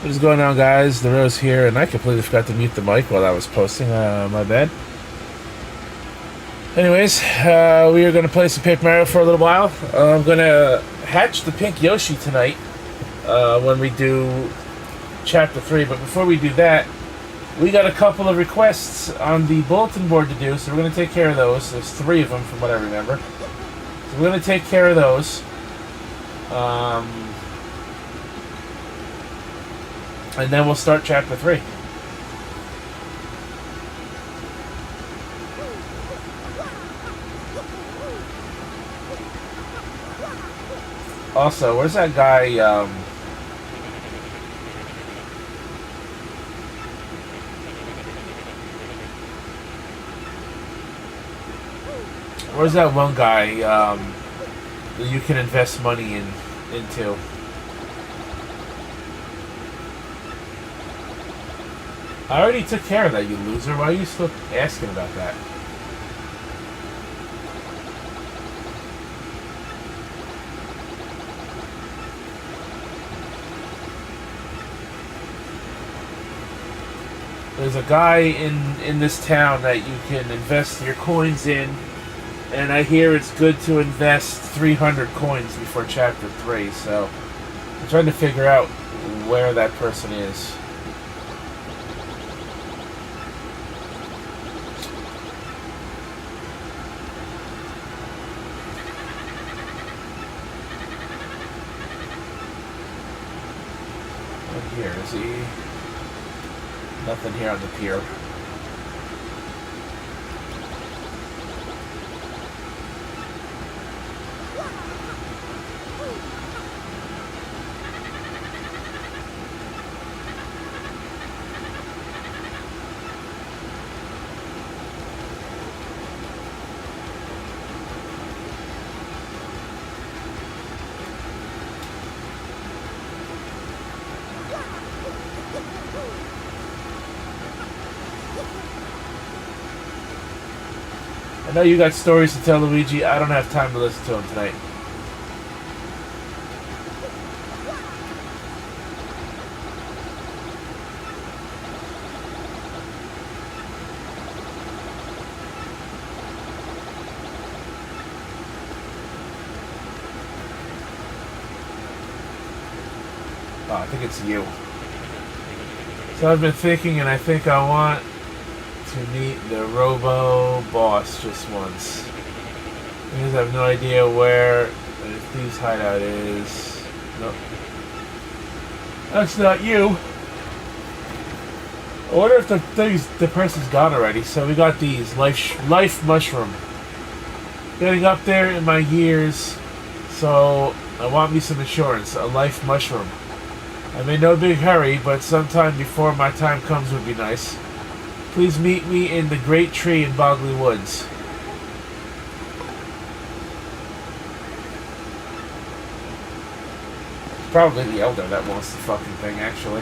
What is going on, guys? The Rose here, and I completely forgot to mute the mic while I was posting. My bad. Anyways, we are going to play some Paper Mario for a little while. I'm going to hatch the pink Yoshi tonight when we do Chapter 3. But before we do that, we got a couple of requests on the bulletin board to do, so we're going to take care of those. There's 3 of them from what I remember. So we're going to take care of those. And then we'll start Chapter 3. Also, where's that guy, where's that one guy, that you can invest money into? I already took care of that, you loser. Why are you still asking about that? There's a guy in this town that you can invest your coins in, and I hear it's good to invest 300 coins before Chapter 3, so I'm trying to figure out where that person is. Here, is he? Nothing here on the pier. I know you got stories to tell, Luigi. I don't have time to listen to them tonight. Oh, I think it's you. So I've been thinking, and I think I want to meet the Robo Boss just once. Because I have no idea where the thieves' hideout is. Nope. That's not you. I wonder if the person's gone already. So we got these life mushroom. Getting up there in my years, so I want me some insurance. A life mushroom. I'm in no big hurry, but sometime before my time comes would be nice. Please meet me in the Great Tree in Bogley Woods. It's probably the elder that wants the fucking thing, actually.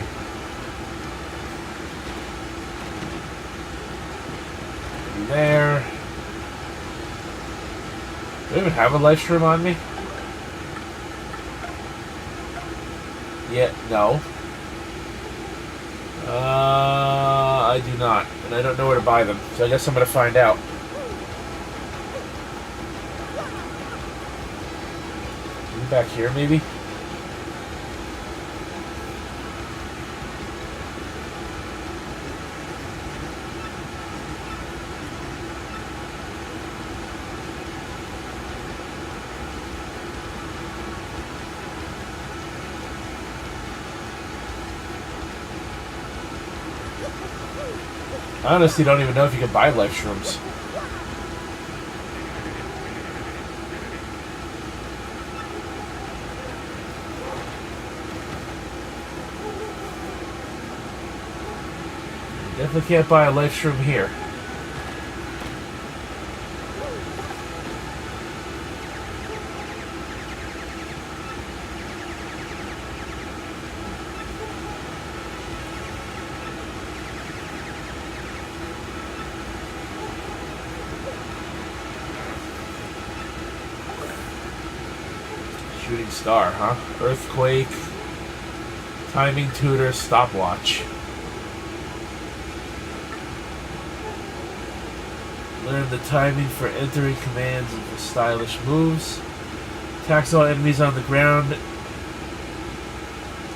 There. Do I even have a life shroom on me? Yeah, no. I do not, and I don't know where to buy them, so I guess I'm gonna find out. Back here, maybe? I honestly don't even know if you can buy life shrooms. Definitely can't buy a life shroom here. Shooting star, huh? Earthquake. Timing tutor stopwatch. Learn the timing for entering commands and for stylish moves. Attacks all enemies on the ground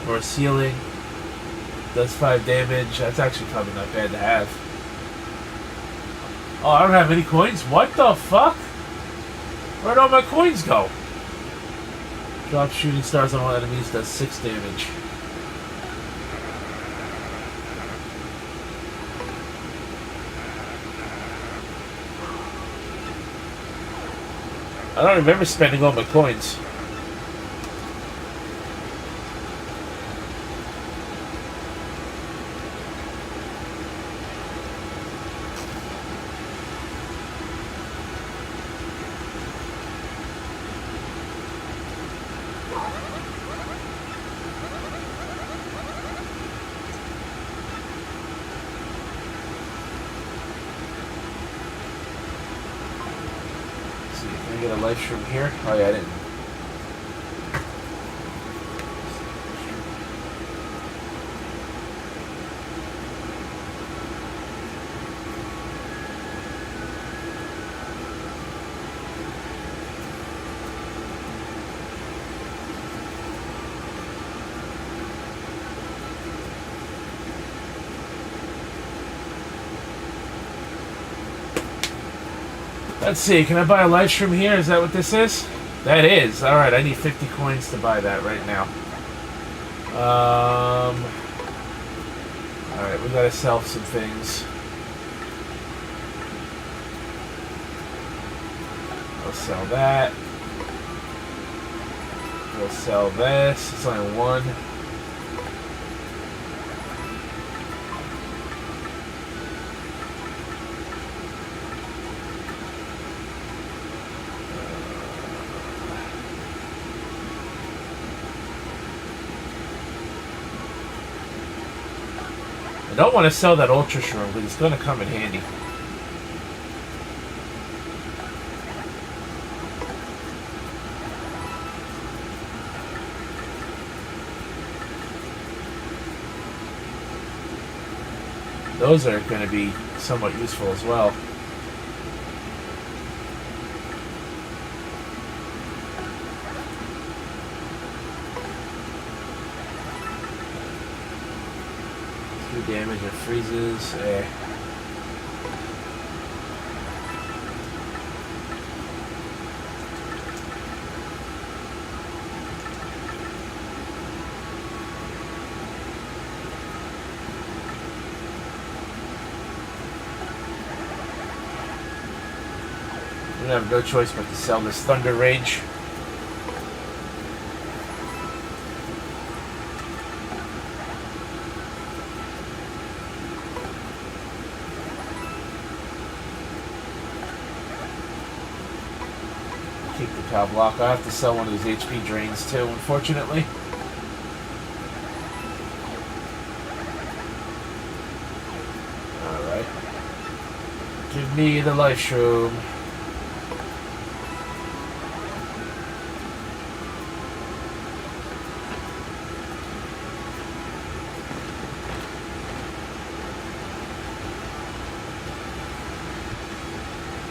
or ceiling. Does 5 damage. That's actually probably not bad to have. Oh, I don't have any coins? What the fuck? Where'd all my coins go? Drop shooting stars on all enemies. Does 6 damage. I don't remember spending all my coins. Get a life from here. Oh yeah, I didn't. Let's see, can I buy a life from here? Is that what this is? That is. Alright, I need 50 coins to buy that right now. Alright, we gotta sell some things. We'll sell that. We'll sell this. It's only one. I don't want to sell that Ultra Shroom because it's going to come in handy. Those are going to be somewhat useful as well. Damage and freezes. I'm gonna have no choice but to sell this Thunder Rage. Cow block. I have to sell one of these HP drains too, unfortunately. Alright. Give me the life shroom.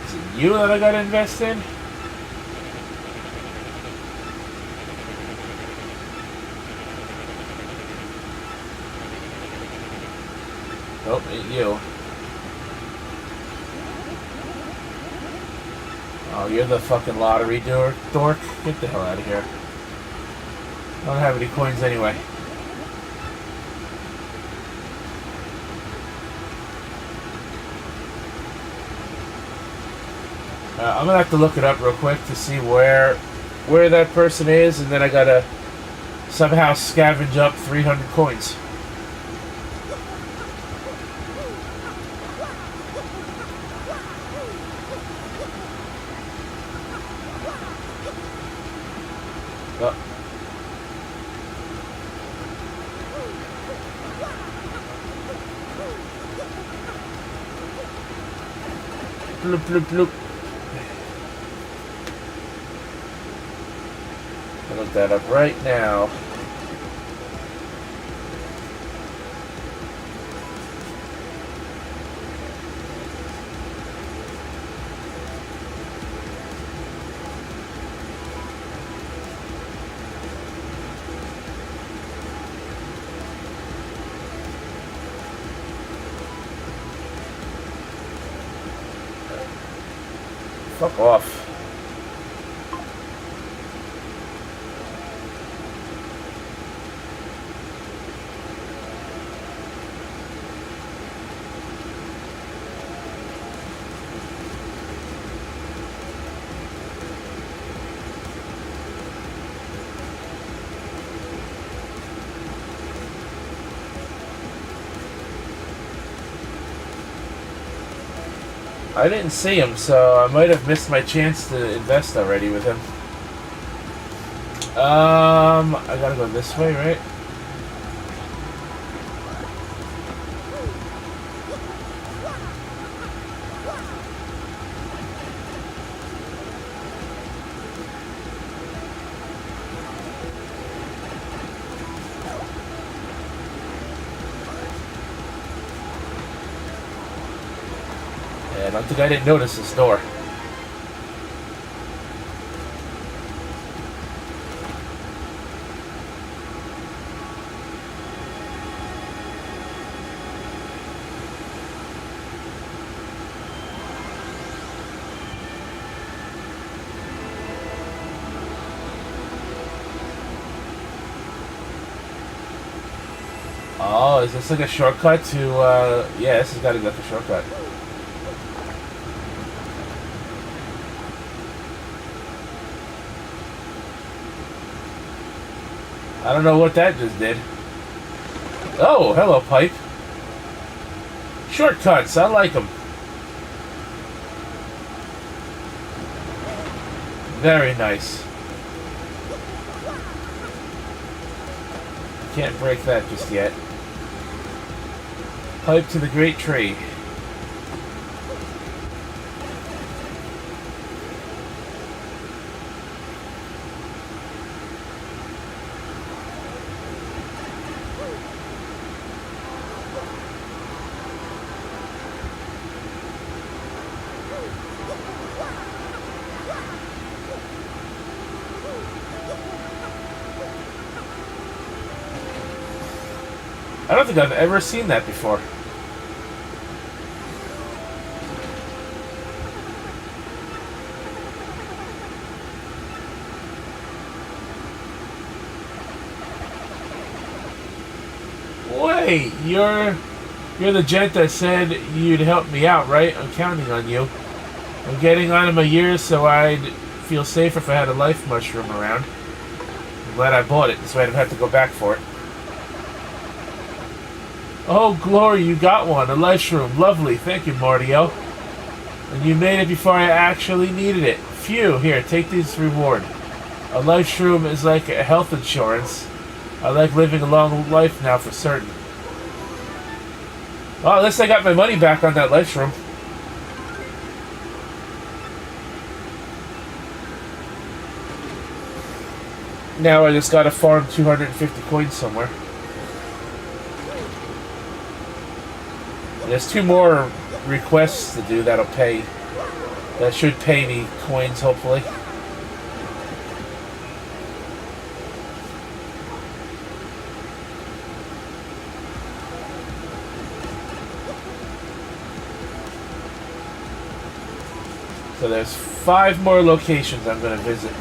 Is it you that I gotta invest in? Nope, ain't you. Oh, you're the fucking lottery dork. Get the hell out of here. I don't have any coins anyway. I'm gonna have to look it up real quick to see where that person is, and then I gotta somehow scavenge up 300 coins. Bloop, bloop, bloop. I'll look that up right now. Fuck off. I didn't see him, so I might have missed my chance to invest already with him. I gotta go this way, right? I don't think I didn't notice this door. Oh, is this like a shortcut to, yeah, this has got to be like a shortcut. I don't know what that just did. Oh, hello, pipe. Shortcuts, I like them. Very nice. Can't break that just yet. Pipe to the great tree. I don't think I've ever seen that before. Wait, you're the gent that said you'd help me out, right? I'm counting on you. I'm getting on in my years so I'd feel safer if I had a life mushroom around. I'm glad I bought it, so I don't have to go back for it. Oh, glory, you got one. A life shroom. Lovely. Thank you, Mario. And you made it before I actually needed it. Phew. Here, take this reward. A life shroom is like a health insurance. I like living a long life now for certain. Well, at least I got my money back on that life shroom. Now I just gotta farm 250 coins somewhere. There's 2 more requests to do that'll pay. That should pay me coins, hopefully. So there's 5 more locations I'm going to visit.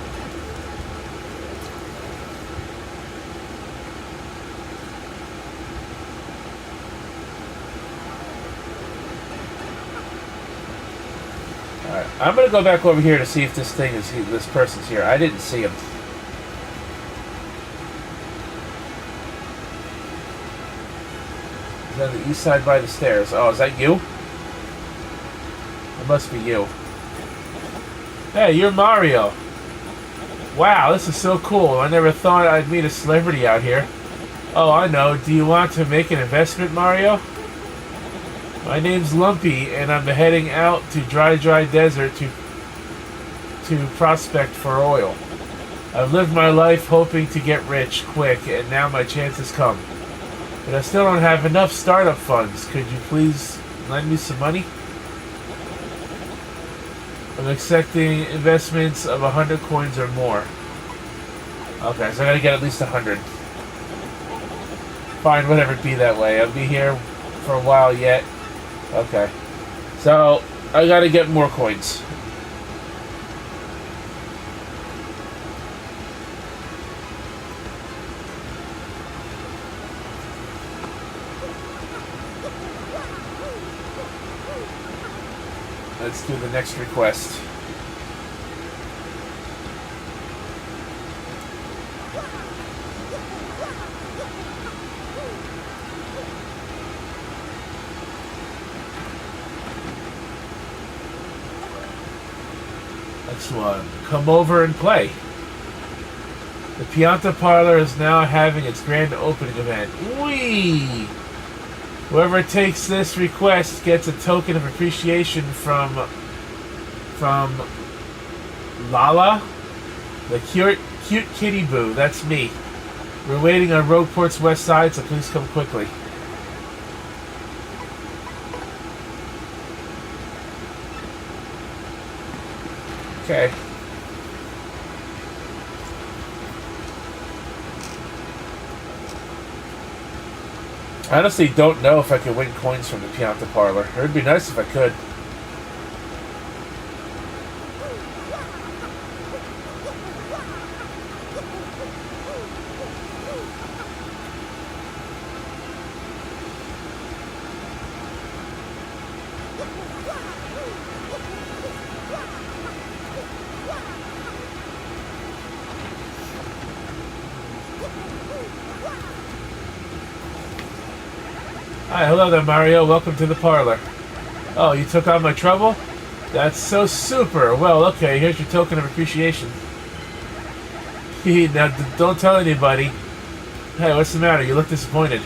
Alright, I'm going to go back over here to see if this person's here. I didn't see him. He's on the east side by the stairs. Oh, is that you? It must be you. Hey, you're Mario. Wow, this is so cool. I never thought I'd meet a celebrity out here. Oh, I know. Do you want to make an investment, Mario? My name's Lumpy, and I'm heading out to dry desert to prospect for oil. I've lived my life hoping to get rich quick, and now my chance has come. But I still don't have enough startup funds. Could you please lend me some money? I'm accepting investments of 100 coins or more. Okay, so I gotta get at least 100. Fine, whatever, be that way. I'll be here for a while yet. Okay. So, I gotta get more coins. Let's do the next request. Next one. Come over and play. The Pianta Parlor is now having its grand opening event. Whee! Whoever takes this request gets a token of appreciation from Lala, the cute kitty boo. That's me. We're waiting on Rogueport's west side, so please come quickly. Okay. I honestly don't know if I can win coins from the Pianta Parlor. It would be nice if I could. Hi, hello there, Mario. Welcome to the parlor. Oh, you took on my trouble? That's so super. Well, okay, here's your token of appreciation. Now, don't tell anybody. Hey, what's the matter? You look disappointed.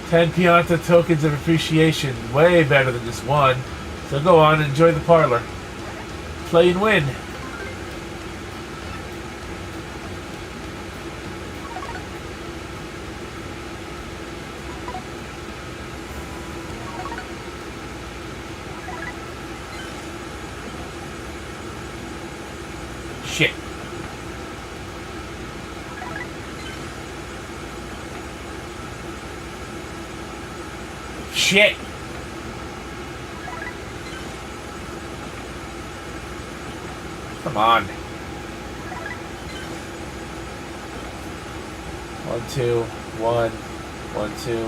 10 Pianta tokens of appreciation. Way better than just one. So go on and enjoy the parlor. Play and win. Shit. Shit. Come on. 1 2 1 1 2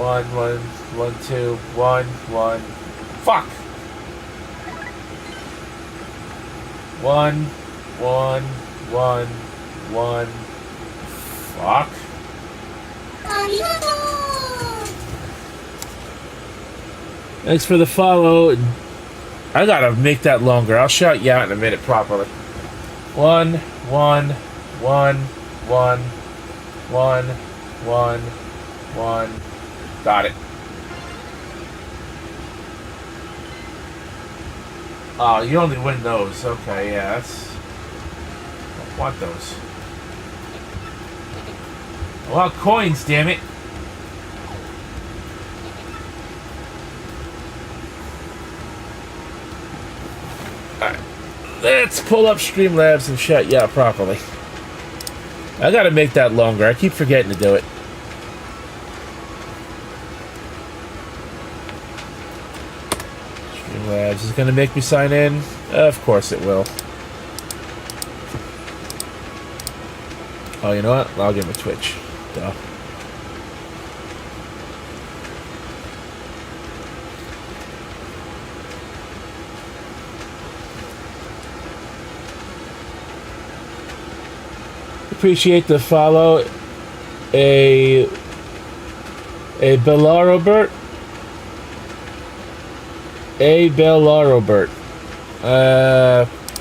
1 1 1 2 1 1. Fuck. 1 1 1 1. Fuck. Thanks for the follow. I gotta make that longer. I'll shout you out in a minute properly. 1 1 1 1 1 1 1. Got it. Oh, you only win those. Okay, yeah, that's... I don't want those. I want coins, damn it. Alright. Let's pull up Streamlabs and shut you out properly. I gotta make that longer. I keep forgetting to do it. Streamlabs is gonna make me sign in? Of course it will. Oh, you know what? Log in with Twitch. Duh. Appreciate the follow. A Bellarobert. A Bellarobert.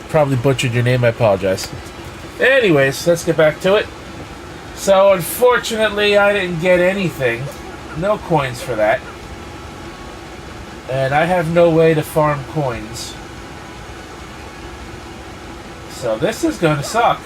Probably butchered your name. I apologize. Anyways, let's get back to it. So, unfortunately, I didn't get anything. No coins for that. And I have no way to farm coins. So this is gonna suck.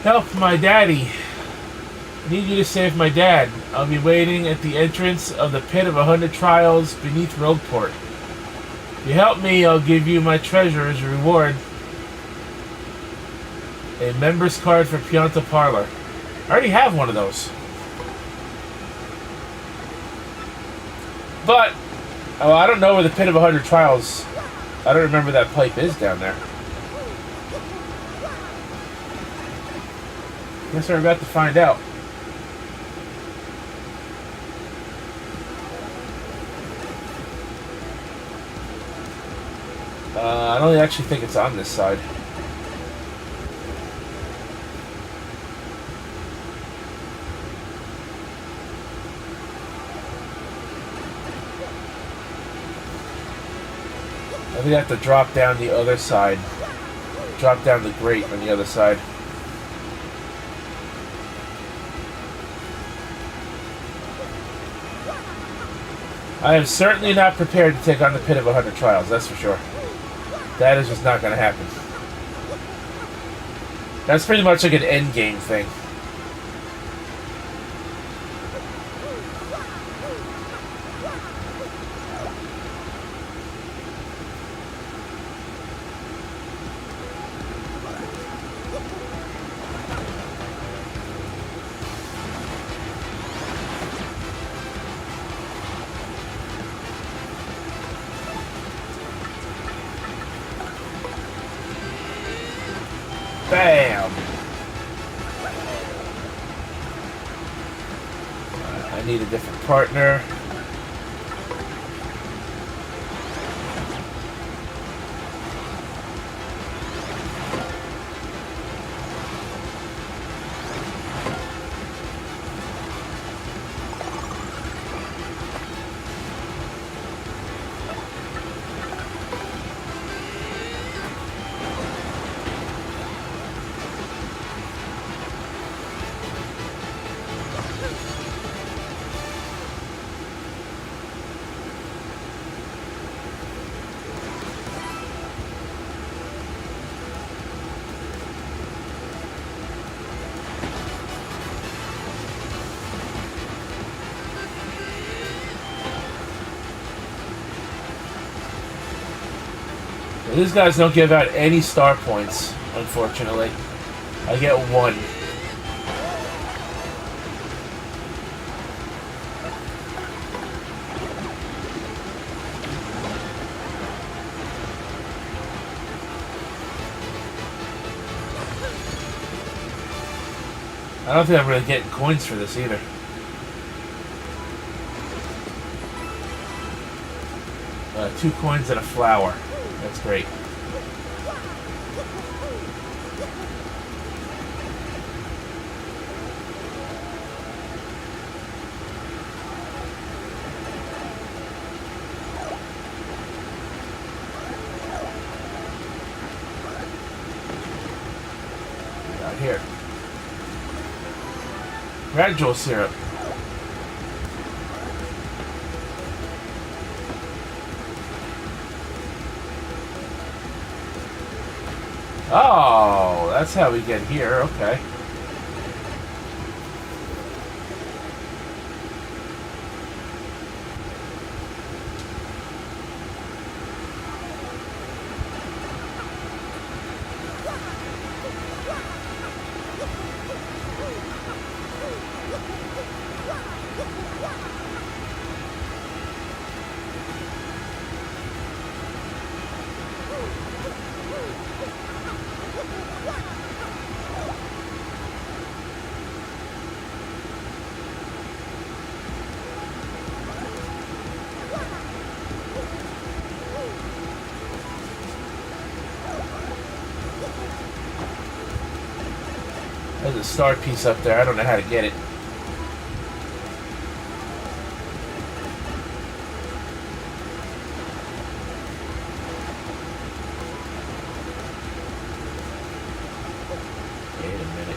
Help my daddy. Need you to save my dad. I'll be waiting at the entrance of the pit of 100 trials beneath Rogueport. You help me, I'll give you my treasure as a reward. A member's card for Pianta Parlor. I already have one of those. But, oh, I don't know where the Pit of 100 Trials... I don't remember that pipe is down there. Guess we're about to find out. I don't actually think it's on this side. I think I have to drop down the other side. Drop down the grate on the other side. I am certainly not prepared to take on the Pit of 100 Trials, that's for sure. That is just not going to happen. That's pretty much like an endgame thing. Bam! I need a different partner. These guys don't give out any star points, unfortunately. I get one. I don't think I'm really getting coins for this either. Two coins and a flower. That's great. Out here. Gradual syrup. Oh, that's how we get here. Okay. There's a star piece up there. I don't know how to get it. Wait a minute.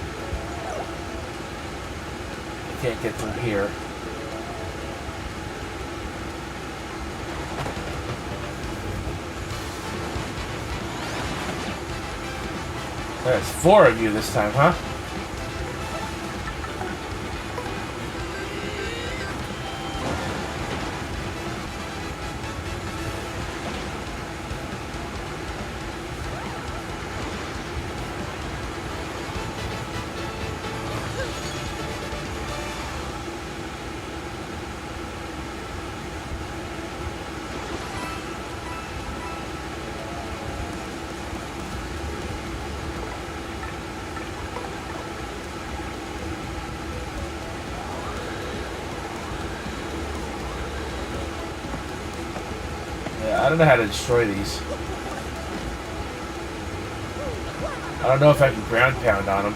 I can't get through here. There's 4 of you this time, huh? don't know how to destroy these. I don't know if I can ground pound on them.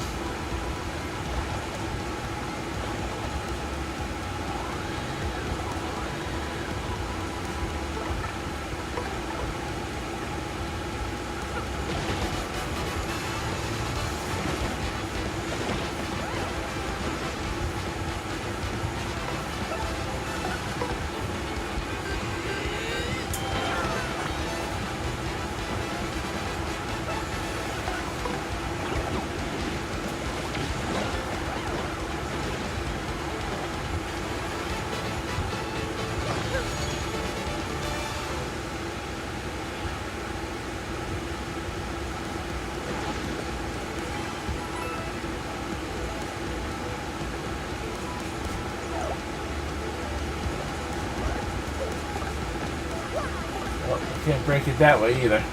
Can't break it that way either.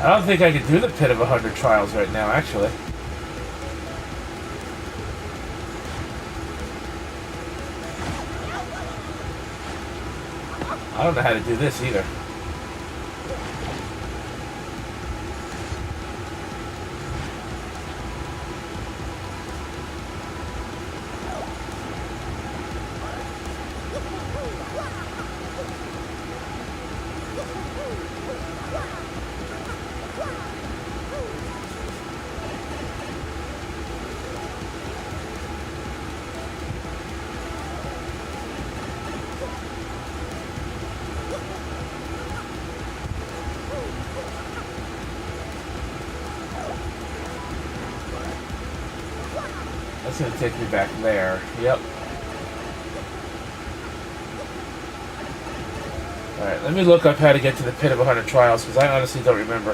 I don't think I could do the Pit of 100 Trials right now, actually. I don't know how to do this either. That's going to take me back there. Yep. Alright, let me look up how to get to the Pit of 100 Trials, because I honestly don't remember.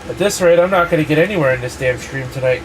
At this rate, I'm not going to get anywhere in this damn stream tonight.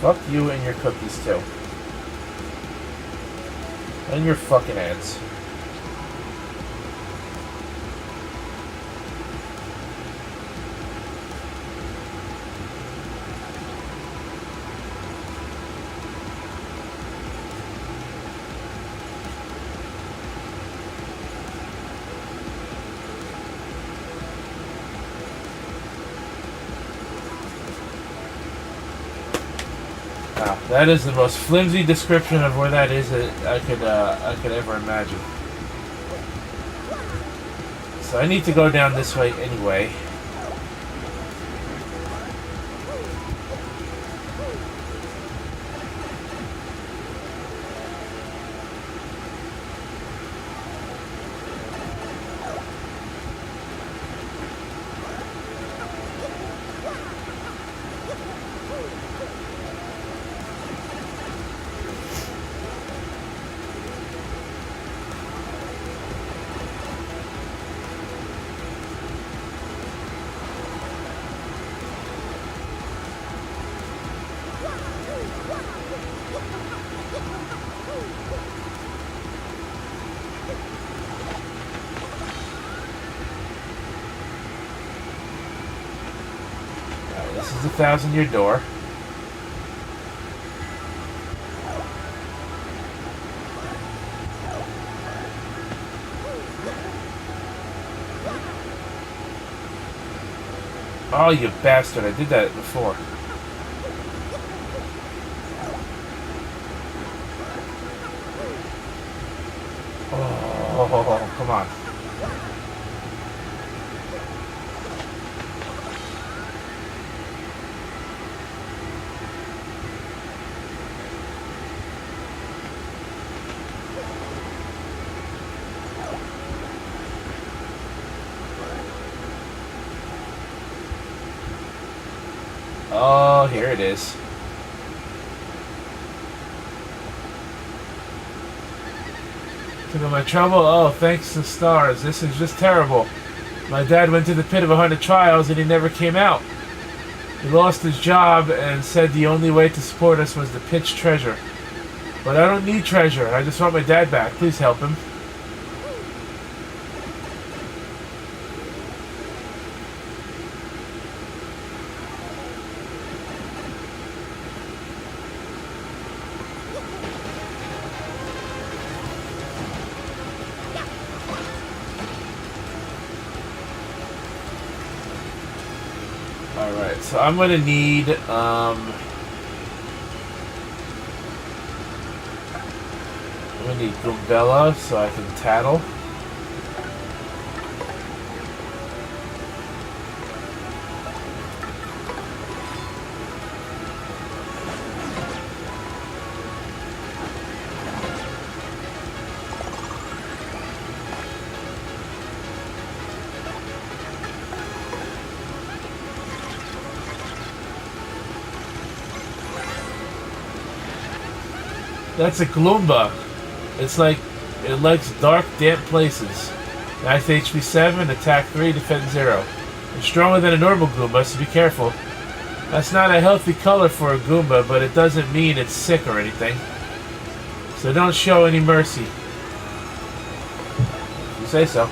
Fuck you and your cookies, too. And your fucking ads. That is the most flimsy description of where that is that I could ever imagine. So I need to go down this way anyway. is a 1,000-year door. Oh, you bastard. I did that before. Oh, come on. Oh, here it is. Took all my trouble? Oh, thanks to stars. This is just terrible. My dad went to the pit of 100 trials and he never came out. He lost his job and said the only way to support us was to pitch treasure. But I don't need treasure. I just want my dad back. Please help him. Alright, so I'm gonna need, Goombella so I can tattle. That's a Gloomba. It's like, it likes dark, damp places. Max HP 7, attack 3, defense 0. It's stronger than a normal Goomba, so be careful. That's not a healthy color for a Goomba, but it doesn't mean it's sick or anything. So don't show any mercy. You say so.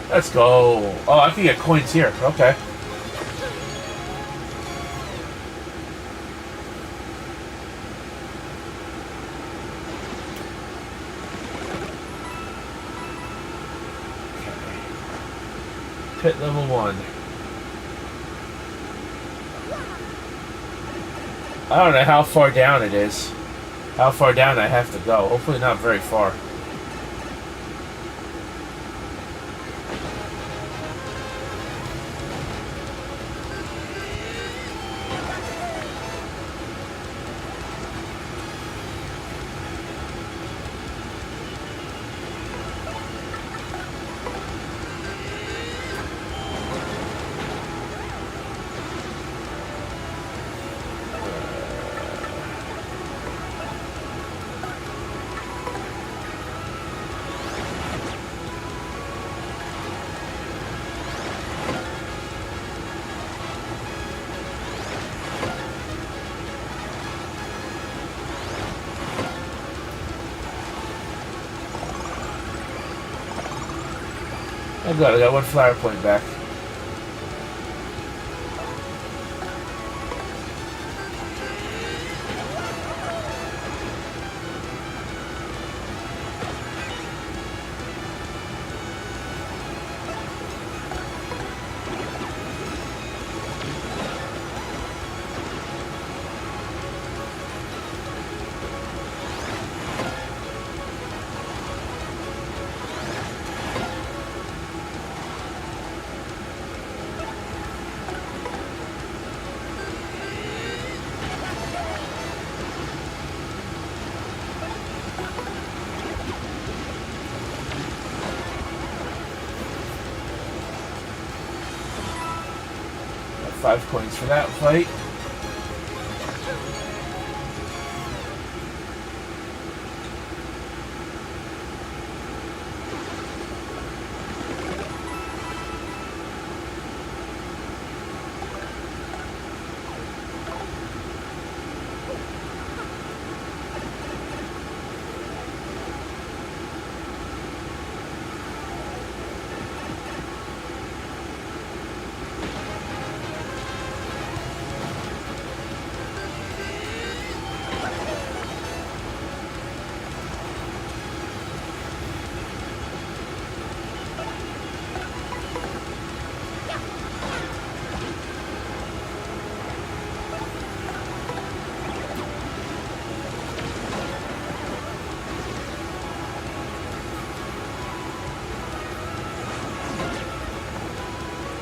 Let's go. Oh, I can get coins here. Okay. Pit level 1. I don't know how far down it is. How far down I have to go. Hopefully not very far. Oh good, I got 1 flower point back. Got 5 coins for that fight.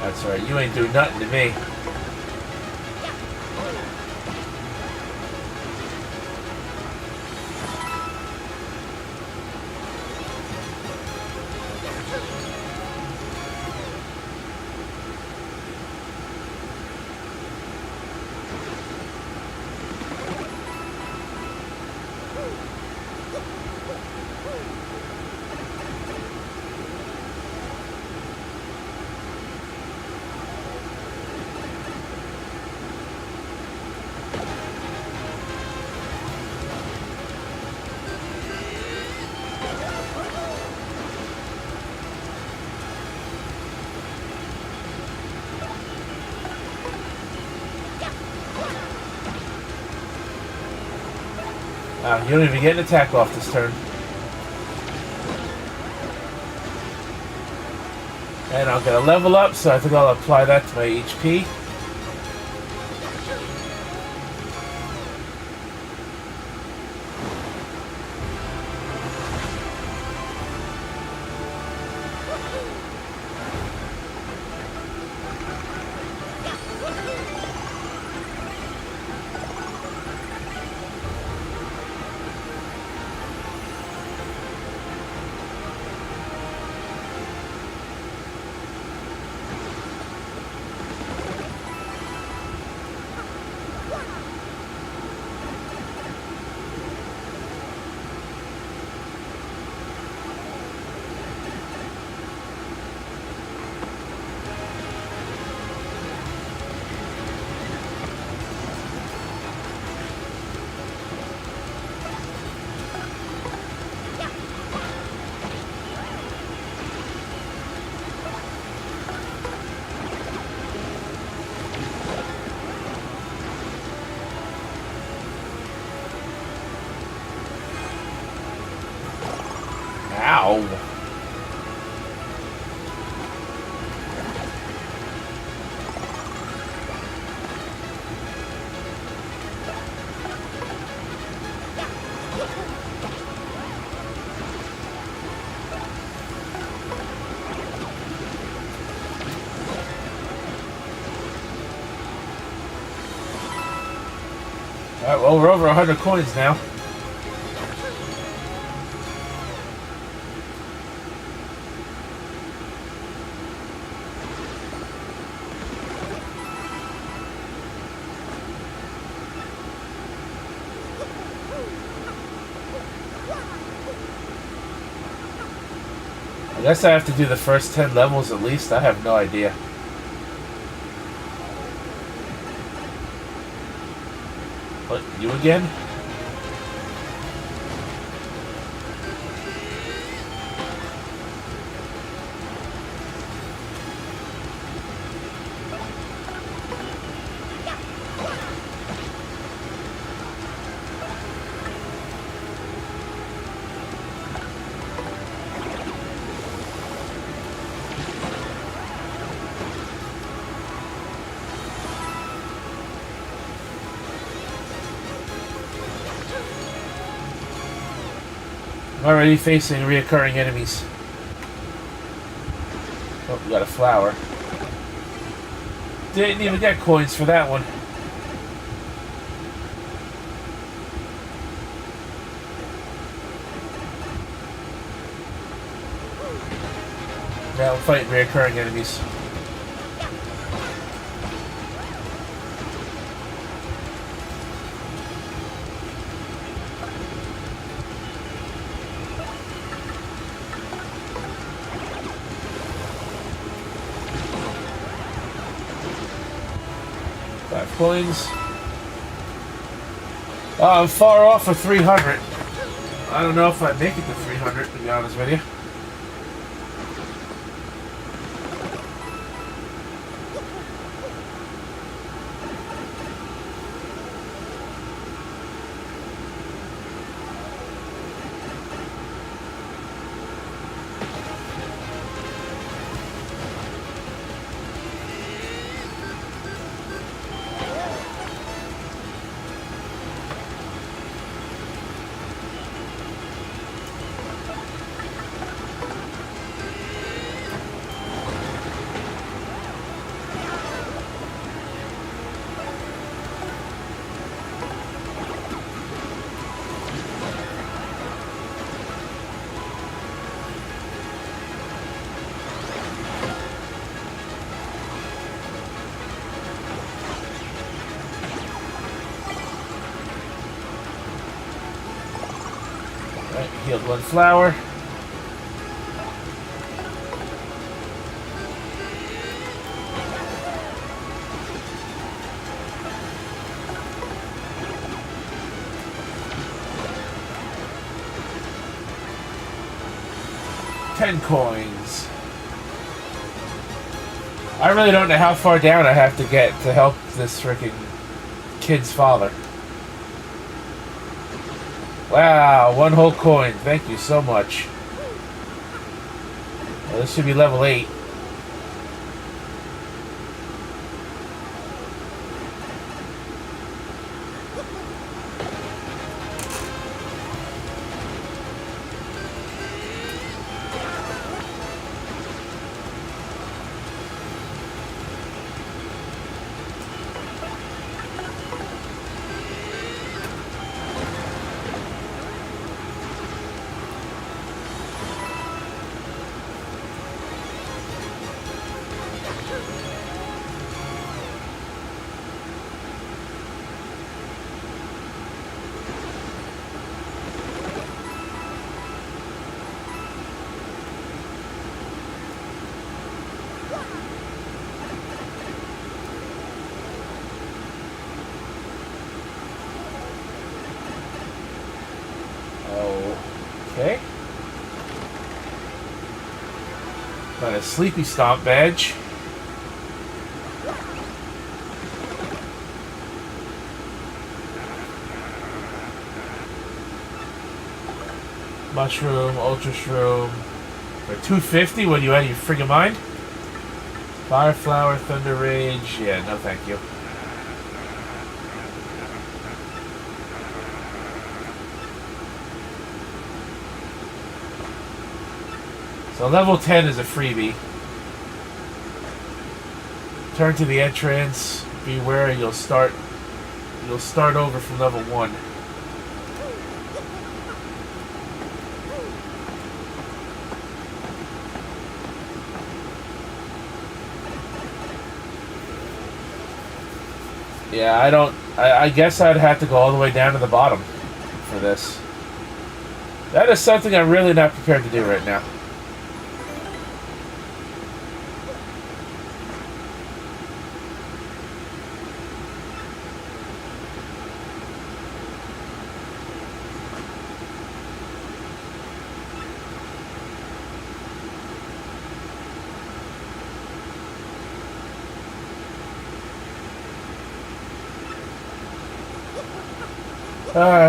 That's right. You ain't doing nothing to me. You don't even get an attack off this turn. And I'll get a level up, so I think I'll apply that to my HP. Ow. Alright, well, we're over 100 coins now. I guess I have to do the first 10 levels at least. I have no idea. What, you again? Already facing reoccurring enemies. Oh, we got a flower. Didn't even get coins for that one. Now I'm fighting reoccurring enemies. Coins. I'm far off of 300. I don't know if I make it to 300, to be honest with you. Killed one flower. $10 coins. I really don't know how far down I have to get to help this freaking kid's father. Wow, 1 whole coin. Thank you so much. Well, this should be level 8. Okay. Got a Sleepy Stomp badge. Mushroom, Ultra Shroom. For $2.50, what, you out of your friggin' mind? Fire Flower, Thunder Rage. Yeah, no thank you. So level 10 is a freebie. Turn to the entrance. Beware, you'll start over from level 1. Yeah, I guess I'd have to go all the way down to the bottom for this. That is something I'm really not prepared to do right now.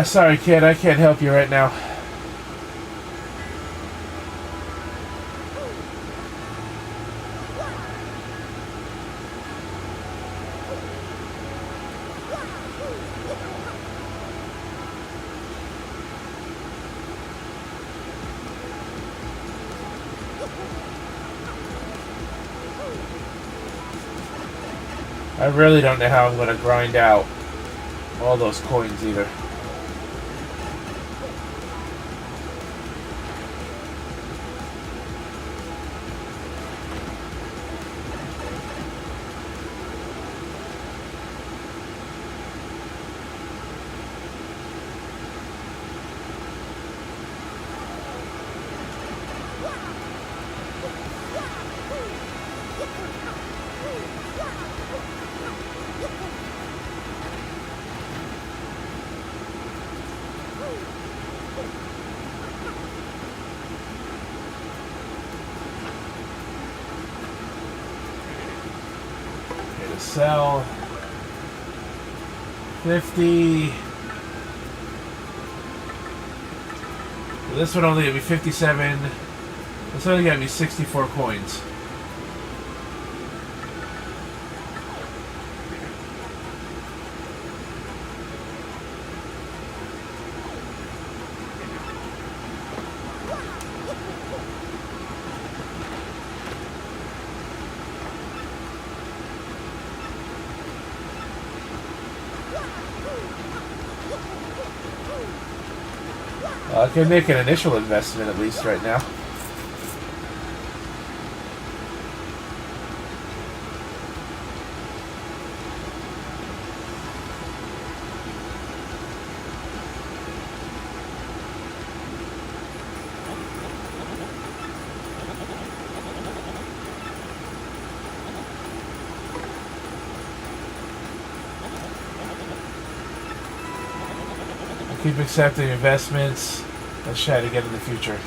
Sorry kid, I can't help you right now. I really don't know how I'm going to grind out all those coins either. Sell 50. This one only gonna be 57. This only gonna be 64 coins. I can make an initial investment at least right now. Keep accepting investments. Let's try it again in the future.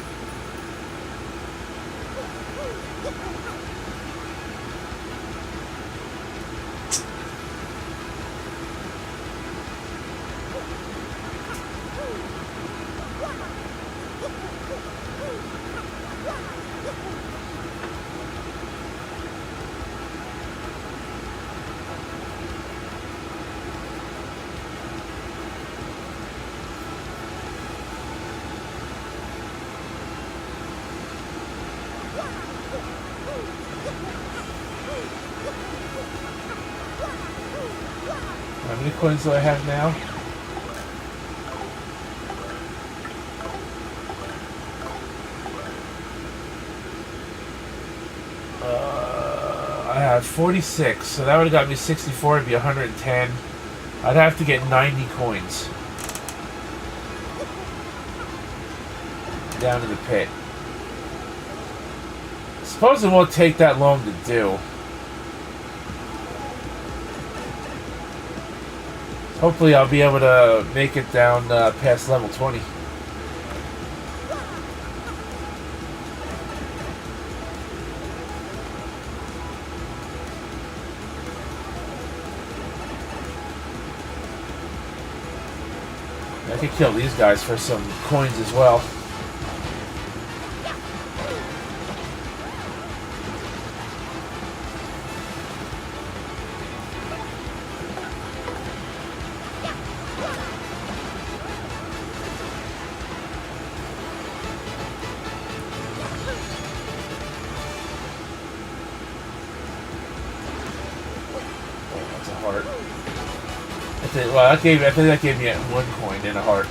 How many coins do I have now? I have 46, so that would have got me 64, it'd be 110. I'd have to get 90 coins. Down in the pit. I suppose it won't take that long to do. Hopefully I'll be able to make it down past level 20. I could kill these guys for some coins as well. Well, I think that gave me 1 coin and a heart.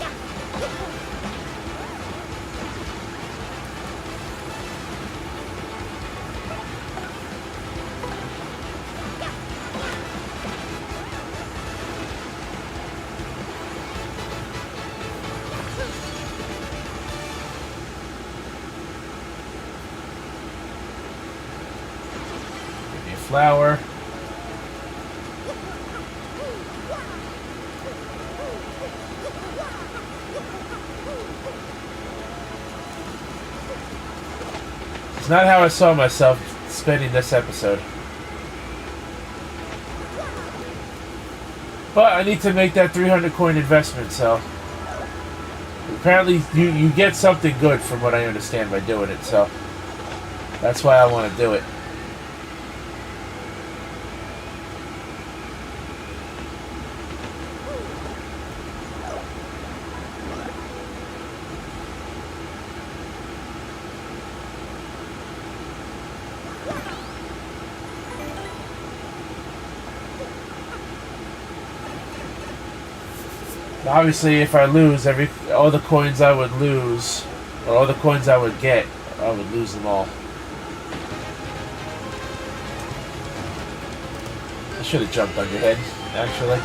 Give me a flower. Not how I saw myself spending this episode. But I need to make that 300 coin investment, so apparently you get something good from what I understand by doing it, so that's why I want to do it. Obviously, if I lose all the coins I would lose, or all the coins I would get, I would lose them all. I should have jumped on your head, actually.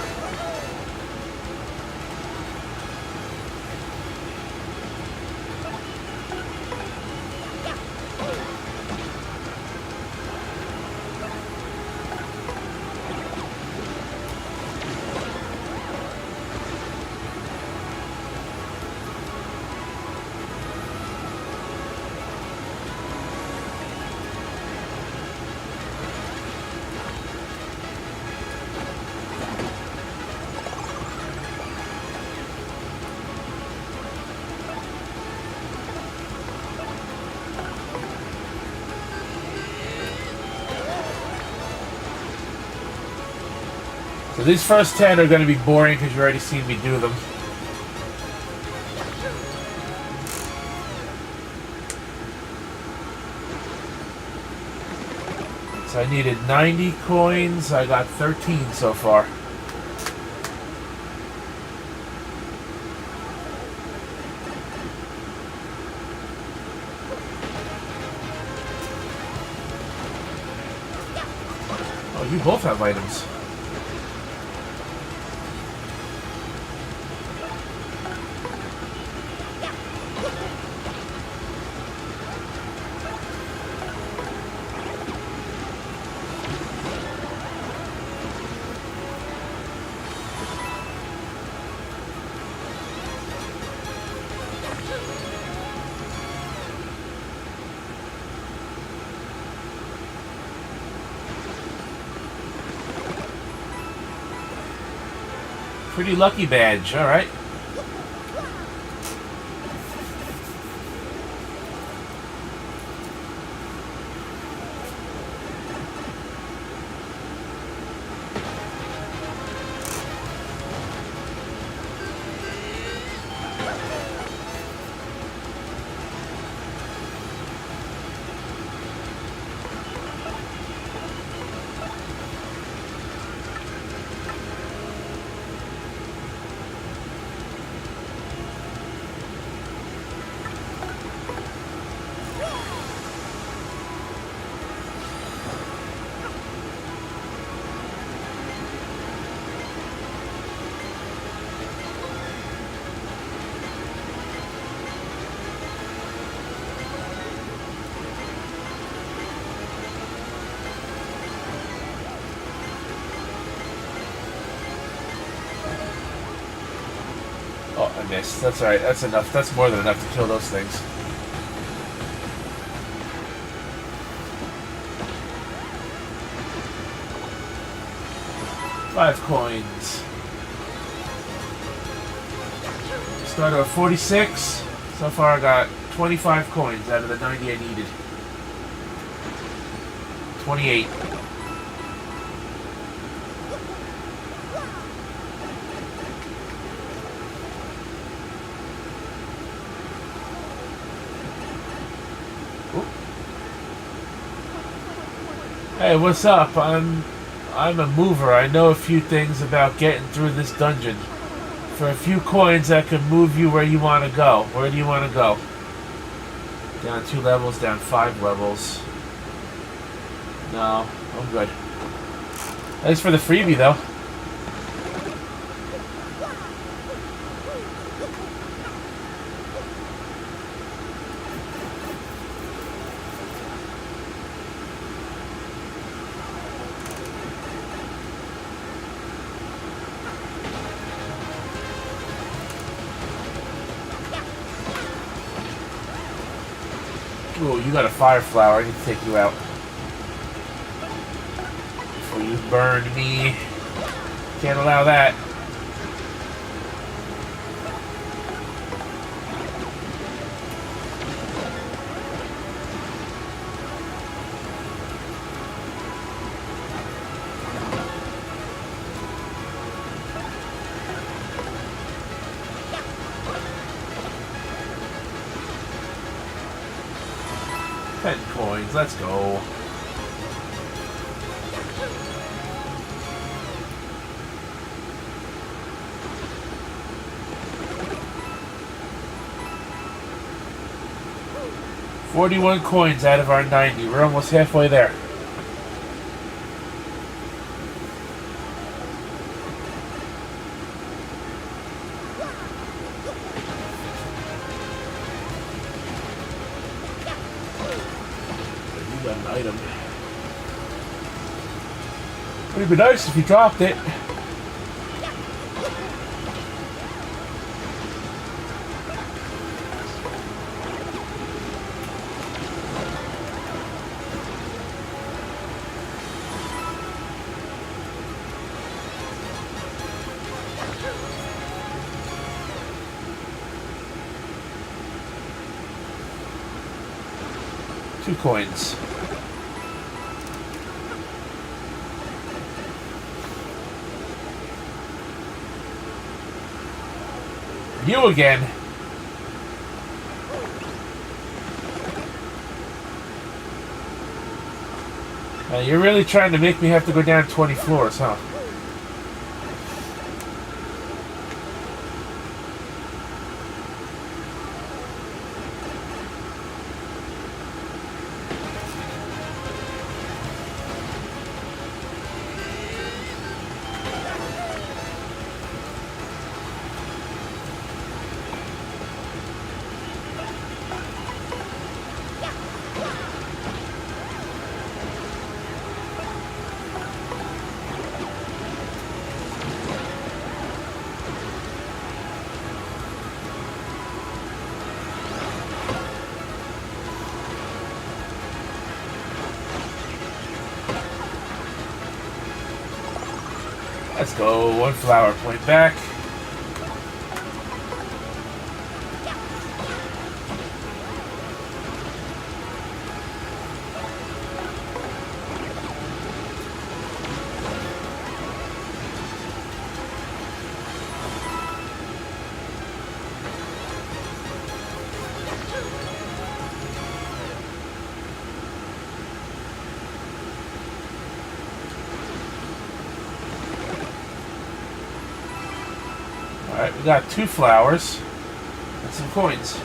So these first 10 are going to be boring because you've already seen me do them. So I needed 90 coins. I got 13 so far. Oh, you both have items. Pretty lucky badge. All right. Oh, I missed. That's alright. That's enough. That's more than enough to kill those things. Five coins. Started with 46. So far I got 25 coins out of the 90 I needed. 28. Hey, what's up? I'm a mover. I know a few things about getting through this dungeon. For a few coins, I can move you where you want to go. Where do you want to go? Down 2 levels, down 5 levels. No, I'm good. Thanks for the freebie, though. Ooh, you got a fire flower. I need to take you out. Before you burn me. Can't allow that. Coins, let's go. $41 coins out of our 90. We're almost halfway there. Item. Would be nice if you dropped it. Two coins. You again. You're really trying to make me have to go down 20 floors, huh? Let's go. 1 flower point back. Alright, we got 2 flowers and some coins.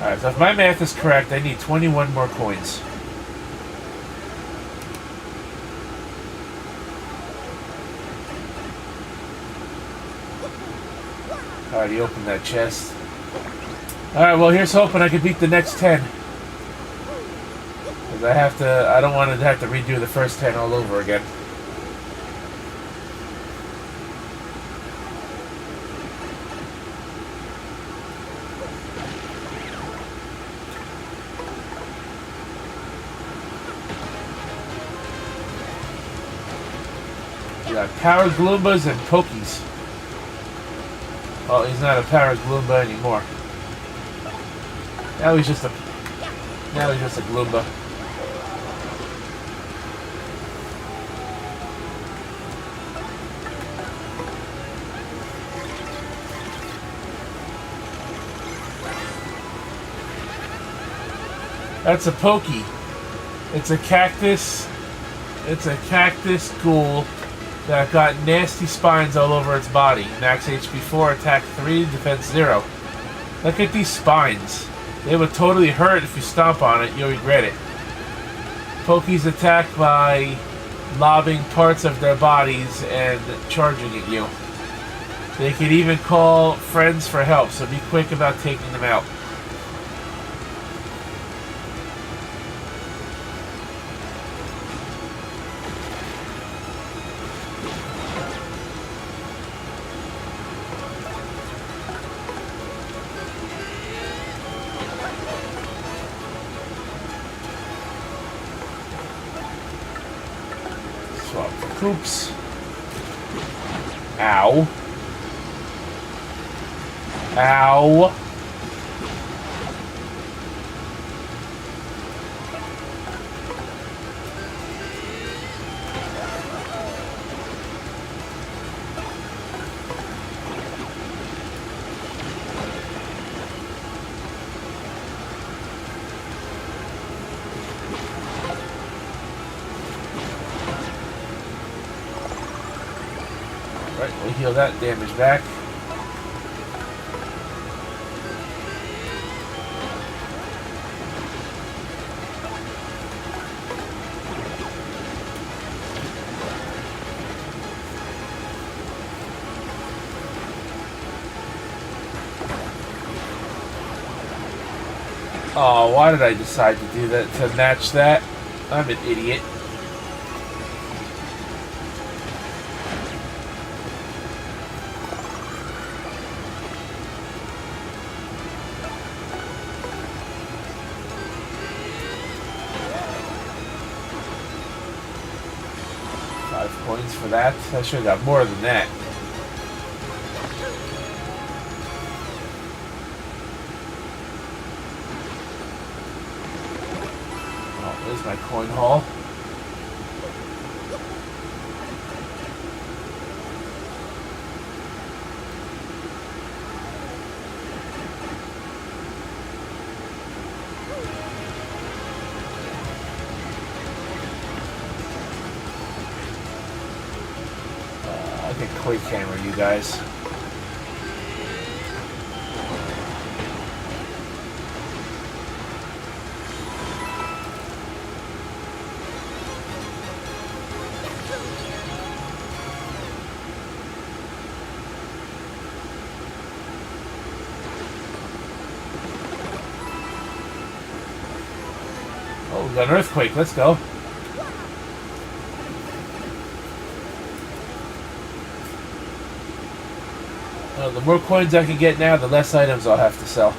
Alright, so if my math is correct, I need 21 more coins. Alright, open that chest. Alright, well here's hoping I can beat the next 10. Because I don't want to have to redo the first 10 all over again. We got Power Gloombas and Pokies. Well, he's not a Power Gloomba anymore. Now he's just a Gloomba. That's a Pokie. It's a cactus. It's a cactus ghoul that got nasty spines all over its body. Max HP 4, attack 3, defense 0. Look at these spines. They would totally hurt if you stomp on it. You'll regret it. Pokies attack by lobbing parts of their bodies and charging at you. They can even call friends for help, so be quick about taking them out. Swap for Koops. Ow. Ow. Right, we'll heal that damage back. Oh, why did I decide to do that, to match that? I'm an idiot. Points for that. I should have got more than that. Oh, there's my coin haul. freaking quake hammer, you guys. Oh, we got an earthquake. Let's go. The more coins I can get now, the less items I'll have to sell.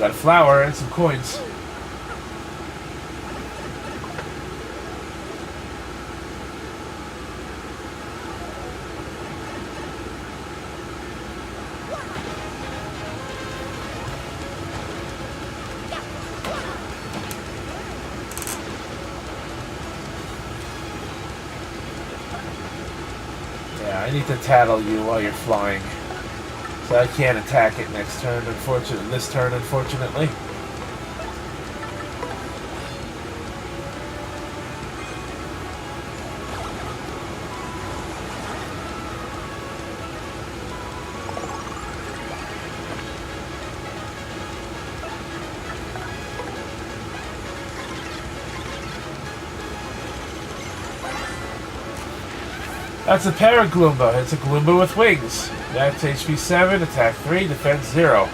Got a flower and some coins. Yeah, I need to tattle you while you're flying. So I can't attack it next turn, unfortunately. This turn, unfortunately. That's a Paragloomba. It's a Gloomba with wings. That's HP 7, attack 3, defense 0.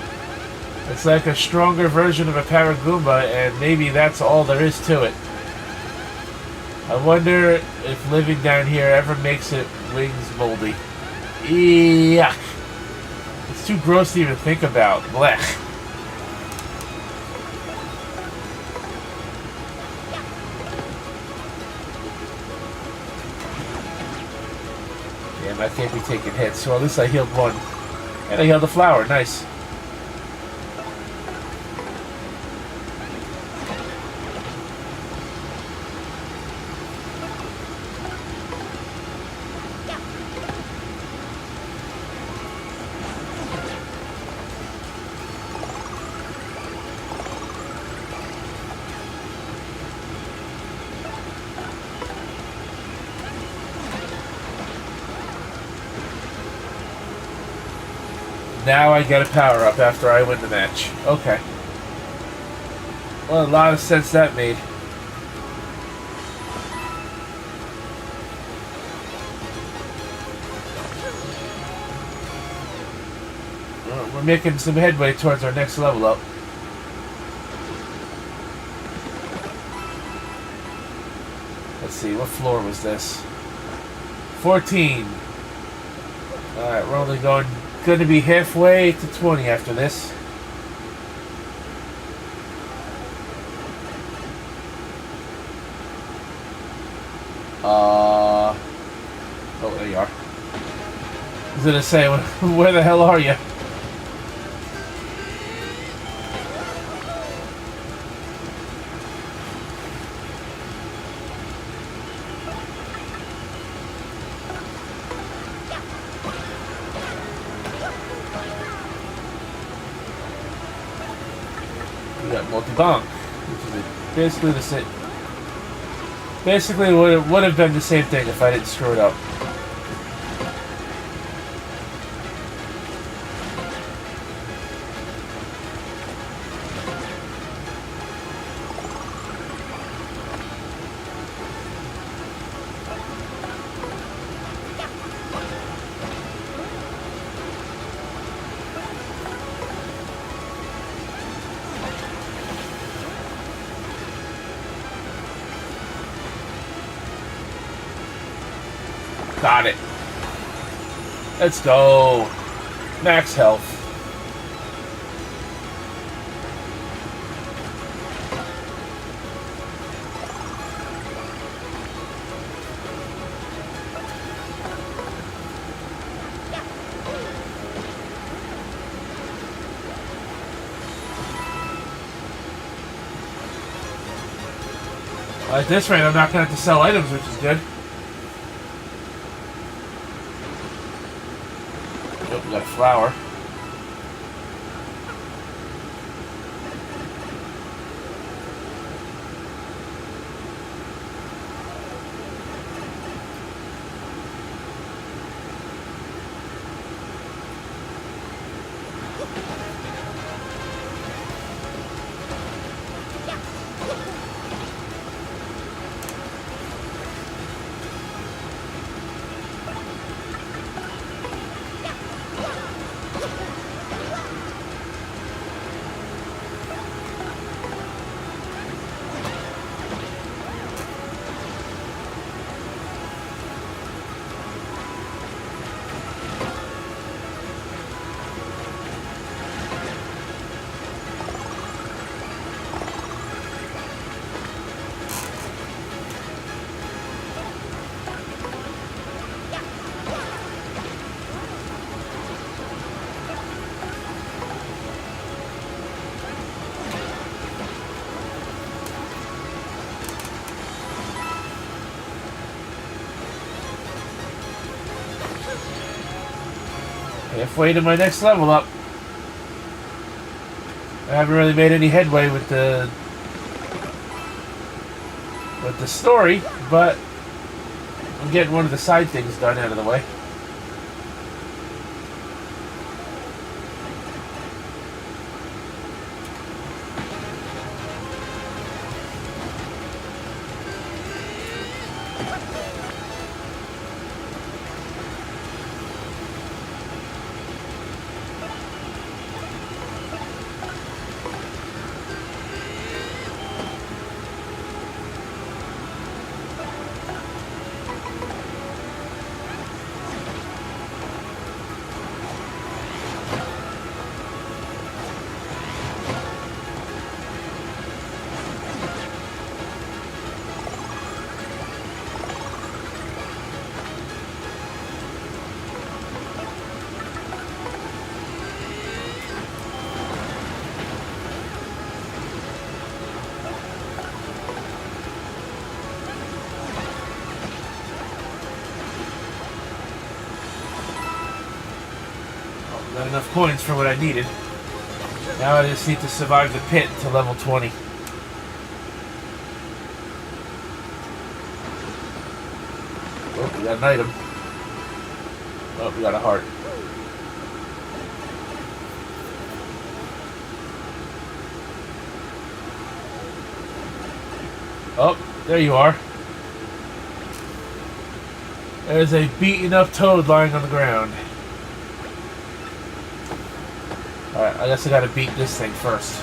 It's like a stronger version of a Paragloomba, and maybe that's all there is to it. I wonder if living down here ever makes it wings moldy. Yuck. It's too gross to even think about. Blech. I can't be taking hits, so at least I healed one. And I healed the flower, nice. Now I get a power-up after I win the match. Okay. Well, a lot of sense that made. We're making some headway towards our next level up. Let's see, what floor was this? 14. Alright, we're only going to be halfway to 20 after this. Oh, there you are. I was gonna say, where the hell are you? We got multi-bonk, which is basically the same. Basically, it would have been the same thing if I didn't screw it up. Got it. Let's go. Max health. At this rate, I'm not going to have to sell items, which is good. Oh, we got a flower. Halfway to my next level up. I haven't really made any headway with the story, but I'm getting one of the side things done out of the way. Got enough coins for what I needed. Now I just need to survive the pit to level 20. Oh, we got an item. Oh, we got a heart. Oh, there you are. There's a beaten up toad lying on the ground. Alright, I guess I gotta beat this thing first.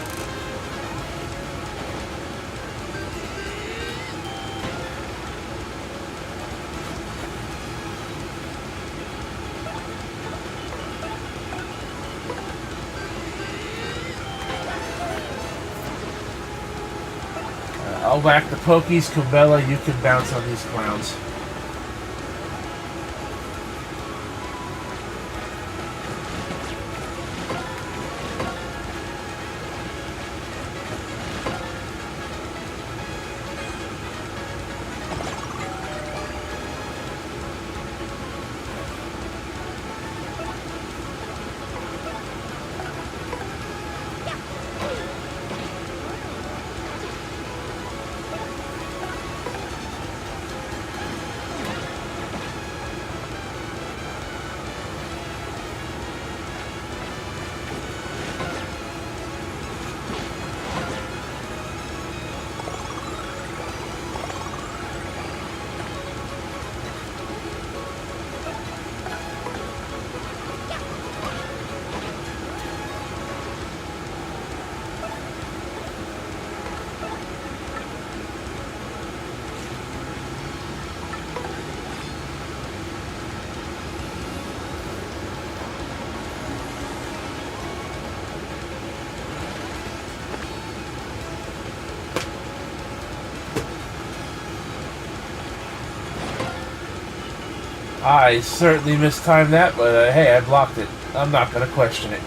I'll whack the pokies, Kumbella, you can bounce on these clowns. I certainly mistimed that, but hey, I blocked it. I'm not going to question it.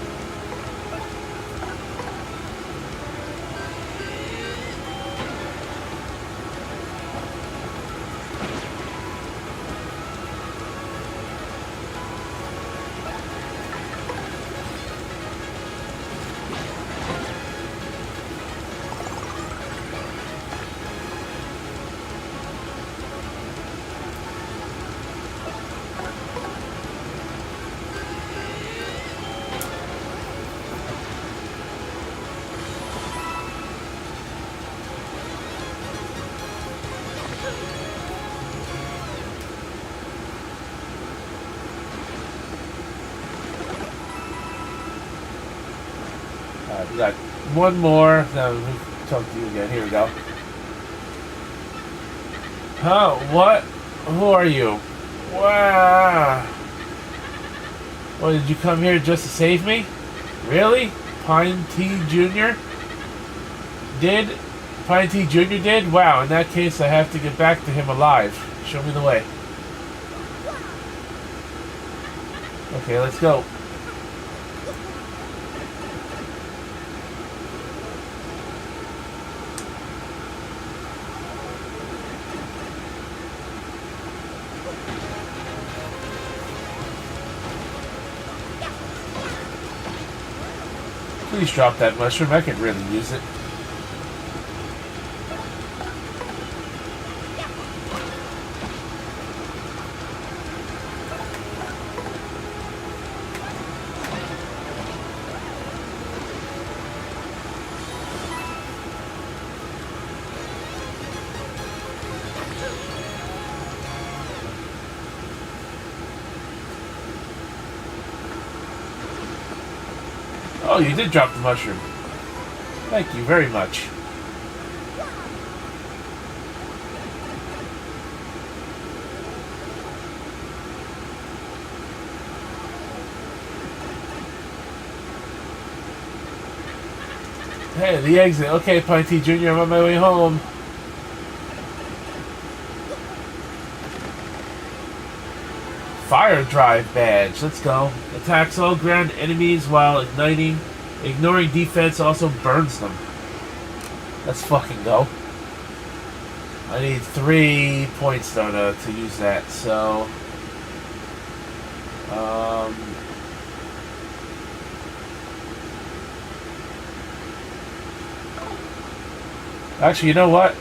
We got one more. Now we talk to you again. Here we go. Huh? What? Who are you? Wow. Well, did you come here just to save me? Really? Pine T Jr.? Did? Pine T Jr. did? Wow, in that case I have to get back to him alive. Show me the way. Okay, let's go. Please drop that mushroom. I could really use it. Oh, you did drop the mushroom. Thank you very much. Hey, the exit. Okay, Pine T Jr., I'm on my way home. Fire drive badge. Let's go. Attacks all ground enemies while igniting. Ignoring defense also burns them. Let's fucking go. I need 3 points though to use that, so actually, you know what?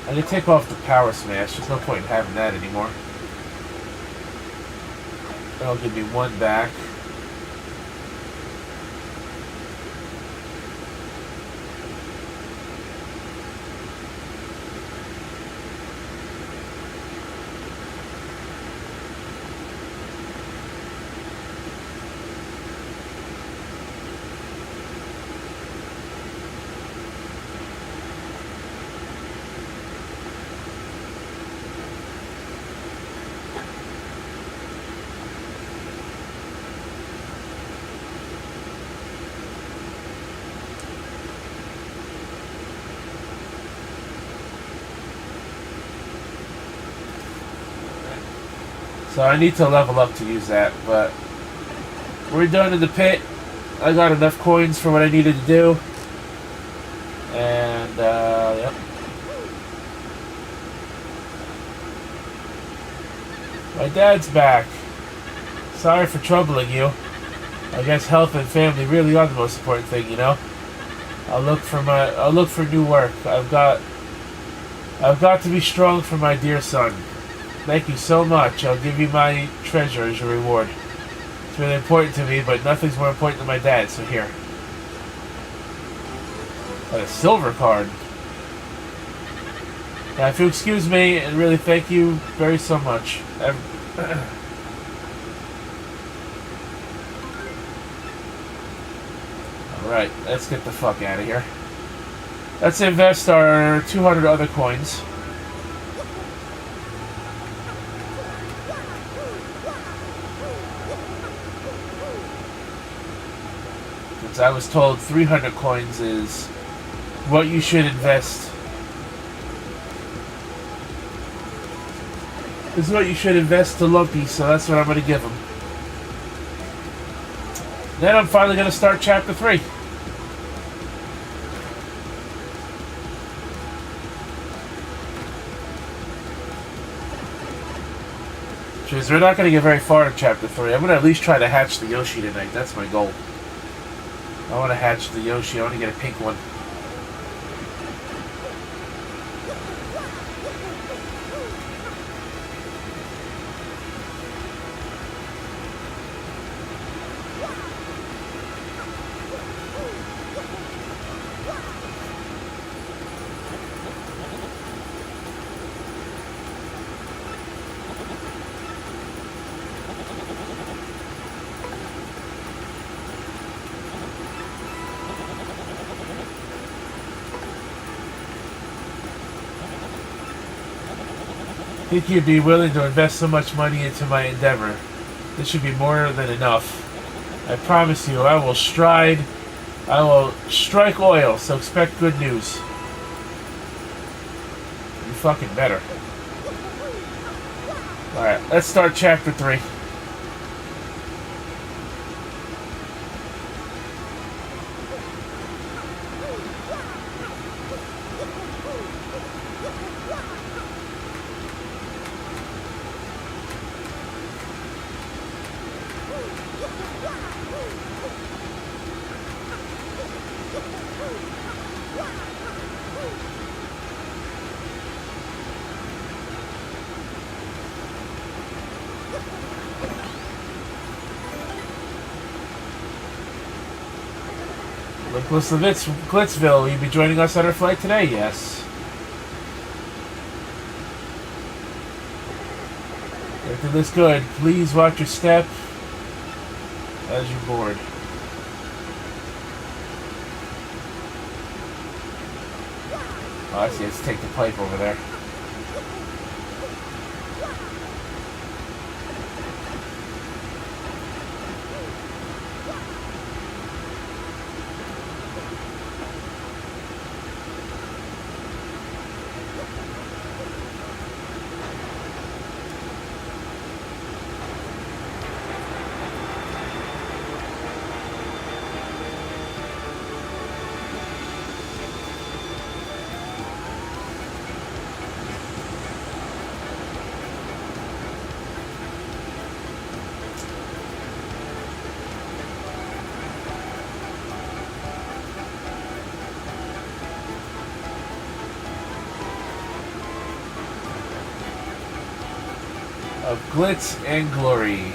I can take off the power smash. There's no point in having that anymore. That'll give me 1 back. So I need to level up to use that, but we're done in the pit. I got enough coins for what I needed to do. And, yep. My dad's back. Sorry for troubling you. I guess health and family really are the most important thing, you know? I'll look for new work. I've got to be strong for my dear son. Thank you so much. I'll give you my treasure as your reward. It's really important to me, but nothing's more important than my dad, so here. Got a silver card. Now, if you excuse me, and really thank you very so much. Alright, let's get the fuck out of here. Let's invest our 200 other coins. I was told 300 coins is what you should invest. This is what you should invest to Lumpy, so that's what I'm going to give him. Then I'm finally going to start Chapter 3. Jeez, we're not going to get very far in Chapter 3. I'm going to at least try to hatch the Yoshi tonight. That's my goal. I want to hatch the Yoshi. I want to get a pink one. Think you'd be willing to invest so much money into my endeavor? This should be more than enough. I promise you, I will strike oil, so expect good news. You fucking better. Alright, let's start chapter 3. Nicholas Levitz from Glitzville, will you be joining us on our flight today? Yes. Everything looks good. Please watch your step as you board. Oh, I see. Let's take the pipe over there. Of glitz and glory.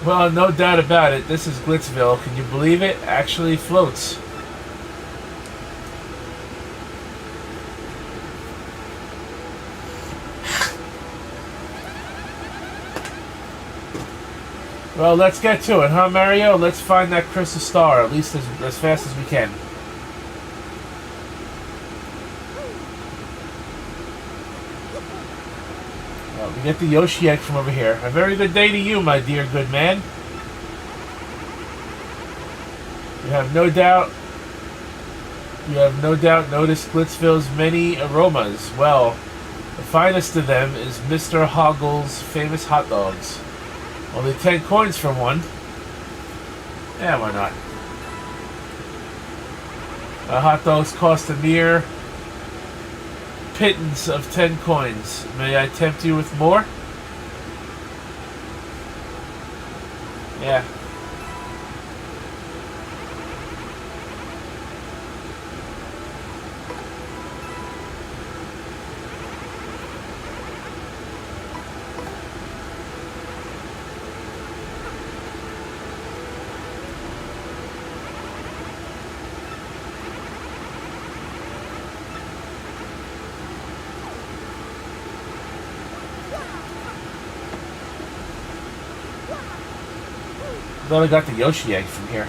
Well, no doubt about it. This is Glitzville. Can you believe it? Actually floats. Well, let's get to it, huh, Mario? Let's find that crystal star, at least as fast as we can. We get the Yoshi egg from over here. A very good day to you, my dear good man. You have no doubt noticed Glitzville's many aromas. Well, the finest of them is Mr. Hoggle's famous hot dogs. Only 10 coins for one. Yeah, why not? Hot dogs cost a mere pittance of 10 coins. May I tempt you with more? Yeah. I thought I got the Yoshi egg from here.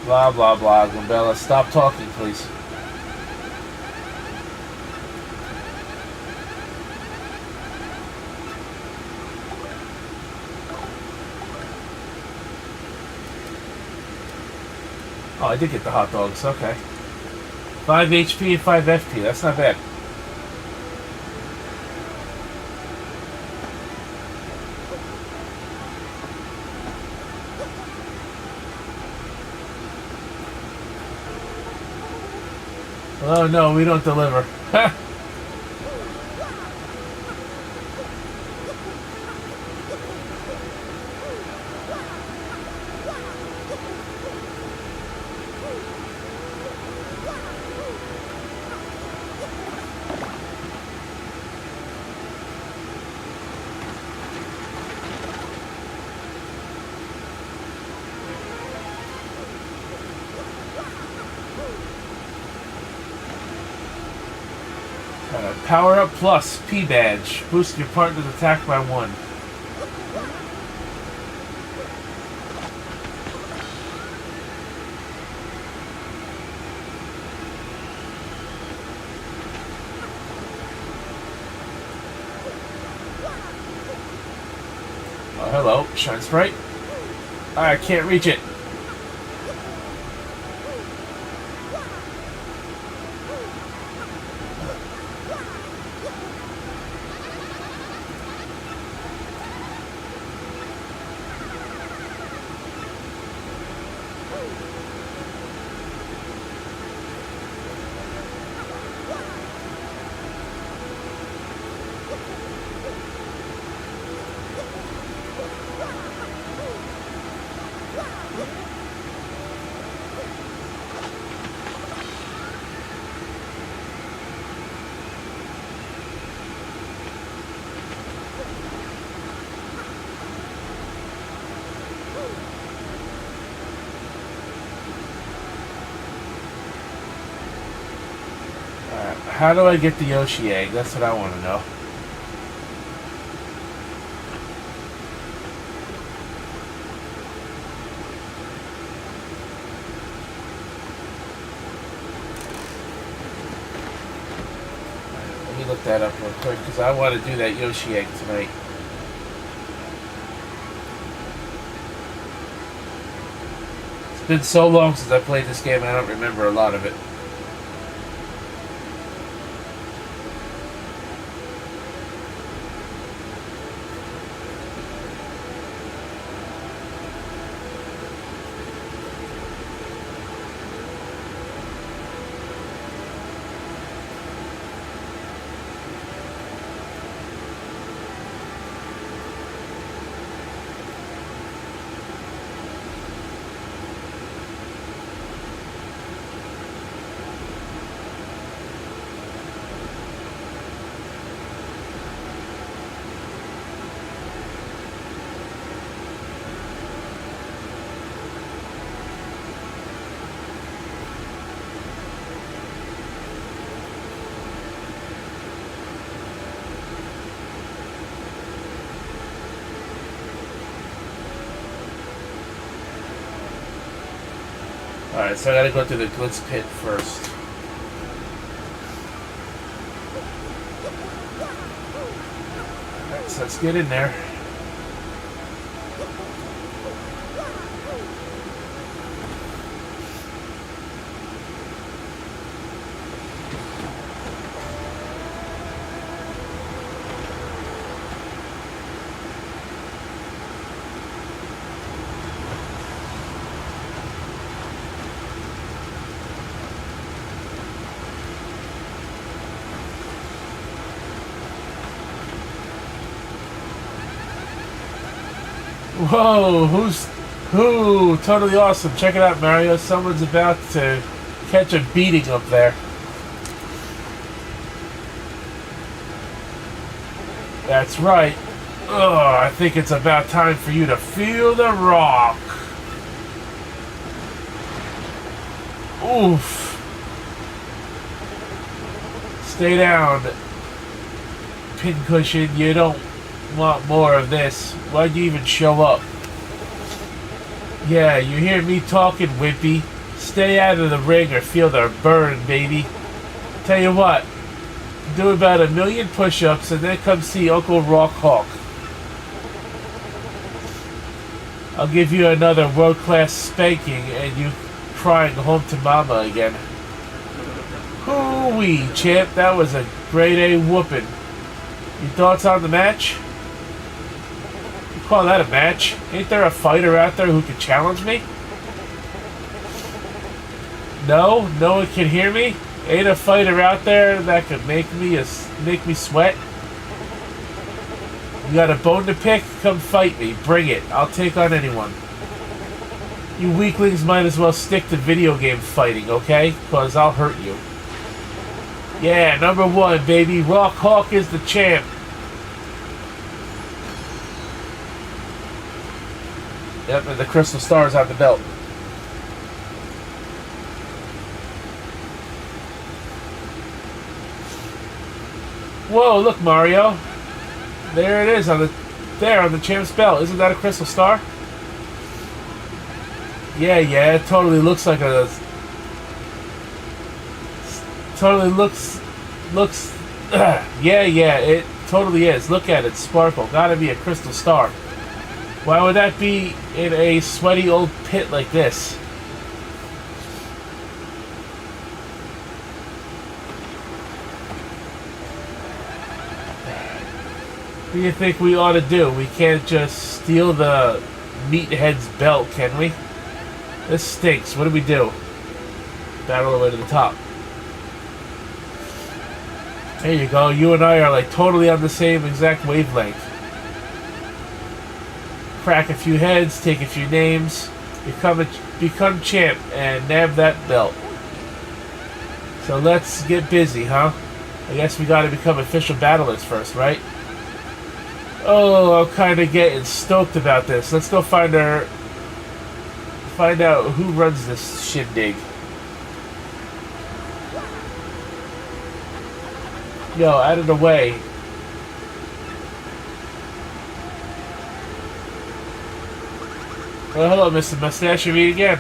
Blah, blah, blah. Gumbella, stop talking, please. Oh, I did get the hot dogs. Okay. 5 HP and 5 FP. That's not bad. Oh no, we don't deliver. Power Up Plus P Badge. Boost your partner's attack by 1. Oh, hello. Shine Sprite. I can't reach it. How do I get the Yoshi egg? That's what I want to know. Let me look that up real quick because I want to do that Yoshi egg tonight. It's been so long since I played this game, I don't remember a lot of it. Alright, so I gotta go through the Glitz pit first. Alright, so let's get in there. Whoa, who? Totally awesome. Check it out, Mario. Someone's about to catch a beating up there. That's right. Ugh, I think it's about time for you to feel the rock. Oof. Stay down, pincushion. You don't want more of this. Why'd you even show up? Yeah, you hear me talking, Wimpy. Stay out of the ring or feel the burn, baby. Tell you what, do about 1,000,000 push-ups and then come see Uncle Rock Hawk. I'll give you another world-class spanking and you crying home to mama again. Hoo-wee, champ. That was a grade A whooping. Your thoughts on the match? You call that a match? Ain't there a fighter out there who can challenge me? No? No one can hear me? Ain't a fighter out there that could make me sweat? You got a bone to pick? Come fight me. Bring it. I'll take on anyone. You weaklings might as well stick to video game fighting, okay? Because I'll hurt you. Yeah, number 1, baby. Rock Hawk is the champ. Yep, and the crystal stars on the belt. Whoa, look, Mario. There it is on the champ's belt. Isn't that a crystal star? Yeah, it totally looks like a... Totally looks... yeah, it totally is. Look at it, sparkle. Gotta be a crystal star. Why would that be in a sweaty old pit like this? What do you think we ought to do? We can't just steal the meathead's belt, can we? This stinks. What do we do? Battle our way to the top. There you go. You and I are like totally on the same exact wavelength. Crack a few heads, take a few names, become champ, and nab that belt. So let's get busy, huh? I guess we gotta become official battlers first, right? Oh, I'm kind of getting stoked about this. Let's go find out who runs this shindig. Yo, out of the way. Well, hello, Mr. Mustache. Meet again.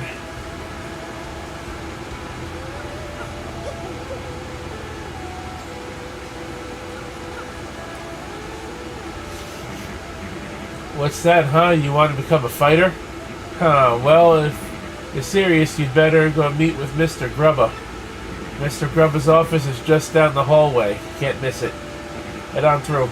What's that, huh? You want to become a fighter? Huh, well, if you're serious, you'd better go meet with Mr. Grubba. Mr. Grubba's office is just down the hallway. Can't miss it. Head on through.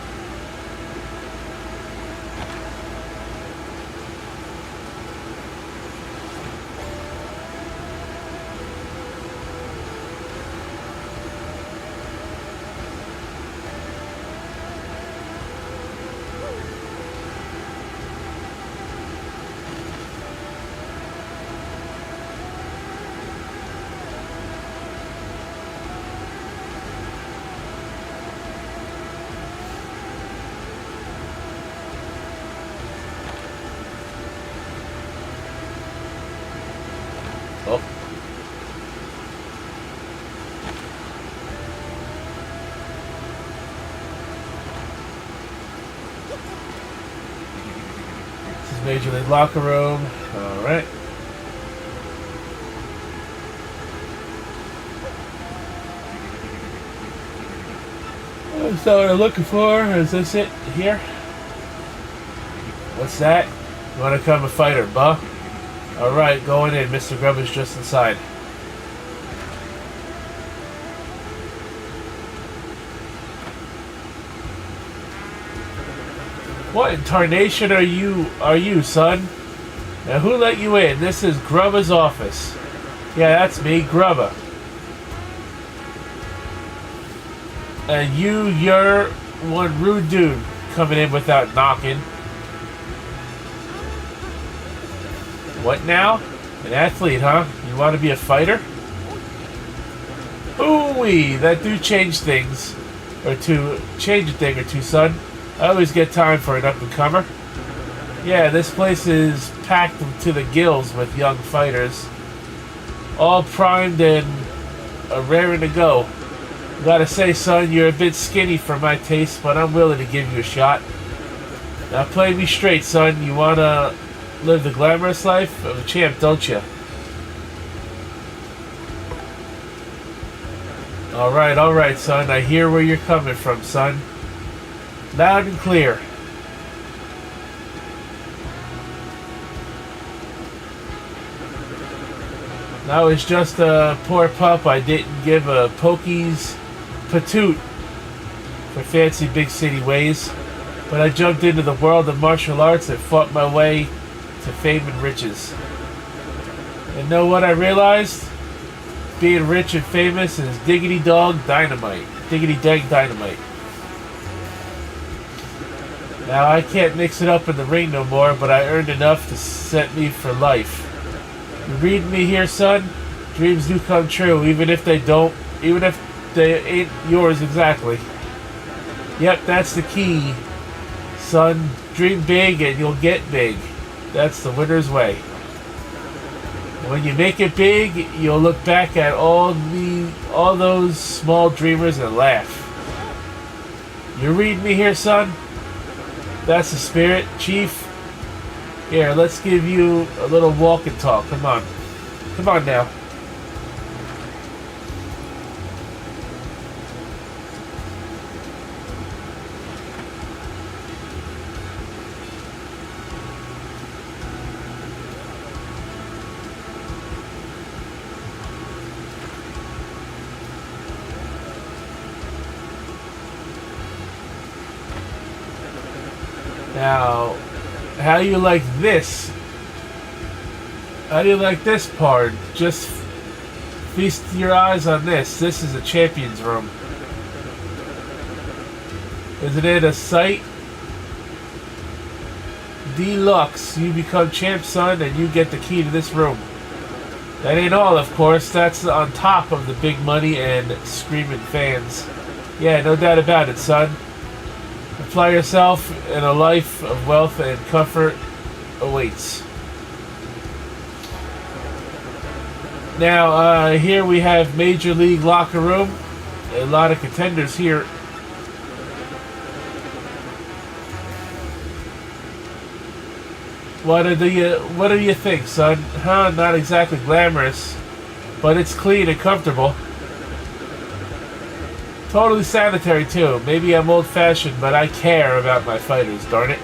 Oh. This is Major League Locker Room. Alright. Is that what I'm looking for? Is this it here? What's that? You want to become a fighter, buh? Alright, going in. Mr. Grubb is just inside. What in tarnation are you, son? Now who let you in? This is Grubba's office. Yeah, that's me, Grubba. And you're one rude dude coming in without knocking. What now? An athlete, huh? You want to be a fighter? Ooh-wee, that do change things. Change a thing or two, son. I always get time for an up-and-comer. Yeah, this place is packed to the gills with young fighters. All primed and raring to go. Gotta say, son, you're a bit skinny for my taste, but I'm willing to give you a shot. Now play me straight, son. You wanna live the glamorous life of a champ, don't you? Alright, son. I hear where you're coming from, son. Loud and clear. I was just a poor pup. I didn't give a pokies patoot for fancy big city ways. But I jumped into the world of martial arts and fought my way to fame and riches. And know what I realized? Being rich and famous is diggity dog dynamite. Diggity dang dynamite. Now I can't mix it up in the ring no more, but I earned enough to set me for life. You read me here, son? Dreams do come true, even if they don't, even if they ain't yours exactly. Yep, that's the key, son. Dream big and you'll get big. That's the winner's way. When you make it big, you'll look back at all those small dreamers and laugh. You read me here, son? That's the spirit, Chief. Here, let's give you a little walk and talk. Come on. Come on now. Now, how do you like this? How do you like this part? Just feast your eyes on this. This is a champion's room. Isn't it a sight? Deluxe. You become champ, son, and you get the key to this room. That ain't all, of course. That's on top of the big money and screaming fans. Yeah, no doubt about it, son. Apply yourself and a life of wealth and comfort awaits. Now, here we have Major League Locker Room. A lot of contenders here. What do you think, son? Huh? Not exactly glamorous, but it's clean and comfortable. Totally sanitary, too. Maybe I'm old-fashioned, but I care about my fighters, darn it.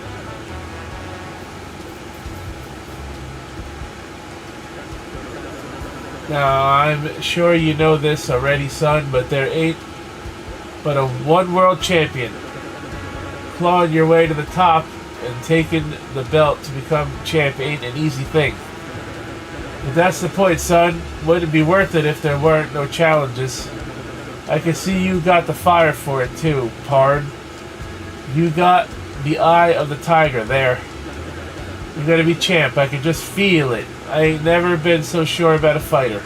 Now, I'm sure you know this already, son, but there ain't but a one world champion. Clawing your way to the top and taking the belt to become champ ain't an easy thing. But that's the point, son. Wouldn't be worth it if there weren't no challenges. I can see you got the fire for it too, pard. You got the eye of the tiger there. You're gonna be champ. I can just feel it. I ain't never been so sure about a fighter.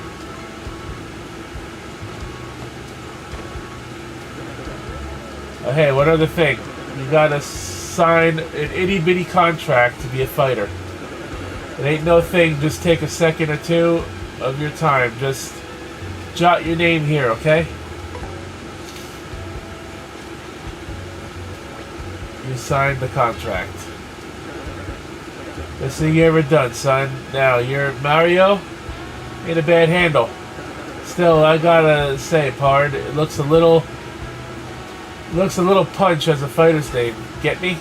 Oh, hey, one other thing. You gotta sign an itty-bitty contract to be a fighter. It ain't no thing. Just take a second or two of your time. Just jot your name here, okay? You signed the contract. Best thing you ever done, son. Now, your Mario ain't a bad handle. Still, I gotta say, pard, it looks a little punch as a fighter's name. Get me?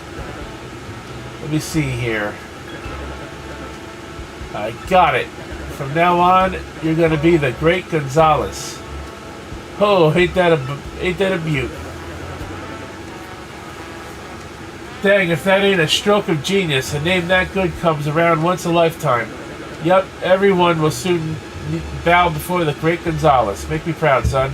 Let me see here. I got it. From now on, you're gonna be the Great Gonzalez. Oh, ain't that a beaut? Dang, if that ain't a stroke of genius, a name that good comes around once a lifetime. Yup, everyone will soon bow before the Great Gonzalez. Make me proud, son.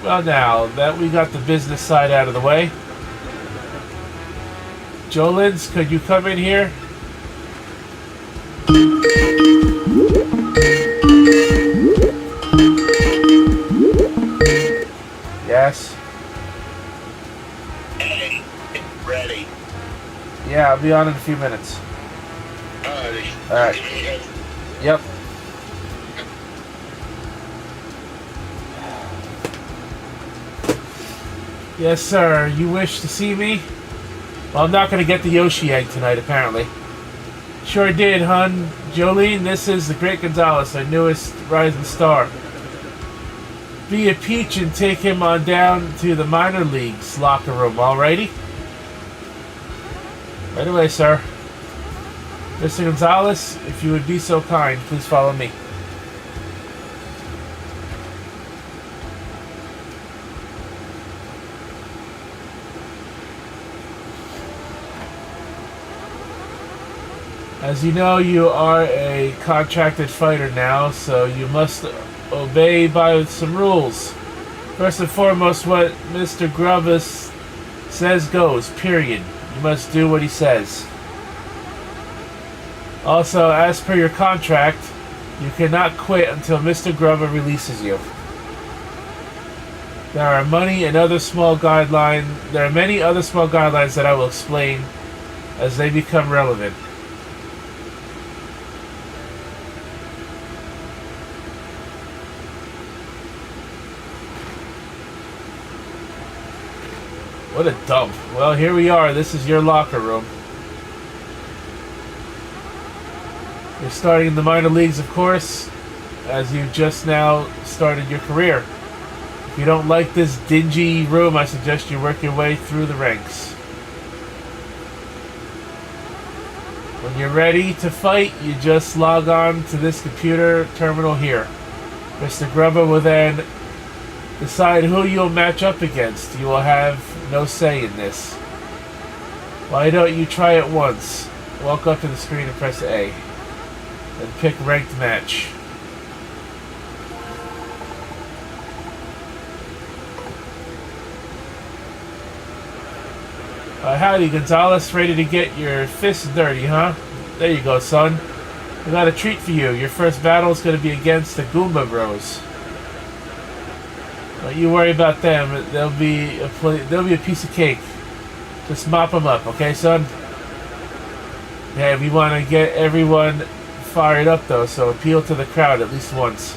Well, now that we got the business side out of the way, Jolins, could you come in here? Yes. Hey, ready. Yeah, I'll be on in a few minutes. Alright. Yep. Yes, sir. You wish to see me? Well, I'm not going to get the Yoshi egg tonight, apparently. Sure did, hun. Jolene, this is the Great Gonzalez, our newest rising star. Be a peach and take him on down to the minor leagues locker room, alrighty? Right away, sir. Mr. Gonzalez, if you would be so kind, please follow me. As you know, you are a contracted fighter now, so you must obey by some rules. First and foremost, what Mr. Grubbus says goes, period. You must do what he says. Also, as per your contract, you cannot quit until Mr. Grubba releases you. There are many other small guidelines that I will explain as they become relevant. What a dump. Well, here we are. This is your locker room. You're starting in the minor leagues, of course, as you've just now started your career. If you don't like this dingy room, I suggest you work your way through the ranks. When you're ready to fight, you just log on to this computer terminal here. Mr. Grubba will then decide who you'll match up against. You will have no say in this. Why don't you try it once? Walk up to the screen and press A. Then pick ranked match. Howdy, Gonzalez. Ready to get your fists dirty, huh? There you go, son. I got a treat for you. Your first battle is going to be against the Goomba Bros. Don't you worry about them. They'll be a piece of cake. Just mop them up, okay, son? Yeah, we want to get everyone fired up, though, so appeal to the crowd at least once.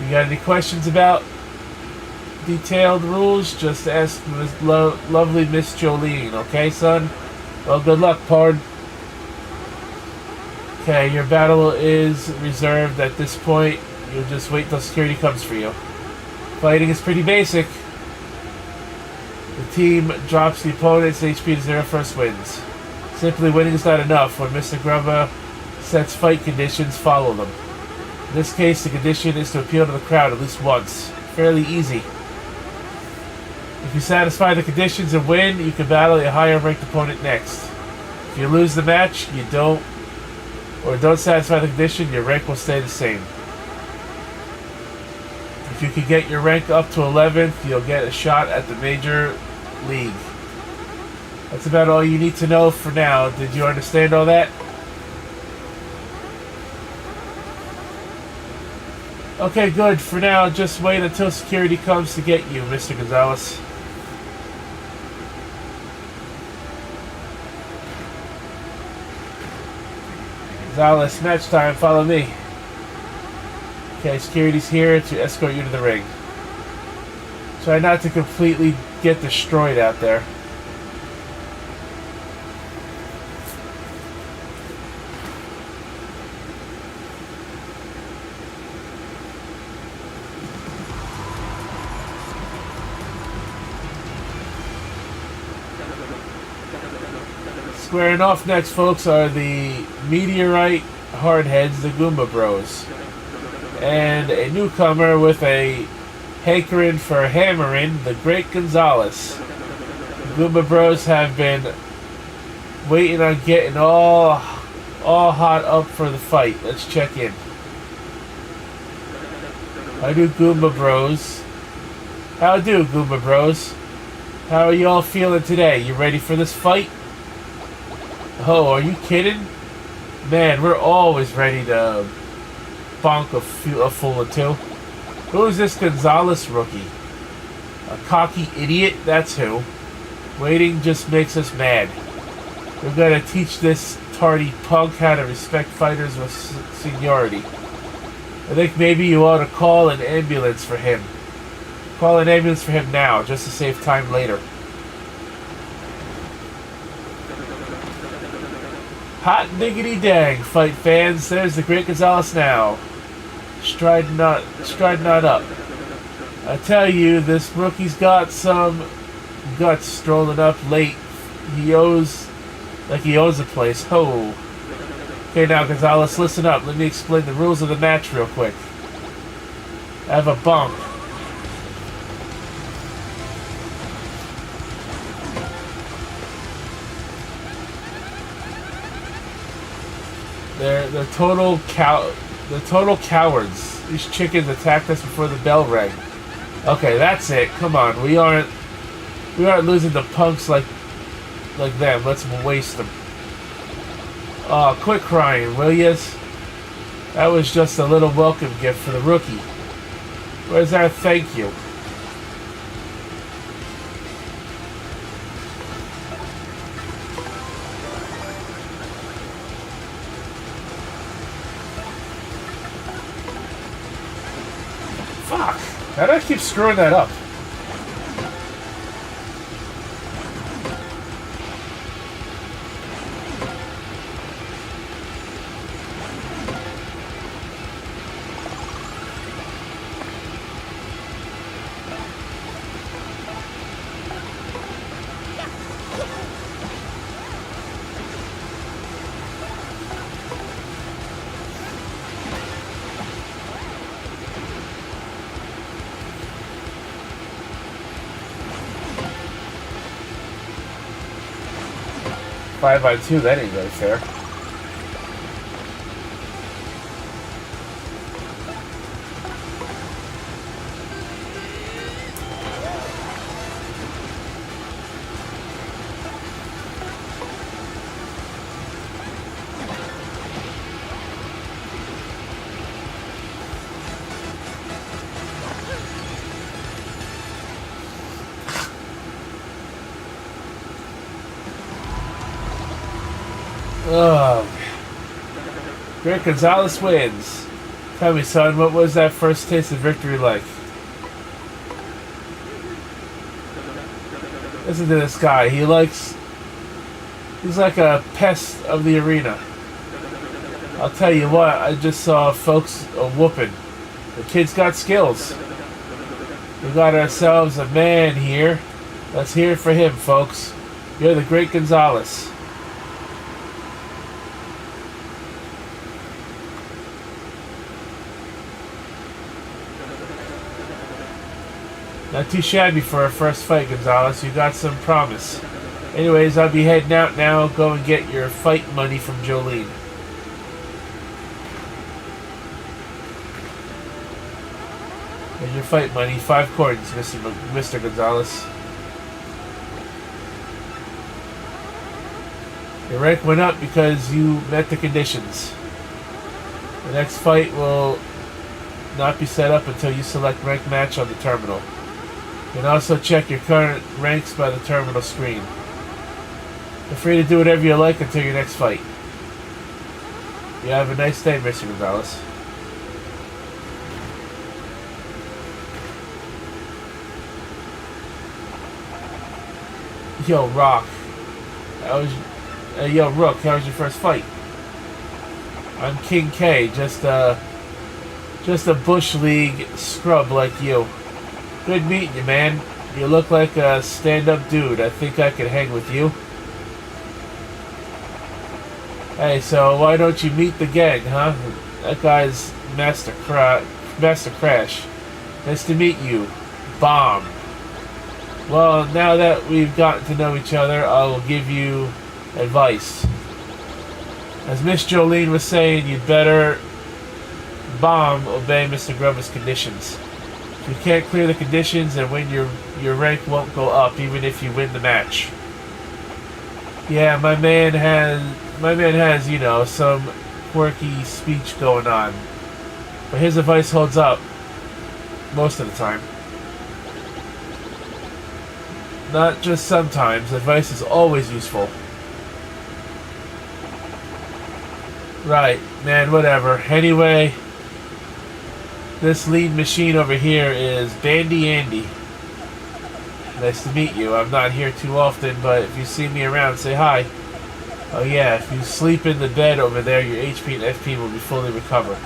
You got any questions about detailed rules? Just ask lovely Miss Jolene, okay, son? Well, good luck, pard. Okay, your battle is reserved at this point. You'll just wait till security comes for you. Fighting is pretty basic. The team drops the opponent's HP to 0 first wins. Simply winning is not enough. When Mr. Grubba sets fight conditions, follow them. In this case, the condition is to appeal to the crowd at least once. Fairly easy. If you satisfy the conditions and win, you can battle a higher ranked opponent next. If you lose the match, don't satisfy the condition, your rank will stay the same. If you can get your rank up to 11th, you'll get a shot at the major league. That's about all you need to know for now. Did you understand all that? Okay, good. For now, just wait until security comes to get you, Mr. Gonzalez. Gonzalez, match time. Follow me. Okay, security's here to escort you to the ring. Try not to completely get destroyed out there. Squaring off next, folks, are the Meteorite Hardheads, the Goomba Bros. And a newcomer with a hankering for hammering, the Great Gonzalez. The Goomba Bros have been waiting on getting all hot up for the fight. Let's check in. How do, Goomba Bros? How do, Goomba Bros? How are you all feeling today? You ready for this fight? Oh, are you kidding? Man, we're always ready to bonk a fool or two. Who is this Gonzalez rookie? A cocky idiot? That's who. Waiting just makes us mad. We're gonna teach this tardy punk how to respect fighters with seniority. I think maybe you ought to call an ambulance for him. Call an ambulance for him now, just to save time later. Hot diggity dang, fight fans. There's the Great Gonzalez now. Striding not up. I tell you, this rookie's got some guts strolling up late. He owes Like he owns the place. Oh. Okay, now, Gonzalez, listen up. Let me explain the rules of the match real quick. I have a bump. They're total cowards. These chickens attacked us before the bell rang. Okay, that's it. Come on, we aren't losing to punks like them. Let's waste them. Oh, quit crying, will yas? That was just a little welcome gift for the rookie. Where's our thank you? Fuck! How do I keep screwing that up? Five by two, that ain't very fair. Oh, Greg Gonzalez wins. Tell me, son, what was that first taste of victory like? Listen to this guy. He's like a pest of the arena. I'll tell you what, I just saw folks whooping. The kid's got skills. We got ourselves a man here. Let's hear it for him, folks. You're the great Gonzalez. Not too shabby for a first fight, Gonzalez. You got some promise. Anyways, I'll be heading out now. Go and get your fight money from Jolene. Here's your fight money. 5 coins, Mr. Gonzalez. Your rank went up because you met the conditions. The next fight will not be set up until you select rank match on the terminal. You can also check your current ranks by the terminal screen. Feel free to do whatever you like until your next fight. You have a nice day, Mr. Gonzalez. Yo, Rock. Yo, Rook, how was your first fight? I'm King K, just a Bush League scrub like you. Good meeting you, man. You look like a stand-up dude. I think I could hang with you. Hey, so why don't you meet the gang, huh? That guy's Master Crash. Nice to meet you. Bomb. Well, now that we've gotten to know each other, I will give you advice. As Miss Jolene was saying, you'd better obey Mr. Grover's conditions. You can't clear the conditions, and when your rank won't go up, even if you win the match. Yeah, my man has, you know, some quirky speech going on, but his advice holds up most of the time. Not just sometimes. Advice is always useful. Right, man, whatever. Anyway, this lead machine over here is Bandy Andy. Nice to meet you. I'm not here too often, but if you see me around, say hi. Oh yeah, if you sleep in the bed over there, your HP and FP will be fully recovered.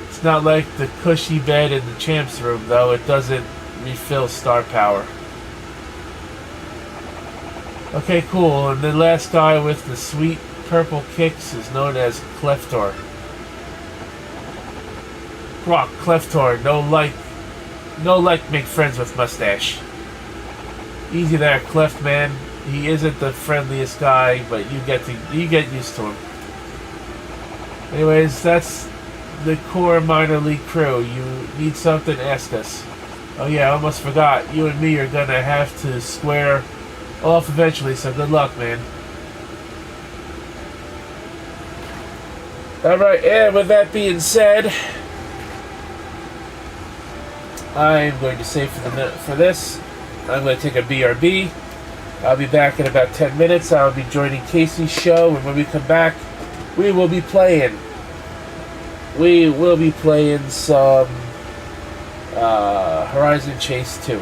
It's not like the cushy bed in the champ's room, though. It doesn't refill star power. Okay, cool. And the last guy with the sweet purple kicks is known as Cleftor. Rock Cleftor, no like make friends with mustache. Easy there, Cleft man. He isn't the friendliest guy, but you get used to him. Anyways, that's the core minor league crew. You need something, ask us. Oh yeah, I almost forgot. You and me are gonna have to square off eventually, so good luck, man. Alright, and with that being said, I'm going to save for this. I'm going to take a BRB. I'll be back in about 10 minutes. I'll be joining Casey's show, and when we come back, we will be playing. We will be playing some Horizon Chase 2.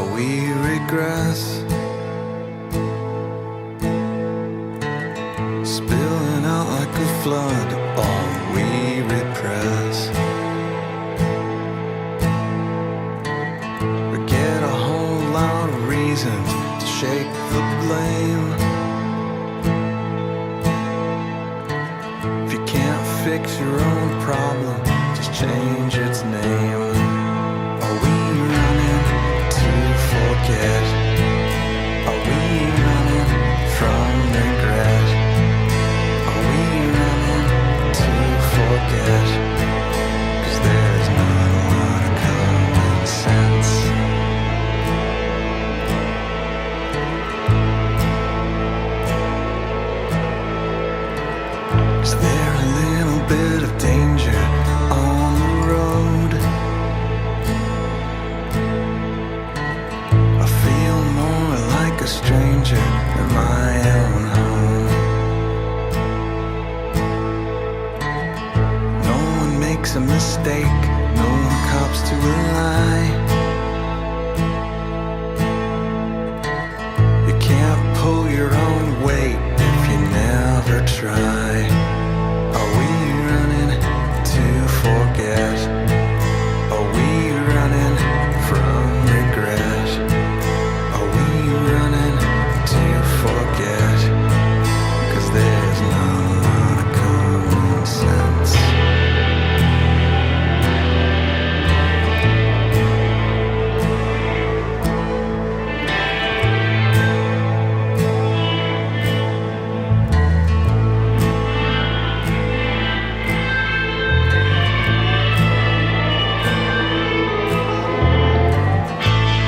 we regress, spilling out like a flood, all we repress. We get a whole lot of reasons to shake the blame. If you can't fix your own problem, just change its name. Are we running to forget? Are we running from regret? Are we running to forget? 'Cause there's not a lot of common sense. Is there a little bit of danger on the road? I feel more like a stranger in my own home. No one makes a mistake, no one cops to a lie. You can't pull your own weight if you never try. Are we running to forget? Are we running from regret? Are we running to forget? 'Cause there's not a lot of common sense.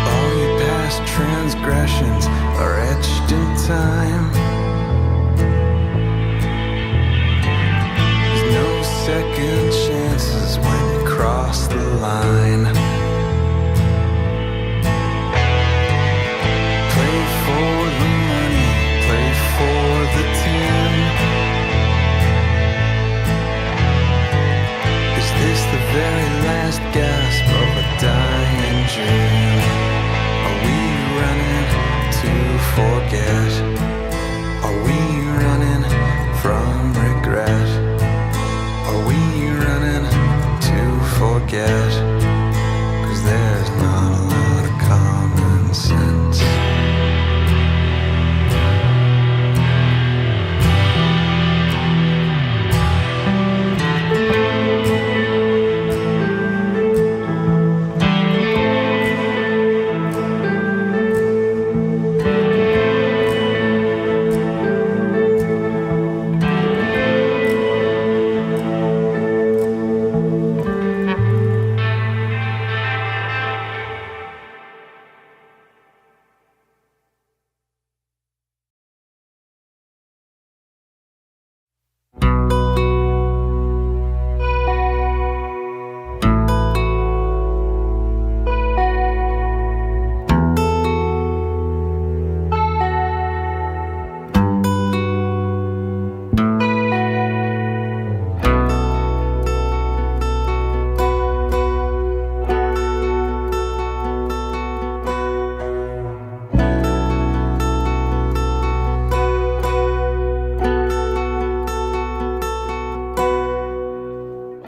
All your past transgressions are etched in time. There's no second chances when you cross the line. Play for the money, play for the team. Is this the very last gasp of a dying dream? Are we running to forget? Are we running from regret? Are we running to forget? 'Cause there's not a lot of common sense.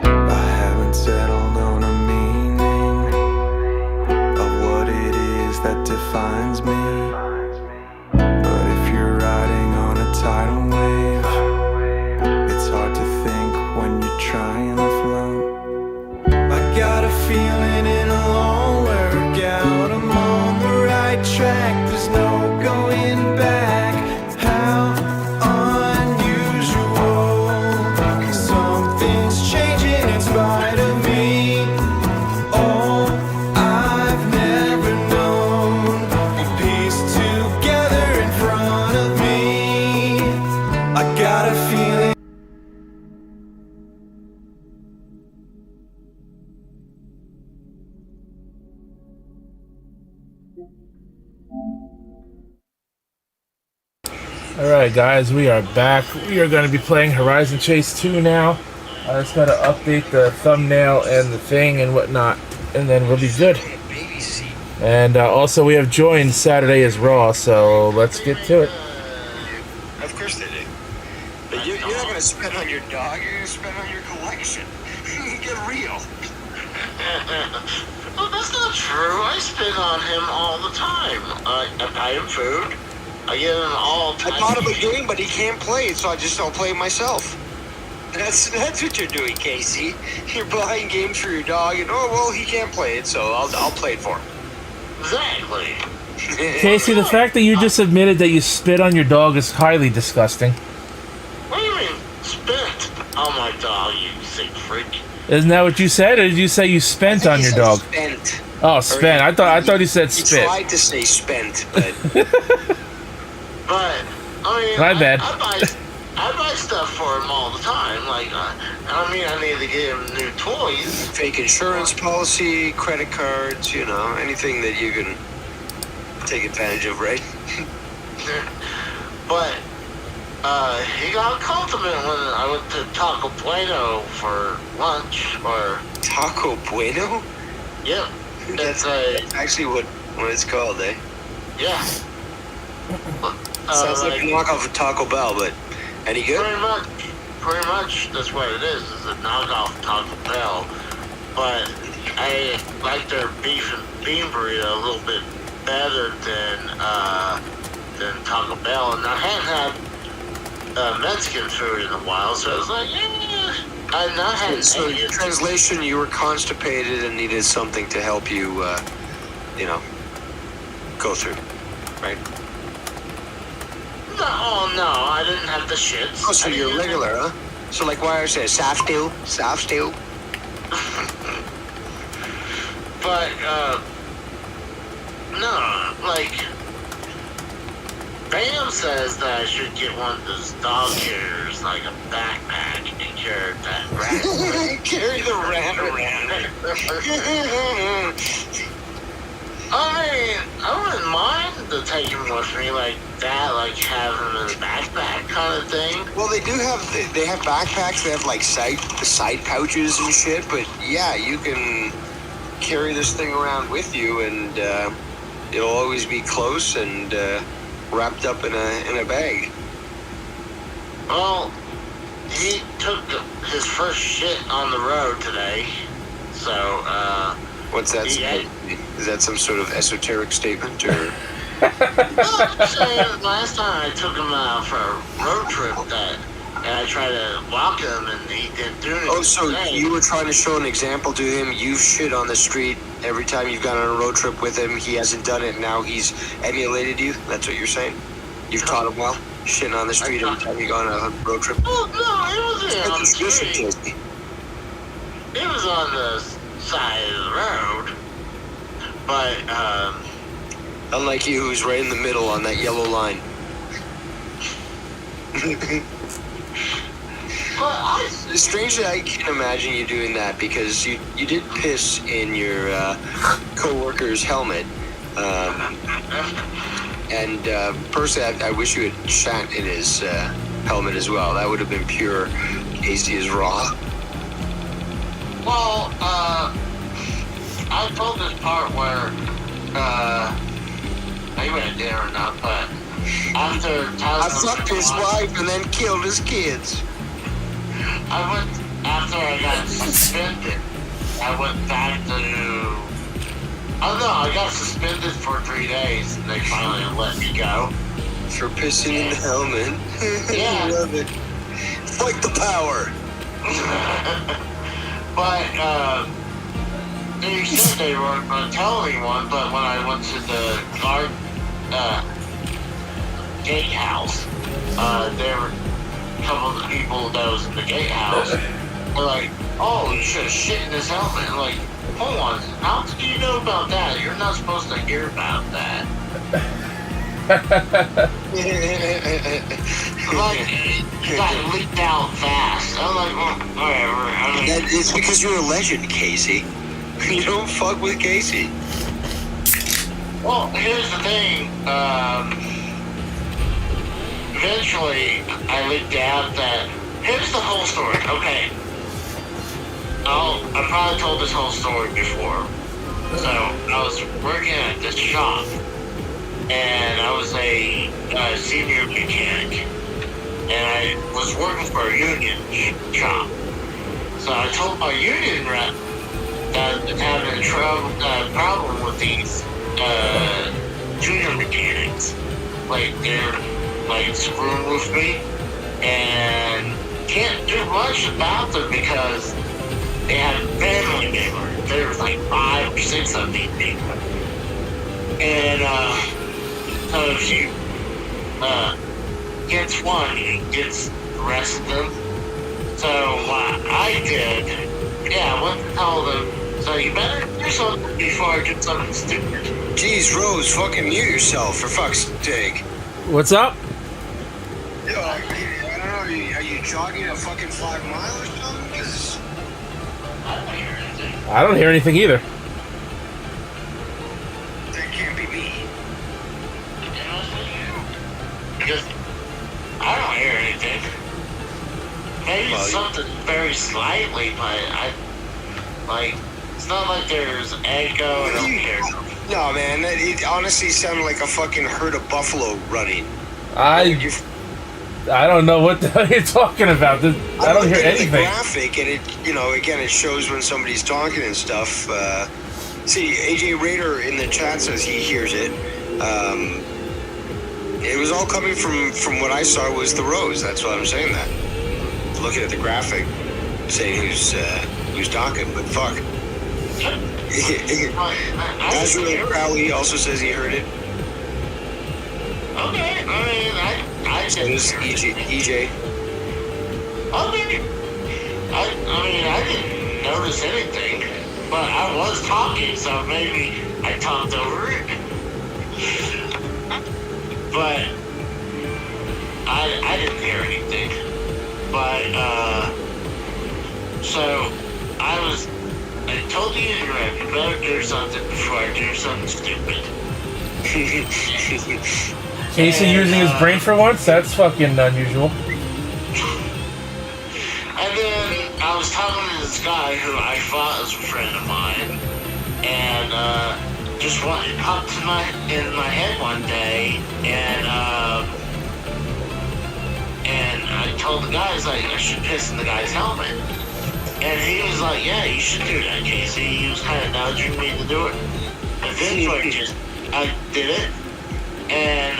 I haven't settled on a meaning of what it is that defines me. But if you're riding on a tidal wave, it's hard to think when you're trying to float. I got a feeling in a long workout, I'm on the right track, there's no going back. How unusual, something's changing in spite of me. All I've never known, pieced together in front of me. I got a feeling. Alright guys, we are back. We are going to be playing Horizon Chase 2 now. I just got to update the thumbnail and the thing and whatnot, and then we'll be good. And also, we have joined Saturday as Raw, so let's get to it. Of course they do. But you're not going to spend on your dog, you're going to spend on your collection. Get real. Well, that's not true. I spend on him all the time. I buy him food. I get him all I bought him a game, but he can't play it, so I just don't play it myself. That's what you're doing, Casey. You're buying games for your dog, and he can't play it, so I'll play it for him. Exactly. Casey, the fact that you just admitted that you spit on your dog is highly disgusting. What do you mean, spit on my dog, you sick freak? Isn't that what you said, or did you say you spent on your dog? Spent. Oh, spent. I thought he said spit. He tried to say spent, but... But, I mean... My bad. I buy stuff for him all the time. Like, I need to get him new toys. Fake insurance policy, credit cards, anything that you can take advantage of, right? But, he got a compliment when I went to Taco Bueno for lunch, or... Taco Bueno? Yep. That's actually what it's called, eh? Yeah. Sounds like a knockoff of Taco Bell, but any good? Pretty much that's what it is a knockoff Taco Bell. But I like their beef and bean burrito a little bit better than Taco Bell, and I hadn't had Mexican food in a while, so I was like, I've not had. So, translation: you were constipated and needed something to help you, go through, right? No, I didn't have the shits. Oh, so you're regular, huh? So, like, why I say soft stew? But, no, like, Bam says that I should get one of those dog carriers, like a backpack, and carry that rat. Carry the rat around. I wouldn't mind to take him with me like that, like have him in a backpack kind of thing. Well, they have backpacks, they have like side pouches and shit, but yeah, you can carry this thing around with you, and it'll always be close and wrapped up in a bag. Well, he took his first shit on the road today, so what's that? Is that some sort of esoteric statement, or? No, I'm just saying, last time I took him out for a road trip and I tried to walk him and he didn't do anything. Oh, so you were trying to show an example to him. You've shit on the street every time you've gone on a road trip with him. He hasn't done it, now he's emulated you? That's what you're saying? You've taught him well? Shitting on the street every time you go on a road trip? Oh, no, it wasn't on the street. It was on the side of the road. But, unlike you, who's right in the middle on that yellow line. Strangely, I can't imagine you doing that, because you did piss in your co-worker's helmet. And personally, I wish you had shat in his helmet as well. That would have been pure Casey is raw. Well, I told this part where, maybe I did or not, but after I fucked his wife and then killed his kids. After I got suspended, I went back to, I got suspended for 3 days and they finally let me go. For pissing in the helmet. Yeah. I love it. Fight the power. But, they said they weren't going to tell anyone, but when I went to the guard, gatehouse, there were a couple of the people that was in the gatehouse were like, oh, you should have shit in his helmet. I'm like, hold on, how do you know about that? You're not supposed to hear about that. Like, it got leaked out fast. I'm like, well, whatever. It's because you're a legend, Casey. You don't fuck with Casey. Well, here's the thing. Eventually, I leaked out that... Here's the whole story, okay. I probably told this whole story before. So I was working at this shop, and I was a senior mechanic, and I was working for a union shop. So I told my union rep that I was having a problem with these junior mechanics. Like, they're like screwing with me, and can't do much about them because they have family members. There's like 5 or 6 of these people. And so if you gets one, it gets the rest of them. So what I did, I went to tell them, so you better do something before I do something stupid. Jeez, Rose, fucking mute yourself, for fuck's sake. What's up? Yo, I don't know, are you jogging a fucking 5 mile or something? 'Cause I don't hear anything. I don't hear anything either. that can't be me. Because I don't hear anything. Maybe Well, something very slightly, but it's not like there's echo. I don't hear. No, man, it honestly sounded like a fucking herd of buffalo running. I don't know what the hell you're talking about. I don't hear looked at anything. the graphic, and it, again, it shows when somebody's talking and stuff. See, AJ Raider in the chat says he hears it. It was all coming from what I saw was the Rose. That's why I'm saying that. Looking at the graphic, saying who's talking, but fuck. Azrael Crowley also says he heard it. Okay, I mean, I So does EJ. Okay. I mean, I didn't notice anything, but I was talking, so maybe I talked over it. But I didn't hear anything. But so I told you, you better do something before I do something stupid. Casey using his brain for once? That's fucking unusual. And then I was talking to this guy who I thought was a friend of mine, and just it popped in my head one day, and I told the guys I should piss in the guy's helmet, and he was like, "Yeah, you should do that, Casey." He was kind of nudging me to do it. Eventually, I did it, and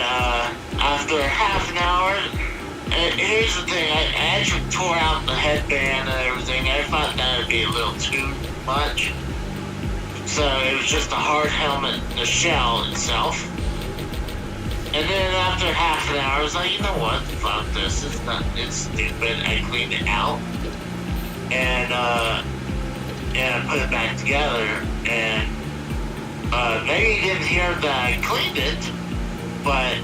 after half an hour. And here's the thing, I actually tore out the headband and everything. I thought that would be a little too much. So it was just a hard helmet, the shell itself. And then after half an hour, I was like, you know what, fuck this, it's stupid. I cleaned it out. And I put it back together. And maybe you didn't hear that I cleaned it, but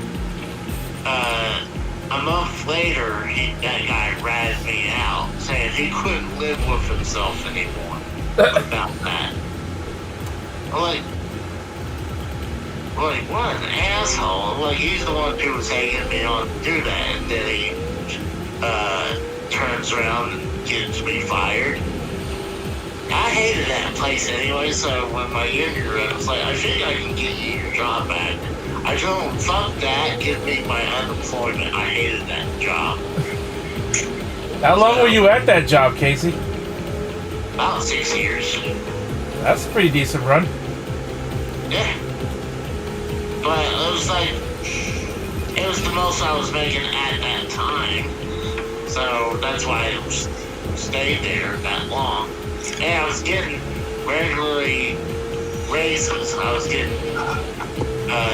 a month later, that guy ratted me out, saying he couldn't live with himself anymore about that. Like, what an asshole. Like, he's the one who was taking me on to do that, and then he turns around and gets me fired. I hated that place anyway, so when my union rep was like, I think I can get you your job back. I told him, fuck that, give me my unemployment. I hated that job. How long were you at that job, Casey? About 6 years. That's a pretty decent run. Yeah. But it was like, it was the most I was making at that time. So that's why I stayed there that long. And I was getting regularly raises. I was getting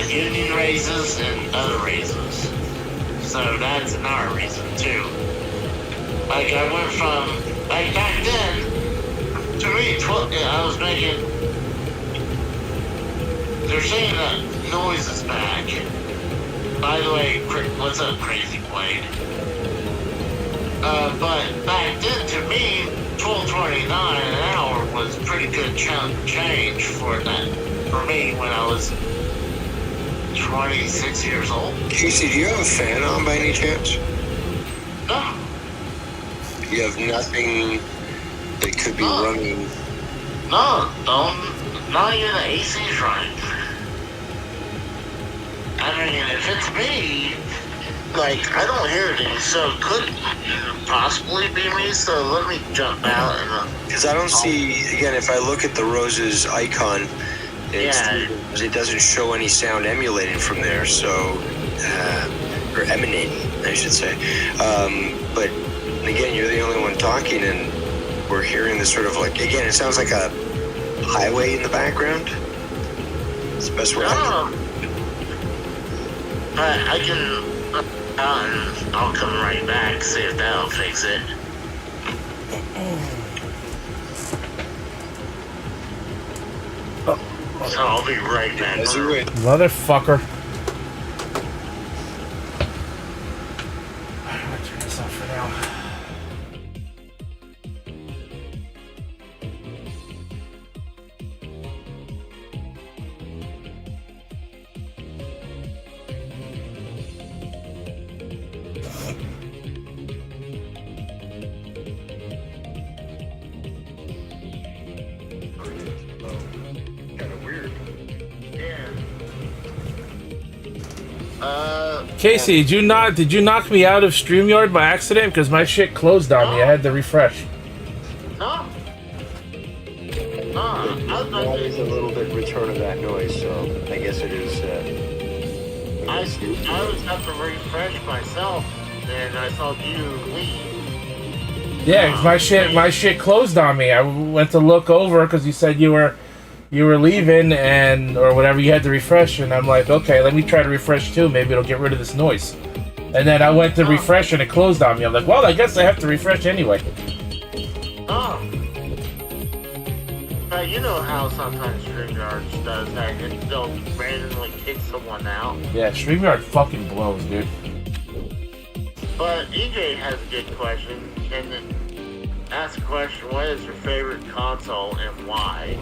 union raises and other raises. So that's another reason too. Like I went from, like back then, to me, I was making, they're saying that noise is back. By the way, what's up, Crazy Blade? But back then, to me, $12.29 an hour was a pretty good chunk of change for me when I was 26 years old. Casey, do you have a fan on by any chance? No. You have nothing that could be running. No, Not even the AC's running. I mean, if it's me, like, I don't hear anything, so it could possibly be me, so let me jump out and... Because I don't see, again, if I look at the Rose's icon, it doesn't show any sound emulating from there, so, or emanating, I should say. But, again, you're the only one talking, and we're hearing this sort of like, again, it sounds like a highway in the background. It's the best way I can... and I'll come right back, see if that'll fix it. So I'll be right back. Motherfucker. I'm gonna turn this off for now. Casey, did you knock me out of StreamYard by accident? Because my shit closed on me. I had to refresh. No. That is a little bit return of that noise, so I guess it is. I was have to refresh myself, and I saw you leave. Yeah, 'cause my shit closed on me. I went to look over because you said you were leaving and or whatever. You had to refresh, and I'm like, okay, let me try to refresh too. Maybe it'll get rid of this noise. And then I went to refresh, and it closed on me. I'm like, well, I guess I have to refresh anyway. Oh. You know how sometimes StreamYard does that. They'll randomly kick someone out. Yeah, StreamYard fucking blows, dude. But EJ has a good question. And ask the question, what is your favorite console and why?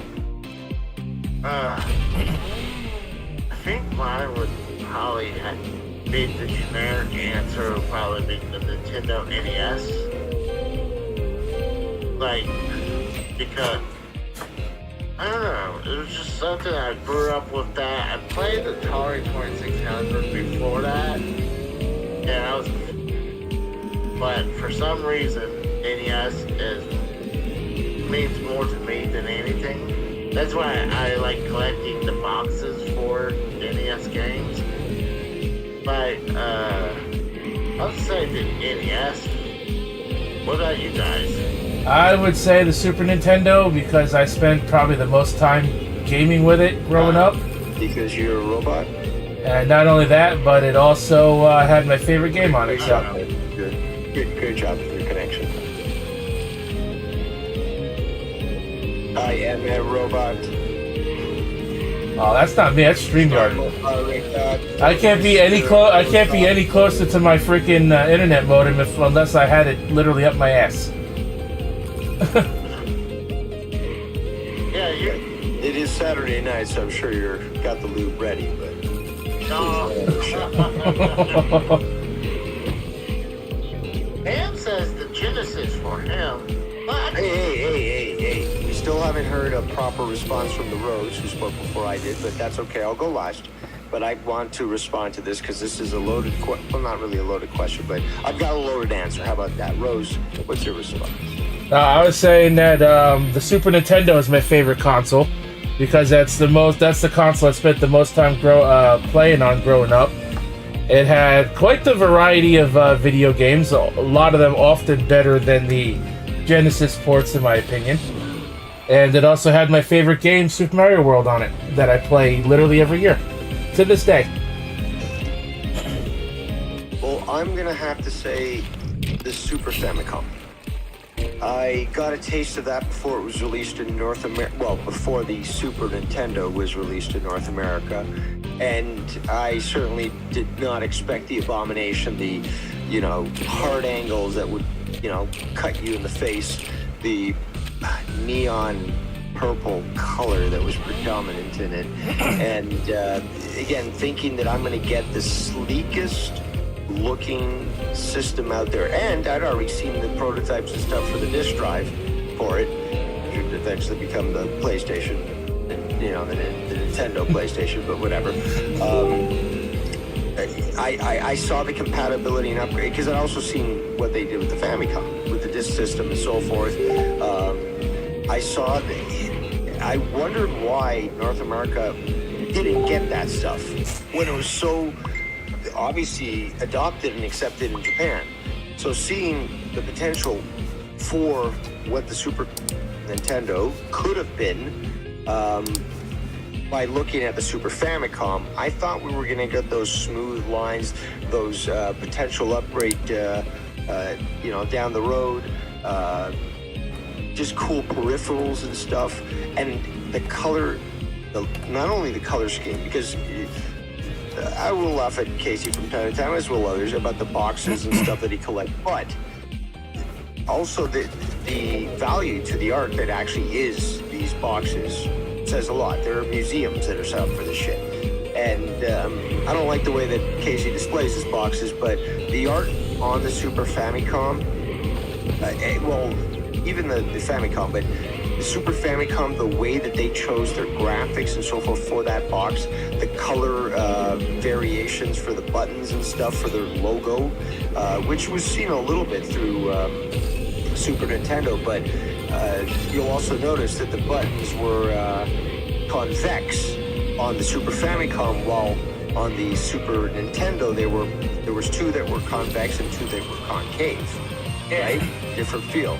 I think mine would probably be the generic answer would probably be the Nintendo NES. Like, because, I don't know, it was just something I grew up with that. I played the Atari 2600 before that, but for some reason, NES means more to me than anything. That's why I like collecting the boxes for NES games. But, I'll say the NES. What about you guys? I would say the Super Nintendo because I spent probably the most time gaming with it growing up. Because you're a robot? And not only that, but it also had my favorite game on it. So. Good job with your connection. I am a robot. Oh, that's not me. That's StreamYard. I can't be any closer to my freaking internet modem unless I had it literally up my ass. Yeah, it is Saturday night, so I'm sure you're got the lube ready. But Pam says the Genesis for him. What? Hey. We still haven't heard a proper response from the Rose, who spoke before I did, but that's okay. I'll go last. But I want to respond to this because this is a loaded question. Well, not really a loaded question, but I've got a loaded answer. How about that? Rose, what's your response? I was saying that the Super Nintendo is my favorite console because that's the console I spent the most time playing on growing up. It had quite the variety of video games, a lot of them often better than the Genesis ports, in my opinion. And it also had my favorite game, Super Mario World, on it, that I play literally every year, to this day. Well, I'm going to have to say the Super Famicom. I got a taste of that before it was released in North America. Well, before the Super Nintendo was released in North America. And I certainly did not expect the abomination, the, hard angles that would, cut you in the face, the neon purple color that was predominant in it. And again, thinking that I'm going to get the sleekest looking system out there, and I'd already seen the prototypes and stuff for the disk drive for it, which would eventually become the PlayStation and the Nintendo PlayStation, but whatever. I saw the compatibility and upgrade because I'd also seen what they did with the Famicom, with the disc system and so forth. I wondered why North America didn't get that stuff when it was so obviously adopted and accepted in Japan. So seeing the potential for what the Super Nintendo could have been by looking at the Super Famicom, I thought we were going to get those smooth lines, those potential upgrade, down the road, just cool peripherals and stuff, and the color, not only the color scheme, because I will laugh at Casey from time to time, as will others, about the boxes and stuff that he collects, but also the value to the art that actually is these boxes says a lot. There are museums that are set up for this shit. And I don't like the way that Casey displays his boxes, but the art on the Super Famicom, even the Famicom, but the Super Famicom, the way that they chose their graphics and so forth for that box, the color variations for the buttons and stuff for their logo, which was seen a little bit through Super Nintendo, but you'll also notice that the buttons were convex on the Super Famicom, while on the Super Nintendo there was two that were convex and two that were concave, right? Different feel.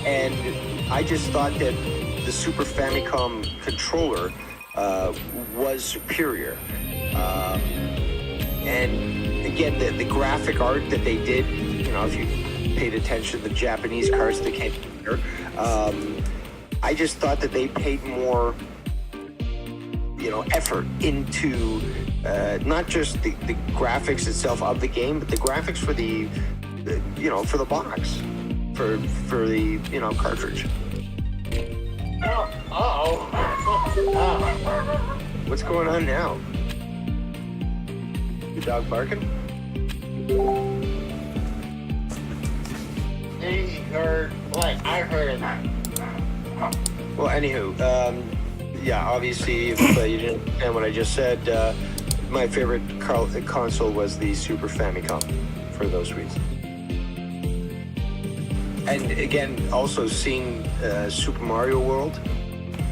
And I just thought that the Super Famicom controller was superior. And again, the graphic art that they did, if you paid attention to the Japanese cards that came here, I just thought that they paid more, effort into not just the graphics itself of the game, but the graphics for the for the box, for the cartridge. What's going on now? Your dog barking? He heard, I heard it. Well, anywho, obviously, if you didn't understand what I just said, my favorite console was the Super Famicom for those reasons. And again, also seeing Super Mario World,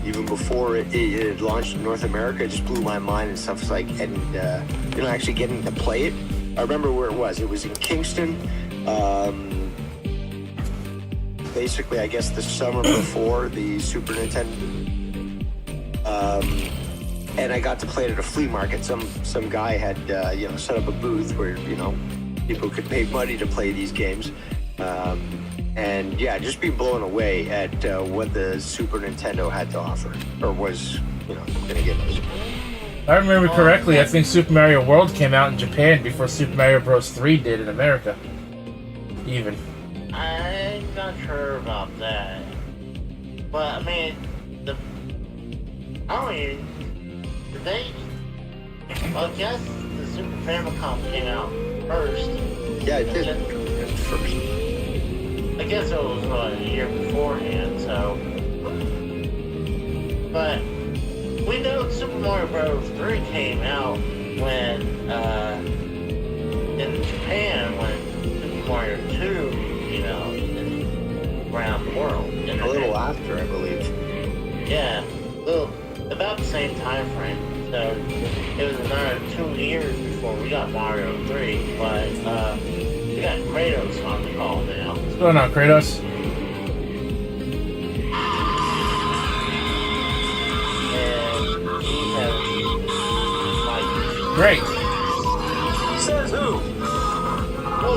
even before it launched in North America, it just blew my mind and stuff like, and actually getting to play it. I remember where it was. It was in Kingston. Basically, I guess the summer before the Super Nintendo, and I got to play it at a flea market. Some guy had set up a booth where people could pay money to play these games, and just be blown away at what the Super Nintendo had to offer, or was going to give us. If I remember correctly, I think Super Mario World came out in Japan before Super Mario Bros. 3 did in America. Even. I'm not sure about that. But, I mean, I guess the Super Famicom came out first. Yeah, it did. It was first. I guess it was a year beforehand, so. But we know Super Mario Bros. 3 came out when, in Japan, when Super Mario 2, around the world. A little after, I believe. Yeah, about the same time frame. So it was another 2 years before we got Mario 3, but we got Kratos on the call now. What's going on, Kratos? And he has Great. Says who? Well,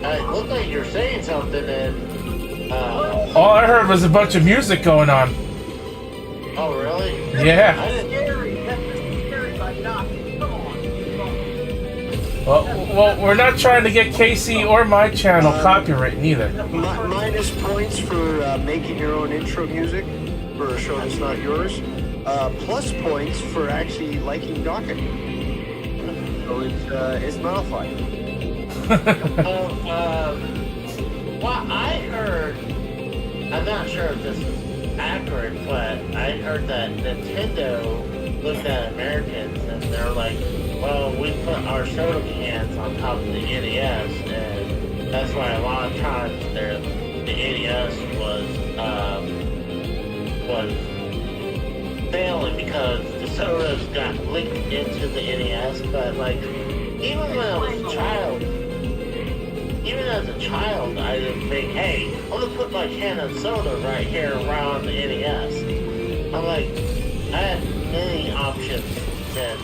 it looked like you're saying something, and all I heard was a bunch of music going on. Oh, really? Yeah. I didn't. Well, we're not trying to get Casey or my channel copywritten either. Minus points for making your own intro music for a show that's not yours. Plus points for actually liking Docket. So it's modified. What I heard, I'm not sure if this is accurate, but I heard that Nintendo looked at Americans and they're like, well, we put our soda cans on top of the NES, and that's why a lot of times the NES was failing because the sodas got leaked into the NES. But like, even when I was a child, even as a child, I didn't think, hey, I'm gonna put my can of soda right here around the NES. I'm like, I had many options than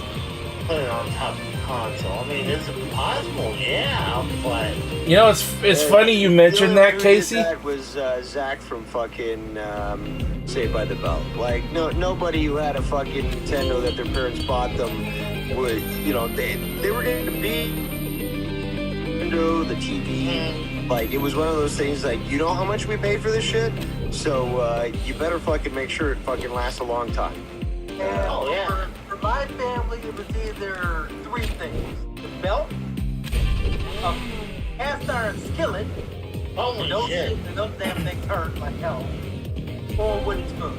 put it on top of the console. I mean, is it possible? Yeah, but You know, it's funny you mentioned that, Casey. That was Zach from fucking Saved by the Bell. Like, nobody who had a fucking Nintendo that their parents bought them would, you know, they were going to be the TV. Like, it was one of those things like, you know how much we paid for this shit? So you better fucking make sure it fucking lasts a long time. oh yeah. For my family, it was either three things: the belt, a cast iron skillet, Holy those shit. damn things hurt like hell, or a wooden spoon.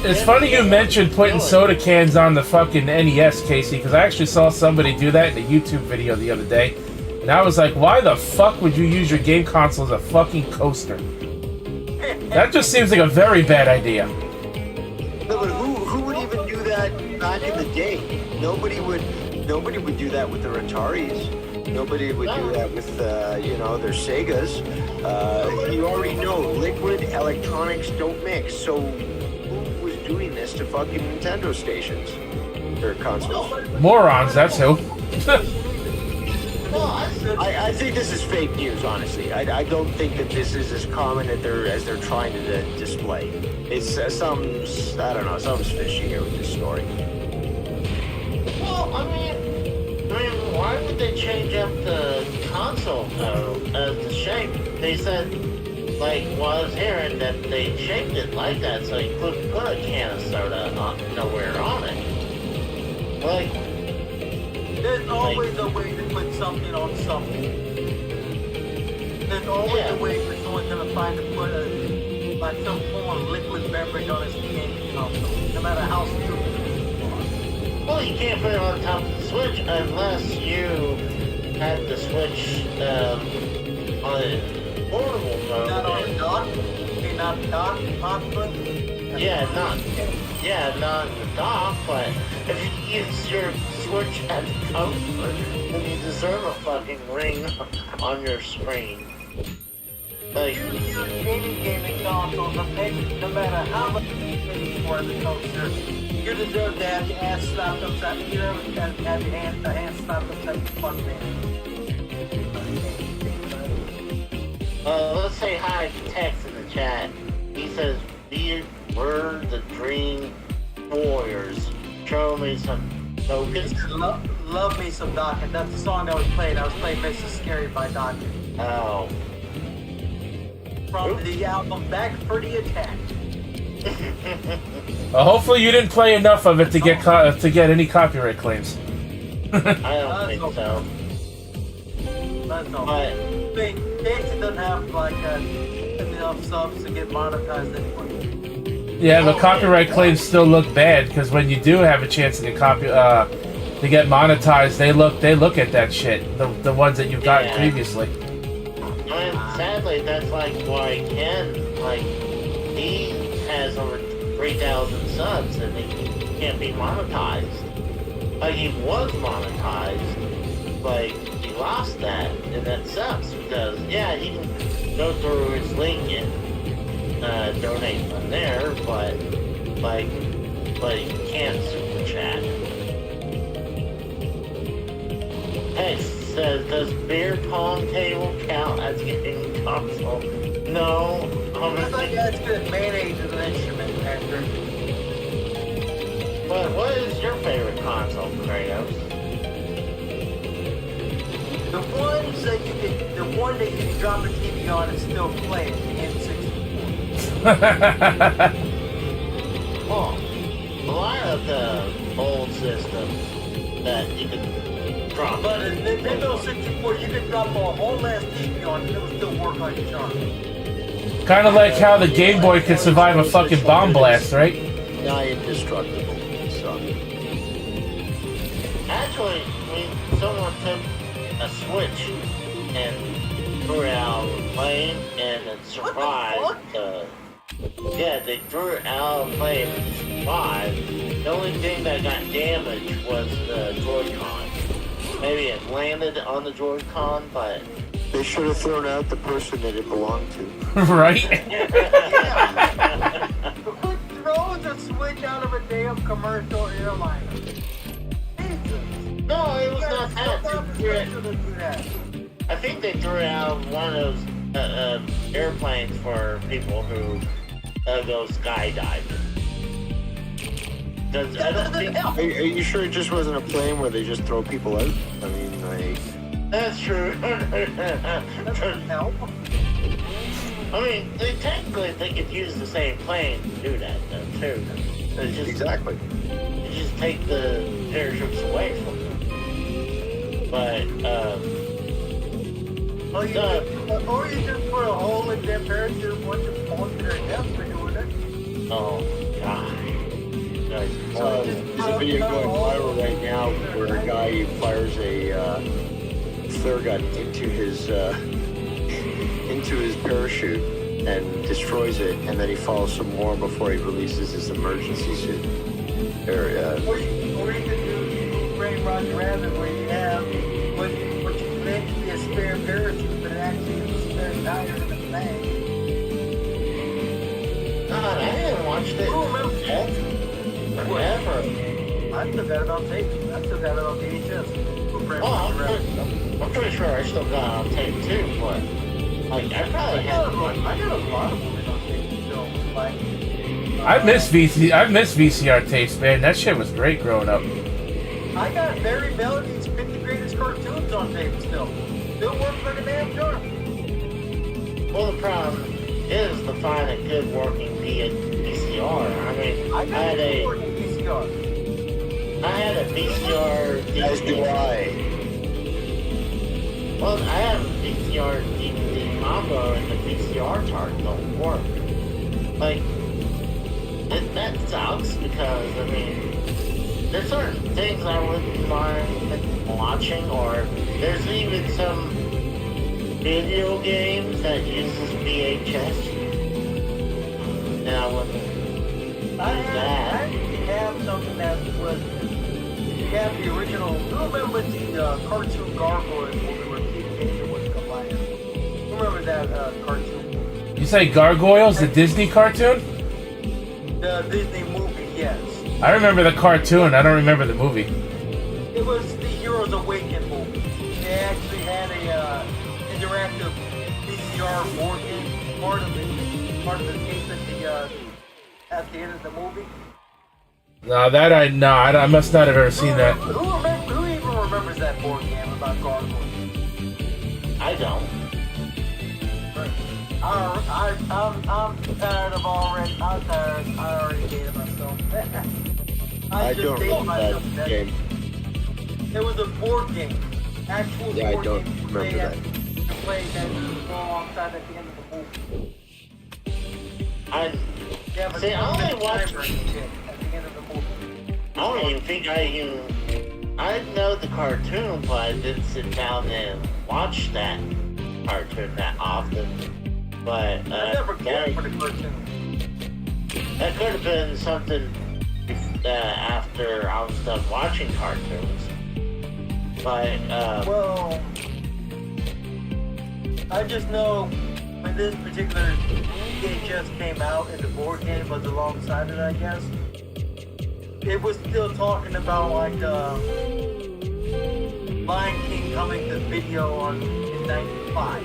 It's funny you mentioned putting soda cans on the fucking NES, Casey, because I actually saw somebody do that in a YouTube video the other day, and I was like, why the fuck would you use your game console as a fucking coaster? That just seems like a very bad idea. No, but who would even do that back in the day? Nobody would do that with their Ataris. Nobody would do that with you know, their Segas. You already know liquid electronics don't mix. So who was doing this to fucking Nintendo stations or consoles? Morons, that's who. I think this is fake news, honestly. I don't think that this is as common as they're trying to display. It's something's fishy here with this story. Well, I mean, why would they change up the console though as the shape? They said, like, well, I was hearing that they shaped it like that so you couldn't put a can of soda nowhere on it. Like, There's always a way to put something on something. There's always a way for someone to find to put like some form of liquid beverage on his gaming console, no matter how stupid it is. well, you can't put it on top of the Switch unless you have the Switch on a portable mode. Not on a dock. Okay, not dock, possibly. Yeah, not in the dock, but if you use your Switch as a coaster, then you deserve a fucking ring on your screen. Like, You use any gaming console, no matter how much you pay for the coaster, you deserve to have your ass slapped upside. You deserve to have your hand slapped upside your fucking hand. let's say hi to Tex in the chat. He says, we're the Dream Warriors. Show me some tokens. Love me some Dokken. That's the song I was playing. I was playing Mrs. Scary by Dokken. Oh. From the album Back for the Attack. Well, hopefully you didn't play enough of it to get any copyright claims. I don't think so. That's all. But Casey doesn't have like enough subs to get monetized anyway. Yeah, the copyright claims still look bad because when you do have a chance to get monetized, they look at that shit, the ones that you've gotten previously. And sadly, that's like why Ken, like, he has over 3,000 subs and he can't be monetized. Like, he was monetized, like, he lost that, and that sucks because, yeah, he can go through his link and donate from there, but he can't super chat. Hey, says, does beer pong table count as a gaming console? No. I thought you had to get mayonnaise as an instrument, Patrick. But what is your favorite console, Kratos? The one that you can drop a TV on and still play it, the N64. Well, a lot of the old systems that you could drop. But in Nintendo 64, you could drop a whole ass TV on and it would still work like a charm. Kind of like how the Game Boy could survive a fucking bomb blast, right? Nigh indestructible. So. Actually, someone took a Switch and threw it out of the plane and it survived. Yeah, they threw it out of the plane and it survived. The only thing that got damaged was the Joy-Con. Maybe it landed on the Joy-Con, but... They should have thrown out the person that it belonged to. Right? Who throws a Switch out of a damn commercial airliner? Jesus. No, it was not that. I think they threw it out of one of those airplanes for people who go skydiving. I don't think... Are you sure it just wasn't a plane where they just throw people out? I mean, like... That's true. Help. I mean, they could use the same plane to do that, though, too. It's just, Exactly. You just take the parachutes away from them. But, Or you just put a hole in their parachute and want to fall to their death for doing it. oh, God. There's a video going viral right now where a guy fires a flare gun into his parachute and destroys it, and then he follows some more before he releases his emergency suit. Or you can do Brain Roger Rabbit where you have what you claim to be a spare parachute, but it actually is a spare tire in the bag. God, I haven't watched it. Who remembers that? Forever. I still got it on tape. I still got it on VHS. I'm pretty sure I still got it on tape too, but like I probably I got a lot of movies on tape still. Like I miss VCR tapes, man. That shit was great growing up. I got Barry Melody's 50 Greatest Cartoons on tape still. Still works like a damn charm. well, the problem is to find a good working VCR. I mean, I had a VCR. I had a VCR As do DVD. I. Well, I have a VCR DVD combo and the VCR chart don't work. Like, that sucks because, I mean, there's certain things I wouldn't mind watching, or there's even some video games that uses VHS. And I wouldn't I have something that was. You have the original. You remember the cartoon Gargoyles when we were kids? Was Goliath. You remember that cartoon? You say Gargoyles, the Disney cartoon? The Disney movie, yes. I remember the cartoon. I don't remember the movie. It was the Heroes Awaken movie. They actually had a interactive VCR board game part of the tape at the end of the movie. No, I must not have ever seen that. Who even remembers that board game about Gargoyles? I don't. I'm tired of already. I'm tired. I already dated myself. I don't remember that game. It was a board game. Actual Yeah, I board don't game. remember that. You play that alongside at the end of the movie. Yeah, but See, I only watched. at the end of the movie. I don't even think I know the cartoon, but I didn't sit down and watch that cartoon that often. But I never cared for the cartoon. that could have been something after I was done watching cartoons. But Well, I just know when this particular VHS came out and the board game was alongside it, I guess. It was still talking about like Lion King coming to video in '95.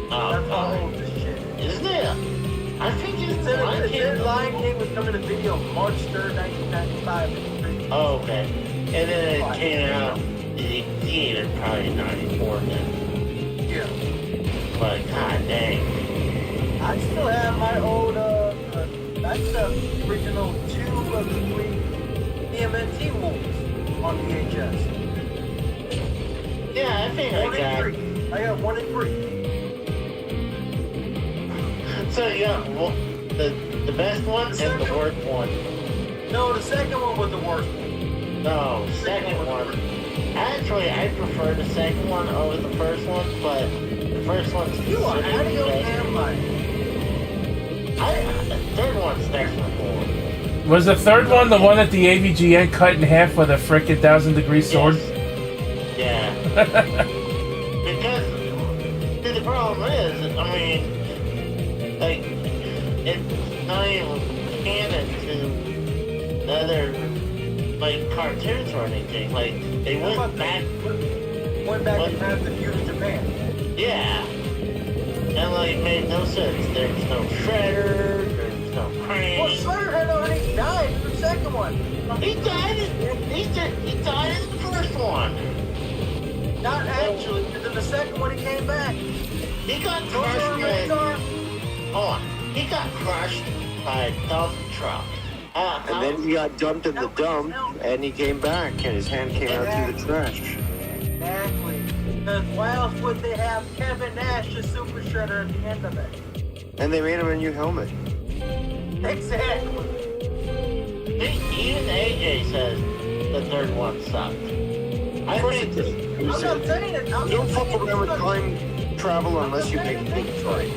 That's how old this shit is. isn't it? I think It it's said Lion King. Lion King was coming to video March 3rd, 1995. Oh, okay. And then it came out in theater probably '94 then. Yeah. But god dang. I still have my old, that's the original 2 of the 3 TMNT movies on VHS. Yeah, I think 1 and 3. I got 1 and 3. So yeah, well, the best one and the worst one. No, the second one was the worst one. No, second one. Actually, I prefer the second one over the first one, but the first one's You are out of your best. damn mind. The third one's definitely more. Was the third one the one that the AVGN cut in half with a frickin' 1,000-degree sword? Yes. Yeah. Because see, the problem is, I mean, like, it's not even canon to the other, like, cartoons or anything. Like, they went back in time to view Japan. Yeah. And like it made no sense. There's no Shredder, there's no Crane. Well, Shredder had already died in the second one. He died in the first one. Not actually, because in the second one he came back. He got crushed He got crushed by a dump truck. And then he got dumped in the dump, and he came back, and his hand came out through the trash. Exactly. Because why else would they have Kevin Nash as Super Shredder at the end of it? And they made him a new helmet. Exactly. Even AJ says the third one sucked. Of course it did. I'm not saying it. You don't fuck around with time travel unless you make big time.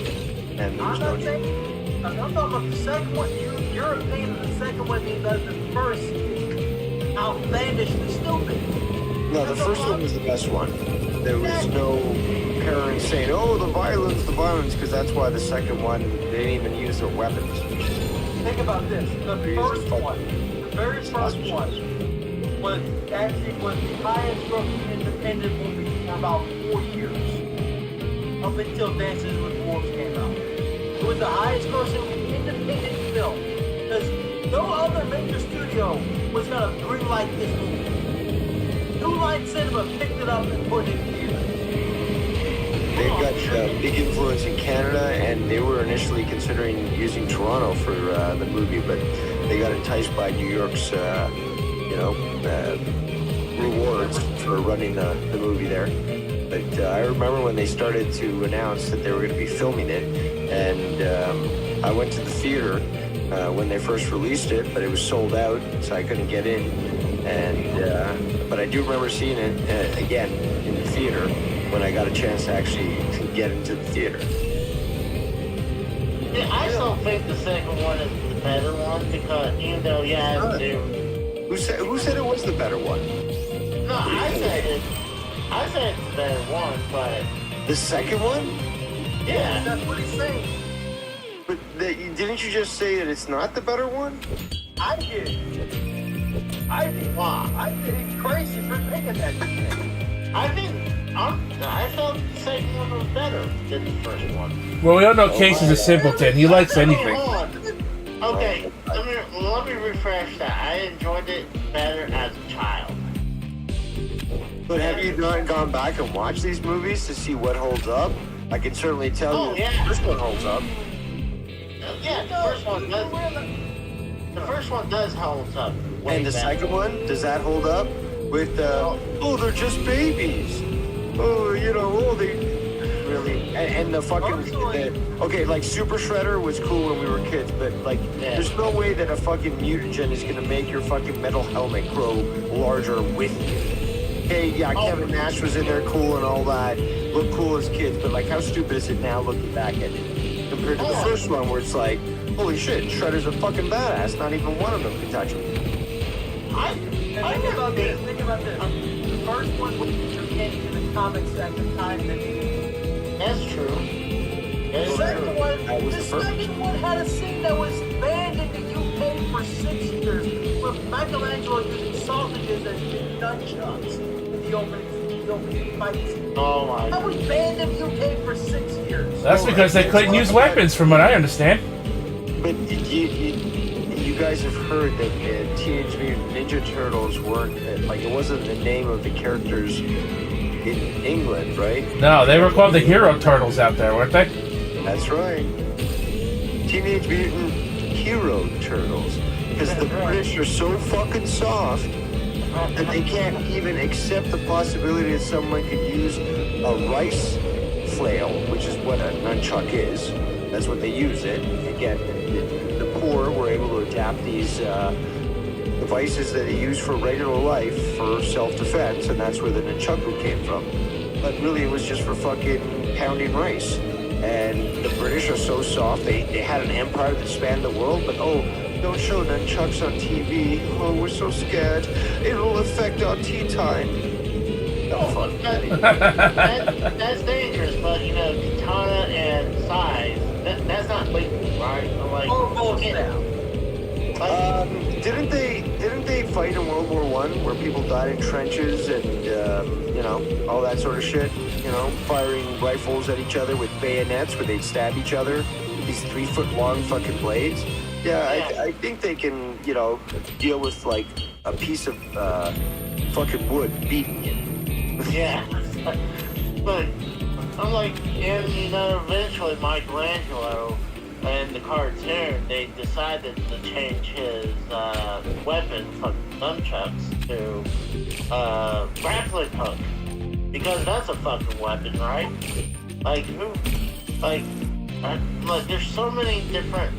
And there was no need. I'm talking about the second one. Your opinion of the second one being better than the first is outlandishly stupid. No, the first one was the best one. There was no parents saying, "Oh, the violence," because that's why the second one, they didn't even use their weapons. Think about this. The very first one, was the highest grossing independent movie for about 4 years. Up until Dances with Wolves came out. It was the highest grossing independent film. Because no other major studio was going to greenlight this movie. New Line Cinema picked it up and put it in theaters. They've got big influence in Canada, and they were initially considering using Toronto for the movie, but they got enticed by New York's, rewards for running the movie there. But I remember when they started to announce that they were going to be filming it, and I went to the theater when they first released it, but it was sold out, so I couldn't get in. And but I do remember seeing it again in the theater when I got a chance to actually get into the theater. Yeah, I still think the second one is the better one because even though Who said it was the better one? No, I said it's the better one, but The second one? yeah. That's what he's saying. But didn't you just say that it's not the better one? I did. Wow. I did. It's crazy for thinking that. I felt the second one was better than the first one. Well, we all know Casey's a simpleton. He likes anything. Okay, let me refresh that. I enjoyed it better as a child. But have you not gone back and watched these movies to see what holds up? I can certainly tell you this one holds up. Yeah, the first one does hold up. And the second one, does that hold up? With, they're just babies. They really... And the fucking... okay, like, Super Shredder was cool when we were kids, but, like, there's no way that a fucking mutagen is gonna make your fucking metal helmet grow larger with you. Okay, yeah, Kevin Nash was in there cool and all that. Looked cool as kids, but, like, how stupid is it now looking back at it? Compared to the first one where it's like, holy shit, Shredder's a fucking badass. Not even one of them can touch him. Think about this. The first one was getting to the comics at the time that That's true. the second one had a scene that was banned in the UK for 6 years with Michelangelo using sausages as nunchucks in the opening fight scene. Oh my That was banned in the UK for 6 years. That's because they couldn't use weapons, from what I understand. But you guys have heard that Teenage Mutant Ninja Turtles weren't, it wasn't the name of the characters in England, right? No, they were called the Hero Turtles out there, weren't they? That's right. Teenage Mutant Hero Turtles. Because the British are so fucking soft that they can't even accept the possibility that someone could use a rice flail, which is what a nunchuck is, That's what they use it. Again, the poor were able to adapt these devices that they use for regular life for self-defense, and that's where the nunchaku came from. But really, it was just for fucking pounding rice. And the British are so soft. They had an empire that spanned the world, but don't show nunchucks on TV. Oh, we're so scared. It'll affect our tea time. Oh, fuck that. That's dangerous, but you know, katana and size, that's not lethal, right? Like, both now. Didn't they fight in World War I where people died in trenches and you know, all that sort of shit? You know, firing rifles at each other with bayonets where they'd stab each other with these 3-foot long fucking blades. Yeah, I think they can, you know, deal with like a piece of fucking wood beating you. Yeah, but I'm like, and you know, eventually Michelangelo in the cartoon, they decided to change his weapon from nunchucks to grappling hook, because that's a fucking weapon, right? Like there's so many different.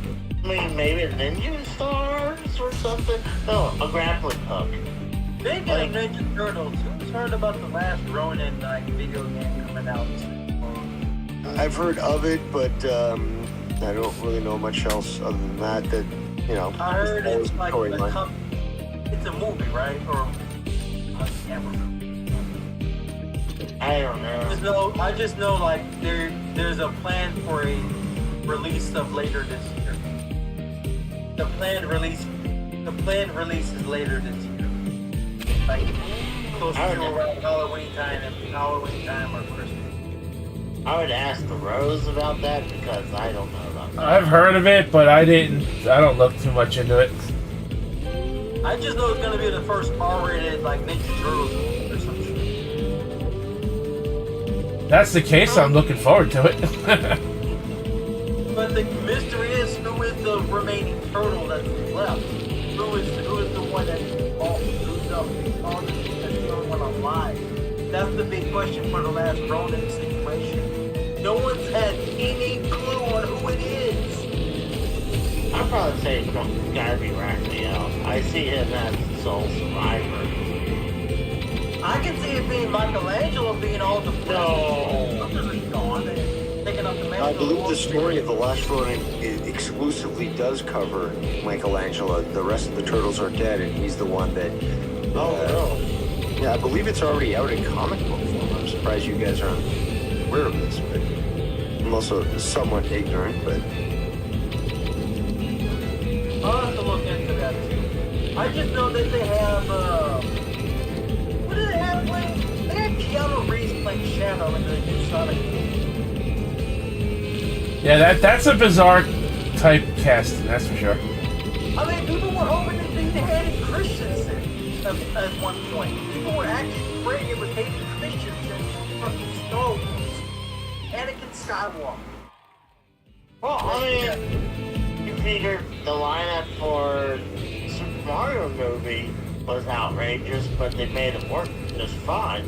I mean, maybe ninja stars or something. No, a grappling hook. Speaking of Ninja Turtles, who's heard about the last Ronin video game coming out? I've heard of it, but I don't really know much else other than that. That you know. I heard it's like it's a movie, right? Or I can't remember. I don't know. I just know like there's a plan for a release of later this year. The planned release is later this year. Like close to around Halloween time or Christmas. I would ask the Rose about that because I don't know about that. I've heard of it, but I don't look too much into it. I just know it's gonna be the first R-rated like Ninja Turtles movie or some shit. That's the case. I'm looking forward to it. But the mystery is who is the remaining turtle that's left? Who is the one that who's up? That's the only one alive. That's the big question for the last Ronin situation. No one's had any clue on who it is. I'd probably say it's gotta be Raphael. I see him as the sole survivor. I can see it being Michelangelo being all the gone and picking up the mantle. I believe the story of the last Ronin exclusively does cover Michelangelo. The rest of the turtles are dead, and he's the one that. Yeah, I believe it's already out in comic book form. I'm surprised you guys aren't aware of this, but I'm also somewhat ignorant, but... I'll have to look into that too. I just know that they have, what do they have playing? They have Keanu Reeves playing Shadow in the new Sonic movie. Yeah, that's a bizarre type casting, that's for sure. I mean, people were hoping that they had Christensen at one point. People were actually praying it was Hayden Christensen from Star Wars. Anakin Skywalker. Well, I mean, you figured the lineup for the Super Mario movie was outrageous, but they made it work just fine.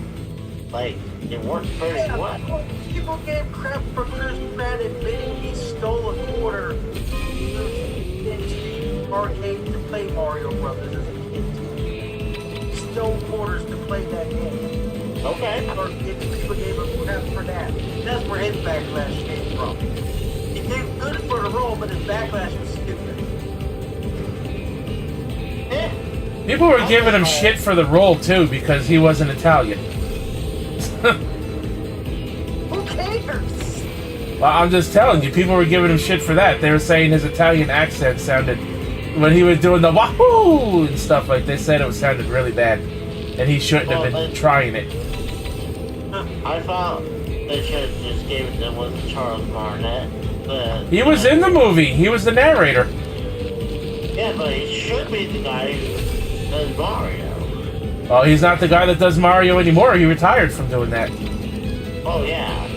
Like, it worked pretty well. People gave crap for Chris Pratt admitting he stole a quarter into the arcade to play Mario Brothers as a kid. He stole quarters to play that game. Okay. People gave him crap for that. That's where his backlash came from. He did good for the role, but his backlash was stupid. Yeah. People were giving him shit for the role, too, because he wasn't Italian. Who cares? Well, I'm just telling you, people were giving him shit for that. They were saying his Italian accent sounded... When he was doing the wahoo and stuff, like, they said it sounded really bad. And he shouldn't have been trying it. I thought they should have just gave it to Charles Martinet. He was in the movie. He was the narrator. Yeah, but he should be the guy who does Mario. Well, he's not the guy that does Mario anymore. He retired from doing that. Oh, yeah.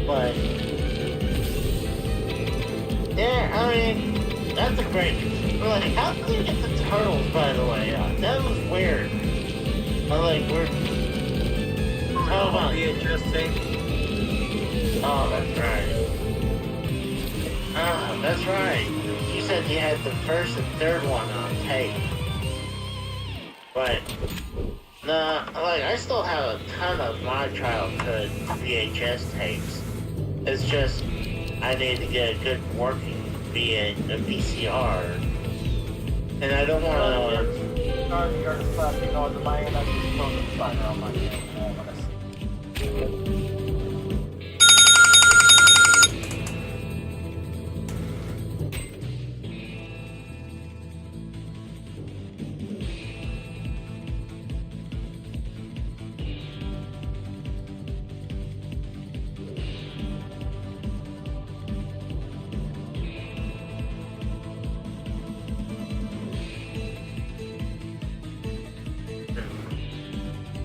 But... Yeah, I mean... That's a great... Like, how did you get the turtles, by the way? That was weird. We're... How about... VHS tape. Oh, that's right. That's right. You said you had the first and third one on tape. But, no, like, I still have a ton of my childhood VHS tapes. It's just, I need to get a good working VCR. And I don't want to... You're slapping on the mind, I just throw the fire on my hand.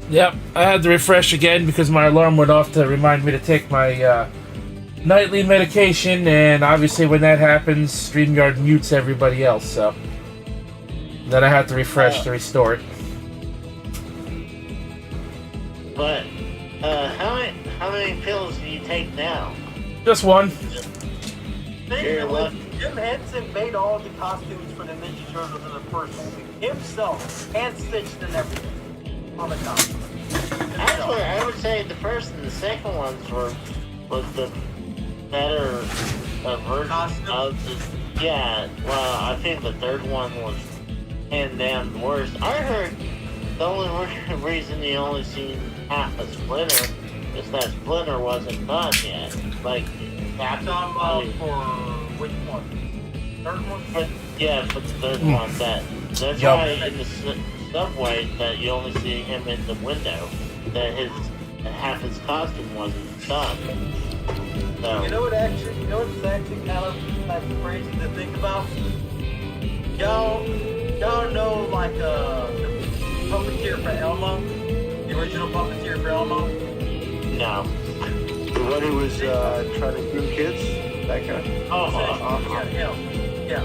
Yep, I had to refresh again because my alarm went off to remind me to take my nightly medication, and obviously when that happens, StreamYard mutes everybody else, so then I had to refresh to restore it. But, how many pills do you take now? Just one. Jim Henson made all the costumes for the Ninja Turtles in the first movie himself, hand stitched and everything. On the costume. Actually, I would say the first and the second ones was the better version of the. Yeah, well, I think the third one was hands down the worst. I heard the only reason you only seen half a Splinter is that Splinter wasn't done yet. Like, that's for which one? Third one? For the third one. That's why in the subway that you only see him in the window. That half his costume wasn't done. So. You know what's actually kind of crazy to think about? Y'all know like the puppeteer for Elmo? The original puppeteer for Elmo? No. The one who was trying to groom kids? That guy? Yeah.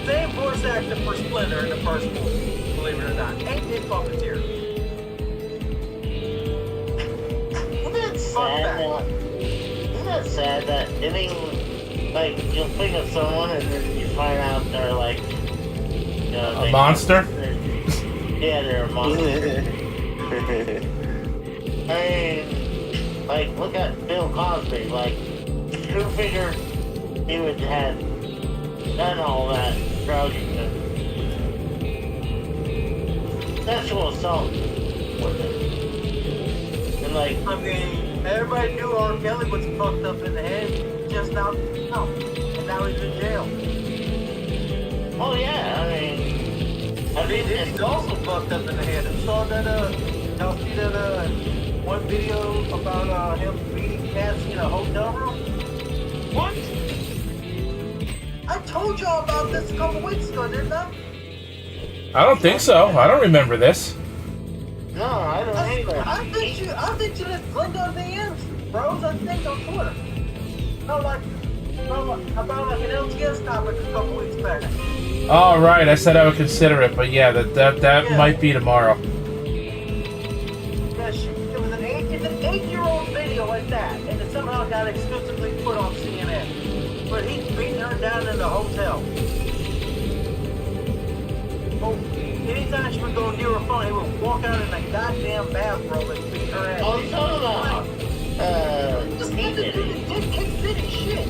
Same voice actor for Splinter in the first movie, believe it or not. Ain't his puppeteer. Isn't that sad that you'll think of someone and then you find out they're like, a monster? They're a monster. I mean, like, look at Bill Cosby. Like, who figured he would have done all that drugging and sexual assault with it? And like, I mean, everybody knew R. Kelly was fucked up in the head, just now, and now he's in jail. Oh yeah, I mean, He's also fucked up in the head. I saw that, y'all see that, one video about, him beating cats in a hotel room? what? I told y'all about this a couple weeks ago, didn't I? I don't think so. I don't remember this. No, I don't either. I think you just clicked on the ends, bros. I think on Twitter. About like an LTS topic a couple weeks back. Oh, right. I said I would consider it, but yeah, that might be tomorrow. Yeah, it was an 8-year-old video like that, and it somehow got exclusively put on CNN. But he's beating her down in the hotel. Oh, anytime she would go near her phone, he would walk out in a goddamn bathrobe and beat her ass. Oh, you talking about? Just let the dude just kick city shit.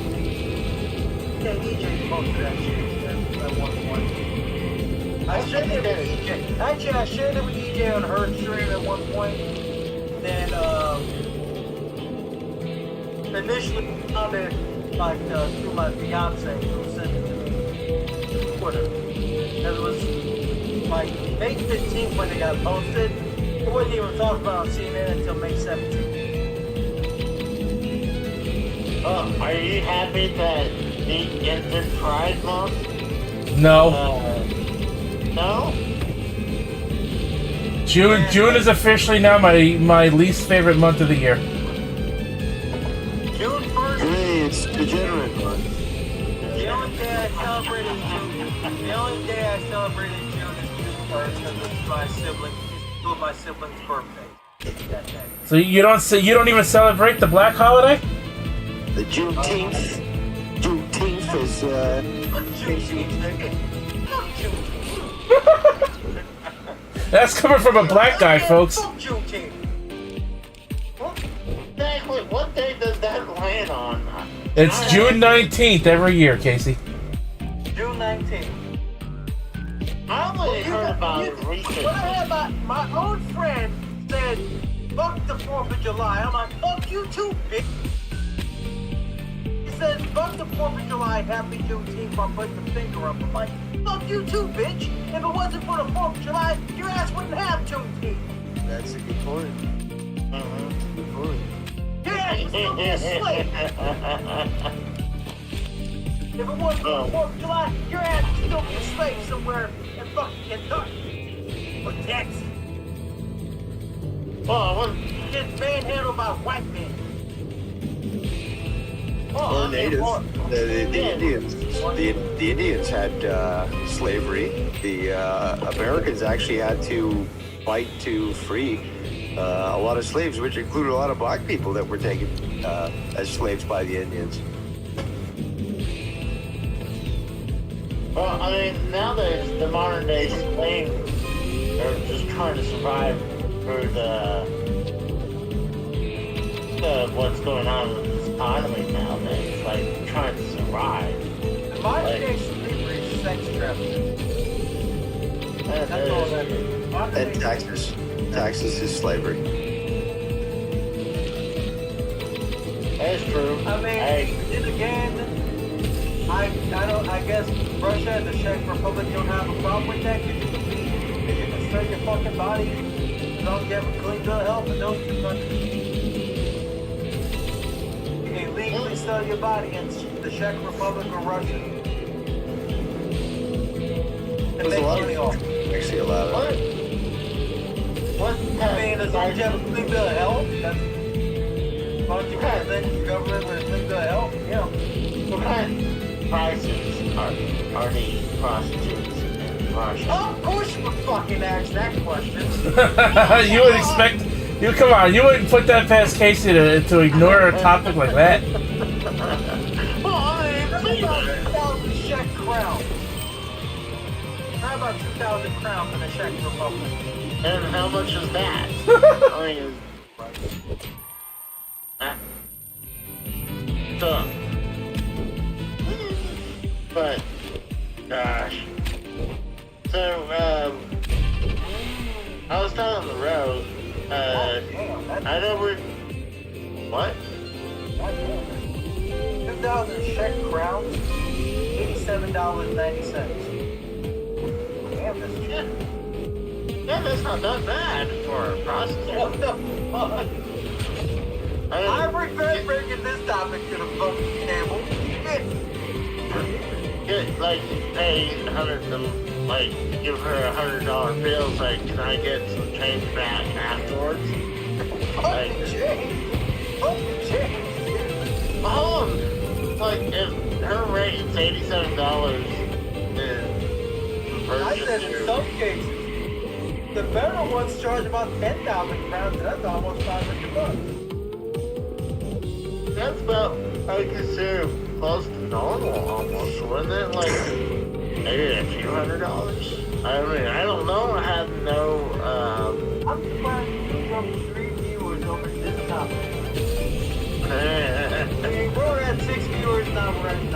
Yeah, EJ posted that shit at one point. I shared it with EJ. Actually, I shared it with EJ on her stream at one point. Then, initially found it like through my fiance who sent it to me on Twitter. And it was like May 15th when they got posted. It wasn't even talked about on CNN until May 17th. Are you happy that he entered Pride Month? No. No? June is officially now my least favorite month of the year. June 1st. Hey, it's degenerate month. The only day I celebrated June is June 1st because it's two of my siblings' birthdays that day. So you don't even celebrate the Black holiday? The Juneteenth. because That's coming from a black guy, folks. Fuck Juneteenth. Exactly, what day does that land on? It's June 19th every year, Casey. June 19th. I only heard about it recently. What I had my own friend said, fuck the 4th of July. I'm like, fuck you too, bitch. He said, fuck the 4th of July, happy Juneteenth, I'm putting the finger up. I'm like, fuck you too, bitch. If it wasn't for the 4th of July, your ass wouldn't have Juneteenth. that's a good point. Good point. Your ass would still be a slave. If it wasn't for the 4th of July, your ass would still be a slave somewhere in fucking Kentucky. Or Texas. Well, Getting manhandled by white men. Or natives. The Indians. The Indians had slavery. The Americans actually had to fight to free a lot of slaves, which included a lot of black people that were taken as slaves by the Indians. well, I mean, nowadays, the modern day slaves are just trying to survive through the what's going on with this economy nowadays. Like, trying to survive. In modern day slavery is sex trafficking. That's all that is. Modern And day- Texas. Texas is slavery. That's true. I mean, Hey, then again, I guess Russia and the Czech Republic don't have a problem with that because you can sell your fucking body as long as you have a clean bill of health in those two countries. You can legally sell your body in the Czech Republic or Russia. And There's make a lot money off of it. actually a lot what? of What I mean, as long as you have a clean bill of health, that's as long as you present your government with a clean bill of health, yeah. What kind of prices are the prostitutes in Russia? Of course you would fucking ask that question. You would expect. You come on. You wouldn't put that past Casey to ignore a topic like that. Well, I mean, That's about 2,000 Czech crowns. How about 2,000 crowns in the Czech Republic? and how much is that? I mean, so, but, gosh. So, I was telling the road, Damn, that's I know we're, what? 2,000 Czech crowns, $87.90. Damn, that's cheap. Yeah, that's not that bad for a prostitute. What the fuck? I regret bringing this topic to the fucking table. Get, like, pay like, give her $100 bills, like, can I get some change back afterwards? Fuck the change. Fuck the change. Oh, like, if her rate's $87 in I said in some cases, the federal ones charge about 10,000 crowns, and that's almost $500. That's about, I consider, close to normal almost, wouldn't it? Like, maybe a few $100? I mean, I don't know, I have no, I'm surprised you have 3 viewers over this topic. I mean, we're at 6 viewers, now we're at 9.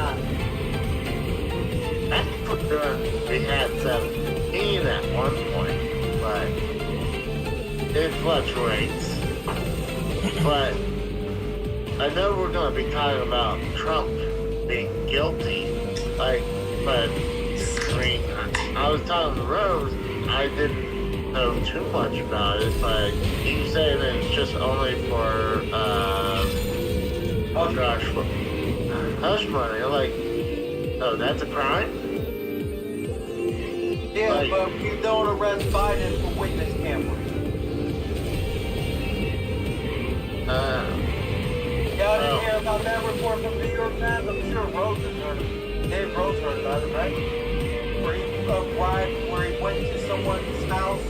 That's for sure. We had 17 at one point, but it fluctuates. But I know we're going to be talking about Trump being guilty, like, but I mean, I was telling the Rose, I didn't know too much about it, but you say that it's just only for, oh gosh, hush money, like, oh, that's a crime? Yeah, Like- but we don't arrest Biden for witness tampering. Y'all didn't hear about that report from New York Times? I'm sure Rose has heard of it. Dave Rose heard about it, right? Where he went to someone's house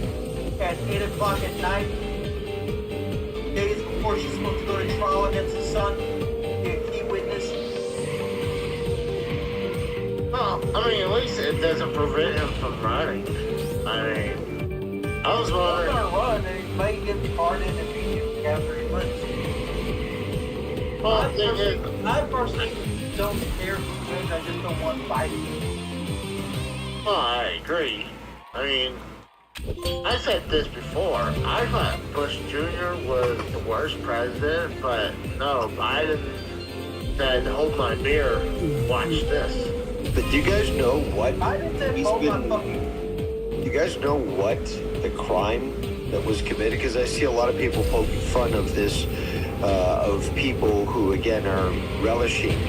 at 8 o'clock at night, days before she's supposed to go to trial against his son, be a key witness. I mean, at least it doesn't prevent him from running. I mean, I was He's wondering. gonna run, and he might get caught in immediately after he wins. Well, the thing is, I personally don't care who wins. I just don't want fighting. well, I agree. I mean, I said this before. I thought Bush Jr. was the worst president, but no, Biden said, "Hold my beer, watch this." But do you guys know what Biden said, he's "Hold my been? fucking." You guys know what the crime that was committed? Because I see a lot of people poking fun of this, of people who again are relishing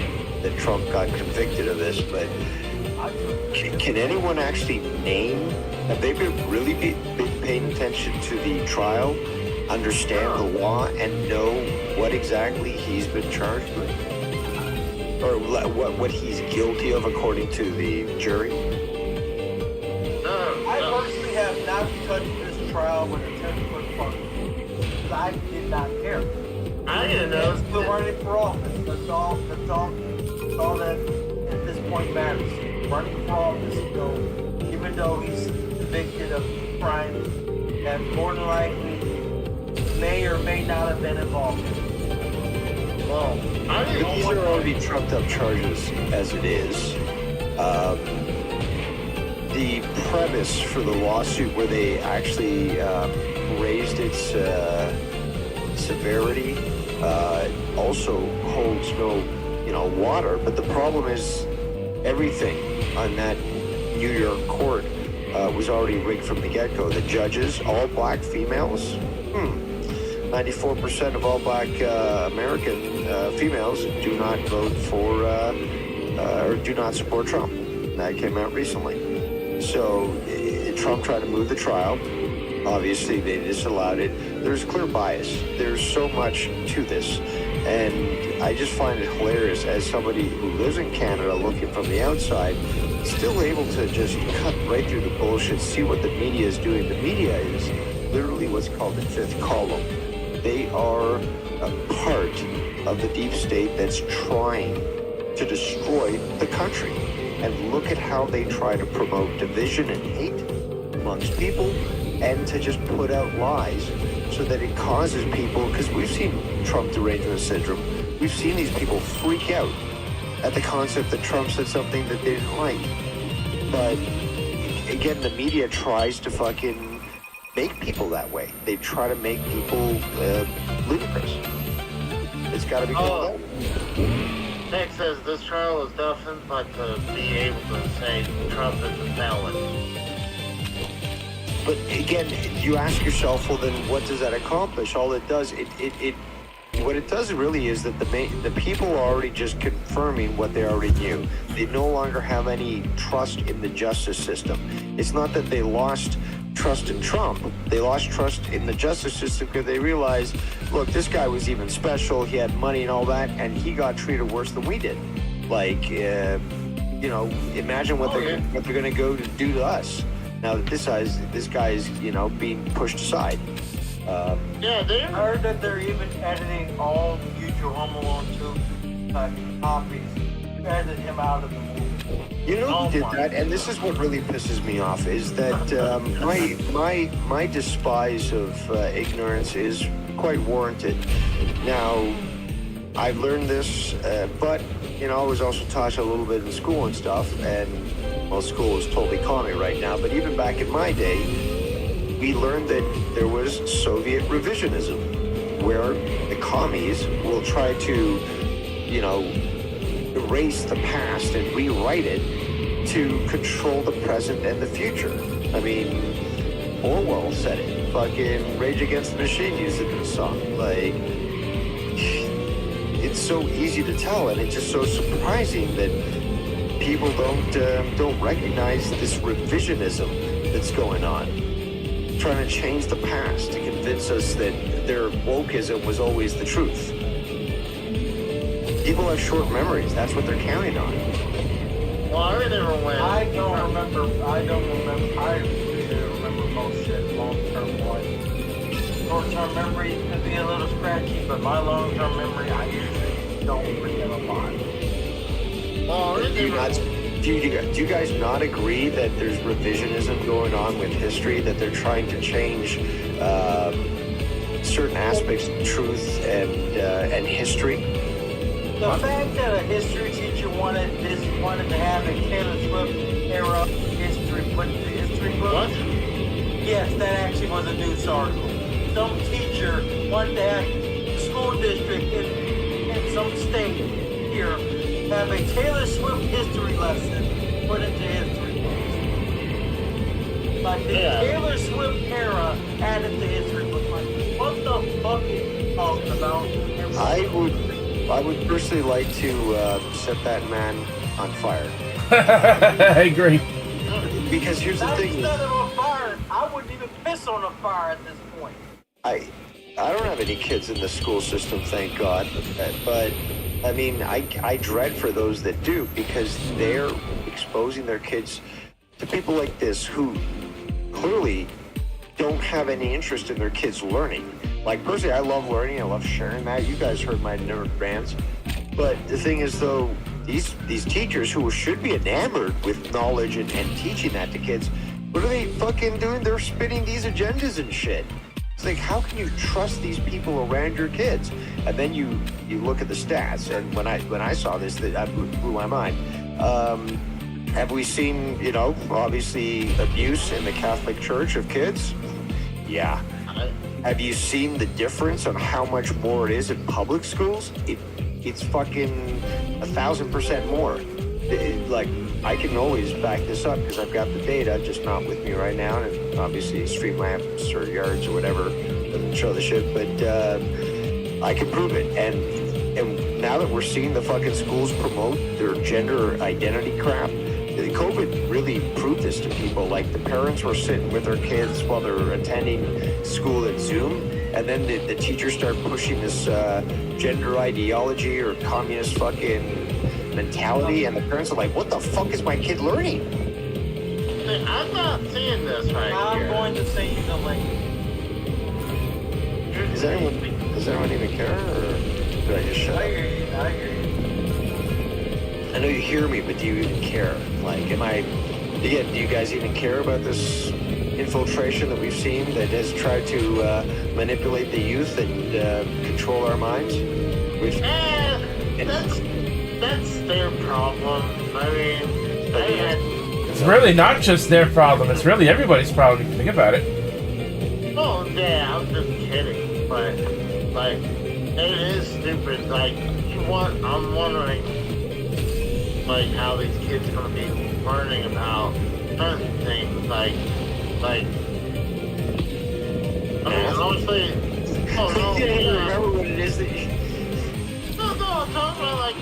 that Trump got convicted of this. But can anyone actually name? Have they been paying attention to the trial, understand the law, and know what exactly he's been charged with, or what he's guilty of according to the jury? I personally have not touched this trial with a 10-foot fuck. Because I did not care. I didn't know. I'm still running for office. That's all that at this point matters. Running for office, even though he's convicted of crimes that more than likely may or may not have been involved in. Well, I didn't These are already trumped up charges as it is. The premise for the lawsuit, where they actually raised its severity, also holds no, water. But the problem is, everything on that New York court was already rigged from the get-go. The judges, all black females. 94% of all black American females do not vote for or do not support Trump. That came out recently. So Trump tried to move the trial. Obviously, they disallowed it. There's clear bias. There's so much to this. And I just find it hilarious as somebody who lives in Canada looking from the outside, still able to just cut right through the bullshit, see what the media is doing. The media is literally what's called the fifth column. They are a part of the deep state that's trying to destroy the country. And look at how they try to promote division and hate amongst people, and to just put out lies so that it causes people, because we've seen Trump derangement syndrome, we've seen these people freak out at the concept that Trump said something that they didn't like. But again, the media tries to fucking make people that way. They try to make people ludicrous. It's got to be called out. Nick says this trial is nothing but to be able to say Trump is a felon. But again, you ask yourself, well, then what does that accomplish? All it does, what it does really is that the people are already just confirming what they already knew. They no longer have any trust in the justice system. It's not that they lost trust in Trump. They lost trust in the justice system because they realized, look, this guy was even special. He had money and all that, and he got treated worse than we did. Like, imagine what they're going to go to do to us now that this guy is being pushed aside. Yeah, they I heard that they're even editing all future Home Alone 2 copies to edit him out of the movie. You know who did that, and this is what really pisses me off, is that my despise of ignorance is quite warranted. Now, I've learned this, but I was also taught a little bit in school and stuff, and well, school is totally commie right now. But even back in my day, we learned that there was Soviet revisionism, where the commies will try to, erase the past and rewrite it to control the present and the future. I mean, Orwell said it. Fucking Rage Against the Machine used it in a song. Like, it's so easy to tell, and it's just so surprising that people don't recognize this revisionism that's going on. Trying to change the past to convince us that their wokeism was always the truth. People have short memories. That's what they're counting on. Well, I remember when... I don't remember. I really remember most shit long-term wise. Short-term memory could be a little scratchy, but my long-term memory, I usually don't forget a lot. Well, I remember... Do you guys not agree that there's revisionism going on with history, that they're trying to change certain aspects of truth and history? The fact that a history teacher wanted to have a Taylor Swift era history put in the history book. What? Yes, that actually was a news article. Some teacher wanted to have the school district in some state here have a Taylor Swift history lesson put into history books. Like the Taylor Swift era added to history books. Like, what the fuck is he talking about? I would personally like to set that man on fire. I agree. Because here's the thing. Instead of a fire, I wouldn't even piss on a fire at this point. I don't have any kids in the school system, thank God. But I mean, I dread for those that do, because they're exposing their kids to people like this who clearly don't have any interest in their kids learning. Like, personally, I love learning. I love sharing that. You guys heard my nerd rants. But the thing is, though, these teachers who should be enamored with knowledge and teaching that to kids, what are they fucking doing? They're spinning these agendas and shit. It's like, how can you trust these people around your kids? And then you look at the stats, and when I saw this, that blew my mind. Have we seen, obviously abuse in the Catholic Church of kids? Yeah. Have you seen the difference on how much more it is in public schools? It's fucking 1,000% more. Like, I can always back this up because I've got the data, just not with me right now. And obviously, Streamlamps or Yards or whatever doesn't show the shit, but I can prove it. And now that we're seeing the fucking schools promote their gender identity crap, COVID really proved this to people. Like, the parents were sitting with their kids while they're attending school at Zoom, and then the teachers start pushing this gender ideology or communist fucking mentality, and the parents are like, what the fuck is my kid learning? I'm not seeing this right I'm here. going to send you the link. Does anyone even care, or do I just shut up? I hear you. I know you hear me, but do you even care? Like, do you guys even care about this infiltration that we've seen that has tried to manipulate the youth and control our minds? That's their problem. I mean, It's really not just their problem. It's really everybody's problem if you think about it. oh yeah, I'm just kidding, but like, it is stupid. Like, I'm wondering, like, how these kids are gonna be learning about certain things, like, I mean, honestly, You can't even remember what it is that you... No, I'm talking about, like,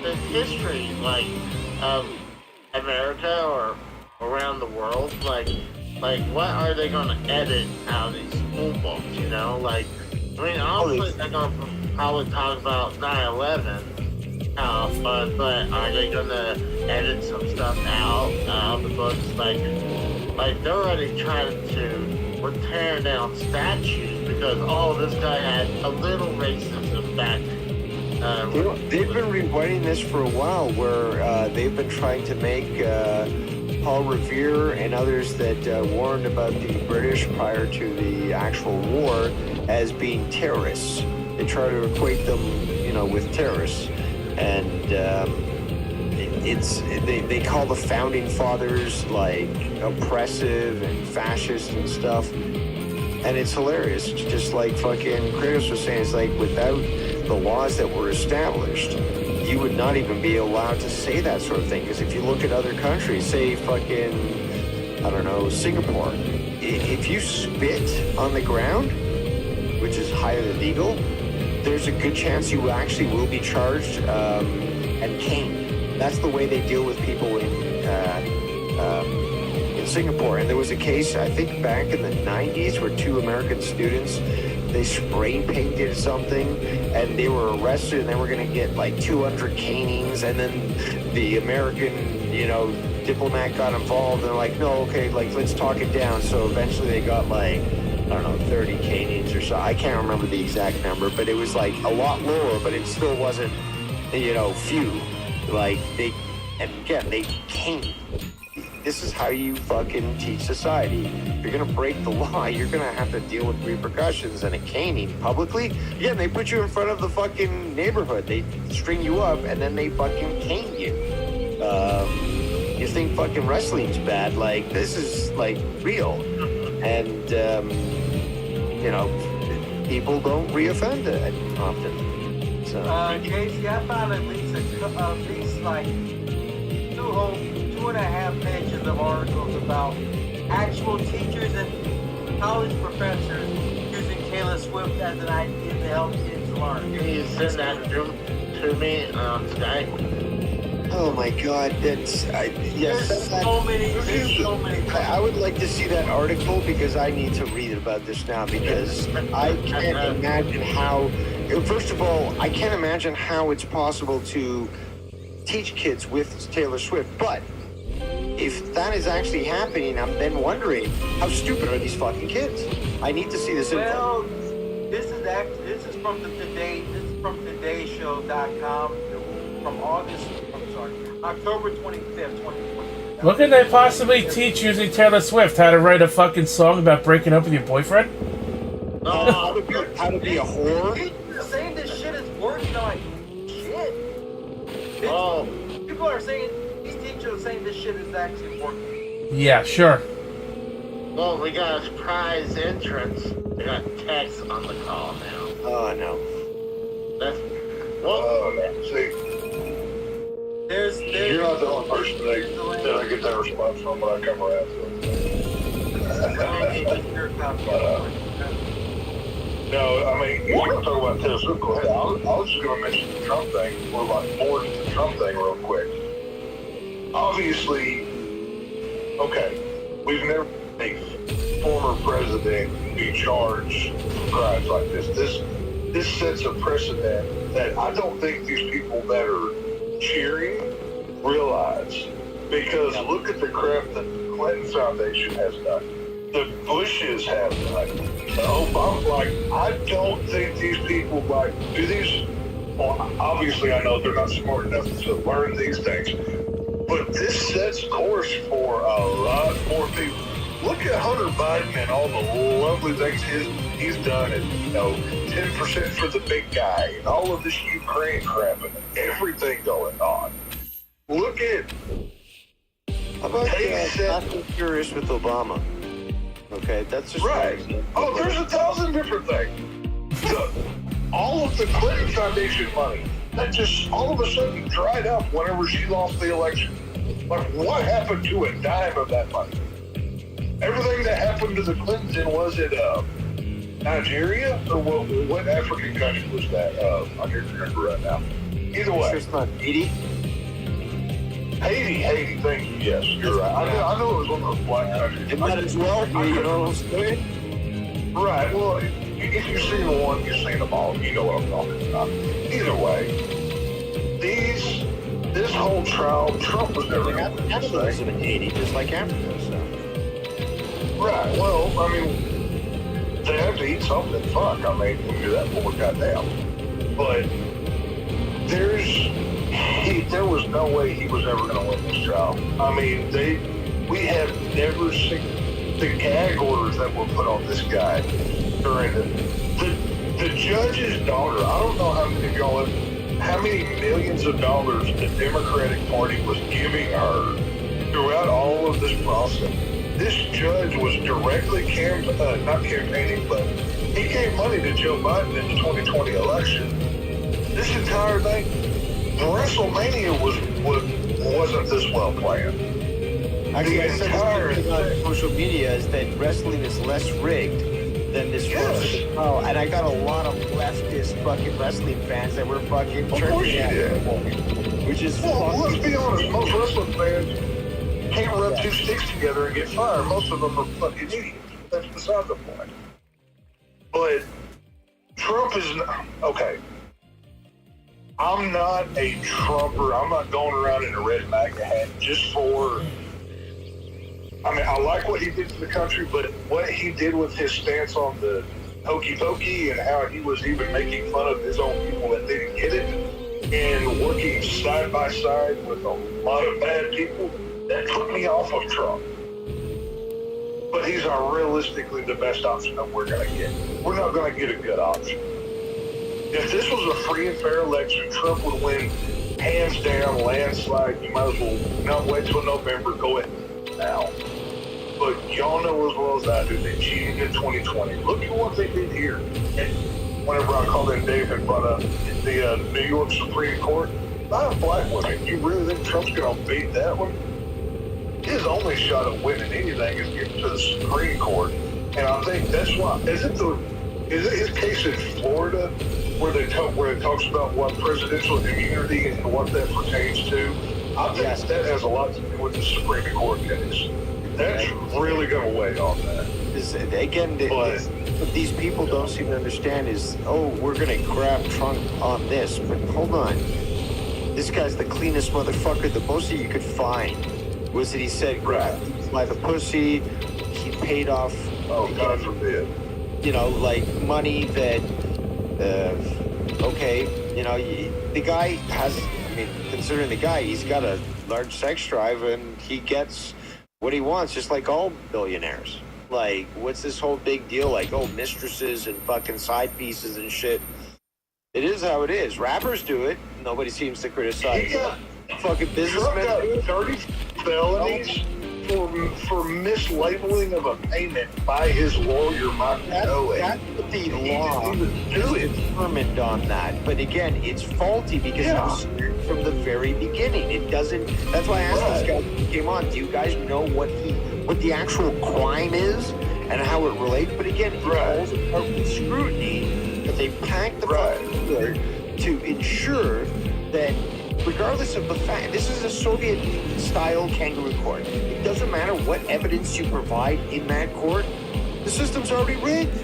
the history, like, of America or around the world. Like, what are they gonna edit out of these school books, Like, I mean, obviously they're gonna probably talk about 9/11, but are they gonna edit some stuff out of the books? Like they're already trying we're tearing down statues because, this guy had a little racism back. They've been rewriting this for a while, where they've been trying to make Paul Revere and others that warned about the British prior to the actual war as being terrorists. They try to equate them, with terrorists. And they call the founding fathers like oppressive and fascist and stuff. And it's hilarious. It's just like fucking Kratos was saying, it's like, without the laws that were established, you would not even be allowed to say that sort of thing. Because if you look at other countries, say fucking, I don't know, Singapore, if you spit on the ground, which is highly illegal, there's a good chance you actually will be charged and caned. That's the way they deal with people in Singapore. And there was a case, I think back in the 90s, where 2 American students, they spray painted something and they were arrested, and they were going to get like 200 canings. And then the American, diplomat got involved, and they're like, no, okay, like, let's talk it down. So eventually they got like, I don't know, 30 canings or so. I can't remember the exact number, but it was like a lot lower, but it still wasn't, few. Like, And again, they cane. This is how you fucking teach society. If you're gonna break the law, you're gonna have to deal with repercussions, and a caning publicly. Yeah, they put you in front of the fucking neighborhood. They string you up and then they fucking cane you. You think fucking wrestling's bad? Like, this is like real, and you know, people don't reoffend it often. So, Casey, I found at least like 2.5 pages of articles about actual teachers and college professors using Taylor Swift as an idea to help kids learn. Can you send that to me today? oh my God, that's yes. There's so many. I would like to see that article because I need to read about this now because I can't imagine how. First of all, I can't imagine how it's possible to teach kids with Taylor Swift. But if that is actually happening, I'm then wondering how stupid are these fucking kids? I need to see this info. Well, this is from the Today. This is from TodayShow.com from October 25th, 2020. What could they possibly teach using Taylor Swift? How to write a fucking song about breaking up with your boyfriend? How to be a whore? People are saying this shit is working on shit. People are saying, these teachers are saying this shit is actually working. Yeah, sure. Well, we got a surprise entrance. We got Tex on the call now. Oh, no. That's... Well, See, There's you're not the only person that I get that response from when I come around to No, I mean, if you're going to talk about Taylor Swift, go ahead. I was just going to mention the Trump thing, or like more to the Trump thing real quick. Obviously, okay, we've never seen a former president be charged for crimes like this. This sets a precedent that I don't think these people that are cheering realize. Because look at the crap that the Clinton Foundation has done. The Bushes have done. Obama, like, I don't think these people, like, do these, well, obviously I know they're not smart enough to learn these things, but this sets course for a lot more people. Look at Hunter Biden and all the lovely things he's done, and 10% for the big guy, and all of this Ukraine crap, and everything going on. Look at. How about Fast and Furious with Obama? Okay, that's just right. Oh, there's 1,000 different things. All of the Clinton Foundation money that just all of a sudden dried up whenever she lost the election. Like, what happened to a dime of that money? Everything that happened to the Clintons in, was it Nigeria? Or what African country was that? I can't remember right now. Either way. It's not Haiti? Haiti, thank you, yes, you're right. I know it was one of those black countries. It might as well, you know what I'm saying? Right, well, if you've seen one, you've seen them all. You know what I'm talking about. Either way, this whole trial, Trump was never going to Capitalism in Haiti, just like Africa, so. Right, well, I mean, they have to eat something. Fuck, I mean, we do that for goddamn. But there was no way he was ever going to win this trial. I mean, we have never seen the gag orders that were put on this guy during the judge's daughter. I don't know how many of y'all how many millions of dollars the Democratic Party was giving her throughout all of this process. This judge was directly not campaigning, but he gave money to Joe Biden in the 2020 election. This entire thing, WrestleMania wasn't this well planned. Actually, I said on social media is that wrestling is less rigged than this first trial, and I got a lot of leftist fucking wrestling fans that were fucking chirping at it, which is let's be honest, most wrestling fans can't rub two sticks together and get fired. Most of them are fucking idiots. That's beside the point. But Trump is okay. I'm not a Trumper. I'm not going around in a red MAGA hat just for. I mean, I like what he did to the country, but what he did with his stance on the hokey pokey and how he was even making fun of his own people that didn't get it, and working side by side with a lot of bad people, that took me off of Trump. But he's not realistically the best option that we're going to get. We're not going to get a good option. If this was a free and fair election, Trump would win hands down, landslide. You might as well not wait till November, go ahead now. But y'all know as well as I do, they cheated in 2020. Look at what they did here. And whenever I called in Dave and brought up the New York Supreme Court, 5 black women, you really think Trump's going to beat that one? His only shot at winning anything is getting to the Supreme Court. And I think that's why, is it his case in Florida where it talks about what presidential immunity and what that pertains to? I think that has a lot to do with the Supreme Court case. That's really going to weigh on that. Again, what these people don't seem to understand is, we're going to grab Trump on this, but hold on. This guy's the cleanest motherfucker. The most that you could find was that he said, grab by the pussy. He paid off. Oh, God forbid. You know, like money that, the guy has, considering the guy, he's got a large sex drive and he gets what he wants, just like all billionaires. Like, what's this whole big deal? Like, mistresses and fucking side pieces and shit. It is how it is. Rappers do it. Nobody seems to criticize it. Fucking businessmen do it. 30 felonies for mislabeling of a payment by his lawyer, Michael Cohen. That's what the law is determined on that. But again, it's faulty because it was from the very beginning. It doesn't. That's why I asked this guy who came on. Do you guys know what the actual crime is and how it relates? But again, it falls apart with scrutiny that they packed the court to ensure that, regardless of the fact, this is a Soviet-style kangaroo court. It doesn't matter what evidence you provide in that court. The system's already rigged.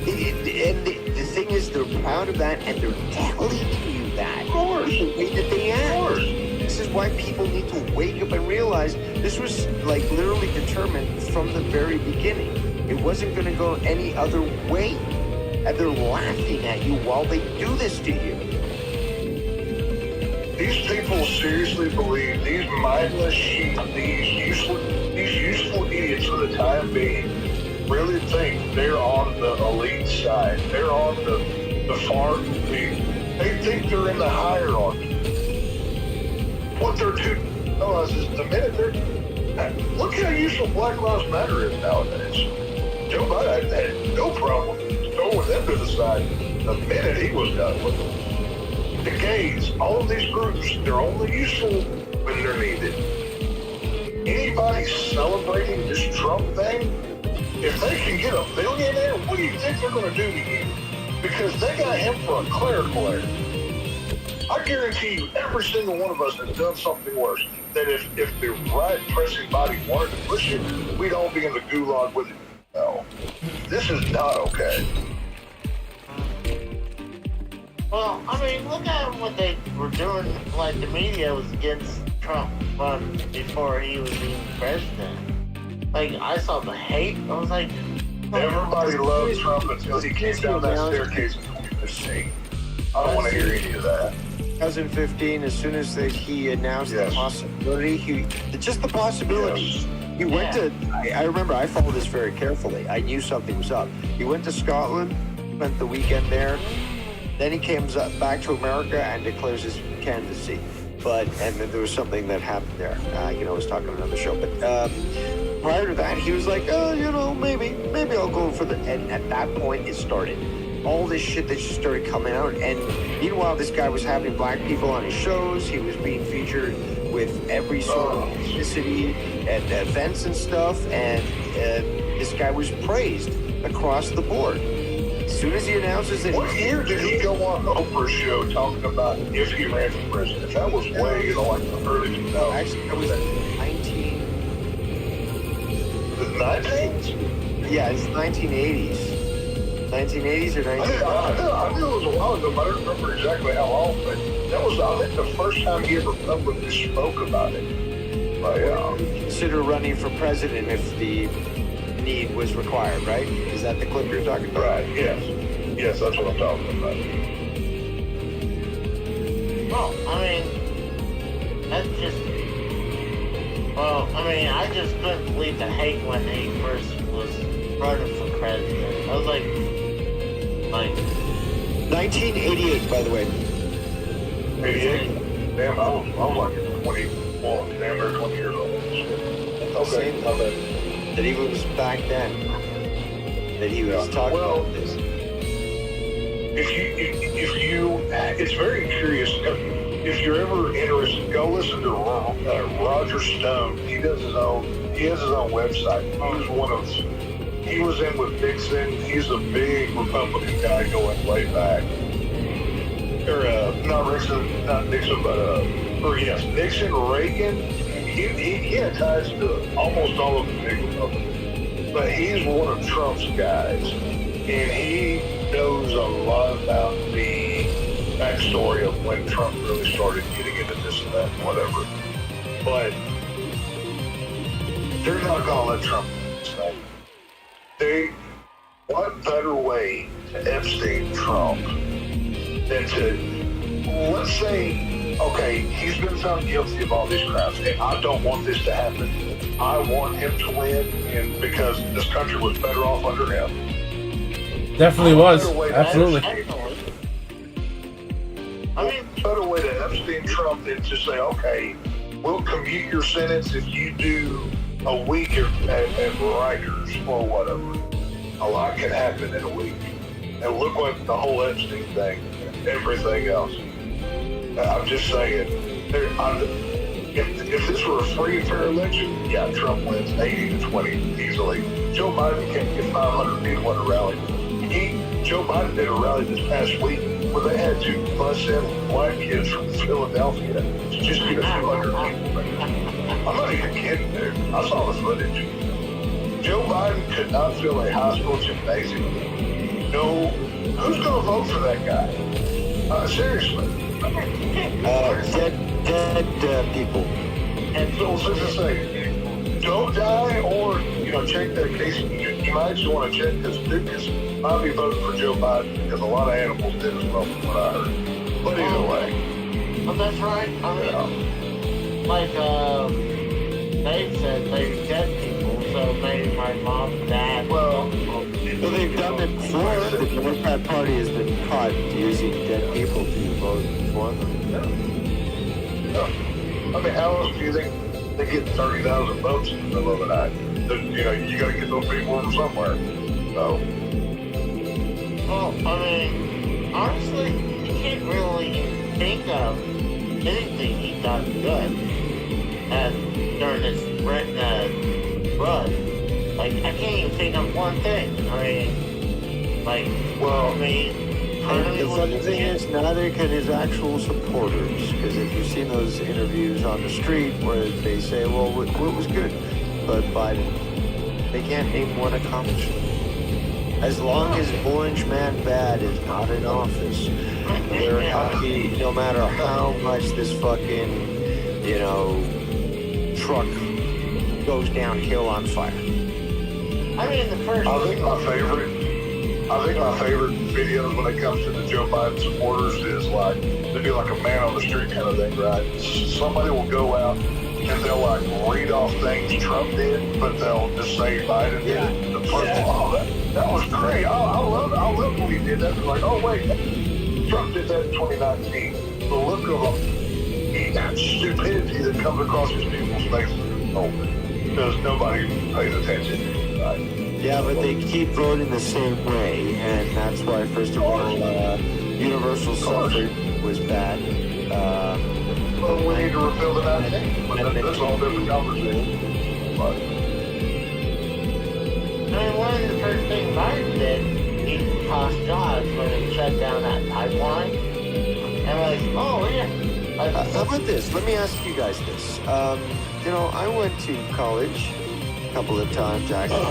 And the thing is, they're proud of that, and they're telling you that. Of course. The way that they act. This is why people need to wake up and realize this was, like, literally determined from the very beginning. It wasn't going to go any other way. And they're laughing at you while they do this to you. These people seriously believe, these mindless sheep, these useful idiots for the time being, really think they're on the elite side. They're on the far elite. They think they're in the hierarchy. What they're doing is the minute look how useful Black Lives Matter is nowadays. Joe Biden had no problem throwing them to the side the minute he was done with them. The gays, all of these groups, they're only useful when they're needed. Anybody celebrating this Trump thing, if they can get a billionaire, what do you think they're going to do to you? Because they got him for a clerical error. I guarantee you, every single one of us has done something worse. That if the right pressing body wanted to push it, we'd all be in the gulag with it. No, this is not okay. Well, look at what they were doing. Like, the media was against Trump from before he was even president. Like, I saw the hate. I was like, everybody loved Trump until he came down that staircase in 2015. I don't want to hear any of that. 2015, as soon as he announced the possibility, just the possibility. He went to, I remember, I followed this very carefully. I knew something was up. He went to Scotland, spent the weekend there. Then he comes back to America and declares his candidacy. And then there was something that happened there. I was talking on another show. But prior to that, he was like, maybe I'll go for the... And at that point, it started. All this shit that just started coming out. And meanwhile, this guy was having black people on his shows. He was being featured with every sort of ethnicity at events and stuff. And this guy was praised across the board. As soon as he announces that... What year did he go on Oprah's show talking about if he ran for president? That was way, like the early 2000s. Actually, that was 19... The 19s? Yeah, it's 1980s. 1980s or 1980s? I knew it was a while ago, but I don't remember exactly how long. But that was, I think, the first time he ever publicly spoke about it. But, consider running for president if the need was required, right? Is that the clip you're talking about? Right, yes. Yes, that's what I'm talking about. Oh, I mean, that's just. Well, I mean, I just couldn't believe the hate when he first was running for president. I was like 1988, by the way. 88? Damn, I was like 24, damn near 20 years old. Okay, my bad. That he was back then. That he was talking about this. If you, it's very curious. If you're ever interested, go listen to Roger Stone. He has his own website. He was in with Nixon. He's a big Republican guy going way back. Or not Nixon, but Nixon, Reagan. He had ties to almost all of the big Republicans. But he's one of Trump's guys, and he knows a lot about the backstory of when Trump really started getting into this and that and whatever. But they're not gonna let Trump say. What better way to Epstein Trump than to, let's say, okay, he's been found guilty of all these crimes, and I don't want this to happen. I want him to win, and because this country was better off under him. Definitely was. Absolutely. I mean, better way to Epstein Trump than to say, okay, we'll commute your sentence if you do a week at Rikers or whatever. A lot can happen in a week. And look what the whole Epstein thing, everything else. I'm just saying, if this were a free and fair election, yeah, Trump wins 80 to 20 easily. Joe Biden can't get 500 people at a rally. Joe Biden did a rally this past week where they had to bus in black kids from Philadelphia to just get a few hundred people there. I'm not even kidding, dude. I saw the footage. Joe Biden could not fill a high school gymnasium. No, who's going to vote for that guy? Seriously. Dead people. And so, as I say, don't die or, check that case. You might just want to check because Lucas might be voting for Joe Biden because a lot of animals did as well from what I heard. But either way. Well, that's right. I mean, like, Dave said, maybe dead people, so maybe my mom, dad. Well, they've done it before. The Democrat Party has been caught using dead people to vote for them. I mean, how else do you think they get 30,000 votes in the middle of the night? You got to get those people from somewhere. So. Well, I mean, honestly, you can't really think of anything he done good during his run. Like, I can't even think of one thing. I mean, like, well, I mean, the funny thing is, neither can his actual supporters. Because if you've seen those interviews on the street where they say, well, what was good? But Biden, they can't name one accomplishment. As long as Orange Man Bad is not in office, they're happy no matter how much this fucking, truck goes downhill on fire. I mean, the first. I think my favorite videos when it comes to the Joe Biden supporters is like they do like a man on the street kind of thing, right? Somebody will go out and they'll like read off things Trump did, but they'll just say Biden did it. The person, that was great. I love when he did that. They're like, oh wait, Trump did that in 2019. The look of stupidity that comes across these people's faces because nobody pays attention. Right? Yeah, but they keep voting the same way, and that's why, first of all, universal suffrage was bad. Well, we need to repeal the 19th, but that's all different conversation. But. I mean, one of the first things Biden did, he cost jobs when he shut down that pipeline. And we're like, oh, yeah. How about this? Let me ask you guys this. I went to college a couple of times, actually,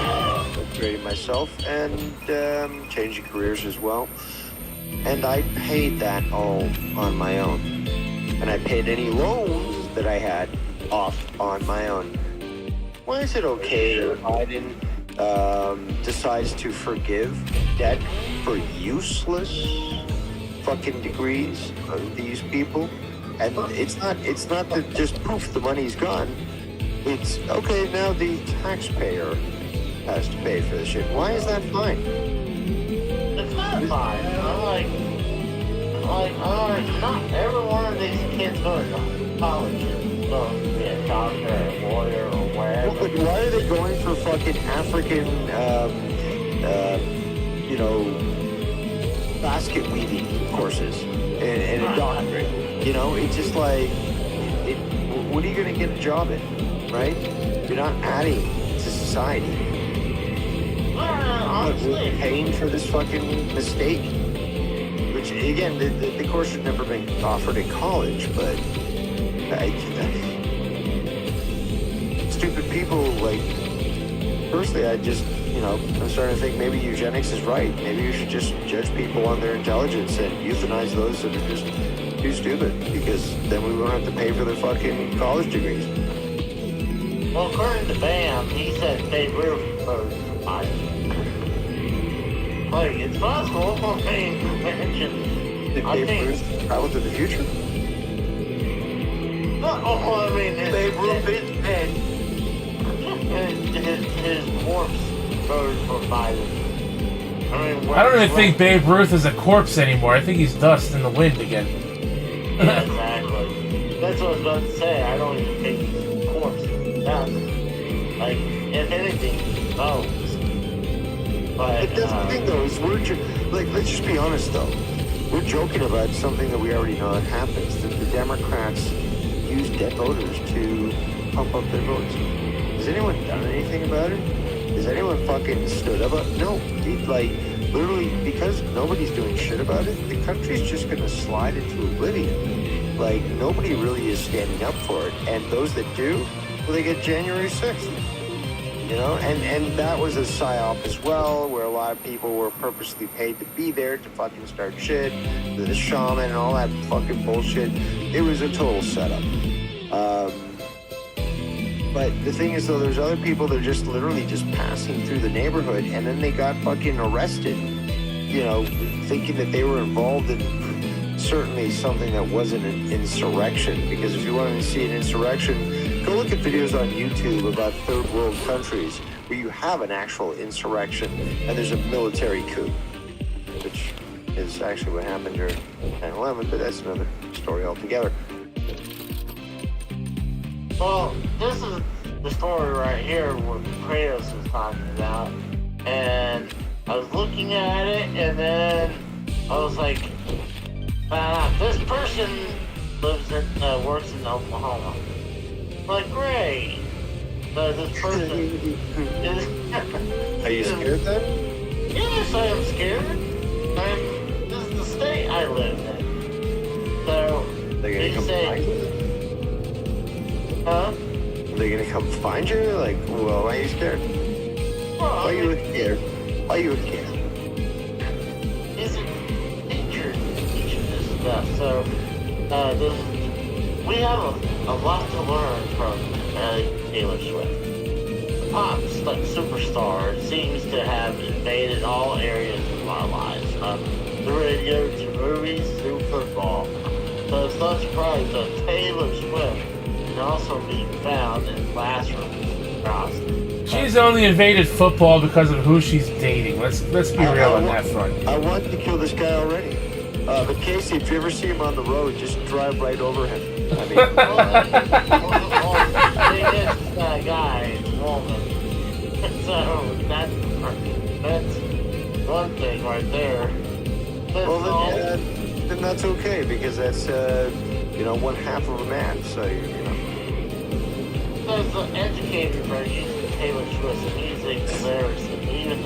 upgraded myself, and changing careers as well. And I paid that all on my own. And I paid any loans that I had off on my own. Why is it okay that Biden decides to forgive debt for useless fucking degrees of these people? And it's not that just poof, the money's gone. It's okay, now the taxpayer has to pay for this shit. Why is that fine? It's not fine. I'm like, not every one of these kids going to college is going to be a doctor, a lawyer, or whatever. Well, but why are they going for fucking African, basket weaving courses and a doctorate? You know, it's just like, what are you going to get a job in, right? You're not adding to society. Honestly, We're paying for this fucking mistake. Which, again, the course should never been offered in college, but stupid people, like, personally, I'm starting to think maybe eugenics is right. Maybe you should just judge people on their intelligence and euthanize those that are just too stupid, because then we won't have to pay for their fucking college degrees. well, according to Bam, he said Babe Ruth was fine. Like, it's possible if I'm paying attention. Did I Babe think. Ruth travel to the future? No, I mean, Babe Ruth is dead. his corpse goes for Biden. I mean, I don't even think Babe Ruth is a corpse anymore. I think he's dust in the wind again. Yeah, exactly. That's what I was about to say. I don't even think he's a corpse. Yeah. Like, if anything, he's bones. But That's the thing, though, is let's just be honest, though. We're joking about something that we already know that happens. That the Democrats use dead voters to pump up their votes. Has anyone done anything about it? Has anyone fucking stood up? No. Literally, because nobody's doing shit about it, the country's just gonna slide into oblivion. Like, nobody really is standing up for it. And those that do, well, they get January 6th. You know, and that was a psyop as well, where a lot of people were purposely paid to be there to fucking start shit, the shaman and all that fucking bullshit. It was a total setup. But the thing is, though, there's other people that are just literally just passing through the neighborhood, and then they got fucking arrested, you know, thinking that they were involved in certainly something that wasn't an insurrection. Because if you wanted to see an insurrection, go look at videos on YouTube about third world countries where you have an actual insurrection and there's a military coup, which is actually what happened during 9/11, but that's another story altogether. well, this is the story right here what Kratos is talking about. And I was looking at it, and then I was like, this person lives in, works in Oklahoma. Like, great. But this person is... Are you scared then? Yes, I am scared. This is the state I live in. So, They're he gonna come said, find you? huh? They're gonna come find you? Like, well, why are you scared? Well, Why are you scared? Why are you scared? He's a teacher teaching this stuff. So, we have a lot to learn from Taylor Swift. The pop superstar seems to have invaded all areas of our lives, from the radio to movies to football. So it's not surprising that Taylor Swift can also be found in classrooms across. She's only invaded football because of who she's dating. Let's be real on that front. I want to kill this guy already. But Casey, if you ever see him on the road, just drive right over him. I mean, That guy is a woman. So that's one thing right there. well, then that's okay, because that's, one half of a man, so, you know. There's the educated for using Taylor Swift's music, lyrics, and even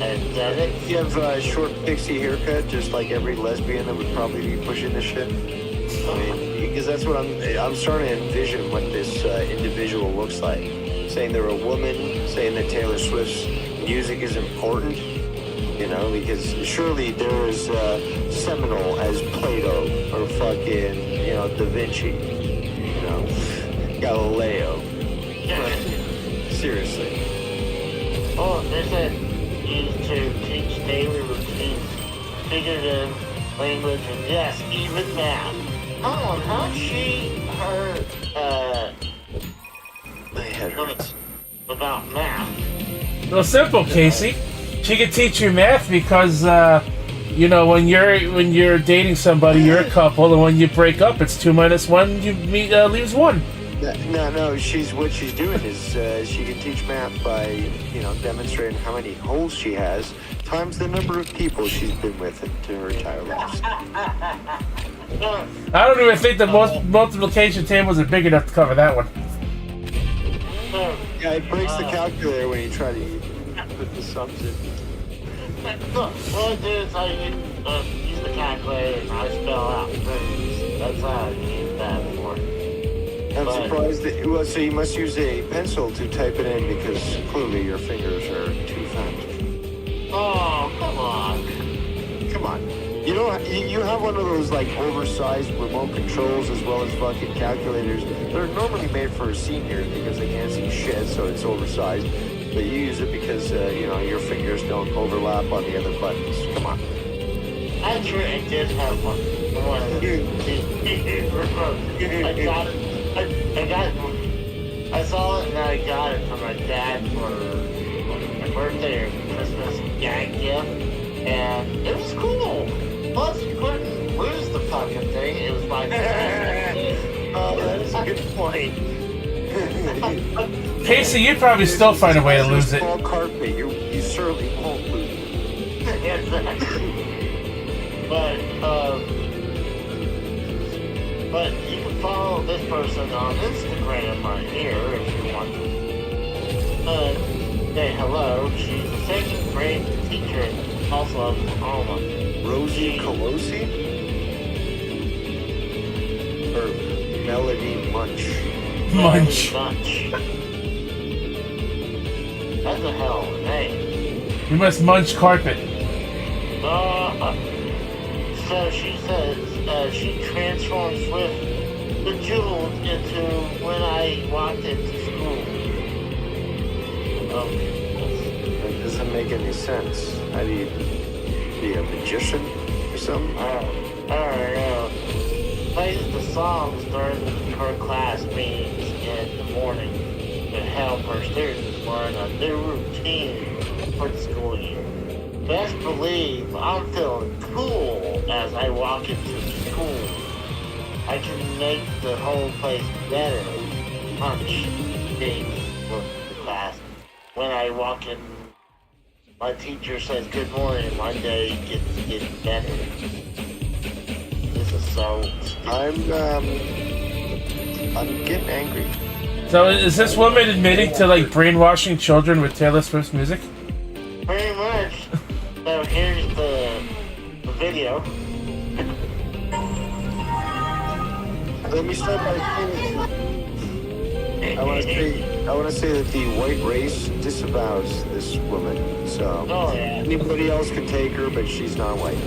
aesthetics. You have a short pixie haircut, just like every lesbian that would probably be pushing this shit. I mean, because that's what I'm starting to envision what this individual looks like. Saying they're a woman, saying that Taylor Swift's music is important, because surely there is seminal as Plato or fucking, Da Vinci, Galileo. Seriously. Oh, they said used to teach daily routines, figurative language, and yes, even math. Oh, how'd she hurt, My head hurts. about math? Well, simple, Casey. She can teach you math because, you know, when you're dating somebody, you're a couple, and when you break up, it's 2 minus 1. Leaves 1. No. What she's doing is she can teach math by, you know, demonstrating how many holes she has times the number of people she's been with into her entire life. I don't even think the multiplication tables are big enough to cover that one. Yeah, it breaks the calculator when you try to put the sums in. Look, what I do is I use the calculator and I spell out things. That's how I use that for. I'm surprised that, well, so you must use a pencil to type it in because clearly your fingers are too fast. Oh, come on. Come on. You know, you have one of those like oversized remote controls as well as fucking calculators. They're normally made for seniors because they can't see shit, so it's oversized. But you use it because, you know, your fingers don't overlap on the other buttons. Come on. Actually, I did have one. I saw it and I got it from my dad for my birthday or Christmas gag gift, and it was cool. Plus, you couldn't lose the fucking thing. It was my Oh, that is a good point. Casey, you'd probably still find a way to lose it. Small carpet, you certainly won't lose it. Exactly. But you can follow this person on Instagram right here if you want to. Say hello. She's a second grade teacher in Tulsa, Oklahoma. Rosie Colosi? Or Melody Munch? Munch. That's a hell of a name. You must munch carpet. So she says she transforms with the jewels into when I walked into school. That doesn't make any sense. How do you be a magician or something? I don't know. Plays the songs during her class meetings in the morning to help her students learn a new routine for the school year. Best believe I'm feeling cool as I walk into school. I can make the whole place better. Punch things for the class. When I walk in, my teacher says good morning. My day gets better. This is so stupid. I'm getting angry. So is this woman admitting to like brainwashing children with Taylor Swift's music? Pretty much. So here's the video. Let me start by saying I want to say that the white race disavows this woman. So Oh yeah. anybody else can take her, but she's not white.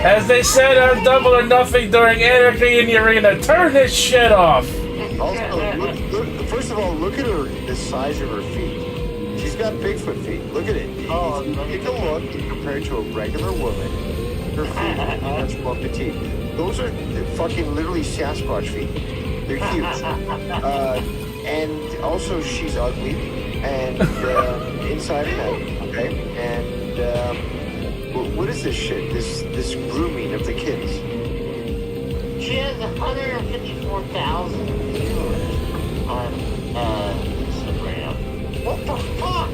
As they said on Double or Nothing during Anarchy in the Arena, turn this shit off! Also, look, first of all, look at her, the size of her feet. She's got Bigfoot feet. Look at it. Oh, Take a look compared to a regular woman. Her feet are much more petite. Those are fucking literally Sasquatch feet. They're huge. And also, she's ugly. And inside and out. Okay? And what is this shit? This grooming of the kids? She has 154,000 viewers on Instagram. What the fuck?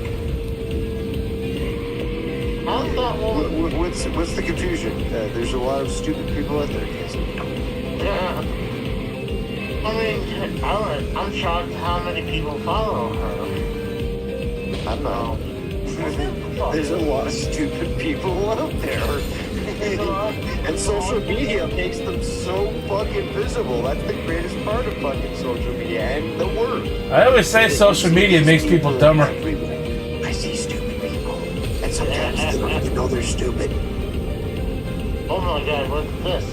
How's that woman? What's the confusion? There's a lot of stupid people out there, Casey. Yeah. I mean, I'm shocked how many people follow her. I'm not. There's a lot of stupid people out there. And social media makes them so fucking visible. That's the greatest part of fucking social media and the worst. I always say social media makes people dumber. I see stupid people. And sometimes they don't even know they're stupid. Oh my god, what's this?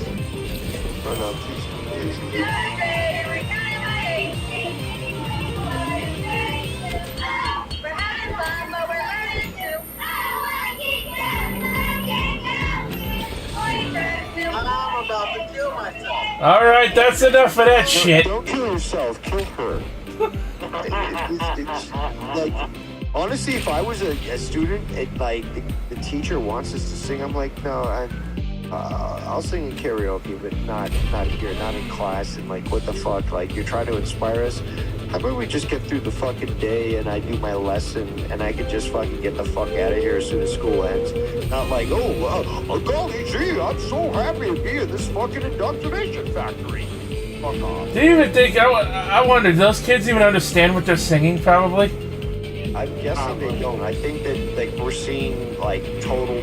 Oh no, please. I'm about to kill myself. Alright, that's enough of that shit. Don't kill yourself, kill her. It's like, honestly, if I was a student and like the teacher wants us to sing, I'm like, no, I'll sing in karaoke, but not here, not in class. And like, what the fuck? Like, you're trying to inspire us. How about we just get through the fucking day and I do my lesson and I could just fucking get the fuck out of here as soon as school ends? Not like, golly gee, I'm so happy to be in this fucking indoctrination factory. Fuck off. Do you even think, I wonder, do those kids even understand what they're singing, probably? I'm guessing they don't. I think that like we're seeing like total,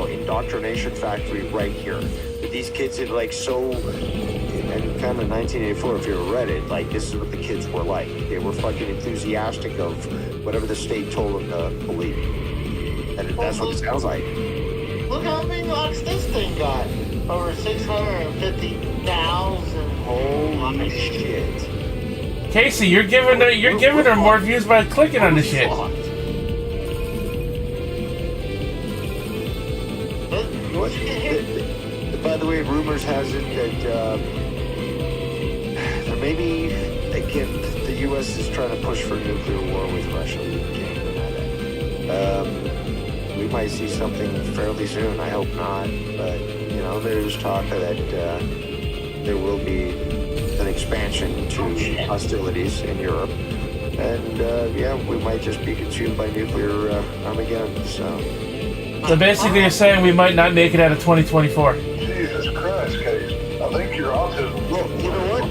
indoctrination factory right here. But these kids are like so, and kind of 1984, if you ever read it, like this is what the kids were like. They were fucking enthusiastic of whatever the state told them to believe. And that's what it sounds like. Look how many likes this thing got. Over 650,000. Holy shit. Casey, you're giving her more views by clicking on the shit. By the way, rumors has it that maybe again the U.S. is trying to push for a nuclear war with Russia. We can't deny that. We might see something fairly soon. I hope not, but there's talk that there will be an expansion to hostilities in Europe, and we might just be consumed by nuclear Armageddon. So basically, you're saying we might not make it out of 2024. Jesus Christ, Case. I think your autism. Well, you know what?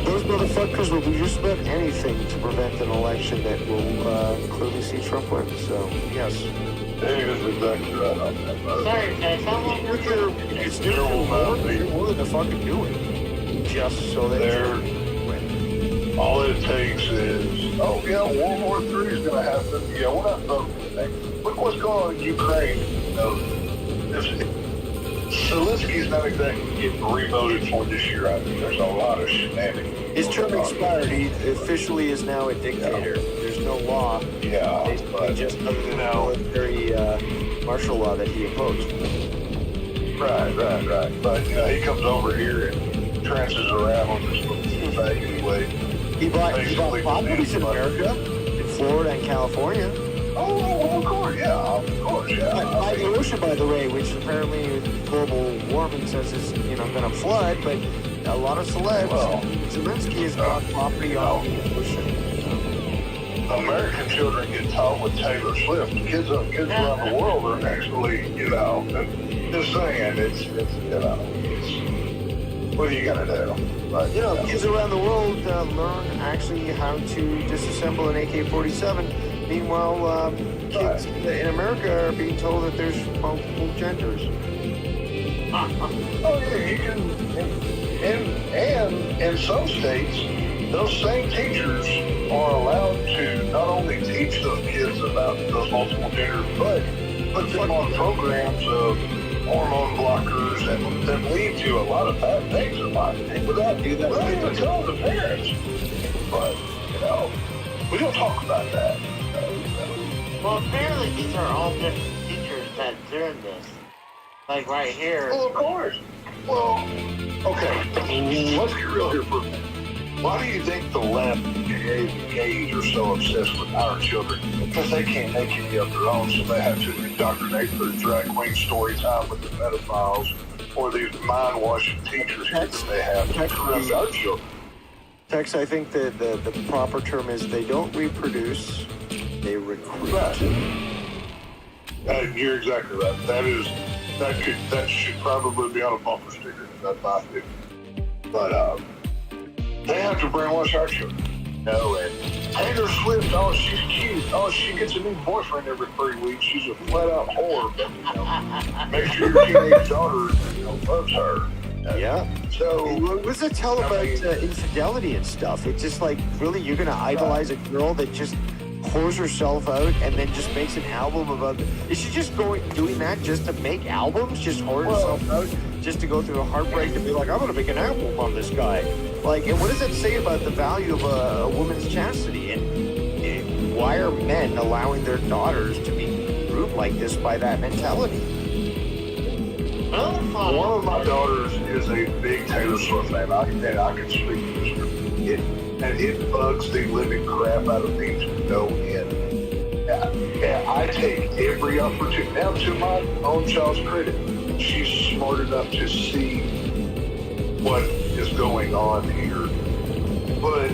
Those motherfuckers will do just about anything to prevent an election that will clearly see Trump win. So, yes. Dave is exactly right on that. Sorry, guys, how long were you? It's different. They're willing to fucking do it. Just so that they're win. All it takes is, World War III is going to happen. Yeah, we're not voting for that. Look what's going on in Ukraine. Zelensky's not exactly getting revoted for this year. I think there's a lot of shenanigans. His term expired. He officially is now a dictator. There's no law. Yeah, but just the military martial law that he imposed. Right. But he comes over here and trances around on this little thing anyway. He bought properties in America, in Florida and California. Oh, well, of course, yeah. By the ocean, by the way, which apparently global warming says is, going to flood, but a lot of celebs, Zelensky has bought property on the ocean. American children get taught with Taylor Swift. Kids around the world are actually, just saying, it's what are you gonna do? But, kids around the world learn actually how to disassemble an AK-47. Meanwhile, kids in America are being told that there's multiple genders. Oh yeah, you can, and in some states, those same teachers are allowed to not only teach those kids about those multiple genders, but put them on programs of hormone blockers that lead to a lot of bad things in life. Without even telling the parents. But, we don't talk about that. Well, apparently these are all different teachers that doing this. Like right here. Well, of course. Well, okay. Let's get real here for a minute. Why do you think the left and gays are so obsessed with our children? Because they can't make any of their own, so they have to indoctrinate their drag queen story time with the pedophiles or these mind-washing teachers that they have to corrupt our children. Tex, I think the proper term is they don't reproduce, they recruit. Right. You're exactly right. That should probably be on a bumper sticker. That's my opinion. But they have to brainwash our children. No, and Taylor Swift, oh, she's cute. Oh, she gets a new boyfriend every 3 weeks. She's a flat-out whore. But, make sure your teenage daughter loves her. Yeah. So, what does it tell about infidelity and stuff? It's just like, really, you're gonna idolize a girl that just whores herself out and then just makes an album about it? Is she just doing that just to make albums? Just whore herself out? Just to go through a heartbreak to be like, I'm gonna make an album on this guy? Like, and what does that say about the value of a woman's chastity? And why are men allowing their daughters to be groomed like this by that mentality? One of my daughters is a big Taylor Swift fan. I can speak to this. It bugs the living crap out of me to no end. And I take every opportunity. Now, to my own child's credit, she's smart enough to see what is going on here. But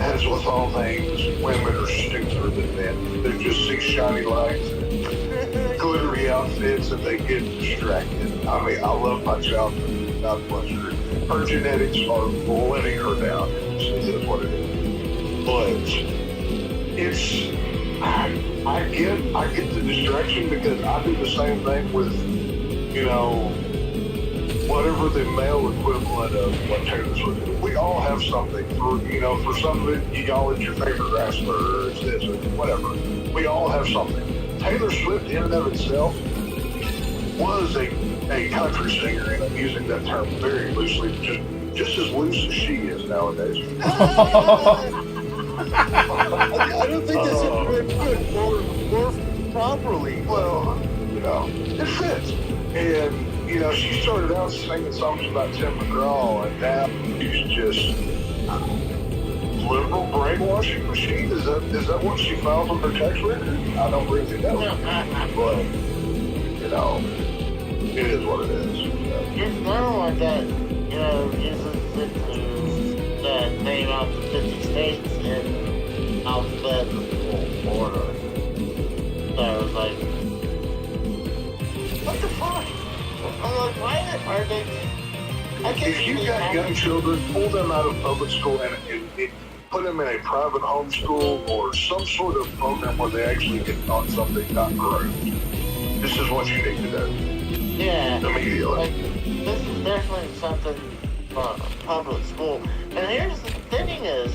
as with all things, women are stupider than men. They just see shiny lights, glittery outfits, and they get distracted. I mean, I love my child. God bless her. Her genetics are letting her down. It is what it is. But I get the distraction because I do the same thing with, whatever the male equivalent of what Taylor Swift is. We all have something. For some of it, y'all, it's your favorite wrestler, or it's this, or whatever. We all have something. Taylor Swift, in and of itself, was a country singer, and I'm using that term very loosely, just as loose as she is nowadays. I don't think that's a good more properly. Well, it fits. And, she started out singing songs about Tim McGraw, and now she's just liberal brainwashing machine. Is that what she files on her tax record? I don't really know. But, it is what it is. It's another one that, uses it to name out the 50 states in alphabetical order. So I was like, what the fuck? I'm like, why are they... If you got young children, pull them out of public school and put them in a private homeschool or some sort of program where they actually get taught something not correct. This is what you need to do. Yeah. Immediately. Like, this is definitely something for public school. And here's the thing is,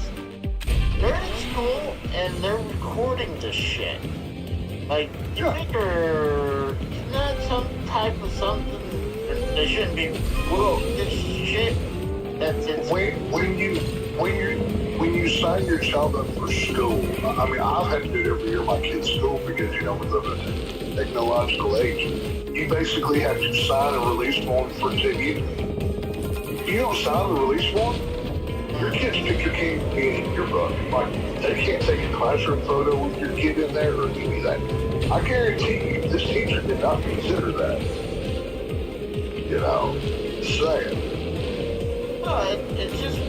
they're in school and they're recording this shit. Like, you figure it's not some type of something they shouldn't be this shit that's in when you sign your child up for school, I mean, I've had to do it every year my kids' school because, we live in a technological age. You basically have to sign a release form for TV. If you don't sign the release form, your kids' picture can't be in your book. Like, they can't take a classroom photo with your kid in there or any of that. I guarantee you, this teacher did not consider that. Saying. No, it's just,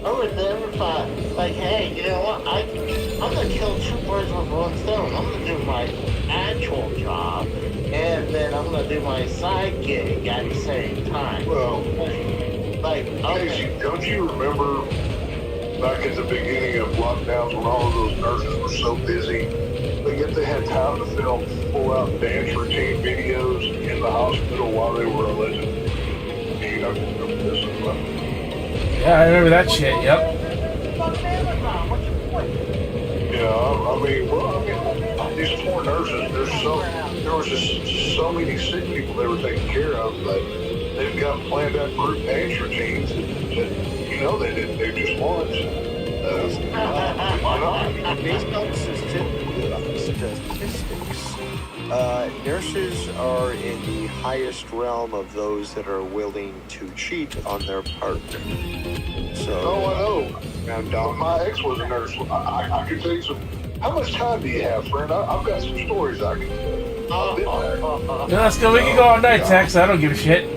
I would never thought, like, hey, you know what, I'm gonna kill two birds with one stone. I'm gonna do my actual job, and then I'm gonna do my side gig at the same time. Well, Casey, don't you remember back at the beginning of lockdowns when all of those nurses were so busy, but yet they had time to film full-out dance routine videos in the hospital while they were alleged? Yeah, I remember that shit, yep. These poor nurses, there was just so many sick people they were taking care of, but they've got planned out group dance routines that, they didn't do just once. Why not? Based on statistics, nurses are in the highest realm of those that are willing to cheat on their partner. So, I know. My ex was a nurse. I can tell you some. How much time do you have, friend? I've got some stories I can tell. I've been there. Yeah, let's go. We can go all night, Tex. I don't give a shit.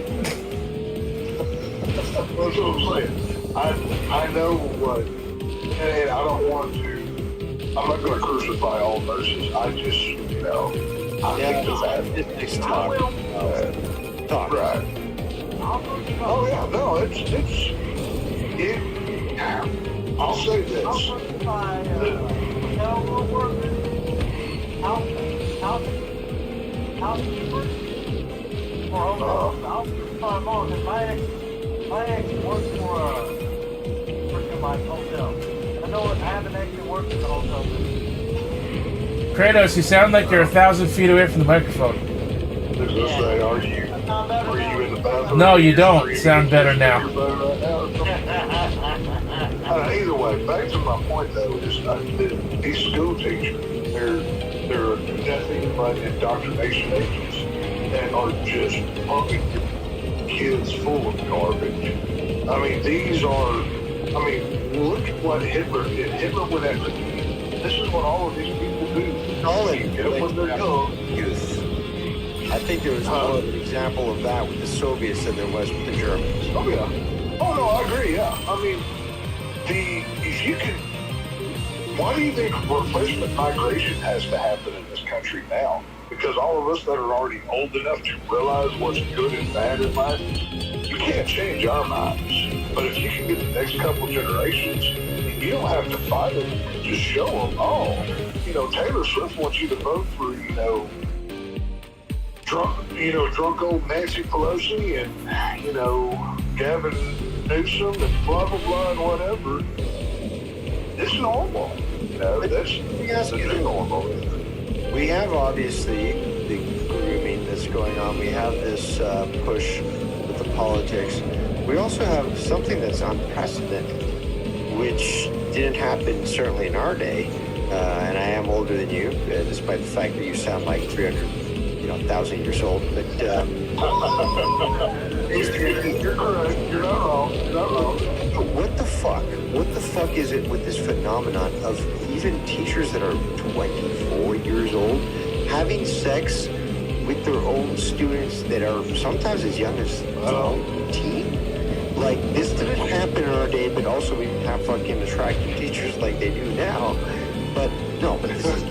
That's what I'm saying. I know what, and I don't want to. I'm not going to crucify all nurses. I just, I think that statistics talk. Right. Oh yeah, no, I'll say this. My hotel workers, housekeepers, or housekeepers by more, because my ex works for my hotel. I know I haven't actually worked in the hotel business. Kratos, you sound like you're 1,000 feet away from the microphone. Does this say, are you in the bathroom? No, you don't sound better now. Either way, back to my point though, is these school teachers, they're nothing but indoctrination agents that are just pumping kids full of garbage. I mean, look at what Hitler did. Hitler went after kids. This is what all of these people do. Get up when they're young. Youth. I think there was more of an example of that with the Soviets than there was with the Germans. Oh yeah. Oh no, I agree. Yeah. I mean, why do you think replacement migration has to happen in this country now? Because all of us that are already old enough to realize what's good and bad in life, you can't change our minds. But if you can get the next couple generations, you don't have to fight them. Just show them, Taylor Swift wants you to vote for, drunk old Nancy Pelosi and, Gavin Newsom and blah, blah, blah, and whatever. It's normal. That's normal. We have obviously the grooming that's going on. We have this push with the politics. We also have something that's unprecedented, which didn't happen certainly in our day. And I am older than you, despite the fact that you sound like 300,000 years old. But you're correct. You're not wrong. what the fuck? What the fuck is it with this phenomenon of even teachers that are 24 years old having sex with their own students that are sometimes as young as 18? Like, this didn't happen in our day, but also we didn't have fucking attractive teachers like they do now. But this is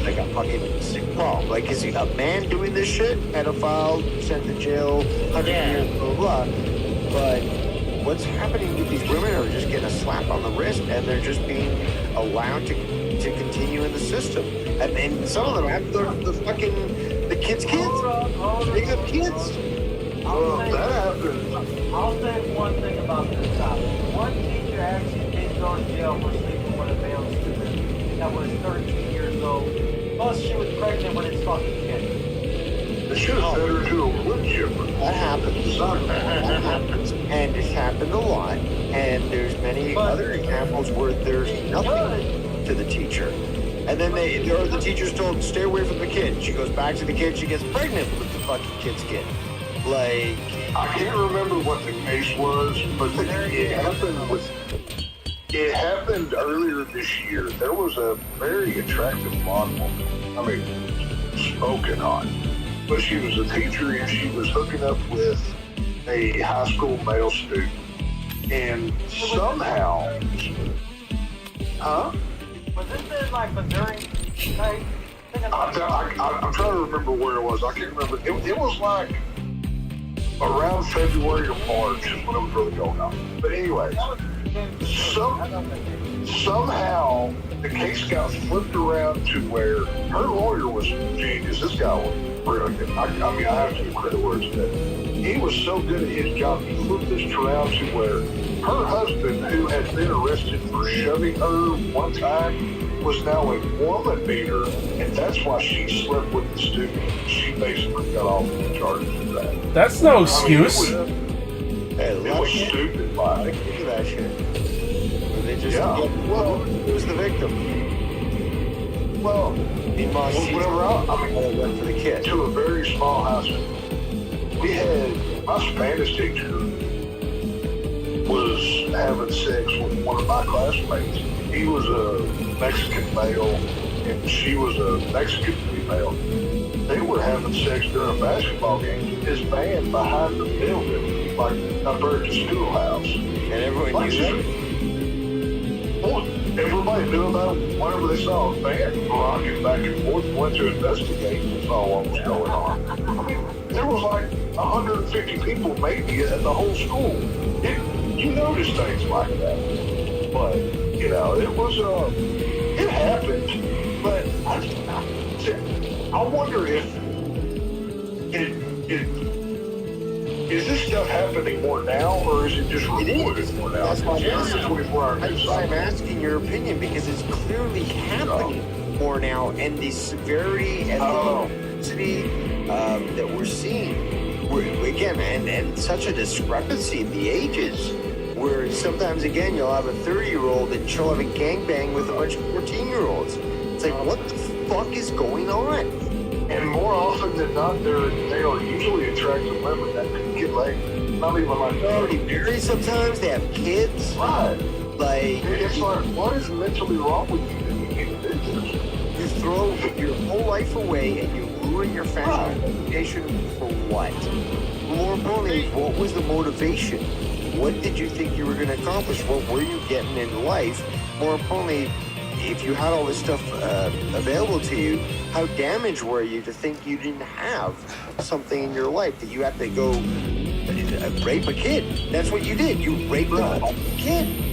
like a fucking sick problem. Like, is a man doing this shit? Pedophile, sent to jail, 100 years, blah, blah, blah. But what's happening with these women are just getting a slap on the wrist and they're just being allowed to continue in the system. And then some of them have the kids. They have kids. That happens. I'll say one thing about this topic. One teacher actually did go to jail for sleeping with a male student that was 13 years old. Plus, she was pregnant with his fucking kid. They should have sent her to a wood chipper. That happens. And it's happened a lot. And there's many other examples where there's nothing to the teacher. And then the teacher's told, stay away from the kid. She goes back to the kid, she gets pregnant with the fucking kid's kid. Like, I can't remember what the case was, but it happened earlier this year. There was a very attractive blonde woman. I mean, smoking hot. But she was a teacher and she was hooking up with a high school male student. And somehow, Was this in like Missouri? I'm trying to remember where it was. I can't remember. It was like around February or March is when it was really going on. But anyway, somehow the case got flipped around to where her lawyer was genius. This guy was brilliant. I have to give credit where it's due. He was so good at his job, he flipped this around to where her husband, who had been arrested for shoving her one time, was now a woman beater, and that's why she slept with the student. She basically got off the charges of that. That's no excuse. It was stupid, like. look at that shit. They just who was the victim? Well, Meanwhile, went for the kid. To a very small high school. We had my Spanish teacher was having sex with one of my classmates. He was a Mexican male and she was a Mexican female. They were having sex during a basketball game. His band behind the building, like up at the schoolhouse. And everyone knew that? Well, everybody knew about it. Whenever they saw a band rocking back and forth, went to investigate and saw what was going on. There was like 150 people maybe at the whole school. You notice things like that. But You know, it was, it happened, but I wonder if is this stuff happening more now, or is it just reported more now? That's why I'm I'm asking your opinion, because it's clearly happening more now, and the severity and the intensity that we're seeing, again, and such a discrepancy in the ages, where sometimes, again, you'll have a 30-year-old and she'll have a gangbang with a bunch of 14-year-olds. It's like, what the fuck is going on? And more often than not, they are usually attractive women that can get laid. Not even like They're already married sometimes, they have kids. Right. Like, it's like, what is mentally wrong with you that you can't do this? you throw your whole life away and you ruin your family reputation for what? More importantly, what was the motivation? What did you think you were going to accomplish? What were you getting in life? More importantly, if you had all this stuff available to you, how damaged were you to think you didn't have something in your life, that you had to go rape a kid? That's what you did. You raped a kid.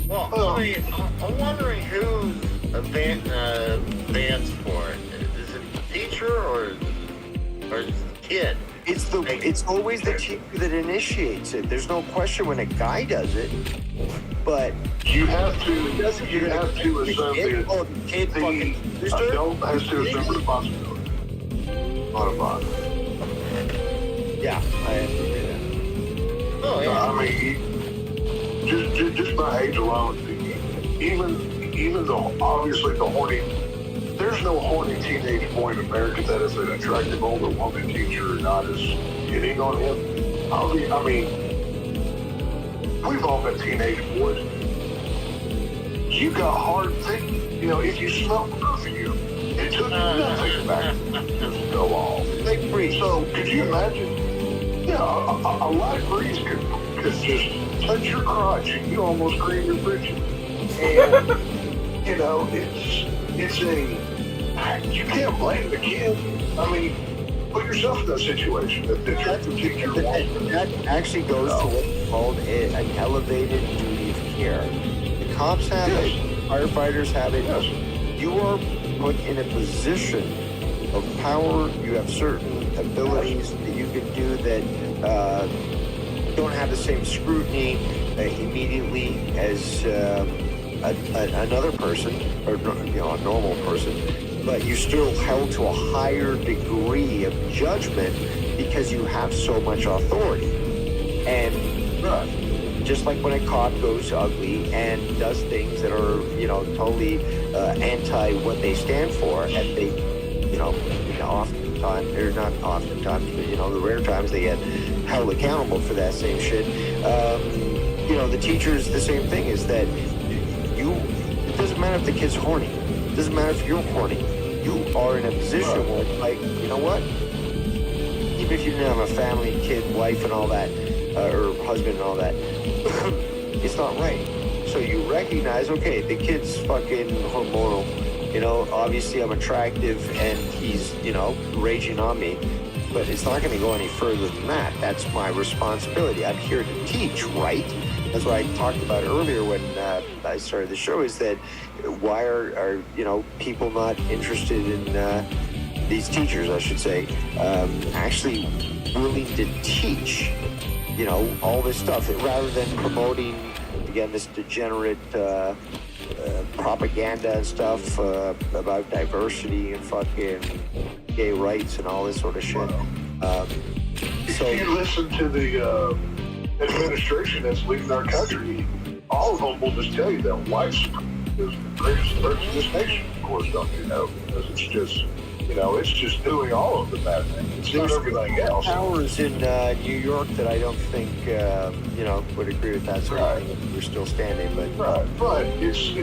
Well, I mean, I'm wondering who's advanced for it. Is it the teacher or the kid? It's always the teacher that initiates it. There's no question when a guy does it, but you have to assume the adult has to assume responsibility. Not a bond. Yeah, I agree with that. Oh, yeah. I mean, just by age alone, even though obviously there's no horny teenage boy in America that is an attractive older woman teacher or not is hitting on him. I mean, we've all been teenage boys. You got hard things. You know, if you smell perfume, it took nothing back to go off. Like breeze. So, could you imagine? Yeah, a light breeze could just touch your crotch and you almost cream your britches. And, you know, you can't blame the kid. I mean, put yourself in that situation. That actually goes to what's called an elevated duty of care. The cops have it, firefighters have it. Yes. You are put in a position of power. You have certain abilities that you can do that don't have the same scrutiny immediately as another person, or a normal person, but you're still held to a higher degree of judgment because you have so much authority. And just like when a cop goes ugly and does things that are, totally anti what they stand for, and they, oftentimes, or not oftentimes, but, the rare times they get held accountable for that same shit. The teachers, the same thing is that it doesn't matter if the kid's horny. It doesn't matter if you're horny. You are in a position where, like, you know what? Even if you didn't have a family, kid, wife, and all that, or husband and all that, it's not right. So you recognize, okay, the kid's fucking hormonal. Obviously I'm attractive and he's, raging on me. But it's not going to go any further than that. That's my responsibility. I'm here to teach, right? That's what I talked about earlier when I started the show, is that why are people not interested in these teachers, I should say, actually willing to teach, all this stuff, rather than promoting, again, this degenerate propaganda and stuff about diversity and fucking gay rights and all this sort of shit. If you listen to the administration that's leading our country, all of them will just tell you that white supremacy is the greatest threat to this nation. Of course, don't you know? Because it's just, it's just doing all of the bad things. It's not everything else. Powers in New York that I don't think, would agree with that sort of thing. We're still standing, but... Right, but it's,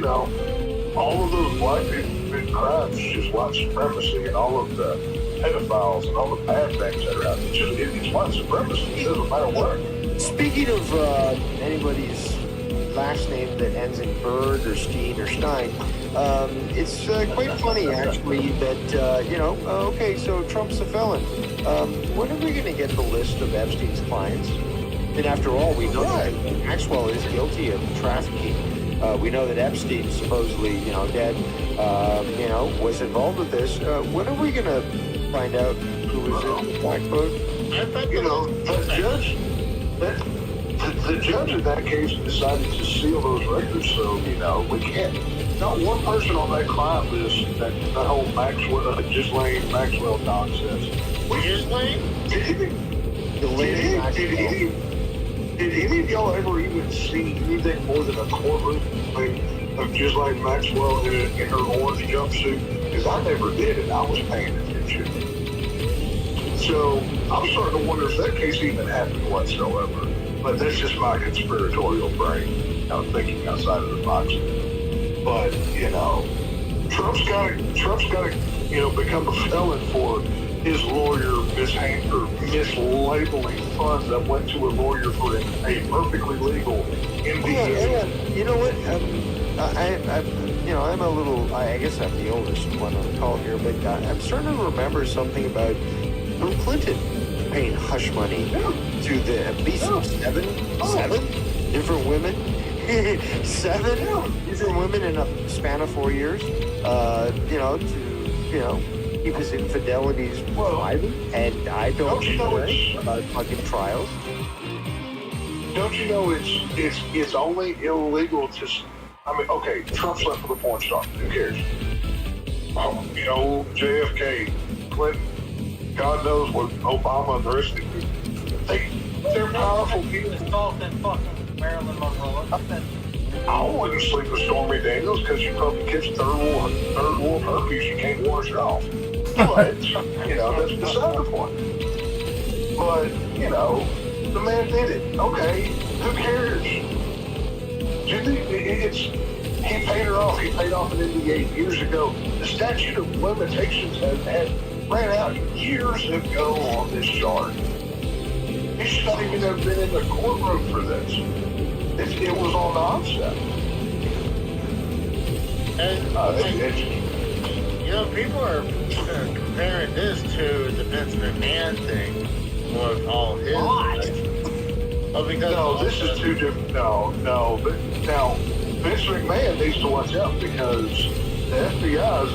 all of those black people big crimes, just white supremacy and all of the pedophiles and all the bad things that are out there. It's white supremacy. It doesn't matter what. Speaking of anybody's last name that ends in Berg or Steen or Stein, it's quite funny, actually, that, okay, so Trump's a felon. When are we going to get the list of Epstein's clients? And after all, we know that Maxwell is guilty of trafficking We know that Epstein, supposedly, dead, was involved with this. When are we going to find out who was in the black book? I think the judge in that case decided to seal those records, so we can't. Not one person on that client list, that whole Ghislaine Maxwell nonsense. Ghislaine? Did any of y'all ever even see anything more than a courtroom of Ghislaine Maxwell in her orange jumpsuit? Because I never did, and I was paying attention. So I'm starting to wonder if that case even happened whatsoever. But that's just my conspiratorial brain, thinking outside of the box. But Trump's got to become a felon for his lawyer mislabeling funds that went to a lawyer for a perfectly legal MBA. You know what? I'm a little. I guess I'm the oldest one on the call here, but I'm starting to remember something about Bill Clinton paying hush money to at least seven different women. 7 different women in a span of 4 years. To keep his infidelities private, and I don't know about fucking trials. Don't you know it's only illegal to? Okay, Trump's left for the porn star. Who cares? JFK, Clinton, God knows what Obama and the rest of them. They're powerful people. Marilyn Monroe. I wouldn't sleep with Stormy Daniels because you probably catch third world herpes. You can't wash it off. But that's beside the point. But the man did it. Okay, who cares? He paid her off. He paid off an NDA years ago. The statute of limitations had ran out years ago on this charge. He should not even have been in the courtroom for this. It was all nonsense. And people are comparing this to the Vince McMahon thing with all his. No, this is too different. No. But now Vince McMahon needs to watch out because the FBI is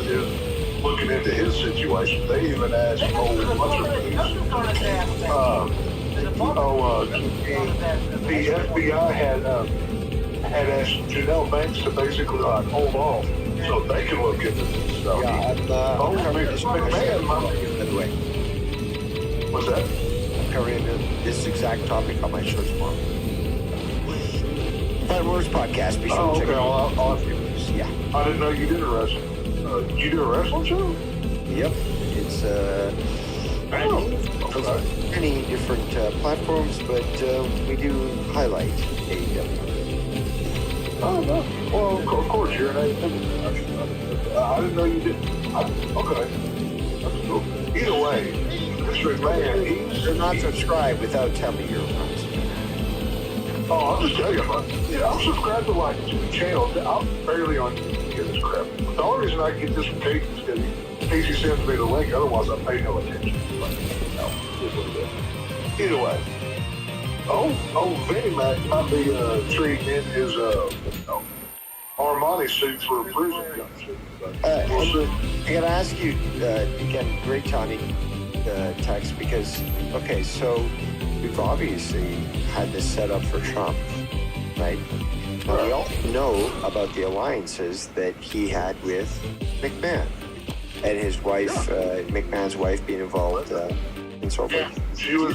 looking into his situation. They even asked the FBI had asked Janelle Banks to basically hold off so they can look into this stuff. McMahon, by the way. What's that? I'm covering this exact topic on my show tomorrow. Fun Words Podcast. Be sure to check it out. I'll have to. Yeah. I didn't know you did a wrestling. You do a wrestling show? Yep. It's many different platforms, but we do highlight AEW. Oh, no. Well, of course, you're an AEW. I didn't know you did. Okay. That's cool. Either way, Mr. McMahon, You're not subscribed without telling me you're not. Oh, I'll just tell you, I'm subscribed to like 2 channels. I'm barely on this crap. The only reason I get this from Casey is because Casey sends me the link. Otherwise, I pay no attention. Either way. Vinny Mac might be trading in his Armani suit for a prison gun. I gotta ask you again, great timing text, because so we've obviously had this set up for Trump, right? But we all know about the alliances that he had with McMahon and his wife, McMahon's wife, being involved and so forth. She was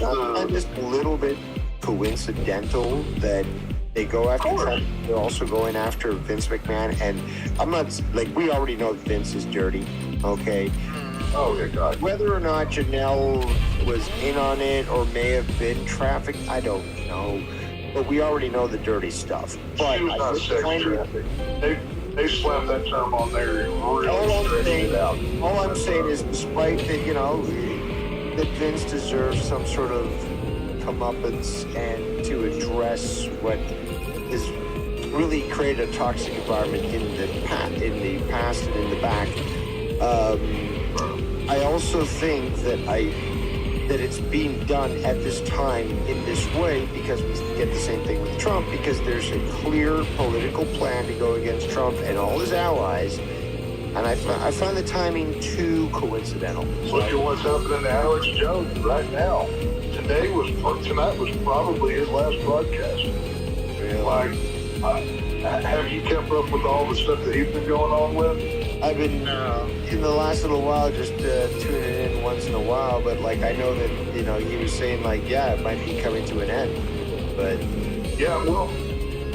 just a little bit coincidental that they go after Trump. They're also going after Vince McMahon, and I'm not we already know that Vince is dirty, okay? Oh, yeah, God. Whether or not Janelle was in on it or may have been trafficked, I don't know. But we already know the dirty stuff. But she was not sex trafficked. They slapped that term on there and really stretched it out. All I'm saying is, despite that, that Vince deserves some sort of comeuppance and to address what has really created a toxic environment in the past and in the back. I also think that that it's being done at this time in this way, because we get the same thing with Trump, because there's a clear political plan to go against Trump and all his allies. And I find the timing too coincidental. Look at what's happening to Alex Jones right now. Tonight was probably his last broadcast. Really? Like, have you kept up with all the stuff that he's been going on with? I've been in the last little while just tuning in once in a while, but like I know that he was saying like it might be coming to an end, but yeah, well,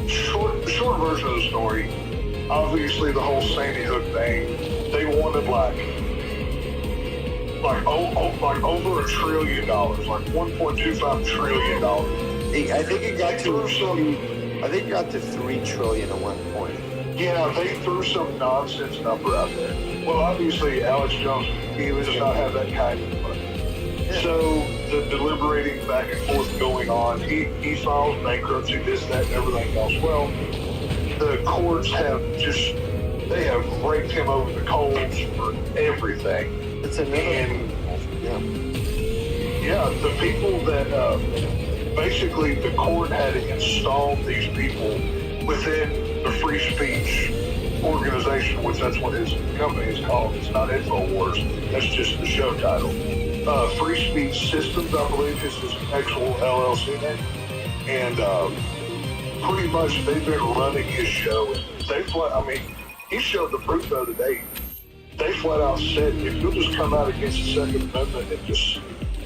short version of the story. Obviously, the whole Sandy Hook thing, they wanted like over $1 trillion, like $1.25 trillion. I think it got to 3 trillion at one point. Yeah, they threw some nonsense number out there. Well, obviously, Alex Jones, does not have that kind of money. Yeah. So, the deliberating back and forth going on, he files bankruptcy, this, that, and everything else. Well, the courts have they have raked him over the coals for everything. It's another Yeah, the people that, basically, the court had installed these people within the free speech organization, which that's what his company is called. It's not InfoWars. That's just the show title. Free Speech Systems, I believe, is his actual LLC name. And pretty much they've been running his show. He showed the proof the other day. They flat out said, if you'll just come out against the Second Amendment and just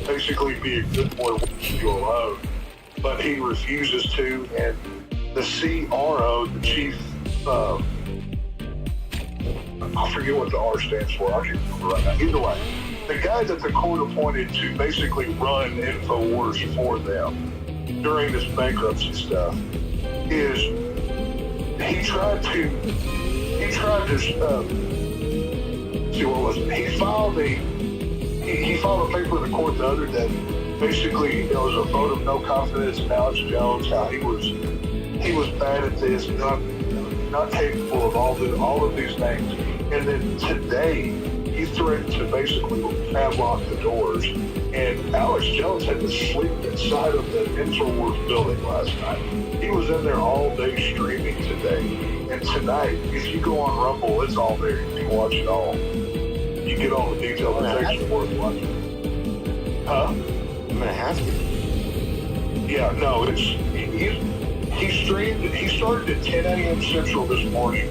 basically be a good boy, leave you alone. But he refuses to, and the CRO, the chief, I forget what the R stands for, I can't remember right now. Either way, the guy that the court appointed to basically run InfoWars for them during this bankruptcy stuff is he tried to see what was it? He filed a paper in the court the other day. Basically, it was a vote of no confidence in Alex Jones, how he was bad at this, not capable of all of these things. And then today, he threatened to basically padlock the doors. And Alex Jones had to sleep inside of the InfoWars building last night. He was in there all day streaming today. And tonight, if you go on Rumble, it's all there. You can watch it all. You get all the details. It's actually worth watching. Huh? I'm gonna have to. Yeah, no, he streamed. He started at 10 a.m. Central this morning,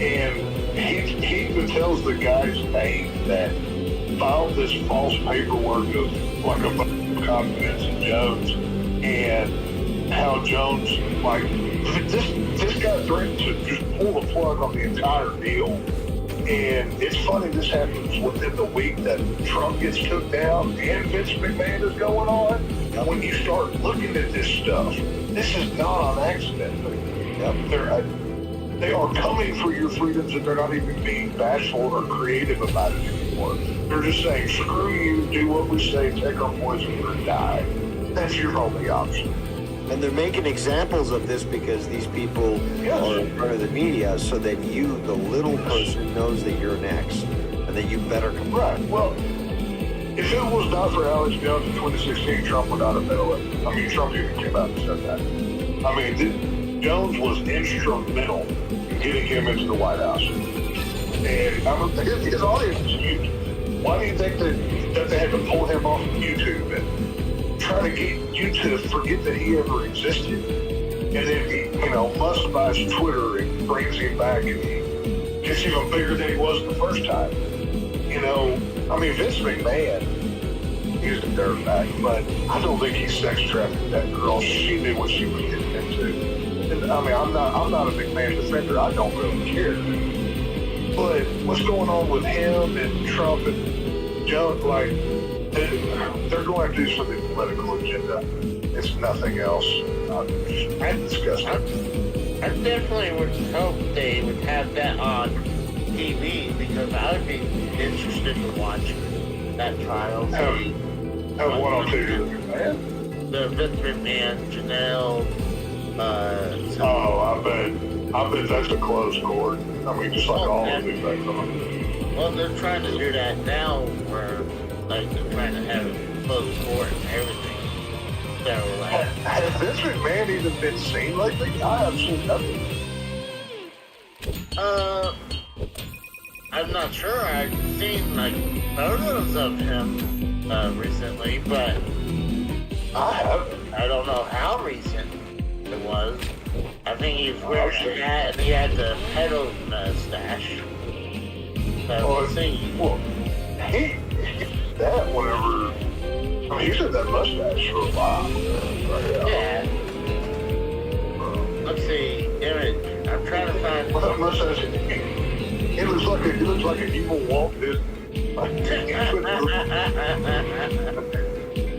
and he even tells the guy's name that filed this false paperwork of like a confidence in Jones, and how Jones this guy threatened to just pull the plug on the entire deal. And it's funny this happens within the week that Trump gets took down and Vince McMahon is going on. And when you start looking at this stuff, this is not on accident. They are coming for your freedoms, and they're not even being bashful or creative about it anymore. They're just saying, screw you, do what we say, take our poison or die. That's your only option. And they're making examples of this because these people are in front of the media, so that you, the little person, knows that you're next and that you better come. Right. Well, if it was not for Alex Jones in 2016, Trump would not have been elected. I mean, Trump even came out and said that. I mean, Jones was instrumental in getting him into the White House. And his audience is huge. Why do you think that they had to pull him off of YouTube and try to get you to forget that he ever existed? And then he, Musk buys Twitter and brings him back, and he gets even bigger than he was the first time. I mean, Vince McMahon, he's a dirtbag, but I don't think he sex trafficked that girl. She knew what she was getting into. And I mean, I'm not a McMahon defender. I don't really care. But what's going on with him and Trump and Jones, like, they're going to do something political agenda. It's nothing else. I'm disgusted. I definitely would hope they would have that on TV, because I would be interested to watch that trial. Have one on TV, man? The Vince McMahon, Janelle, I bet that's a close court. I mean, just like all of these things. Well, they're trying to do that now, where, like, they're trying to have closed court and everything. So, like, Has Vince McMahon even been seen lately? I have seen nothing. I'm not sure. I've seen like photos of him recently, but I haven't. I don't know how recent it was. I think he was wearing a hat and he had the pedal mustache. So we'll see. Well, he that whenever. I mean, he's had that mustache for a while. Yeah. Let's see. Image. I'm trying to find. Well, that mustache. It looks like an evil Walt Disney.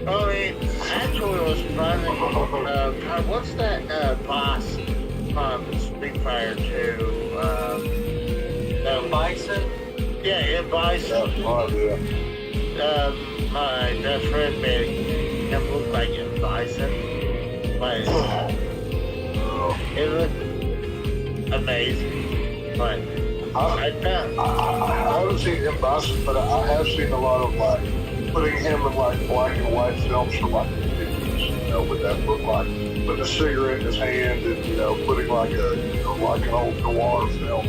Oh, it actually was funny. What's that boss from Street Fighter 2? Bison? Yeah, Bison. Oh, yeah. My best friend made him look like a Bison. But it looked amazing. But I haven't seen him Bison, but I have seen a lot of like putting him in like black and white films from like the 50s, you know, with that look like putting a cigarette in his hand and, you know, putting like a, you know, like an old noir film.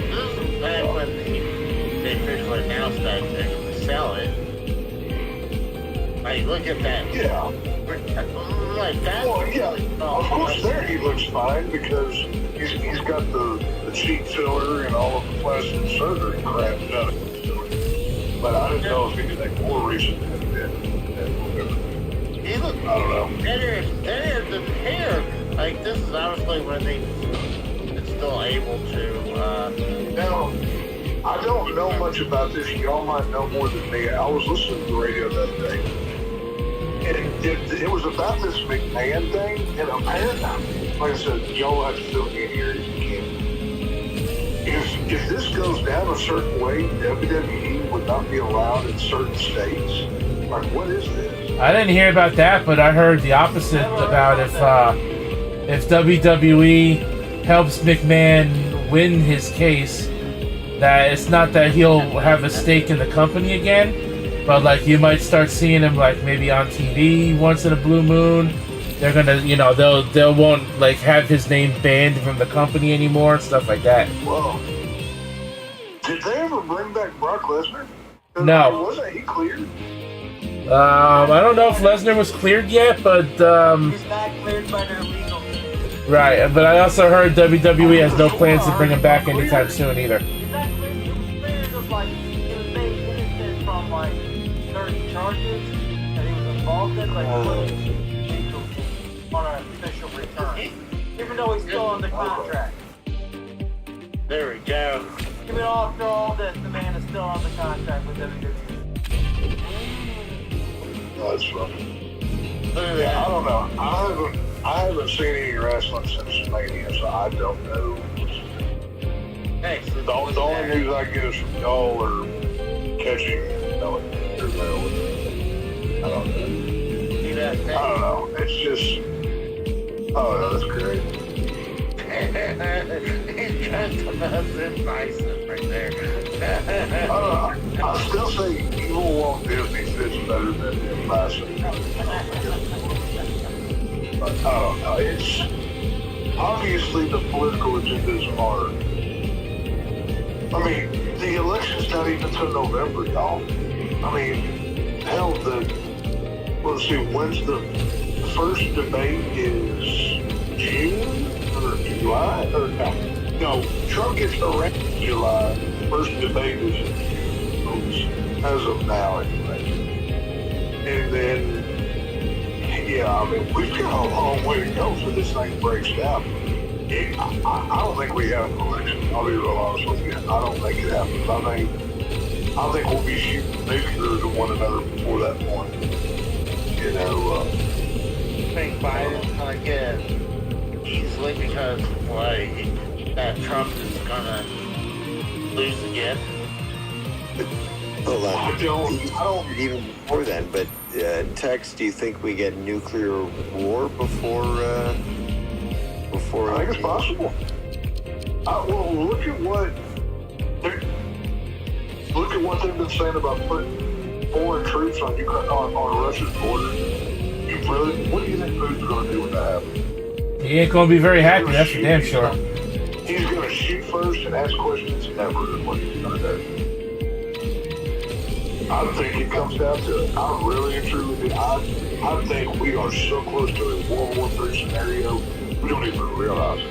this is back when they officially announced that they're going to sell it. Like, look at that. Yeah. Like that. Well, yeah. Of course, there he looks fine because he's got the cheek filler and all of the plastic surgery crap done. But I didn't know if anything more recent had been. He looks I don't know. better than hair. Like, this is obviously when they still able to. Now, I don't know much about this. Y'all might know more than me. I was listening to the radio the other day. And it was about this McMahon thing, and apparently, like I said, y'all have to fill me in here if you can. If this goes down a certain way, WWE would not be allowed in certain states. Like, what is this? I didn't hear about that, but I heard the opposite about if WWE helps McMahon win his case, that it's not that he'll have a stake in the company again, but like you might start seeing him like maybe on TV once in a blue moon. They're gonna, you know, they'll won't like have his name banned from the company anymore and stuff like that. Whoa. Did they ever bring back Brock Lesnar? No. Wasn't he cleared? I don't know if Lesnar was cleared yet, but He's not cleared by their legal team. right. But I also heard WWE has no plans to bring him back anytime soon either. He's not cleared. He was cleared of like he was made innocent from like certain charges that he was involved in, like on an official return, even though he's still under contract. There we go. Even after all this, the man is still under contract with WWE. No, that's rough. Look at Yeah, I that. don't know. I haven't seen any wrestling since Mania, so I don't know. Thanks. The only news I get is from y'all or catching, you know, I don't know. See that I thing? don't know. It's just, oh, that's great. He's dressed up as in Bison right there. I still say evil Walt Disney fits better than him Bison. But I don't know. It's obviously the political agendas are. I mean, the election's not even until November, y'all. I mean, hell, let's see, when's the first debate is June or July? Or no, Trump gets elected in July. First debate is in June, as of now, anyway. And then, yeah, I mean, we've got a long way to go for this thing breaks down. I don't think we have an election. I'll be real honest with you. I don't think it happens. I think we'll be shooting nuclear to one another before that point. You know, I think Biden's gonna get easily because like that Trump is gonna lose again. Well, I don't even before then, but Tex, do you think we get nuclear war before? I think it's possible. Well, look at what they've been saying about Putin. foreign troops on Ukraine on Russia's border, what do you think Putin's going to do when that happens? He ain't gonna be very happy, that's for damn sure. He's going to shoot first and ask questions never is what he's going to do. I think it comes down to it. I really and truly do. I think we are so close to a World War III scenario, we don't even realize it.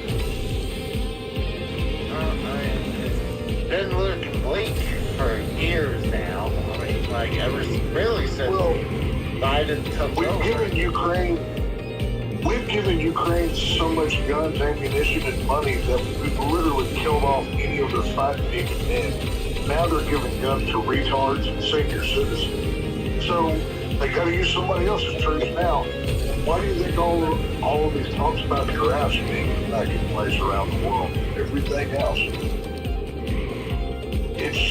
It's been looking bleak for years now. I mean, like, really since Biden took over. We've given Ukraine so much guns, ammunition, and money that we've literally killed off any of their fighting men. Now they're giving guns to retards and senior citizens. So they got to use somebody else's troops now. Why do you think all of these talks about giraffes being back in place around the world and everything else? It's,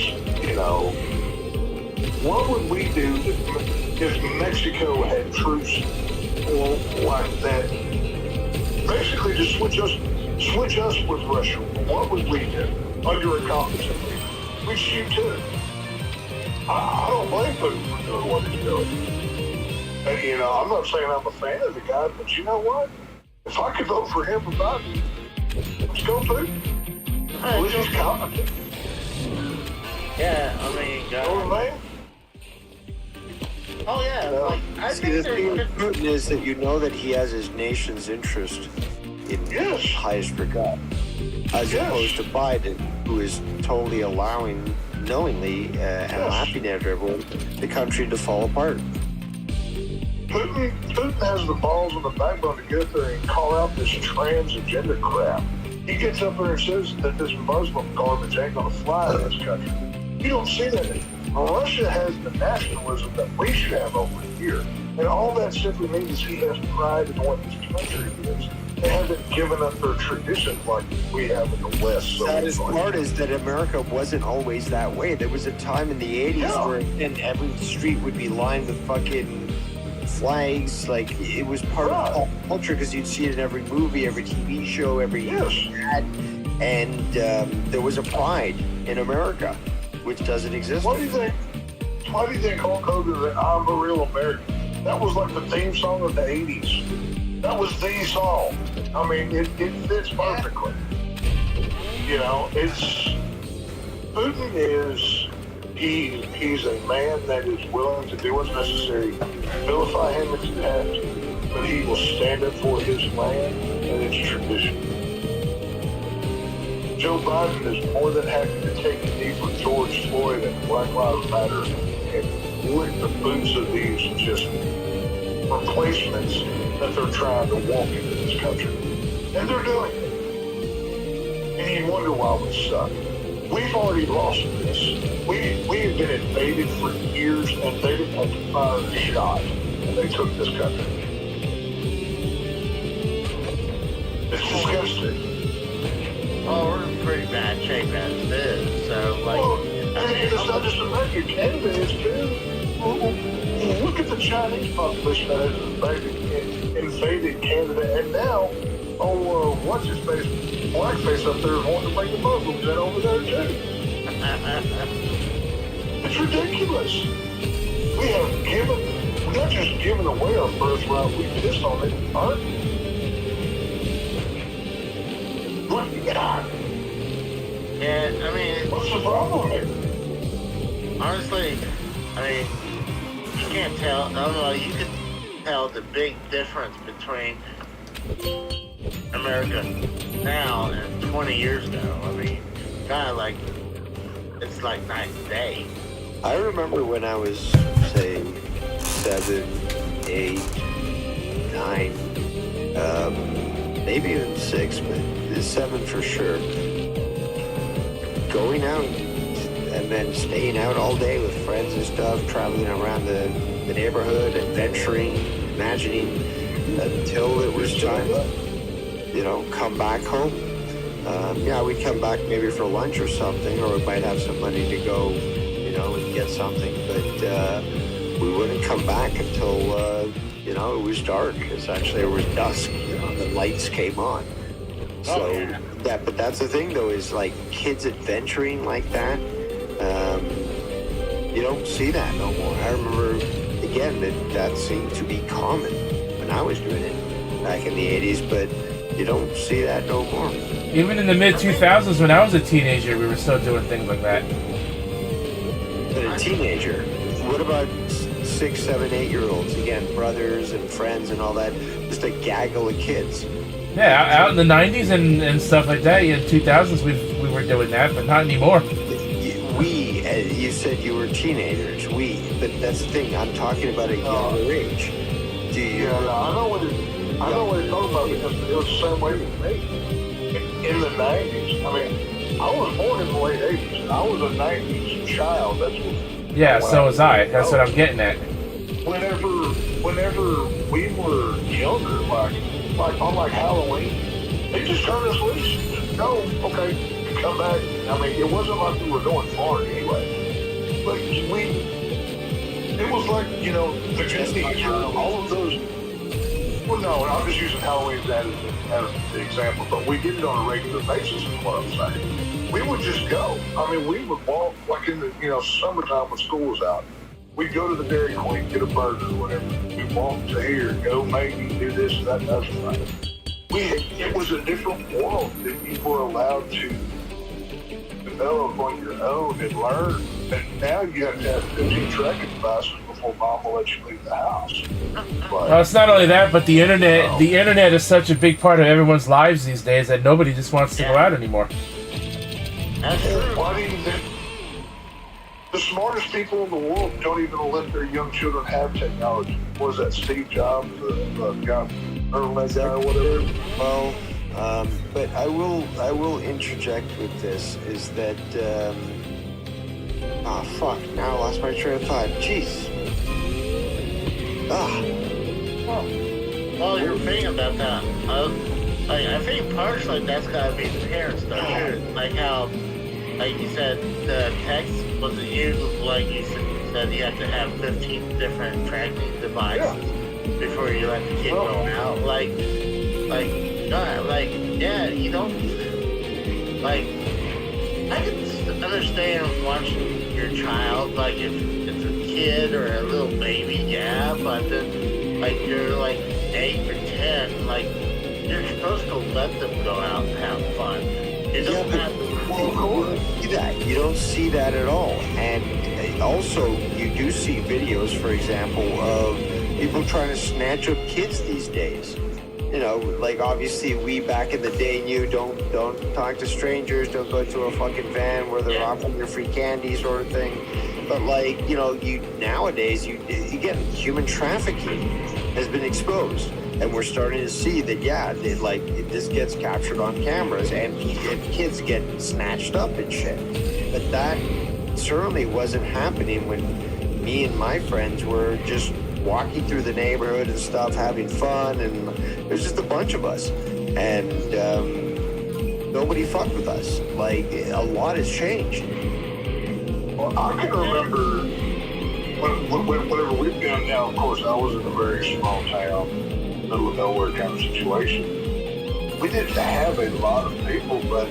you know, what would we do if Mexico had troops like that? Basically, just switch us with Russia. What would we do under a conflict? We'd shoot too. I don't blame Putin for doing what he's doing. And, you know, I'm not saying I'm a fan of the guy, but you know what? If I could vote for him or Biden, let's go Putin. At least he's competent. Yeah, I mean, Oh, man. Oh yeah, like I See, think the thing with there's Putin is that you know that he has his nation's interest in highest regard, as opposed to Biden, who is totally allowing, knowingly, and laughing at everyone, the country to fall apart. Putin has the balls and the backbone to get up there and call out this transgender crap. He gets up there and says that this Muslim garbage ain't gonna fly in this country. You don't see that anymore. Russia has the nationalism that we should have over here. And all that simply means he has pride in what his country is. They haven't given up their traditions like we have in the West. So Saddest part is that America wasn't always that way. There was a time in the 80s where every street would be lined with fucking flags. Like, it was part of pop culture because you'd see it in every movie, every TV show, every ad. And there was a pride in America, which doesn't exist. Why do you think Hulk Hogan said, "I'm a real American"? That was like the theme song of the 80s. That was the song. I mean, it fits perfectly. You know, Putin is, he's a man that is willing to do what's necessary, vilify him if he has to, but he will stand up for his land and its tradition. Joe Biden is more than happy to take a knee for George Floyd and Black Lives Matter and lick the boots of these just replacements that they're trying to walk into this country. And they're doing it. And you wonder why we suck. We've already lost this. We have been invaded for years, and they didn't have to fire a shot. And they took this country. It's disgusting. Oh, we're in pretty bad shape as it is. So, like, well, and it's not just America. Canada is too. Look at the Chinese population that has invaded Canada, and now, what's his face? Blackface up there is wanting to bring the Muslims in over there too. It's ridiculous. We're not just giving away our birthright, we pissed on it and earned it. God. Yeah, I mean, What's the problem here? Honestly, I mean, you can't tell. I don't know. You could tell the big difference between America now and 20 years ago. I mean, kind of like it's like night and day. I remember when I was, say, 7, 8, 9, maybe even 6, but 7 for sure. Going out and then staying out all day with friends and stuff, traveling around the neighborhood, adventuring, imagining until it was time to, come back home. We'd come back maybe for lunch or something, or we might have some money to go, and get something, but we wouldn't come back until, it was dark. Essentially, it was dusk, the lights came on. So, but that's the thing, though, is like kids adventuring like that. You don't see that no more. I remember, again, that seemed to be common when I was doing it back in the 80s, but you don't see that no more. Even in the mid-2000s when I was a teenager, we were still doing things like that. But a teenager, what about 6, 7, 8-year-olds? Again, brothers and friends and all that, just a gaggle of kids. Yeah, out in the 90s and stuff like that, in 2000s we were doing that, but not anymore. You said you were teenagers, but that's the thing, I'm talking about a younger age. Do you? Yeah, I know what you're talking about because it was the same way with me. In the 90s, I mean, I was born in the late 80s. I was a 90s child. That's what. Yeah, so was I. That's what I'm getting at. Whenever we were younger, like on Halloween, they just turned us loose. Go, okay, come back. I mean, it wasn't like we were going far anyway. Like it was like, you know, the Disney, all of those. Well, no, I'm just using Halloween as the example, but we did it on a regular basis, is what I'm saying. We would just go. I mean, we would walk, like in the, you know, summertime when school was out. We'd go to the Dairy Queen, get a burger or whatever. We'd walk to here, go maybe, do this, that, that's right. It was a different world that you were allowed to develop on your own and learn. And now you have to have 15 tracking devices before mom will let you leave the house. Well, it's not only that, but the internet. The internet is such a big part of everyone's lives these days that nobody just wants to go out anymore. That's true. Why do you think the smartest people in the world don't even let their young children have technology? Was that Steve Jobs, the guy, that guy or whatever? Well, but I will interject with this, is that, fuck, now I lost my train of thought. Jeez. Well, you're thinking about that. I think partially that's gotta be the parents, though, too. Like how, like you said, the text wasn't used, like you said, you have to have 15 different tracking devices before you let the kid go out. Yeah, you don't, like, I can understand watching your child, like, if it's a kid or a little baby, yeah, but then, like, you're, like, 8 or 10, like, you're supposed to let them go out and have fun. You don't have to You don't see that at all. And also, you do see videos, for example, of people trying to snatch up kids these days. You know, like obviously we back in the day knew don't talk to strangers, don't go to a fucking van where they're offering your free candy sort of thing. But like, you know, nowadays again, human trafficking has been exposed, and we're starting to see that this gets captured on cameras and kids get snatched up and shit. But that certainly wasn't happening when me and my friends were just walking through the neighborhood and stuff, having fun, and there's just a bunch of us, and nobody fucked with us. Like, a lot has changed. Well, I can remember whenever we've been now, of course, I was in a very small town, middle of nowhere kind of situation. We didn't have a lot of people, but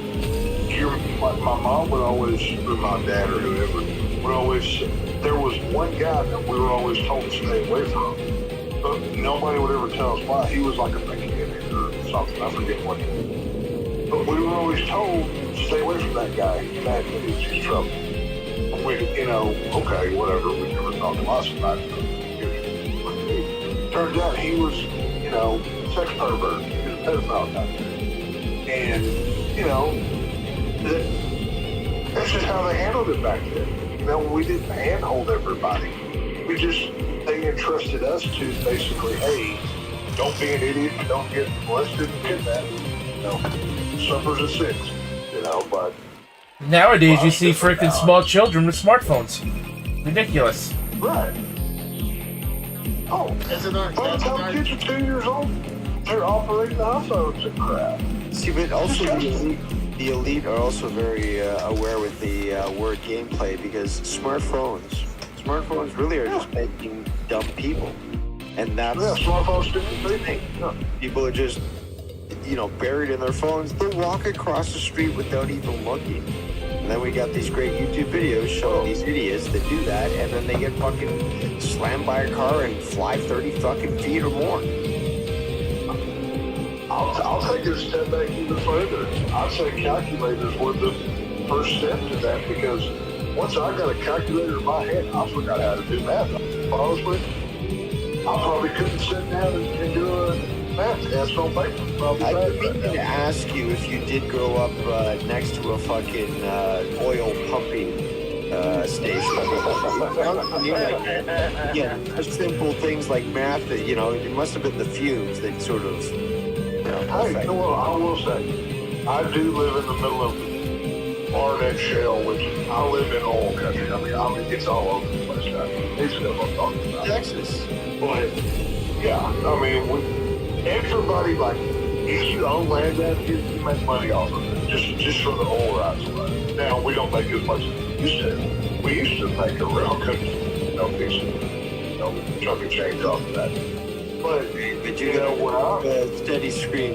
my mom would always, or my dad or whoever, would always, there was one guy that we were always told to stay away from. But nobody would ever tell us why. He was like a mechanic or something. I forget what. But we were always told to stay away from that guy. That he's trouble. We, you know, okay, whatever. We never thought twice about it. Turns out he was, you know, sex pervert. He was a pedophile type. And, you know, that's just how they handled it back then. You know, we didn't handhold everybody. They entrusted us to basically, hey, don't be an idiot, don't get molested and kidnapped. You know, suffers at 6, you know, but... Nowadays, you see freaking small children with smartphones. Ridiculous. Right. Oh, by the time kids are 2 years old, they're operating iPhones and crap. See, but also the elite are also very aware with the word gameplay, because smartphones really are just making dumb people, and that's smartphones do the thing. People are just, you know, buried in their phones. They'll walk across the street without even looking. And then we got these great YouTube videos showing these idiots that do that, and then they get fucking slammed by a car and fly 30 fucking feet or more. I'll take it a step back even further. I'd say calculators were the first step to that, because once I got a calculator in my hand, I forgot how to do math. Honestly, I probably couldn't sit down and do a math test on paper. I didn't mean to ask you if you did grow up next to a fucking oil pumping station. Yeah, simple things like math that, you know, it must have been the fumes that sort of, you know, Hey, well, I will say, I do live in the middle of Barnett Shale, which I live in oil country. I mean, it's all over the place now. It's what I'm talking about. Texas. But, yeah, I mean, everybody, like, if you own land down here, you make money off of it, just from the oil rights alone. Now, we don't make as much as we used to. We used to make a real good, decent, chunk of change off of that. But you know, what a steady stream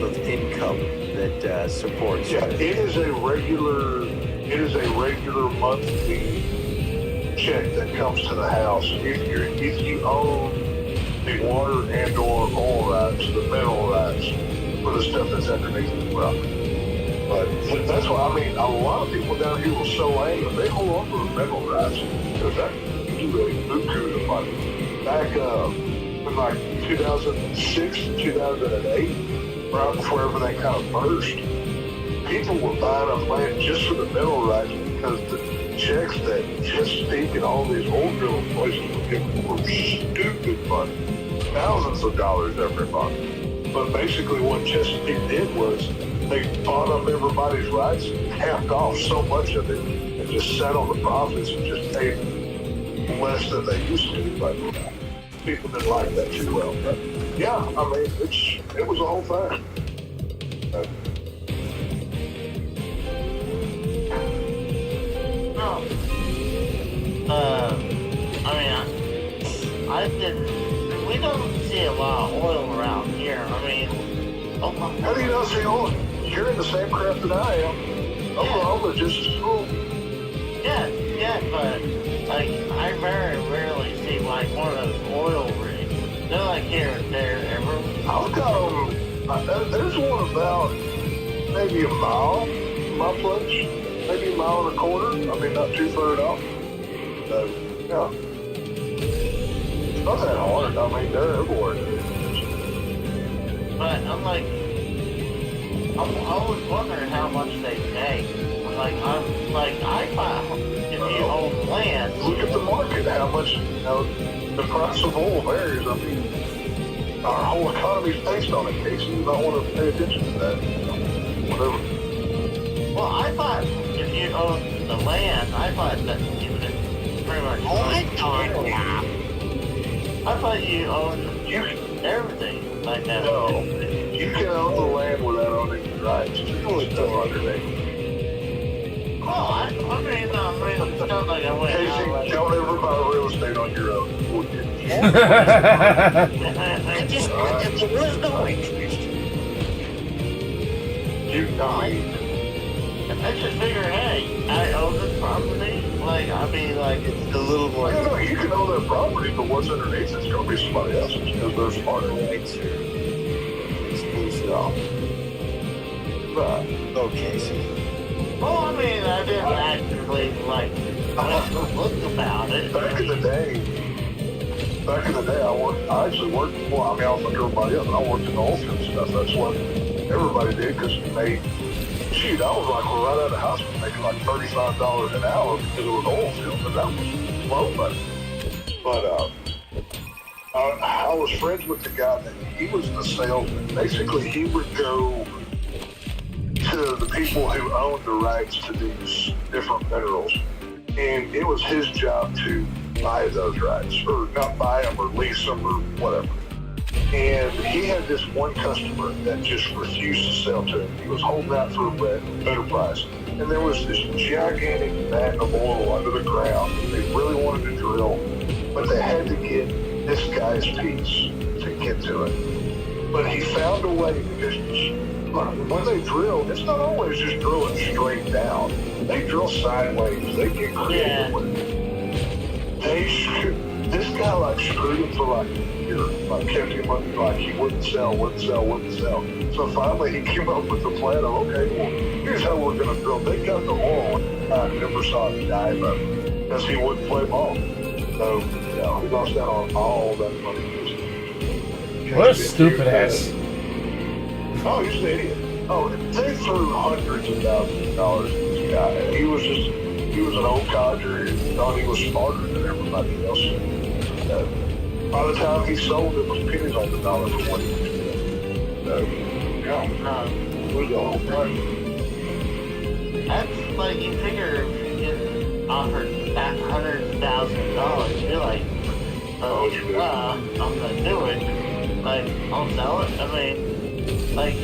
of income that supports. Yeah, it is a regular monthly check that comes to the house if you own the water and or oil rights, the mineral rights for the stuff that's underneath the property. But that's why, I mean, a lot of people down here were so angry. They hold on to the mineral rights because that is really buku of money. Back in like 2006, 2008, right before everything kind of burst, people were buying up land just for the mineral rights because the checks that Chesapeake and all these oil drilling places were giving were stupid money. Thousands of dollars every month. But basically what Chesapeake did was they bought up everybody's rights, capped off so much of it, and just sat on the profits and just paid less than they used to. But people didn't like that too well. But yeah, I mean, it was a whole thing. We don't see a lot of oil around here. I mean, Oklahoma. How do you not see oil? You're in the same craft that I am. Oklahoma just as cool. Yeah, but like I very rarely see like one of those oil rigs. They're like here and there ever. I've got them. There's one about maybe a mile from my place, maybe a mile and a quarter. I mean, not too far off. Yeah. It's not that hard. I mean, they're everywhere. But I'm always wondering how much they pay. I find if you own land. Look at the market. How much, the price of oil varies. I mean, our whole economy is based on it, Casey. You might want to pay attention to that. Whatever. Well, I thought if you own the land, I thought that you would pretty much. I thought you owned everything like that. No, you can own the land without owning the rights. People are still underneath. Oh, I mean, it's not like I went out. Casey, don't ever buy real estate on your own. I was going. I just figure, hey, I own this property. It's a little more. No, you can own that property, but what's underneath it's going to be somebody else's because they're smarter. Rights are exclusive. Okay, so. Well, I mean, I didn't actively, look about it. Back in the day, I actually worked, I was like everybody else, and I worked in the oil field stuff. That's what everybody did because I was like, right out of the hospital making like $35 an hour because it was oil field, but that was low money. But I was friends with the guy that he was the salesman. Basically, he would go to the people who owned the rights to these different minerals, and it was his job to buy those rights, or not buy them or lease them or whatever. And he had this one customer that just refused to sell to him. He was holding out for a better price. And there was this gigantic vat of oil under the ground. They really wanted to drill, but they had to get this guy's piece to get to it. But he found a way because when they drill, it's not always just drilling straight down. They drill sideways. They get creative with it. This guy like screwed him for like a year. Like kept him up, like he wouldn't sell. So finally he came up with the plan of, okay, well, here's how we're gonna drill. They got the oil. I never saw him die of it because he wouldn't play ball. So yeah, he lost out on all that money. What a stupid ass. Oh, he's an idiot. Oh, they threw hundreds of thousands of dollars at this guy. And he was an old codger and thought he was smarter than everybody else. By the time he sold, it was pennies on the dollar for what he was doing. So, yeah, it was all right. That's like, you figure if you get offered that $100,000, you're like, I'm gonna do it. Like, I'll sell it. Like,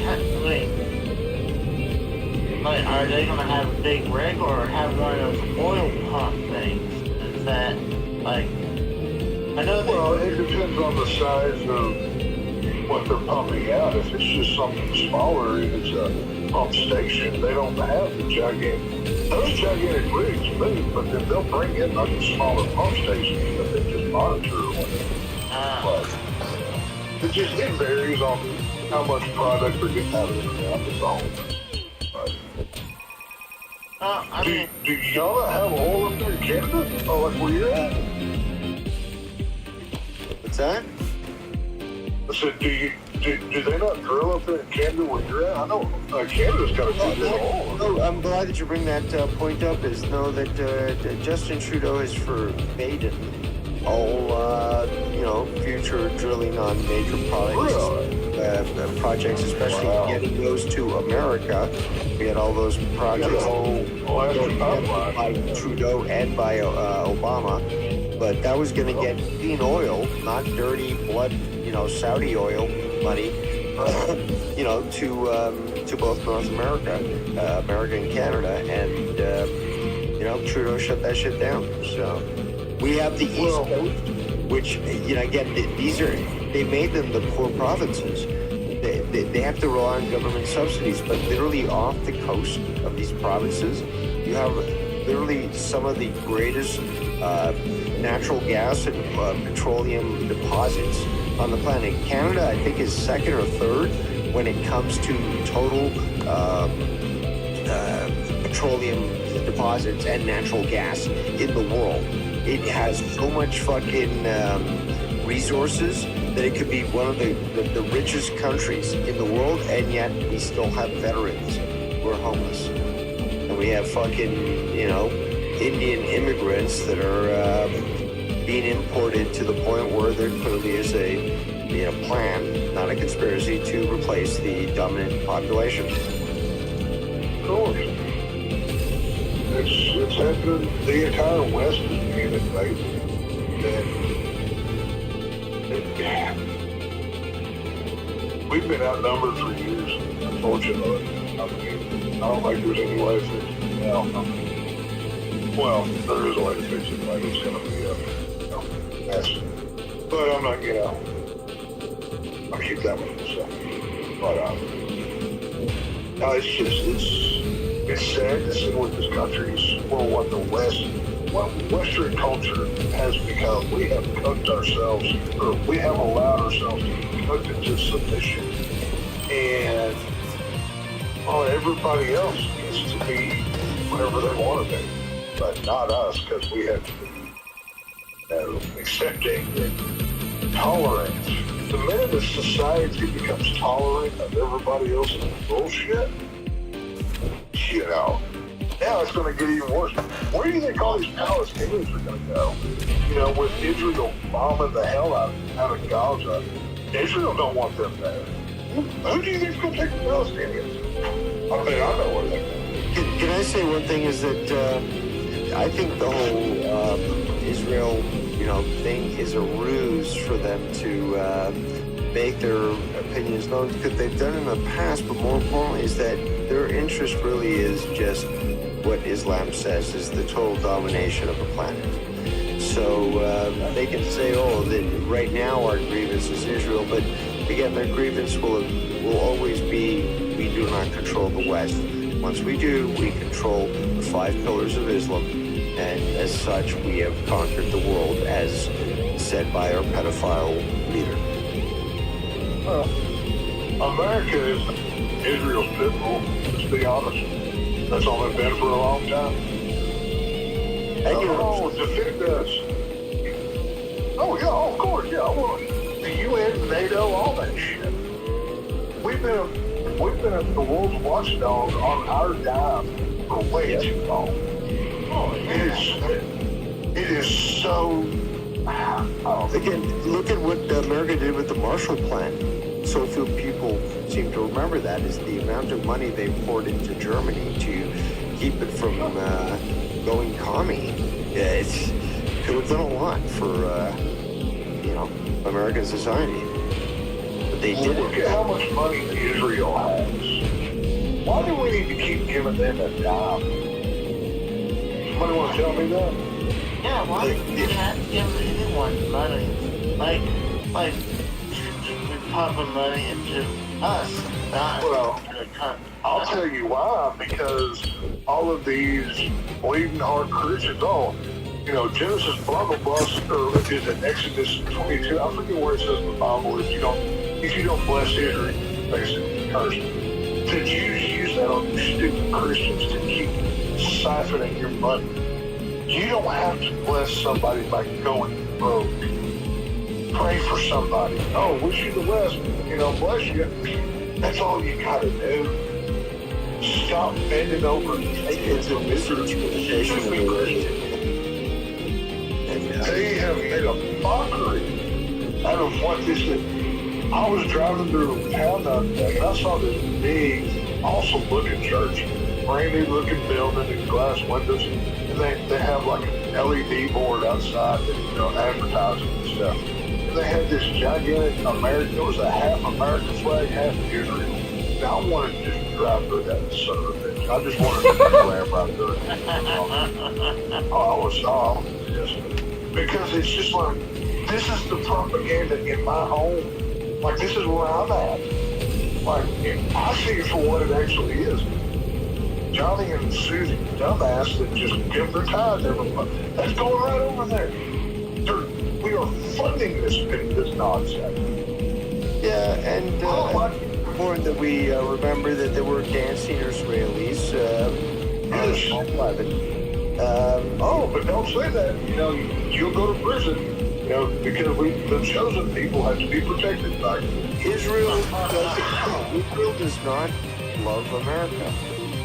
are they gonna have a big rig or have one of those oil pump things? Is that, like, I know that... Well, it depends on the size of what they're pumping out. If it's just something smaller, if it's a pump station, they don't have the gigantic... Those gigantic rigs move, but then they'll bring in like a smaller pump station that they just monitor or whatever. But it varies on how much product they're getting out of the ground. It's all. Do y'all not have oil up there in Canada? Oh, like where you're at? What's that? I said, do they not drill up there in Canada where you're at? I know Canada's got a good deal of oil. No, I'm glad that you bring that point up. Is know that Justin Trudeau has forbidden all future drilling on major projects, especially getting those to America. We had all those projects by Trudeau and by Obama, but that was going to get clean oil, not dirty blood, Saudi oil money, to both North America, America and Canada, and Trudeau shut that shit down. So we have the East Coast, which again, they made them the poor provinces. They have to rely on government subsidies, but literally off the coast of these provinces, you have literally some of the greatest natural gas and petroleum deposits on the planet. Canada, I think, is second or third when it comes to total petroleum deposits and natural gas in the world. It has so much fucking resources that it could be one of the richest countries in the world, and yet we still have veterans who are homeless. And we have fucking, Indian immigrants that are being imported to the point where there clearly is a plan, not a conspiracy, to replace the dominant population. Of course. It's happening. The entire West is being invaded. We've been outnumbered for years, unfortunately. I don't think there's any way to fix it now. Well, there is a way to fix it, but it's going to be a mess. But I'm not, I'll keep that one to myself. But, no, it's sad to see what this country's, or what Western culture has become. We have cooked ourselves, or we have allowed ourselves to be cooked into submission. And everybody else gets to be whatever they want to be, but not us, because we have to be accepting and tolerant. The minute a society becomes tolerant of everybody else's bullshit, now it's going to get even worse. Where do you think all these Palestinians are going to go? With Israel bombing the hell out of Gaza, Israel don't want them there. Who do you think's going to take the Palestinians? I know where they're going. Can I say one thing is that I think the whole Israel, thing is a ruse for them to make their opinions known, because they've done in the past, but more importantly is that their interest really is just what Islam says, is the total domination of the planet. So they can say, oh, that right now our grievance is Israel, but again, their grievance will always be, we do not control the West. Once we do, we control the 5 pillars of Islam, and as such, we have conquered the world, as said by our pedophile leader. Well, America is Israel's pit bull, let's be honest. That's all they've been for a long time. And you know, defend us. Oh, yeah, of course, yeah. Well, the UN, NATO, all that shit. We've been the world's watchdog on our dime for way too long. Oh, it is so. again, look at what America did with the Marshall Plan. So few people seem to remember that, is the amount of money they poured into Germany to keep it from going commie. It could have done a lot for American society, but they did Look it. at how much money Israel has. Why do we need to keep giving them a dime? Somebody want to tell me that? Yeah, why do you have to give anyone money? Like we're pumping money into us, not Well, into the country. I'll tell you why, because all of these bleeding heart Christians, Genesis blah blah blah, or is it Exodus 22? I forget where it says in the Bible, if you don't bless Israel, basically cursed. The Jews use that on you stupid Christians to keep siphoning your money. You don't have to bless somebody by going broke. Pray for somebody. Oh, wish you the best. Bless you. That's all you gotta do. Stop bending over and It's a misinterpretation of the religion. they have made a mockery out of what this is. I was driving through town the other day and I saw this big, awesome looking church, brand new looking building and glass windows, and they have like an LED board outside that advertising and stuff. And they had this gigantic American, it was a half American flag, half Israel. Now I wanted to just drive through that son of a bitch. I just wanted to slam right through it. I was just. Because it's just like, this is the propaganda in my home. Like, this is where I'm at. Like, I see it for what it actually is. Johnny and Susie, dumbass that just give their tithes every month. That's going right over there. We are funding this nonsense. Yeah, and important that we remember that there were dancing Israelis on 9/11. But don't say that. You'll go to prison. Because the chosen people have to be protected. Israel does not love America,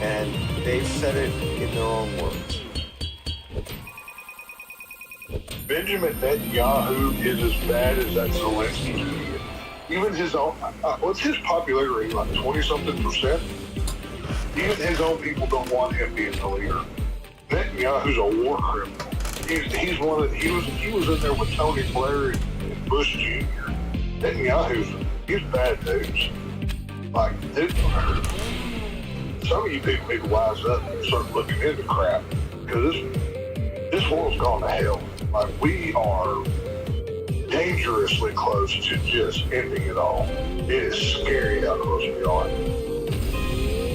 and they've said it in their own words. Benjamin Netanyahu is as bad as that Zelensky. Even his own, what's his popularity, like 20-something%? Even his own people don't want him being the leader. Netanyahu's a war criminal. He's one of, he was in there with Tony Blair and Bush Jr. He's bad news. Like, some of you people need to wise up and start looking into crap, because this world's gone to hell. Like, we are dangerously close to just ending it all. It is scary how close we are.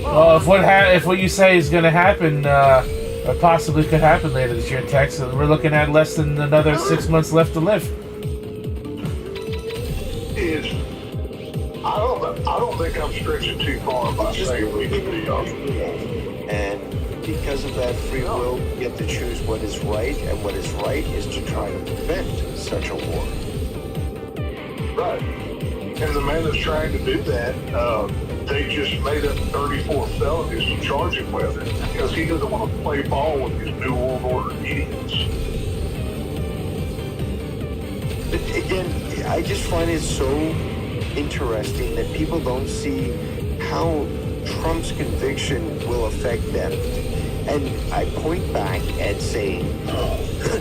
Well, if what you say is going to happen, or possibly could happen later this year in Texas, we're looking at less than another 6 months left to live. I don't think I'm stretching too far by saying we need to be honest. And because of that free will, you get to choose what is right, and what is right is to try to prevent such a war. Right. And the man that's trying to do that, they just made up 34 felonies to charge him with it because he doesn't want to play ball with these New World Order idiots. But again, I just find it so interesting that people don't see how Trump's conviction will affect them. And I point back at saying,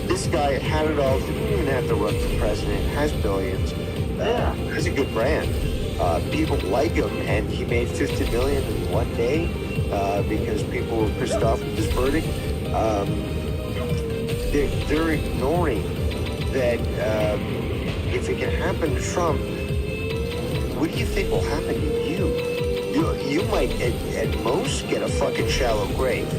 this guy had it all, didn't even have to run for president, has billions, has a good brand. People like him, and he made $50 million in one day because people were pissed off with his verdict. They're ignoring that if it can happen to Trump, what do you think will happen to you? You might at most get a fucking shallow grave.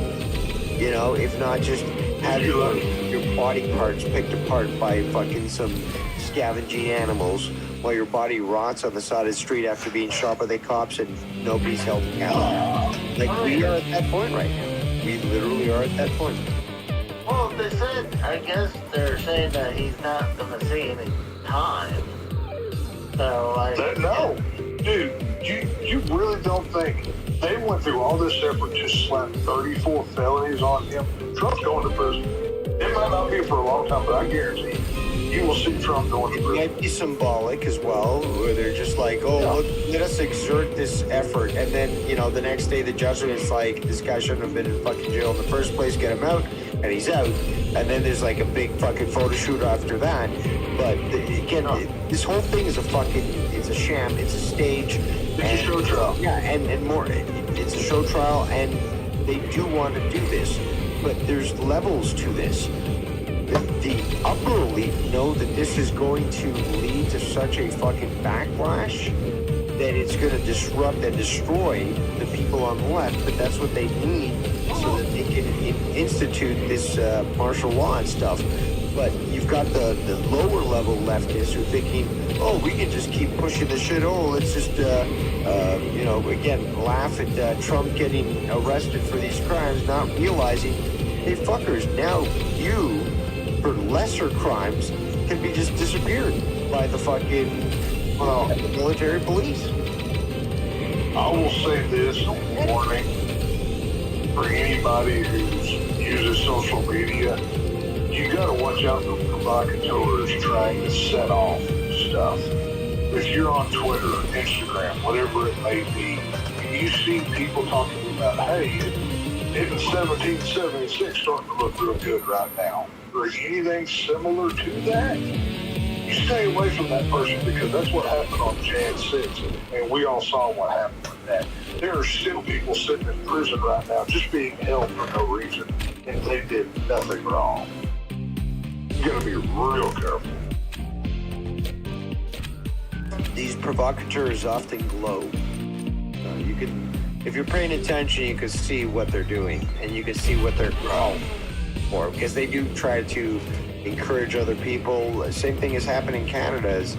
You know, if not just have your body parts picked apart by fucking some scavenging animals while your body rots on the side of the street after being shot by the cops and nobody's held accountable. Like, we are at that point right now. We literally are at that point. Well, they said, I guess they're saying that he's not going to see any time. So, like... No. Dude, you really don't think they went through all this effort to slap 34 felonies on him? Trump's going to prison. It might not be for a long time, but I guarantee you will see Trump going to prison. It might be symbolic as well, where they're just like, oh, look, let us exert this effort. And then, you know, the next day the judgment is like, this guy shouldn't have been in fucking jail in the first place, get him out, and he's out. And then there's like a big fucking photo shoot after that. But again, this whole thing is it's a sham, it's a stage. It's a show trial. Yeah, and more, it's a show trial, and they do want to do this. But there's levels to this. The upper elite know that this is going to lead to such a fucking backlash that it's going to disrupt and destroy the people on the left, but that's what they need so that they can institute this martial law and stuff. But you've got the lower level leftists who are thinking, oh, we can just keep pushing the shit. Oh, let's just, you know, again, laugh at Trump getting arrested for these crimes, not realizing, hey, fuckers, now you, for lesser crimes, can be just disappeared by the fucking military police. I will say this warning for anybody who uses social media. You gotta watch out for provocateurs trying to set off stuff. If you're on Twitter, Instagram, whatever it may be, and you see people talking about, hey, it's 1776 starting to look real good right now, or anything similar to that, you stay away from that person, because that's what happened on Jan 6, and we all saw what happened with that. There are still people sitting in prison right now just being held for no reason, and they did nothing wrong. You gotta be real careful. These provocateurs often glow. You can, if you're paying attention, you can see what they're doing, and you can see what they're going for, because they do try to encourage other people. Same thing has happened in Canada. Is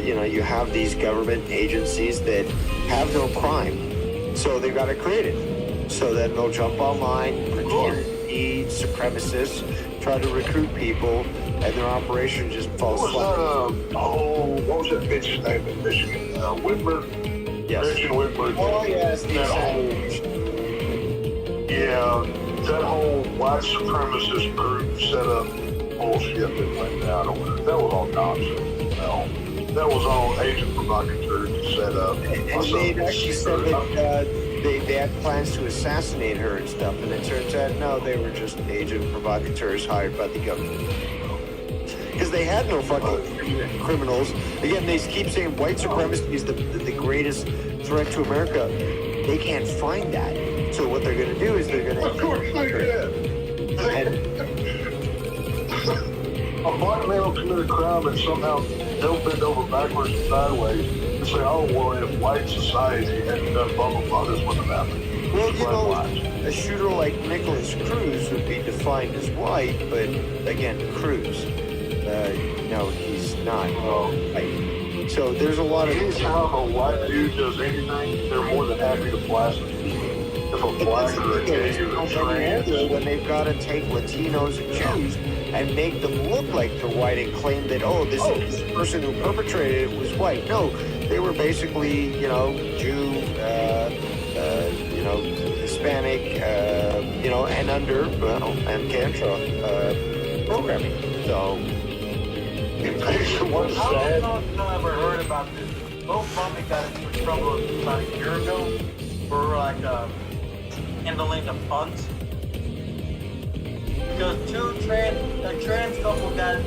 you know, you have these government agencies that have no crime, so they've got to create it. So then they'll jump online, pretend to be supremacists, try to recruit people, and their operation just falls flat. What was that bitch's name in Michigan? Whitmer? Yes. Gretchen Whitmer. Oh, yes. That whole white supremacist group set up bullshit that went down over there. That was all nonsense. No. That was all agent provocateurs set up. And they actually said that they had plans to assassinate her and stuff, and it turns out, no, they were just agent provocateurs hired by the government. Because they had no fucking criminals. Again, they keep saying white supremacy is the greatest threat to America. They can't find that. So what they're going to do is they're going to... Of course they did. A black man will commit a crime and somehow they'll bend over backwards and sideways and say, oh, well, if white society hadn't done blah, blah, blah, this wouldn't have happened. Well, you know, a shooter like Nicholas Cruz would be defined as white, but again, Cruz. No, he's not. So there's a lot of... Anytime a white dude does anything, they're more than happy to blast him. If a black or a gay or a trans... When they've got to take Latinos and Jews and make them look like they're white and claim that, this person who perpetrated it was white. No, they were basically, you know, Jew, you know, Hispanic, you know, and under, and Cantra programming. So... I don't know if you ever heard about this. Bo Bumby got into trouble about a year ago for like handling the funds. Because a trans couple got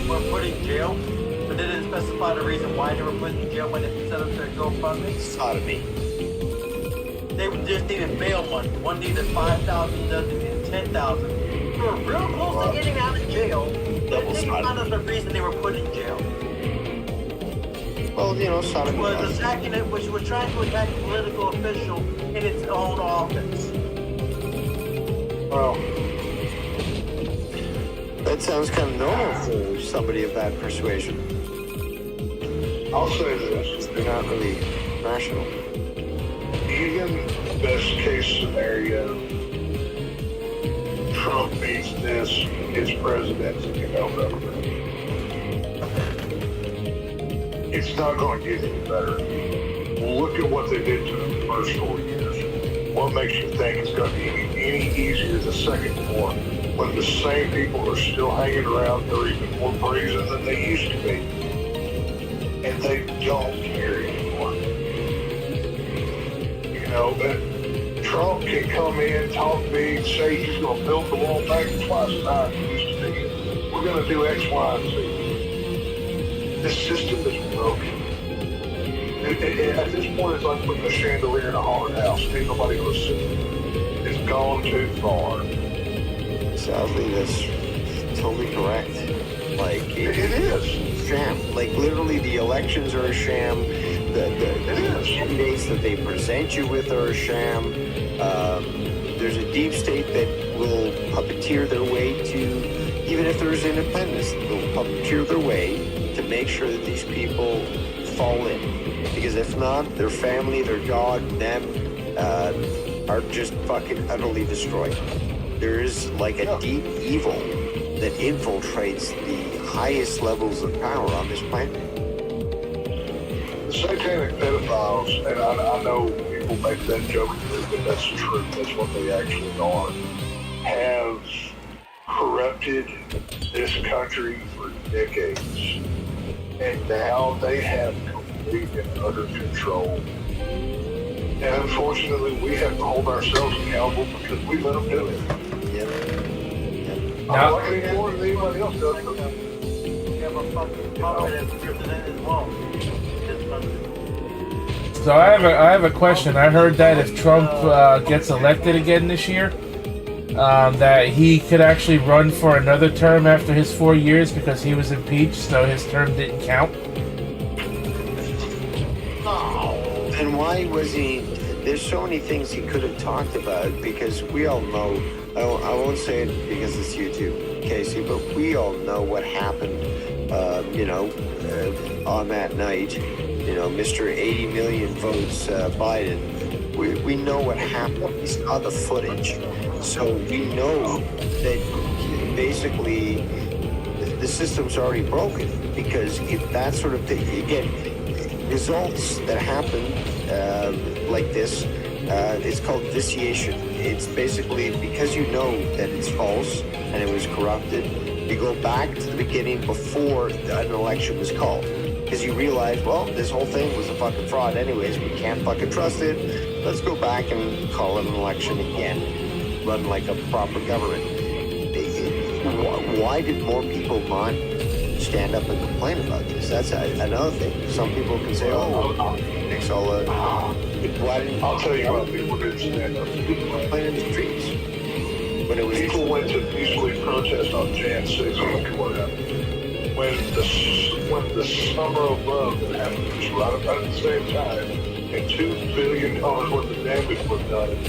were put in jail, but they didn't specify the reason why they were put in jail when they set up their GoFundMe. Sodomy. They just needed bail money. One needed $5,000, the other needed $10,000. They were real close to getting out of jail. This is kind of the reason they were put in jail. Well, you know, sodomy. Was trying to attack a political official in its own office. Well, That sounds kind of normal for somebody of that persuasion. I'll say this. They're not really rational. Even best case scenario, Trump beats this, his presidency in November. It's not going to get any better. Look at what they did to the first 4 years. What makes you think it's going to be any easier the second 4 when the same people are still hanging around? They're even more brazen than they used to be. And they don't care anymore. You know, that Trump can come in, talk big, say he's going to build the wall back twice as high as it used to be. We're going to do X, Y, and Z. This system is broken. At this point, it's like putting a chandelier in a haunted house. Ain't nobody going to see it. It's gone too far. Sadly, that's totally correct. Like, It is. sham. Like, literally, the elections are a sham. The candidates that they present you with are a sham. There's a deep state that will puppeteer their way to, even if there's independence, they'll puppeteer their way to make sure that these people fall in. Because if not, their family, their God, them are just fucking utterly destroyed. There is like a deep evil that infiltrates the highest levels of power on this planet. The satanic pedophiles, and I know people make that joke, but that's true. That's what they actually are. Have corrupted this country for decades. And now they have complete and utter control. And unfortunately, we have to hold ourselves accountable because we let them do it. Yep. I don't like it any more than anybody else does. But, We have a fucking puppet as president as well. So I have a question. I heard that if Trump gets elected again this year, that he could actually run for another term after his 4 years because he was impeached, so his term didn't count. And why was he? There's so many things he could have talked about because we all know. I won't say it because it's YouTube, Casey, but we all know what happened. On that night, Mr. 80 million votes, Biden. We know what happened. We saw the footage, so we know that basically the system's already broken because if that sort of thing again. Results that happen like this, it's called vitiation. It's basically because you know that it's false and it was corrupted, you go back to the beginning before an election was called. Because you realize, well, this whole thing was a fucking fraud anyways, we can't fucking trust it. Let's go back and call it an election again. Run like a proper government. Why did more people not stand up and complain about this? That's another thing. Some people can say, it's all why didn't I'll tell you what people did stand up. people complain in the streets? But it was People went to peacefully protest on Jan 6 on the courthouse. When the summer of love that happened was right about at the same time, and $2 billion worth of damage was done, and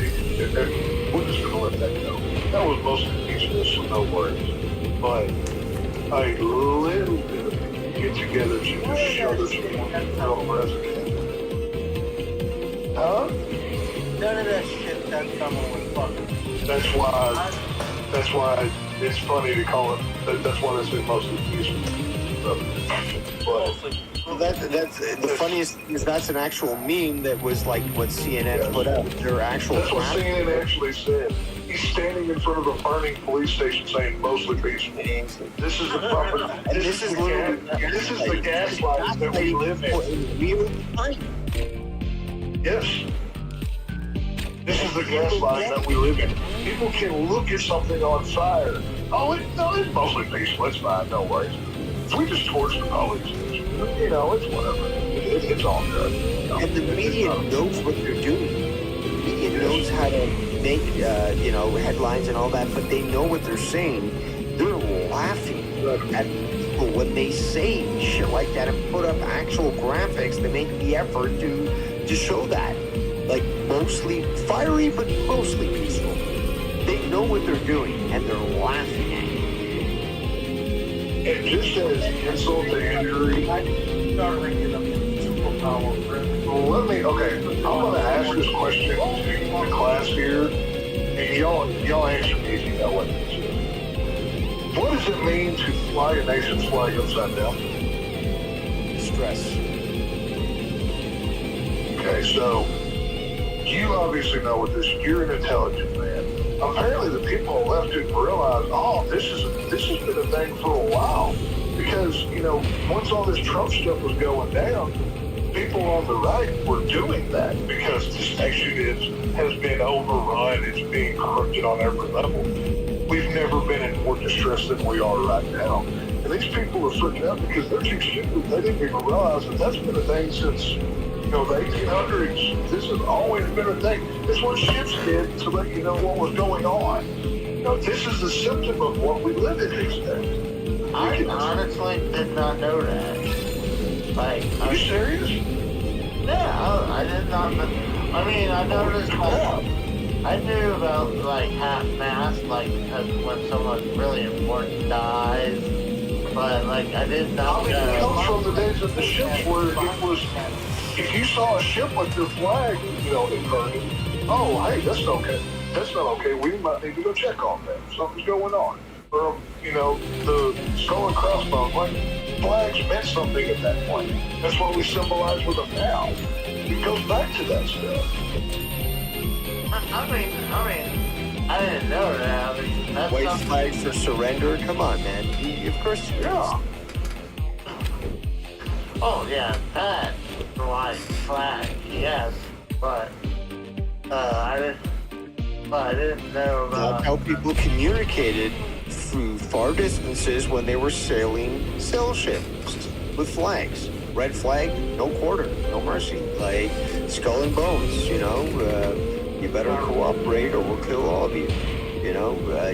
we're just going to let that go. That was mostly peaceful, so no worries. But a little bit of people get together to just show their support for the president. Huh? None of that shit that summer was fucking. That's why it's funny to call it. That's why they say mostly peaceful. But well, that's the funniest thing is that's an actual meme that was like what CNN put out. Their actual. that's what CNN actually said. He's standing in front of a burning police station saying mostly peaceful. This is the proper. This is the gaslighting that we live in. Yes. This is the gaslighting that we live in. People can look at something on fire. It's mostly peaceful. It's fine. No worries. So we just torch the police. It's whatever. It's all good. And the media knows what they're doing. The media knows how to make, headlines and all that, but they know what they're saying. They're laughing laughing at people when they say shit like that and put up actual graphics that make the effort to show that. Like, mostly fiery, but mostly peaceful. They know what they're doing, and they're laughing at it. And just as insult to injury, Starting in a superpower for everything. well, okay, I'm going to ask this question to the class here, and y'all answer me if you know what this is. What does it mean to fly a nation's flag upside down? Stress. Okay, so you obviously know what this. You're an intelligent man. Apparently, the people on the left didn't realize. Oh, this has been a thing for a while, because once all this Trump stuff was going down, people on the right were doing that because this nation has been overrun. It's being corrupted on every level. We've never been in more distress than we are right now. And these people are freaking out because they're too stupid. They didn't even realize that that's been a thing since the 1800s. This has always been a thing. It's what ships did to let you know what was going on. This is the symptom of what we live in these days. I honestly did not know that. Like, Are you serious? yeah, I did not. I mean, I noticed that. I knew about like half-mast, like because when someone really important dies, but like I did not It know. comes from the days of the ships where it was, if you saw a ship with your flag, inverted, oh, hey, that's okay. That's not okay. We might need to go check on that. Something's going on. Or, the skull and crossbones, like, flags meant something at that point. That's what we symbolize with them now. It goes back to that stuff. I mean, I didn't know that. I mean, that's White something. flag for surrender? Come on, man. Of course you Yeah. Oh yeah, that white flag, yes, but I didn't know That's about. how people communicated through far distances when they were sailing sail ships with flags. Red flag, no quarter, no mercy. Like skull and bones, you better cooperate or we'll kill all of you.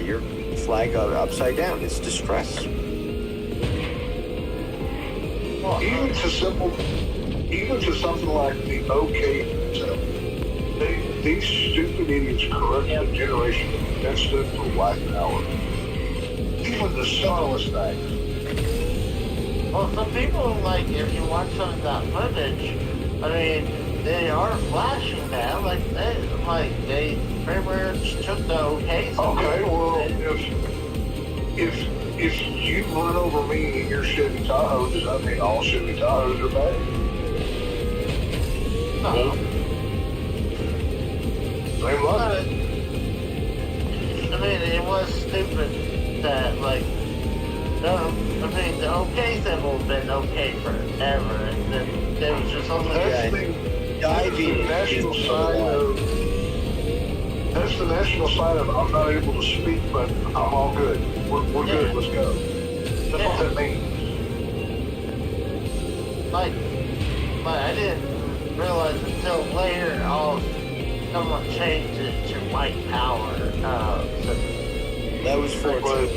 Your flag upside down. It's distress. Even to something like the OK symbol. These stupid idiots corrupted a generation that stood for white power. Even the simplest things. Well, some people like if you watch some of that footage, I mean, they are flashing that they pretty much took the okay. Okay, well, if you run over me in your Chevy Tahoe, does that mean all Chevy Tahoes are bad? No. Same But, logic. I mean, it was stupid that no, I mean the okay symbol has been okay forever, and then there was just something. That's the national sign of. That's the national sign of I'm not able to speak, but I'm all good. We're good. Let's go. That's what that means. Like I didn't realize until later. Someone changed it to white power. That was for But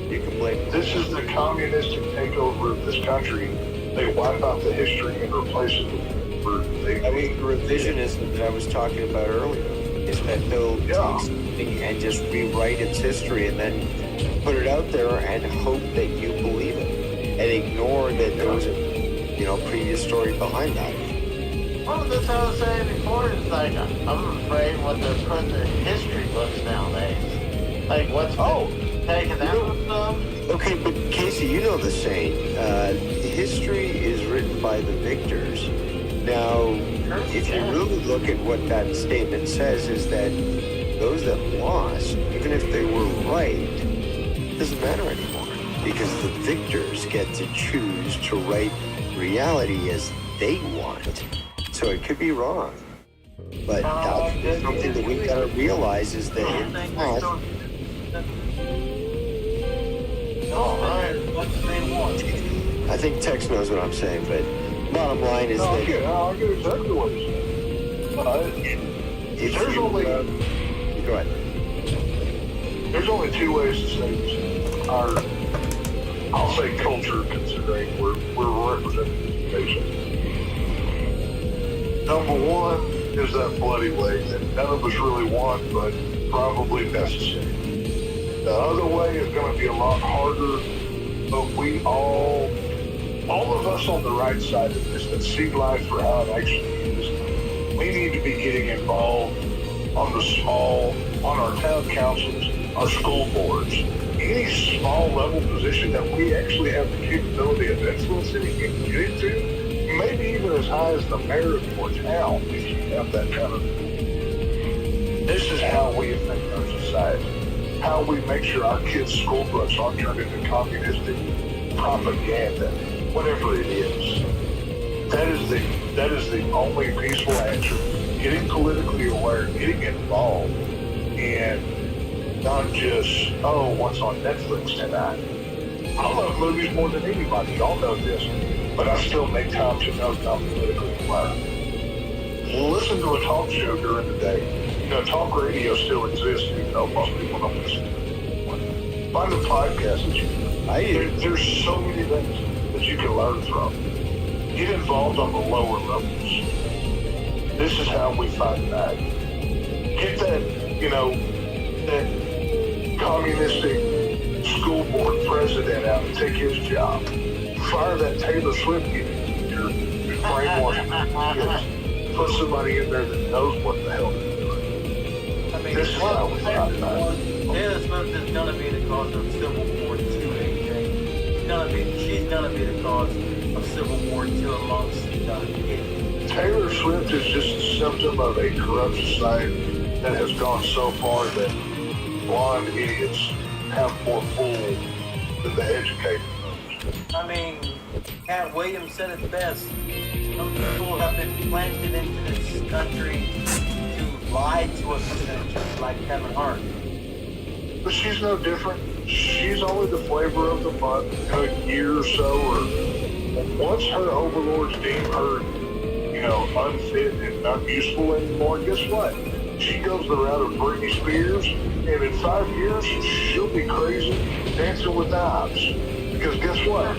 you can blame. this is the communistic takeover of this country. They wipe out the history and replace it with. That was the revisionism that I was talking about earlier. Is that they'll take something and just rewrite its history and then put it out there and hope that you believe it and ignore that there was a previous story behind that. Well, that's what I was saying before. It's like I'm afraid what they're putting in history books nowadays. Like what's been taken out of them. Okay, but Casey, you know the saying. History is written by the victors. Now, if you really look at what that statement says, is that those that lost, even if they were right, it doesn't matter anymore. Because the victors get to choose to write reality as they want. So it could be wrong. But that's something that we've got to realize is that in the past, What's the name one? I think Tex knows what I'm saying, but bottom line is I that get exactly what you're saying. if There's you only- go ahead. There's only two ways to say this. Our I'll say culture, considering we're representing nations. Number one is that bloody way that none of us really want, but probably necessary. The other way is going to be a lot harder, but we all of us on the right side of this that see life for how it actually is, we need to be getting involved on our town councils, our school boards, any small level position that we actually have the capability of influencing and getting to, maybe even as high as the mayor of your town, if you have that kind of. This is how we affect our society. How we make sure our kids' school books aren't turned into communistic propaganda, whatever it is. That is the only peaceful answer. Getting politically aware, getting involved, and not just, oh, what's on Netflix tonight. I love movies more than anybody. Y'all know this, but I still make time to know that I'm politically aware. Listen to a talk show during the day. You know, talk radio still exists, even though most people don't listen to it. Find a podcast that you there's so many things that you can learn from. Get involved on the lower levels. This is how we fight back. Get that, that communistic school board president out and take his job. Fire that Taylor Swift your brainwashing kids. Put somebody in there that knows what the hell they're doing. I mean, This is how we fight back. Taylor Swift is gonna be the cause of Civil War 2, AJ. She's gonna be the cause of Civil War 2 amongst kids. Taylor Swift is just a symptom of a corrupt society that has gone so far that blonde idiots have more fool than the educated ones. I mean, Cat Williams said it best. Some people have been planted into this country to lie to us, essentially, like Kevin Hart. But she's no different. She's only the flavor of the month in a year or so, or once her overlords deem her, unfit and not useful anymore, guess what? She goes the route of Britney Spears, and in 5 years, she'll be crazy dancing with knives. Because guess what?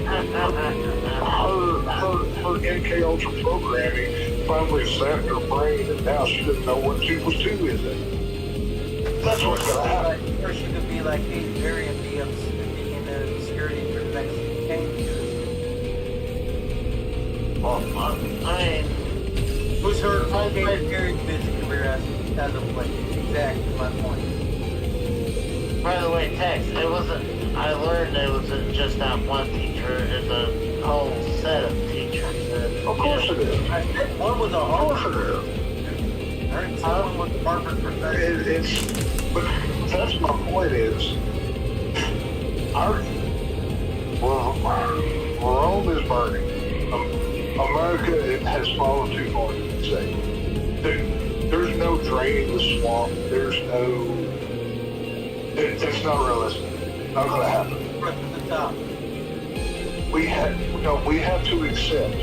Her NK Ultra programming finally zapped her brain, and now she doesn't know what 2 plus 2 is. That's what's going to happen. Or she could be like Katy Perry and be in the security for the next 10 years. Well, Who's her Katy Perry's music career as of late? Exactly my point. by the way, Tex, I learned it wasn't just that one teacher, it's a whole set of teachers. Of course it is. I think one was a Of course Harvard. it is. I heard someone was a Harvard professor. But that's my point is, Rome is burning. America has fallen too far to be safe. There's no draining the swamp. That's not realistic. Not going to happen. Right to the top. We have to accept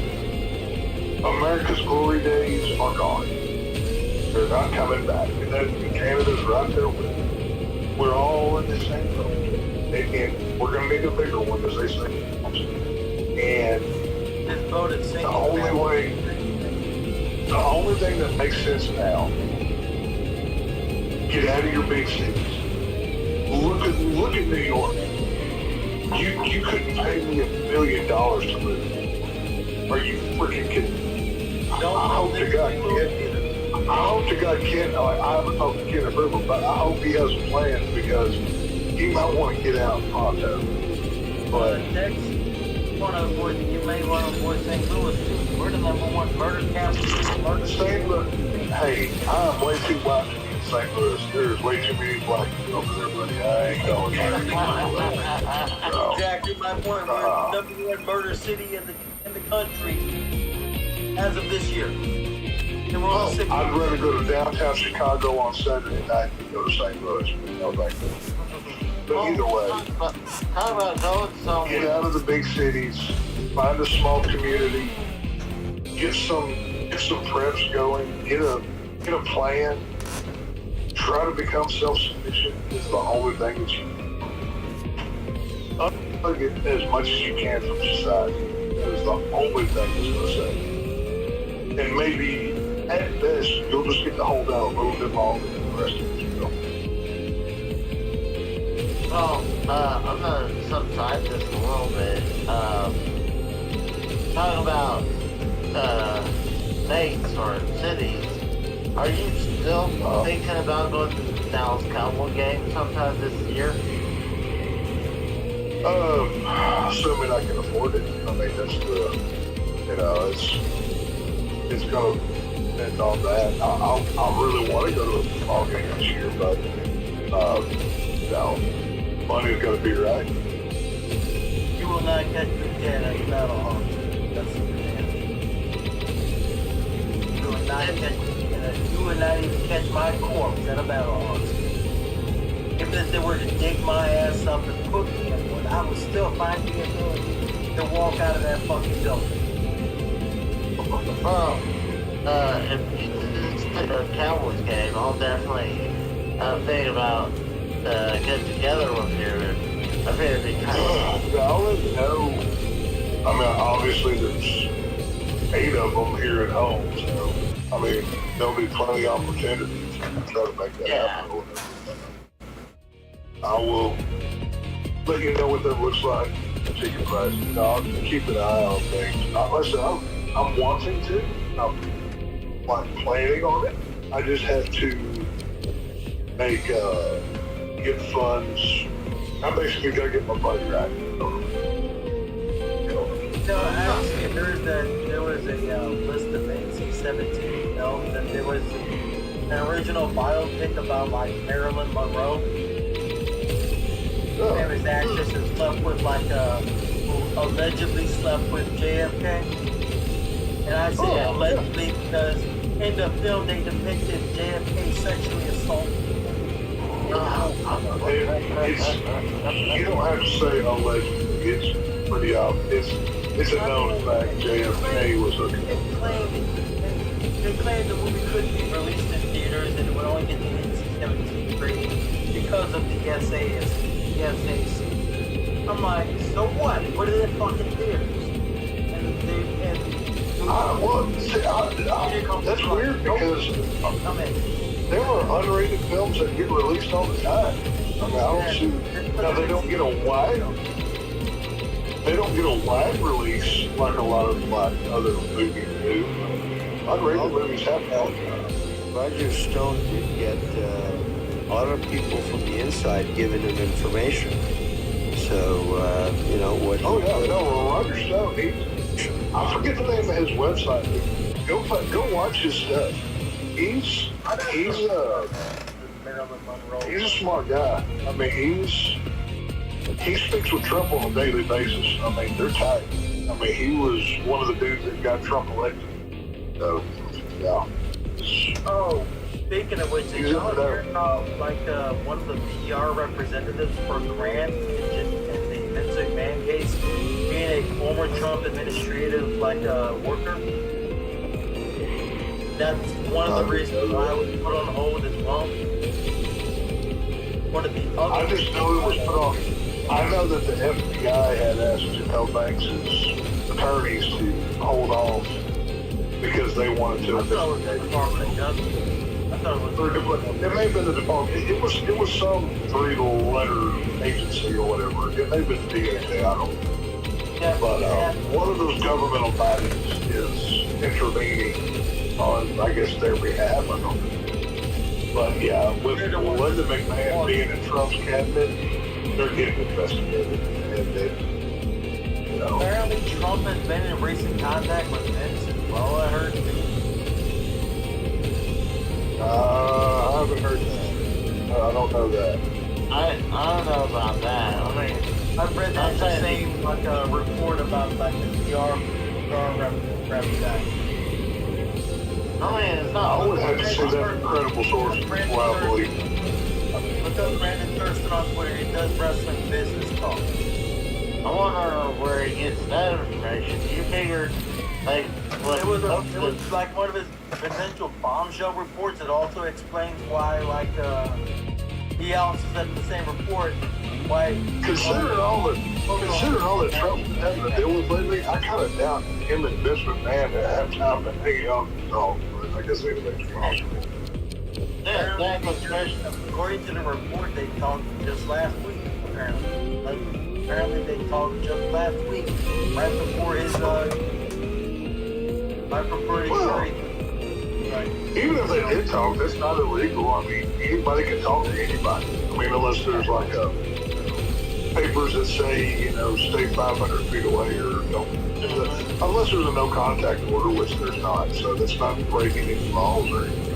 America's glory days are gone. They're not coming back. And Canada's right there with it. We're all in the same boat. And we're going to make a bigger one, as they say. And This voted the only thing that makes sense now, get out of your big cities. Look at New York. You couldn't pay me $1 million to live there. Are you freaking kidding me? I hope to God Ken, I haven't talked to Ken River, but I hope he has a plan because he might want to get out pronto. But Next, you may want to avoid St. Louis too. We're the #1 murder capital. St. Louis, hey, I'm way too white to be in St. Louis. There's way too many black people over there, buddy. I ain't going there. Exactly my point. We're the #1 murder city in the country as of this year. And we're on the I'd rather go to downtown Chicago on Saturday night than go to St. Louis. No, thank you. But either way, How about going get somewhere? out of the big cities, find a small community, get some preps going, get a plan, try to become self-sufficient is the only thing that you need. Unplug it as much as you can from society. That is the only thing it's going to say. And maybe at best, you'll just get to hold out a little bit longer than the rest of it will. Well, I'm going to subside this a little bit. Talking about states or cities, are you still thinking about going to the Dallas Cowboy game sometime this year? Assuming I can afford it. I mean, that's the, it's going to depend on that. I really want to go to a football game this year, but, money's got to be right. You will not catch the jet at the Battle Hawk. That's the man. You will not even catch my corpse at a Battle Hawk. Even if they were to dig my ass up and put me in one, I would still find the ability to walk out of that fucking building. Well, if it's a Cowboys game, I'll definitely think about getting together with you. I think it'd be kind of... I'll let you know. I mean, obviously there's 8 of them here at home, so, I mean, there'll be plenty of opportunities to try to make that happen. I will let you know what that looks like, ticket prices. I'll keep an eye on things. Listen, I'm wanting to. I'm like planning on it. I just have to get funds. I basically gotta get my money right. No, actually, there was a list of NC-17 films, and there was an original biopic about like Marilyn Monroe. There was actress that slept with who allegedly slept with JFK. And I say allegedly because in the film they depicted JFK sexually assaulting. You don't have to say allegedly. It's pretty obvious. It's a known fact. JFK was a... They claimed the movie couldn't be released in theaters and it would only get the NC-17 rating because of the SAC. I'm like, so what? What are the fucking theaters? That's weird because there are unrated films that get released all the time. I mean, I don't see. Now they don't get a wide. They don't get a wide release like a lot of other movies do. Unrated movies have that. Roger Stone did get a lot of people from the inside giving him information. So, what... Oh, yeah, no, Roger Stone, I forget the name of his website. Go watch his stuff. He's a smart guy. I mean, he speaks with Trump on a daily basis. I mean, they're tight. I mean, he was one of the dudes that got Trump elected. So, yeah. Oh, speaking of which, did y'all hear about one of the PR representatives for Grant in the Vince McMahon case being a former Trump administrative worker? That's one of the reasons why it was put on hold as well. One of the other I just know it was put on. I know that the FBI had asked Janelle Banks' attorneys to hold off because they wanted to. I thought it was the Department of Justice. I thought it was. It may have been the department. It was some 3-letter agency or whatever. It may have been the DOJ. I don't know. Yeah, but one of those governmental bodies is intervening on, I guess, their behalf. I don't know. But yeah, with Linda McMahon being in Trump's cabinet, they're getting investigated, and apparently Trump has been in recent contact with Vince as well. I heard. I haven't heard that. I don't know that. I don't know about that. I mean, I've read that same report about the PR rep guy. I mean, it's not. I would have to say that incredible source before I believe it. Because Brandon Thurston on Twitter, he does wrestling business talk. I wonder where he gets that information. You figured, it was like one of his potential bombshell reports. It also explains why, he also said in the same report, why... Considering all the trouble he's having to deal with lately, I kind of doubt him and Vince McMahon to have time to hang out and talk. I guess anything's possible. Yeah, exactly. According to the report, they talked just last week, apparently. Apparently they talked just last week, right before his injury. Right. Even if they did talk, that's not illegal. I mean, anybody can talk to anybody. I mean, unless there's like papers that say, you know, stay 500 feet away or don't. Unless there's a no contact order, which there's not. So that's not breaking any laws or anything.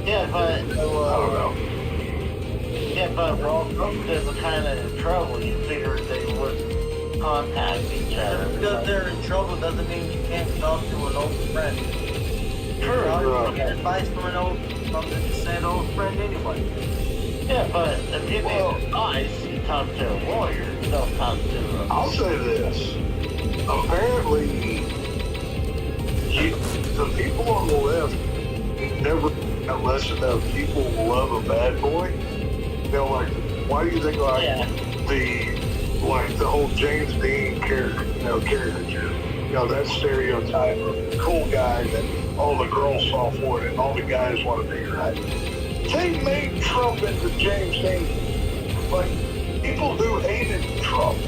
Yeah, but I don't know. Yeah, but they were kind of in trouble. You figured they would contact each other. Because they're in trouble doesn't mean you can't talk to an old friend. True. You get advice from the said old friend anyway. Yeah, but if you need advice, you talk to a lawyer. You don't talk to a... I'll say this. Apparently, the people on the left never got lesson that people love a bad boy. They're like, why do you think the whole James Dean caricature, that stereotype of the cool guy that all the girls fall for it and all the guys want to be right. They made Trump into James Dean. Like, people who hated Trump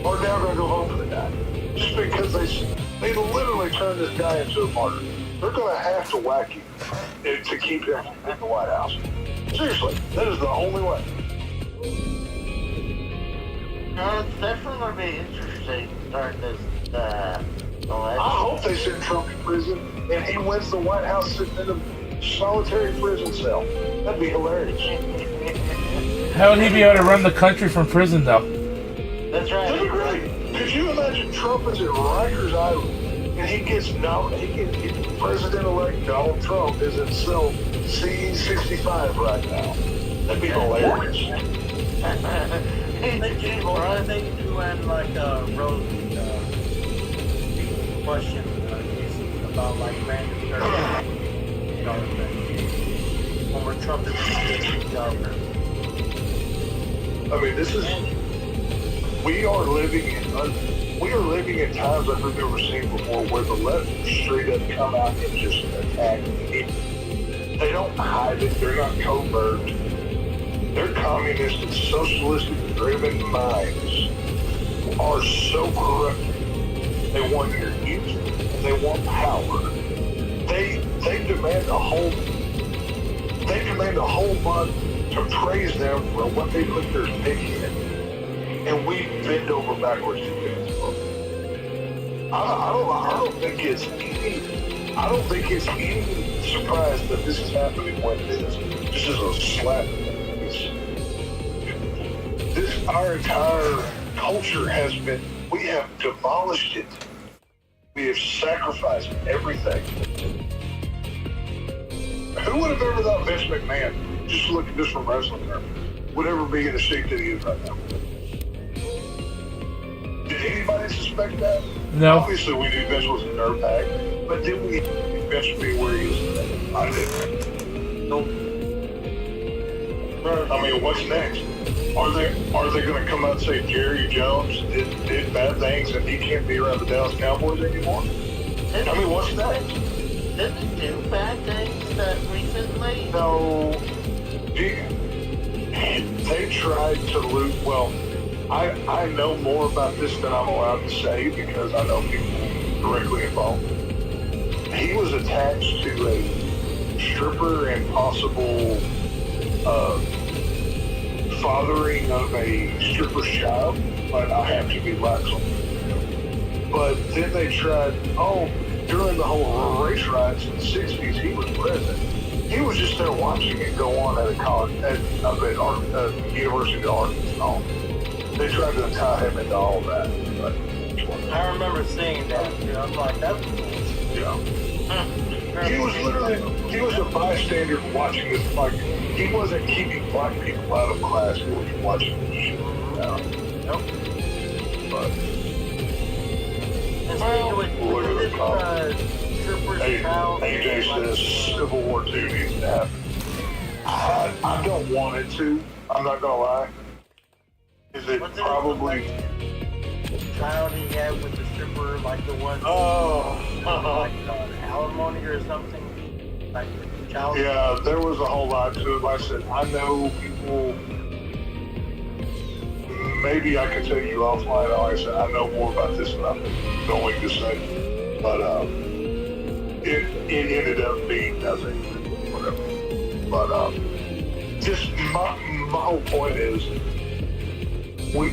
are now going to go vote for the guy just because they literally turned this guy into a martyr. They're going to have to whack him to keep him in the White House. Seriously, that is the only way. No, it's definitely going to be interesting starting this election. I hope they send Trump to prison and he wins the White House sitting in a solitary prison cell. That'd be hilarious. How would he be able to run the country from prison, though? That's right. That'd be great. Could you imagine Trump is at Rikers Island and he gets President-elect Donald Trump is in cell C-65 right now? That'd be hilarious. I think you and Rose question about random over Trump is governor. I mean, we are living in times like we've never seen before, where the left straight up come out and just attack people. They don't hide it. They're not covert. Their communist and socialistic-driven minds are so corrupt. They want your youth, and they want power. They demand a whole month to praise them for what they put their pick in, and we bend over backwards to get it. I don't think it's any surprise that this is happening when it is. This is a slap. Our entire culture we have demolished it. We have sacrificed everything. Who would have ever thought Vince McMahon, just look at this from wrestling terms, would ever be in the shape that he is right now? Did anybody suspect that? No. Obviously we knew Vince was a dirtbag, but did we think Vince would be where he is today? I didn't. Nope. I mean, what's next? Are they going to come out and say Jerry Jones did bad things and he can't be around the Dallas Cowboys anymore? I mean, what's next? Didn't he do bad things recently? No. They tried to loot. Well, I know more about this than I'm allowed to say because I know people directly involved. He was attached to a stripper and possible fathering of a stripper's child, but I have to be lax on it. But then they tried, during the whole race riots in the 60s, he was present. He was just there watching it go on at a college, at University of Arkansas. They tried to tie him into all that. But I remember seeing that. I'm like, that's He was a bystander watching this. Like, he wasn't keeping black people out of class. He was watching the shit. Nope. But look at this stripper's child. AJ says Civil War II needs to happen. I don't want it to. I'm not gonna lie. Is it What's probably? Child he had with the stripper, like the one, like alimony or something, like child. Yeah, there was a whole lot to it. Like I said, I know people. Maybe I could tell you offline. Like I said, I know more about this than I'm going to say, but it ended up being nothing, whatever. But just my whole point is, we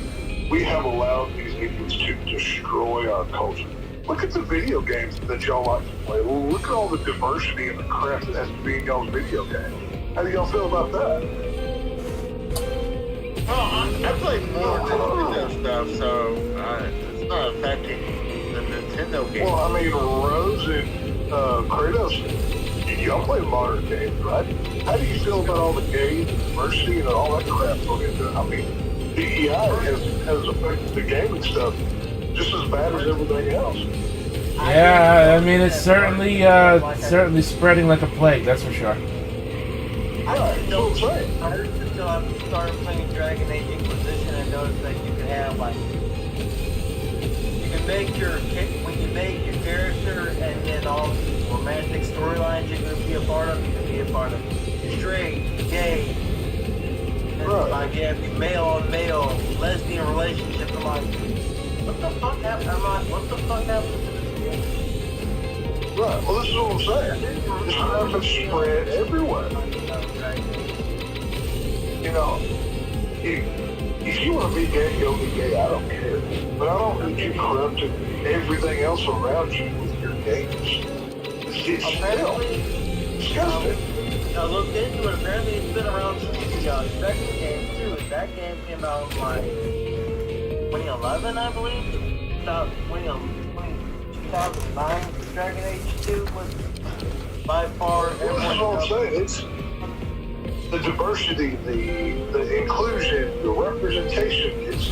have allowed these idiots to destroy our culture. Look at the video games that y'all like to play. Well, look at all the diversity and the crap that has to be in y'all's video game. How do y'all feel about that? Well, I play more Nintendo stuff, so it's not affecting the Nintendo game. Well, I mean, Rose and Kratos, y'all play modern games, right? How do you feel about all the games and diversity and all that crap going into it? I mean, DEI has affected the gaming stuff just as bad as everything else. Yeah, I mean, it's certainly spreading like a plague, that's for sure. I don't say. I heard until I started playing Dragon Age Inquisition and noticed that you can have like you can make when you make your character and then all the romantic storylines you're going to be a part of, you can be a part of straight, gay, and like you have male on male, lesbian relationship. I'm like, what the fuck happened? I'm like, what the fuck happened to this game? Right, well, this is what I'm saying. This crap is spread everywhere. You know, if you want to be gay, go be gay. I don't care. But I don't think you corrupted everything else around you with your games. It's still disgusting. I looked into it. Apparently, it's been around since the second game, too. That game came out in like 2011, I believe. About 2009, Dragon Age 2 was by far Well, this is what I'm saying. It's the diversity, the inclusion, the representation. It's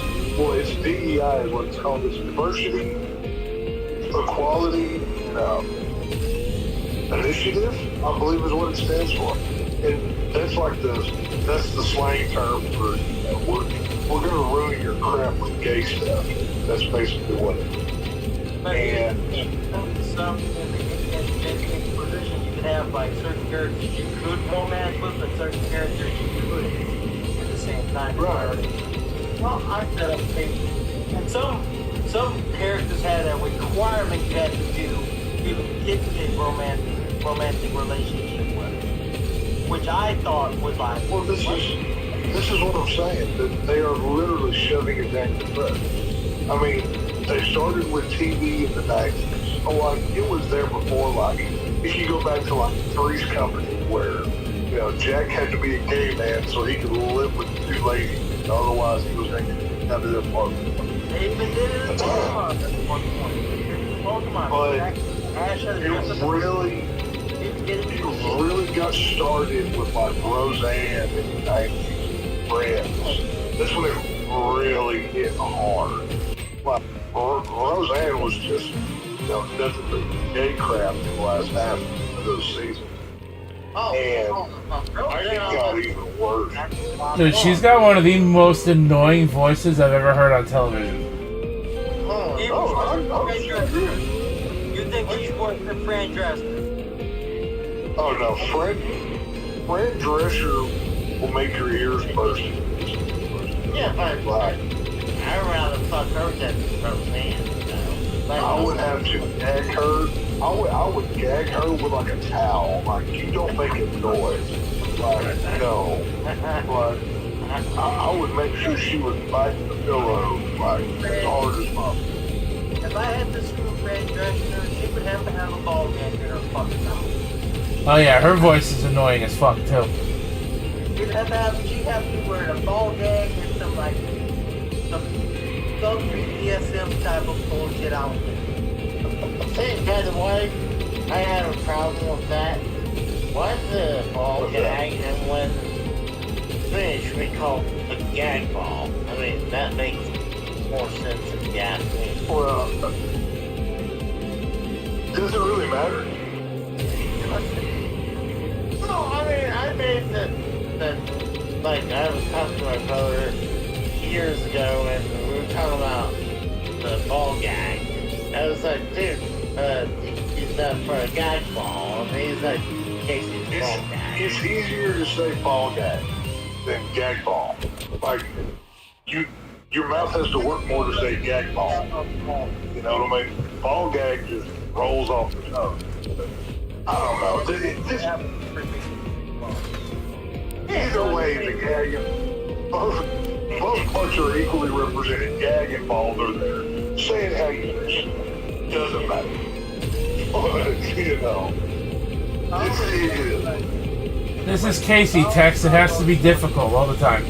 DEI is what it's called. It's diversity, equality, initiative, I believe is what it stands for. And that's like that's the slang term for, we're going to ruin your crap with gay stuff. That's basically what it is. And some in the Inquisition, you can have like certain characters you could romance with, but certain characters you couldn't at the same time. Right. Well, I set up things, and some characters had a requirement you had to do to even get a romantic relationship with, which I thought was like, well, this is what I'm saying. That they are literally shoving it down your throat. I mean, they started with TV in the 90s. Like, it was there before, like, if you go back to, like, Three's Company, where, Jack had to be a gay man so he could live with the two ladies. Otherwise, he was going to get out of their apartment. They even did it in Pokemon at one point. But it really got started with, like, Roseanne in the 90s, Friends. That's when it really hit hard. Like, Roseanne was just, nothing but gay crap in the last half of those seasons. And it got even worse. Dude, she's got one of the most annoying voices I've ever heard on television. You think she's working for Fran Drescher? Oh no, Fran Drescher will make your ears burst. Yeah, but I'd rather fuck her than Roseanne. I would have to gag her. I would gag her with like a towel. Like, you don't make a noise. Like, no. Like, I would make sure she would bite the pillow like as hard as possible. If I had to screw Fran Drescher, she would have to have a ball gag in her fucking mouth. Oh yeah, her voice is annoying as fuck too. She'd have to be wearing a ball gag and some BDSM type of bullshit outfit. Hey, by the way, I have a problem with that. Why the ball gag and when finished we call it a gag ball? I mean, that makes more sense than gag me. Well, does it really matter? No, I mean, I made the that, like, I was talking to my brother years ago, and we were talking about the ball gag. I was like, dude, he's up for a gag ball, and he's like, Casey's ball gag. It's easier to say ball gag than gag ball. Like, your mouth has to work more to say gag ball. You know what I mean? Ball gag just rolls off the tongue. I don't know. Either way, the gag and both parts are equally represented. Gag and balls are there. Say it how you wish. Doesn't matter. But, you know, it is. This is Casey text. It has to be difficult all the time.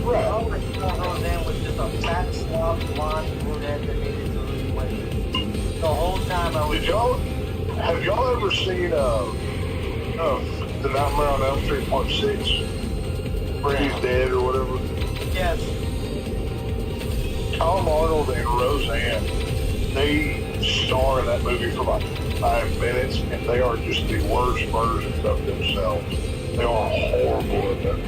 Right. Always Roseanne was just a fat, slob, blonde brunette that needed to lose weight. The whole time I was. Have y'all ever seen the Nightmare on Elm Street Part 6? Freddy's Dead or whatever? Yes. Tom Arnold and Roseanne, they star in that movie for like 5 minutes, and they are just the worst versions of themselves. They are horrible at that.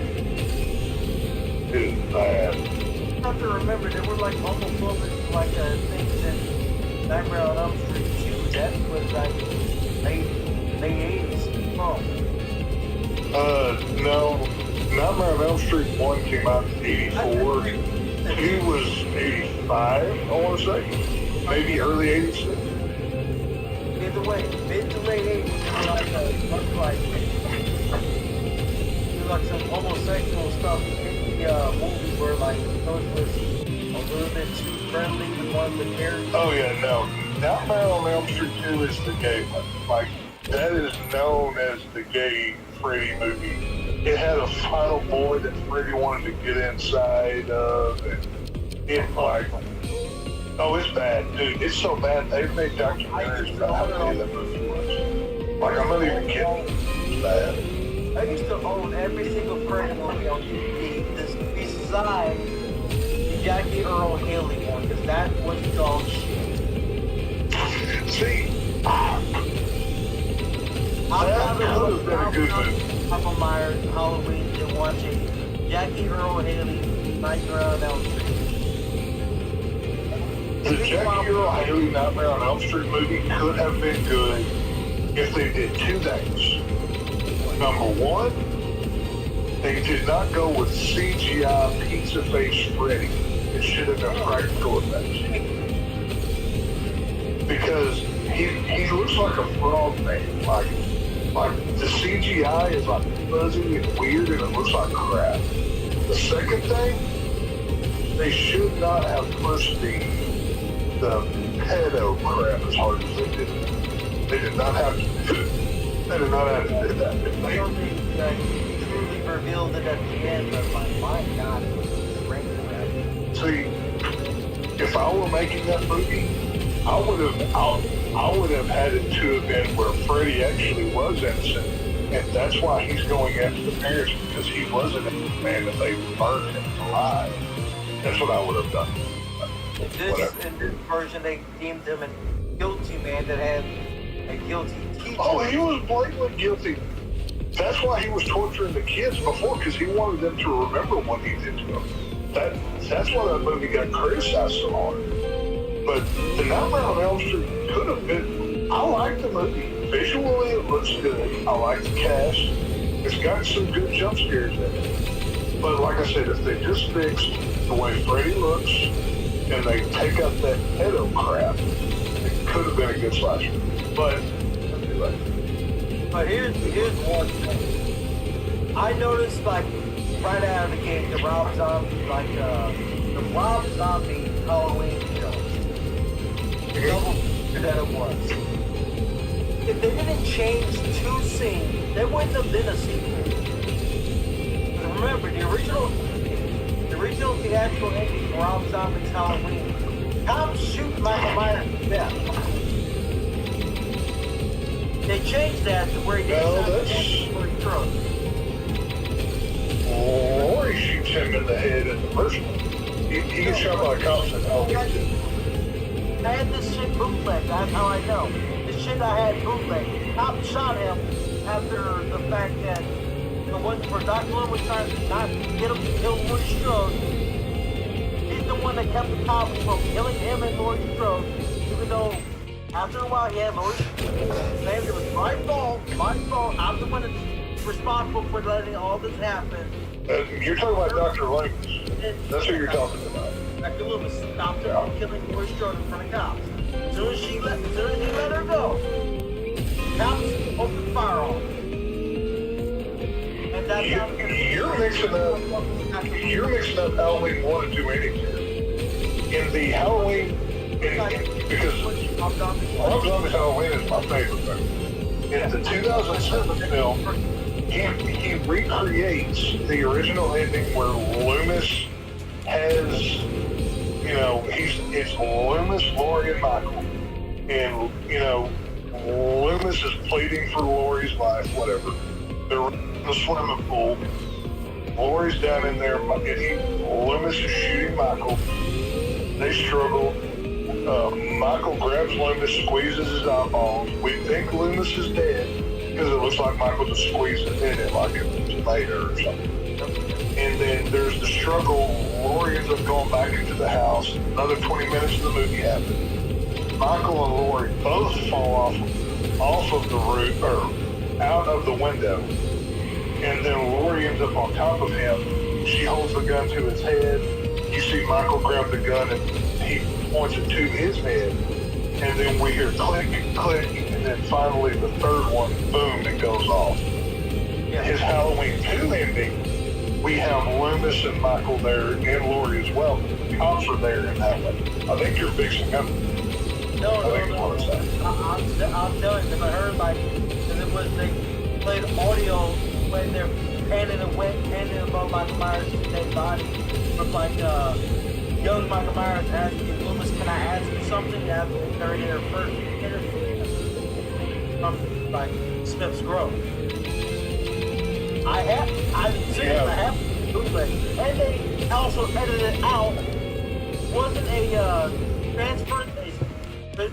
It is bad. You have to remember, there were like homophobic things in Nightmare on Elm Street 2. That was like late 80s. Oh. No. Nightmare on Elm Street 1 came out in 84. 2 was 85, I want to say. Maybe early 86. Either way, mid to late 80s, like some homosexual stuff in the movie where like those was a little bit too friendly with one of the characters. Oh yeah, no. Nightmare on Elm Street 2 is the gay one. Like, that is known as the gay Freddy movie. It had a final boy that Freddy wanted to get inside of, and it like, oh, it's bad, dude. It's so bad, they've made documentaries about how bad that movie was. Like, I'm not even kidding. It's bad. I used to own every single Freddy movie on DVD. Besides the Jackie Earl Haley one, because that was dog shit. See, I'd rather look at Michael Myers, Halloween, than watching Jackie Earl Haley, Nightmare on Elm Street. the Jackie Earl Haley Nightmare on Elm Street movie could have been good if they did 2 things. Number 1, they did not go with CGI pizza face Freddy. It should have been practical effects. Because he looks like a frog man. Like the CGI is like fuzzy and weird, and it looks like crap. The second thing, they should not have pushed the pedo crap as hard as they did. They did not have to. They did not have to do that. I don't think that truly revealed it at the end, but my God, it was great. See, if I were making that movie, I would have had it to have been where Freddy actually was innocent, and that's why he's going after the parents, because he wasn't a man that they burned him alive. That's what I would have done. In this version, they deemed him a guilty man that had a guilty teacher. Oh, he was blatantly guilty. That's why he was torturing the kids before, because he wanted them to remember what he did to them. That's why that movie got criticized so hard. But the Nightmare on Elm Street could have been. I like the movie. Visually, it looks good. I like the cast. It's got some good jump scares in it. But like I said, if they just fixed the way Freddy looks and they take out that pedo crap, it could have been a good slasher. But anyway. But here's one thing. I noticed, like, right out of the gate, the Rob Zombie Halloween show. Double that it was. If they didn't change 2 scenes, there wouldn't have been a sequel. But remember, the original theatrical ending for Rob Zombie's Halloween, cops shoot Michael Myers to death. They changed that to where he didn't for his throat. Or he shoots him in the head in the first one. He gets shot by the cops and all he did. I had this shit bootleg, that's how I know. The shit I had bootleg. Cop shot him after the fact that the one where Dr. Lynn was trying to not get him to kill Laurie Strode. He's the one that kept the cops from killing him and Laurie Strode, even though after a while he had Laurie saying it was my fault, I'm the one that's responsible for letting all this happen. You're talking about Dr. Loomis. That's who you're talking about. Dr. Loomis stopped her from killing Laurie Strode in front of cops. As soon as he let her go, cops opened fire on him. And that's how You're mixing up Halloween 1 and 2 anything. In the Halloween, because Rob Zombie's Halloween is my favorite film. In the 2007 film, he recreates the original ending where Loomis has, you know, it's Loomis, Laurie, and Michael. And, you know, Loomis is pleading for Laurie's life, whatever. They're in the swimming pool. Laurie's down in there, and Loomis is shooting Michael. They struggle. Michael grabs Loomis, squeezes his eyeballs. We think Loomis is dead because it looks like Michael just squeezed his head in like it was a tomato or something. And then there's the struggle. Laurie ends up going back into the house. Another 20 minutes of the movie happens. Michael and Laurie both fall off of the roof, or out of the window. And then Laurie ends up on top of him. She holds the gun to his head. You see Michael grab the gun and he points it to his head. And then we hear click, click, and then finally the third one, boom, it goes off. His Halloween 2 ending, we have Loomis and Michael there, and Laurie as well. The cops are there in that one. I think you're fixing up. No. I'm telling you, because I heard like, because it was, they played audio when they're panning above Michael Myers' dead body. With like, young Michael Myers asking Loomis, can I ask you something? After during their first interview. Like Smith's Grove. I have bootleg. And they also edited out, wasn't a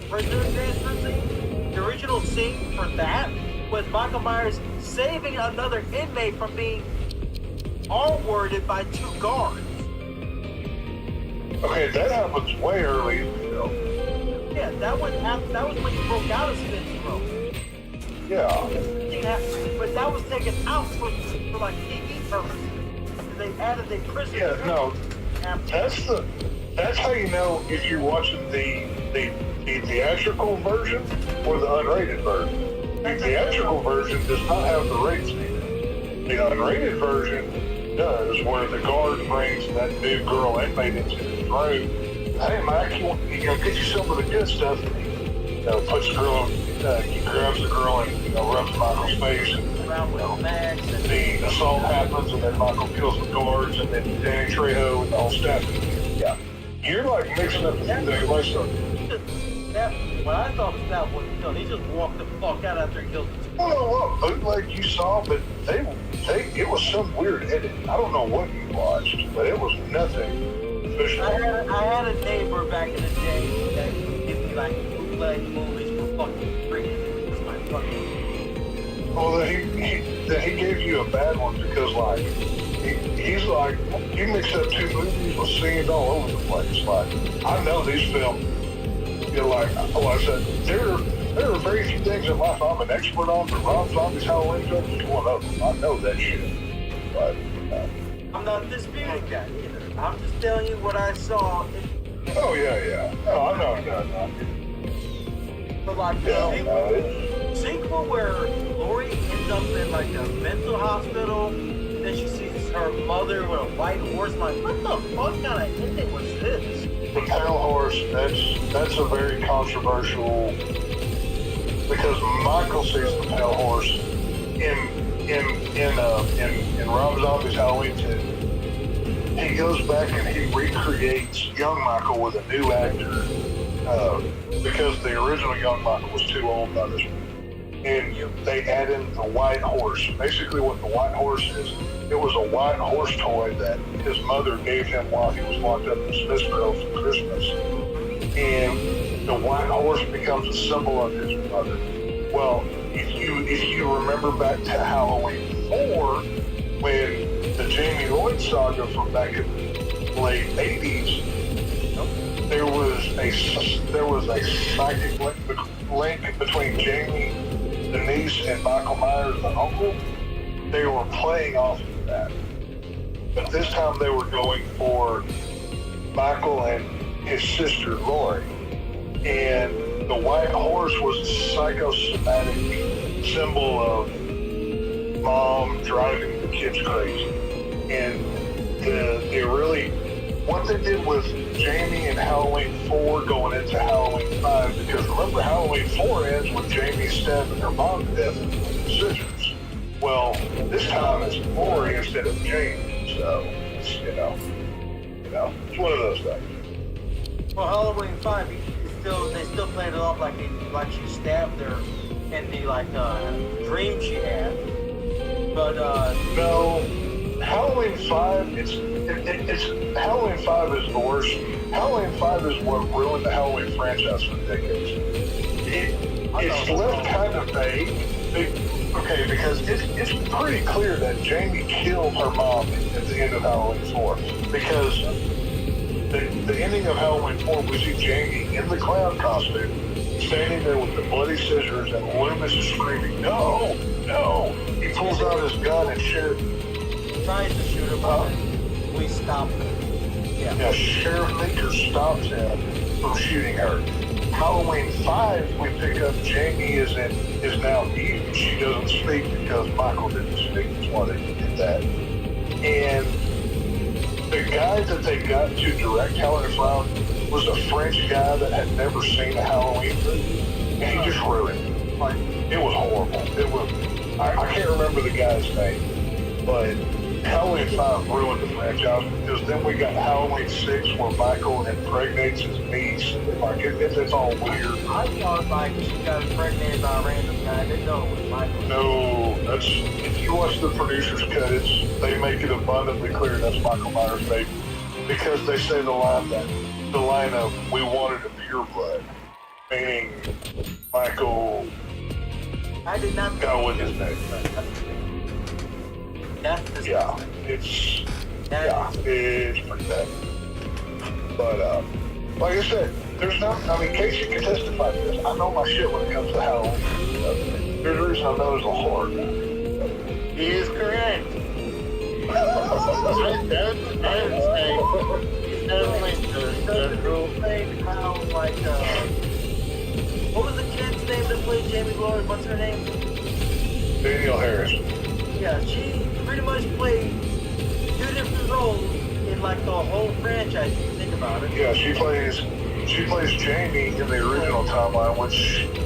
prisoner transfer scene. The original scene for that was Michael Myers saving another inmate from being R-worded by 2 guards. Okay, that happens way early in the film. Yeah, that was when he broke out of Smith's Grove. Yeah. But that was taken out for like TV purposes. And they added a prison. Yeah, no. That's how you know if you're watching the theatrical version or the unrated version. The theatrical version does not have the rates needed. The unrated version does, where the guard brings that new girl inmate into his room. Hey, Mike, you know, get you some of the good stuff. And he, you know, puts the girl, he grabs the girl and, you know, rubs Michael's face. And, the assault happens, and then Michael kills the guards, and then Danny Trejo and the whole staff. Yeah, you're like mixing up the thing. When I thought the staff wasn't killed, he just walked the fuck out after he killed the 2. I don't know what bootleg you saw, but it was some weird edit. I don't know what you watched, but it was nothing official. I had a neighbor back in the day that would give me like bootleg movies for fucking free. It was my fucking. Well, then he gave you a bad one because like he's like, you mix up 2 movies with scenes all over the place. Like, I know these films. You're like, oh, I said there are very few things in life I'm an expert on, but Rob Zombie's Halloween Judge is one of them. I know that shit. But I'm not disputing that either. I'm just telling you what I saw. Oh yeah. No, I know. But like the sequel where Laurie ends up in like a mental hospital, then she sees her mother with a white horse. Like, what the fuck kind of ending was this? The pale horse, that's a very controversial, because Michael sees the pale horse in Rob Zombie's Halloween 2. He goes back and he recreates young Michael with a new actor, because the original young Michael was too old by this point. And they add in the white horse. Basically what the white horse is, it was a white horse toy that his mother gave him while he was locked up in Smith's Grove for Christmas. And the white horse becomes a symbol of his mother. Well, if you remember back to Halloween 4, when the Jamie Lloyd saga from back in the late 80s, there was a psychic link between Jamie, the niece, and Michael Myers, the uncle. They were playing off of that. But this time they were going for Michael and his sister, Lori. And the white horse was a psychosomatic symbol of mom driving the kids crazy. And they really, what they did with Jamie and Halloween 4 going into Halloween 5, because remember Halloween 4 ends with Jamie stabbing her mom to death with scissors. Well, this time it's Lori instead of Jamie, so it's, you know, it's one of those things. Well, Halloween 5, they still played it off like she stabbed her in the dream she had. But no, Halloween 5, it's Halloween 5 is the worst. Halloween 5 is what ruined the Halloween franchise for decades. It's left kind of vague. Okay, because it's pretty clear that Jamie killed her mom at the end of Halloween 4. Because the ending of Halloween 4, we see Jamie in the clown costume, standing there with the bloody scissors, and Loomis is screaming, "No! No!" He pulls out his gun and shoots. Tries to shoot her, but we stopped him. Yeah, Sheriff Meeker stops him from shooting her. Halloween 5, we pick up Jamie is now mute. She doesn't speak because Michael didn't speak. That's why they did that. And the guy that they got to direct Halloween 5 was a French guy that had never seen a Halloween movie, and he just ruined it. Like, it was horrible. It was. I can't remember the guy's name, but Halloween 5 ruined the franchise because then we got Halloween 6 where Michael impregnates his niece. Like, it's all weird. I thought she got impregnated by a random guy. I didn't know it was Michael. No, that's, if you watch the producer's cut, they make it abundantly clear that's Michael Myers' baby. Because they say the line of, "We wanted a pure blood," meaning Michael I did not got with his name. That's the Yeah, it's pretty bad. But like I said, there's no. I mean, Casey can testify to this. I know my shit when it comes to Halloween. There's a reason I know there's a horror guy. He is correct. I would say he's definitely the rule. How what was the kid's name that played Jamie Lloyd? What's her name? Danielle Harris. Yeah, she pretty much played 2 different roles in the whole franchise. If you think about it. Yeah, she plays Jamie in the original timeline, which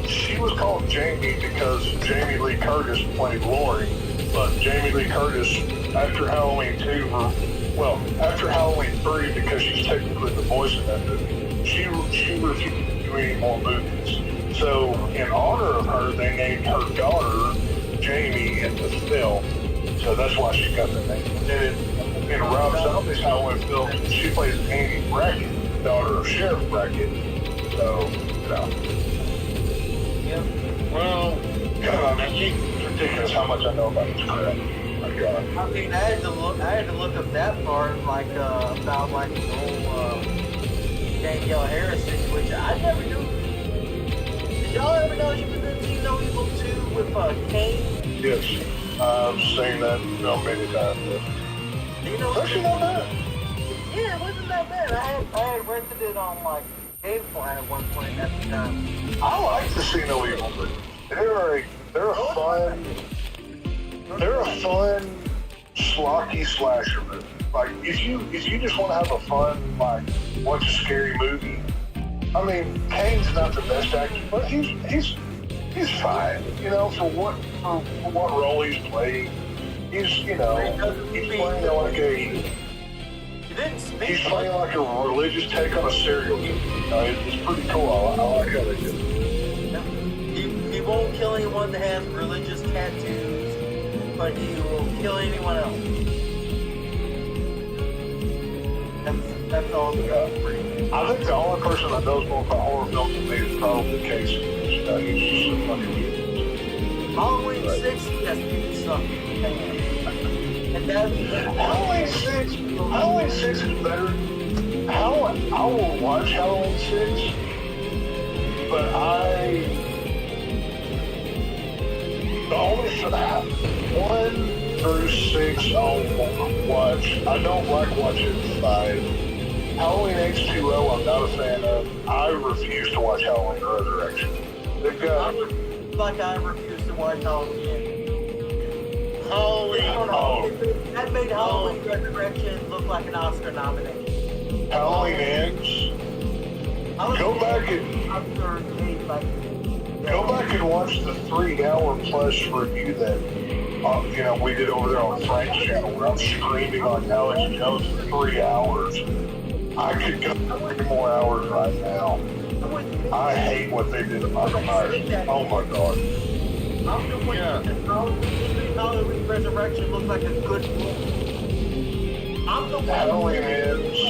she was called Jamie because Jamie Lee Curtis played Lori, but Jamie Lee Curtis after Halloween 2, after Halloween 3, because she's technically the voice in that movie, she refused to do any more movies. So in honor of her, they named her daughter Jamie in the film. So that's why she got the name. And in Rob Zombie's Halloween film, she plays Annie Brackett, the daughter of Sheriff Brackett. So, Yep. Well, I mean, it's ridiculous how much I know about this crap. My God. I mean, I had to look up that part, about the whole Danielle Harris situation. I never knew. Did y'all ever know she was in See No Evil 2 with Kane? Yes, I've seen that many times. Do you know? It's actually not bad. Yeah, it wasn't that bad. I had rented it on GameFly at one point at the time. I like the See No Evil movies. They're a fun, schlocky slasher movie. Like if you just want to have a fun, watch a scary movie. I mean, Kane's not the best actor, but he's fine. For what role he's playing. He's playing like he's playing like a religious take on a serial killer. It's pretty cool. I like how they do it. He won't kill anyone that has religious tattoos, but he will kill anyone else. That's all. I think the only person that knows more about horror films than me is probably Casey. He's just a fucking idiot. Halloween 6, yes, you suck. And that's Halloween 6 is better. I will watch Halloween 6, but the only 1 through 6 I'll watch. I don't like watching 5. Halloween H2O I'm not a fan of. I refuse to watch Halloween Resurrection. They've got... I refuse to watch Halloween. Halloween. That made Halloween Resurrection look like an Oscar nomination. Halloween Ends. Go back and watch the 3-hour plus review that we did over there on Frank's channel where I'm screaming on Alex Jones for 3 hours. I could go 3 more hours right now. I hate what they did to Michael Myers. Oh my god. I'm the one that Halloween Resurrection looks like a good movie. I'm the one. Halloween Ends.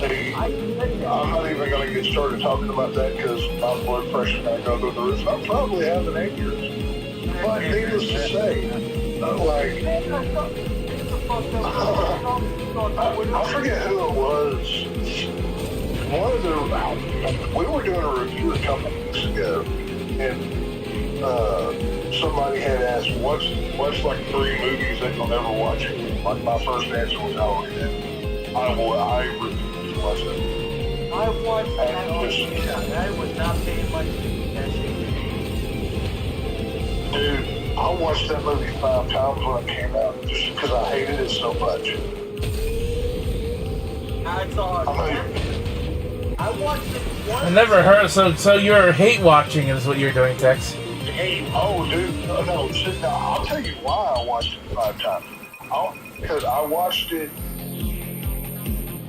I'm not even going to get started talking about that because my blood pressure is going to go through the roof. I probably have an aneurysm. But needless to say, I forget who it was. We were doing a review a couple weeks ago, and somebody had asked, what's like 3 movies that you'll never watch? Like my first answer was Halloween. I refuse to watch that. I watched that and I was not paying much attention. Dude, I watched that movie 5 times when it came out just because I hated it so much. I watched it once. I never heard. So you're hate watching is what you're doing, Tex. Hey, oh, dude, no, I'll tell you why I watched it 5 times. Because I watched it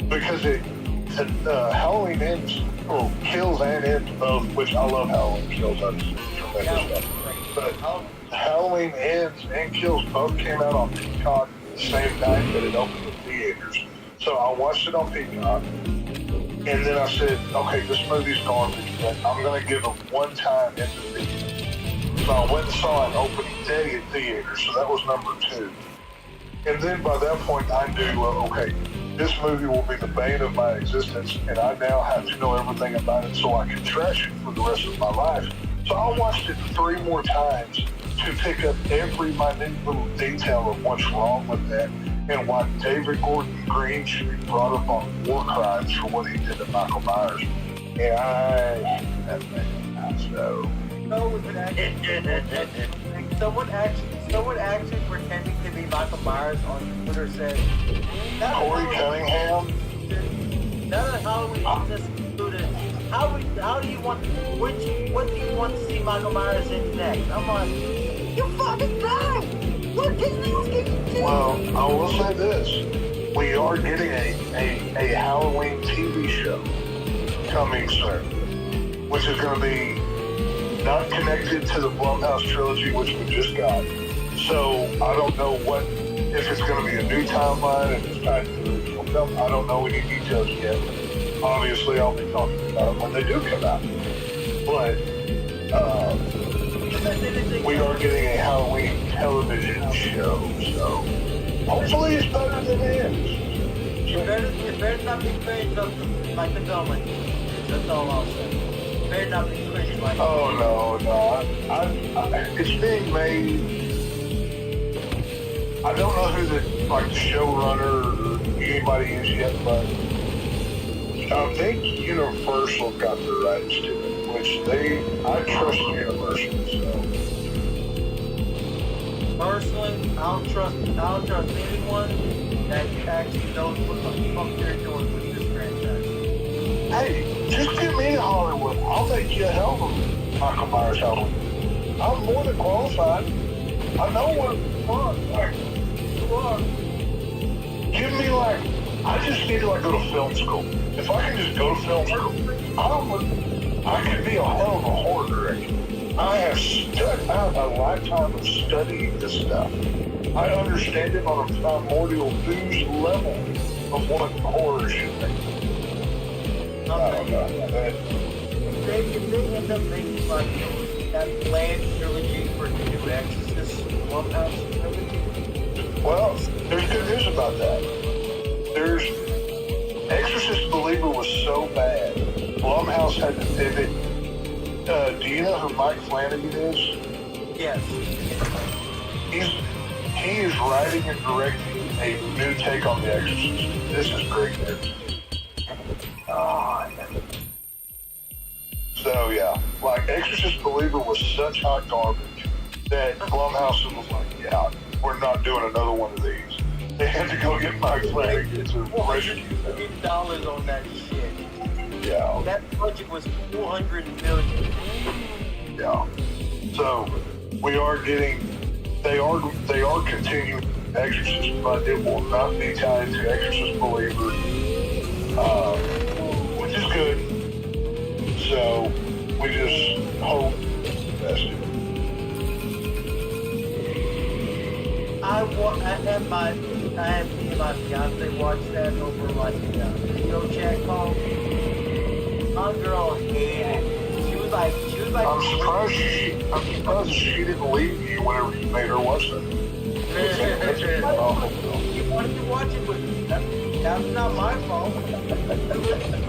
because Halloween Ends, or Kills and Ends both, which I love Halloween Kills. That's tremendous stuff. But Halloween Ends and Kills both came out on Peacock the same night that it opened in theaters. So I watched it on Peacock, and then I said, okay, this movie's garbage, but I'm going to give it one time in the theater. So I went and saw it opening day in theaters, so that was number 2. And then by that point, I knew, okay, this movie will be the bane of my existence, and I now have to know everything about it so I can trash it for the rest of my life. So I watched it 3 more times to pick up every minute little detail of what's wrong with that and why David Gordon Green should be brought up on war crimes for what he did to Michael Myers. And I hate that thing. So. Someone actually pretending to be Michael Myers on Twitter said, Corey Cunningham? Now that Halloween just included, how do you want, what do you want to see Michael Myers in next? I'm like, you fucking died! What else can you do? Well, I will say this. We are getting a Halloween TV show coming soon, which is going to be not connected to the Blumhouse trilogy, which we just got. So I don't know if it's going to be a new timeline, if it's tied to the original film. I don't know any details yet. Obviously, I'll be talking about it when they do come out. But we are getting a Halloween television show, so hopefully it's better than it is. It better not be crazy like the Gumlet. That's all I'll say. It better not be crazy like Oh, no. It's being made. I don't know who the showrunner or anybody is yet, but I think Universal got the rights to it, which I trust Universal, so. Personally, I don't trust anyone that actually knows what the fuck they're doing with this franchise. Hey, just get me to Hollywood. I'll make you a hell of a Michael Myers Halloween. I'm more than qualified. I know what it's fun. You are. Give me I just need to go to film school. If I can just go to film school, I could be a hell of a horror director. I have a lifetime of studying this stuff. I understand it on a primordial ooze level of what horror should be. I don't know. If they end up making that planned trilogy for the new Exorcist Blumhouse trilogy, Well, there's good news about that. There's Exorcist Believer was so bad, Blumhouse had to pivot. Do you know who Mike Flanagan is? Yes. He is writing and directing a new take on The Exorcist. This is great news. So yeah, like Exorcist Believer was such hot garbage that Blumhouse was like, yeah, we're not doing another one of these. They had to go get Mike Flanagan to rescue them. $100 on that shit. Yeah. That budget was $400 million. Yeah. So we are getting, they are continuing Exorcist, but it will not be tied to Exorcist Believer, which is good. So we just hope that's it. I had me and my fiance watch that over like a video chat call. My girl hated it. She was like, I'm surprised she didn't leave you whenever you made her watch that. You wanted to watch it with me. That's not my fault. We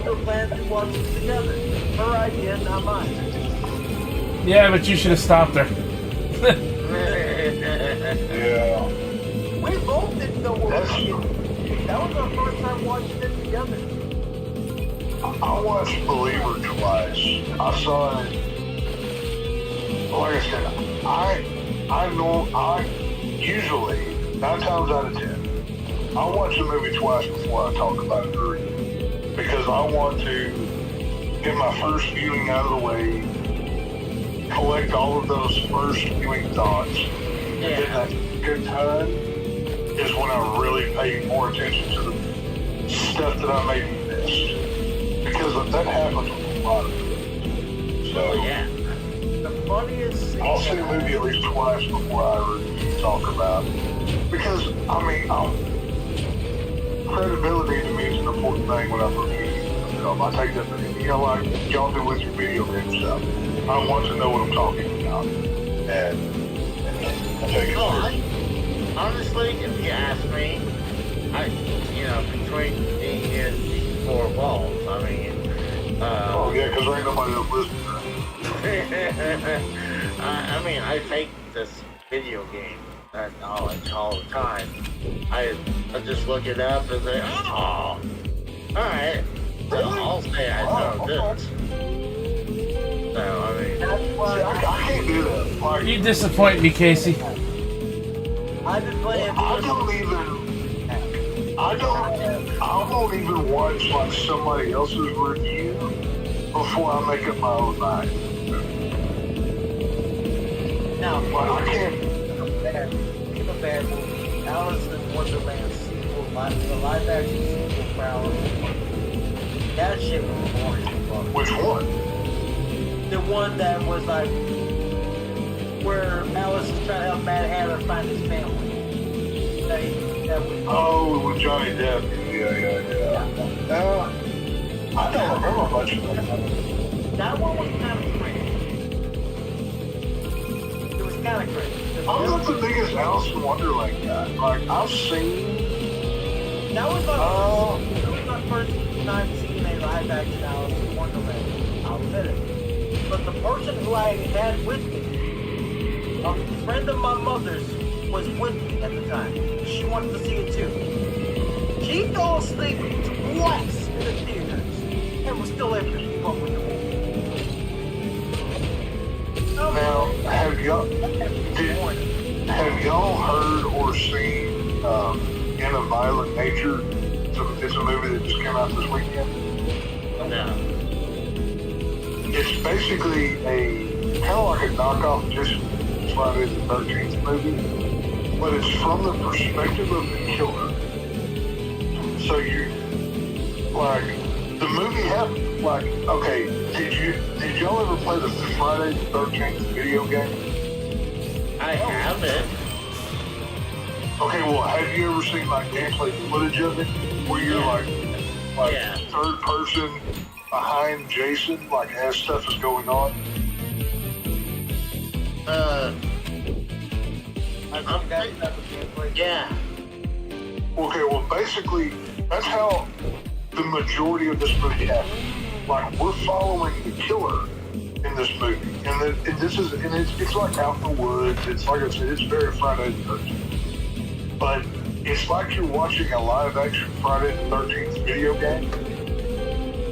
were planning to watch it together. Her idea, not mine. Yeah, but you should have stopped her. Yeah. We both didn't know what we were doing. That was our first time watching it together. I watched Believer twice. I saw it. Like I said, I usually 9 times out of 10, I watch a movie twice before I talk about it because I want to get my first viewing out of the way, collect all of those first viewing thoughts, and then that good time is when I really pay more attention to the stuff that I may have missed. Because that happens with a lot of movies. So, The funniest thing I'll see a movie at least twice before I review talk about it. Because, I mean, credibility to me is an important thing when I'm reviewing a film. I take that, like y'all do with your video game stuff. I want to know what I'm talking about. And I take it seriously. Honestly, if you ask me, between me and these 4 walls, I mean, oh yeah, because there ain't nobody else listening. I mean, I take this video game knowledge all the time. I just look it up and say, oh, alright. So I'll say I know this. So, I mean, I can't do that. Like, You disappoint me, Casey. I've been playing. I won't even watch like somebody else's review before I make up my own mind. Now, Like, I can't. Give a bad movie. Alice in Wonderland sequel, the live action sequel for Alice in Wonderland. That shit was boring as fuck. Which one? The one that was like where Alice is trying to help Mad Hatter find his family. That was With Johnny Depp. Yeah. I don't remember much of that. that one was kind of crazy. It was kind of crazy. I'm not the biggest Alice in Wonderland guy. Like, I've seen. That was my first time seeing a live action Alice in Wonderland. I'll admit it. But the person who I had with me, a friend of my mother's, was with me at the time. She wanted to see it too. She fell asleep twice in the theaters and was still able to keep up with the movie. Now, have y'all heard or seen In a Violent Nature? It's a movie that just came out this weekend. no. It's basically kind of like a knockoff just Friday the 13th movie, but it's from the perspective of the killer. So the movie happened, okay, did y'all ever play the Friday the 13th video game? I haven't. Okay, well, have you ever seen gameplay footage of it, where you're Yeah. third person behind Jason, as stuff is going on? I think that's the gameplay. Yeah. Okay, well, basically, that's how the majority of this movie happens. Like, we're following the killer in this movie, and it's like out in the woods. It's like I said, it's very Friday the 13th, but it's like you're watching a live action Friday the 13th video game,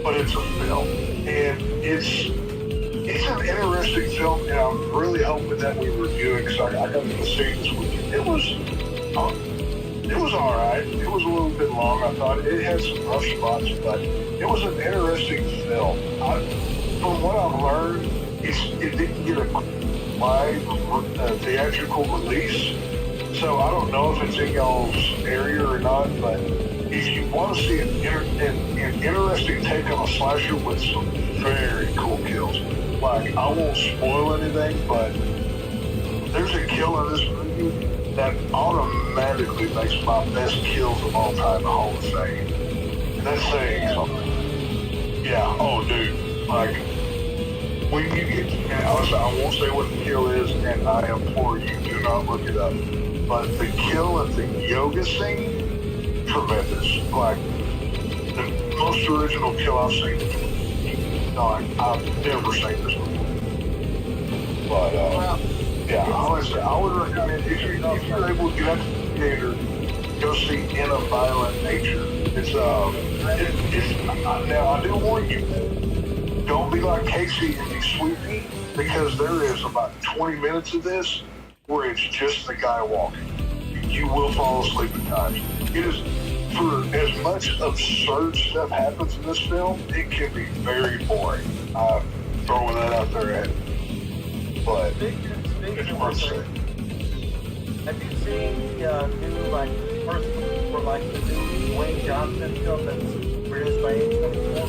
but it's a film, and it's an interesting film, and I'm really hoping that we review it because I got to see it this weekend. It was all right. It was a little bit long. I thought it had some rough spots, but it was an interesting film. From what I've learned, it didn't get a wide theatrical release, so I don't know if it's in y'all's area or not. But if you want to see an interesting take on a slasher with some very cool kills, like I won't spoil anything, but there's a kill in this movie that automatically makes my best kills of all time the Hall of Fame. And that's saying something. Yeah, oh dude, like, when you get, and honestly, I won't say what the kill is, and I implore you, do not look it up. But the kill at the yoga scene, tremendous. Like, the most original kill I've seen. Like, I've never seen this before. But, yeah, honestly, I would recommend if you're able to get out to the theater, go see In a Violent Nature. Now I do warn you, don't be like Casey and be sleepy, because there is about 20 minutes of this where it's just the guy walking. You will fall asleep at times. It is, for as much absurd stuff happens in this film, it can be very boring. I'm throwing that out there at you. But it's worth seeing. Have you seen the new, like, first for, like, the new Wayne Johnson film that's produced by A24?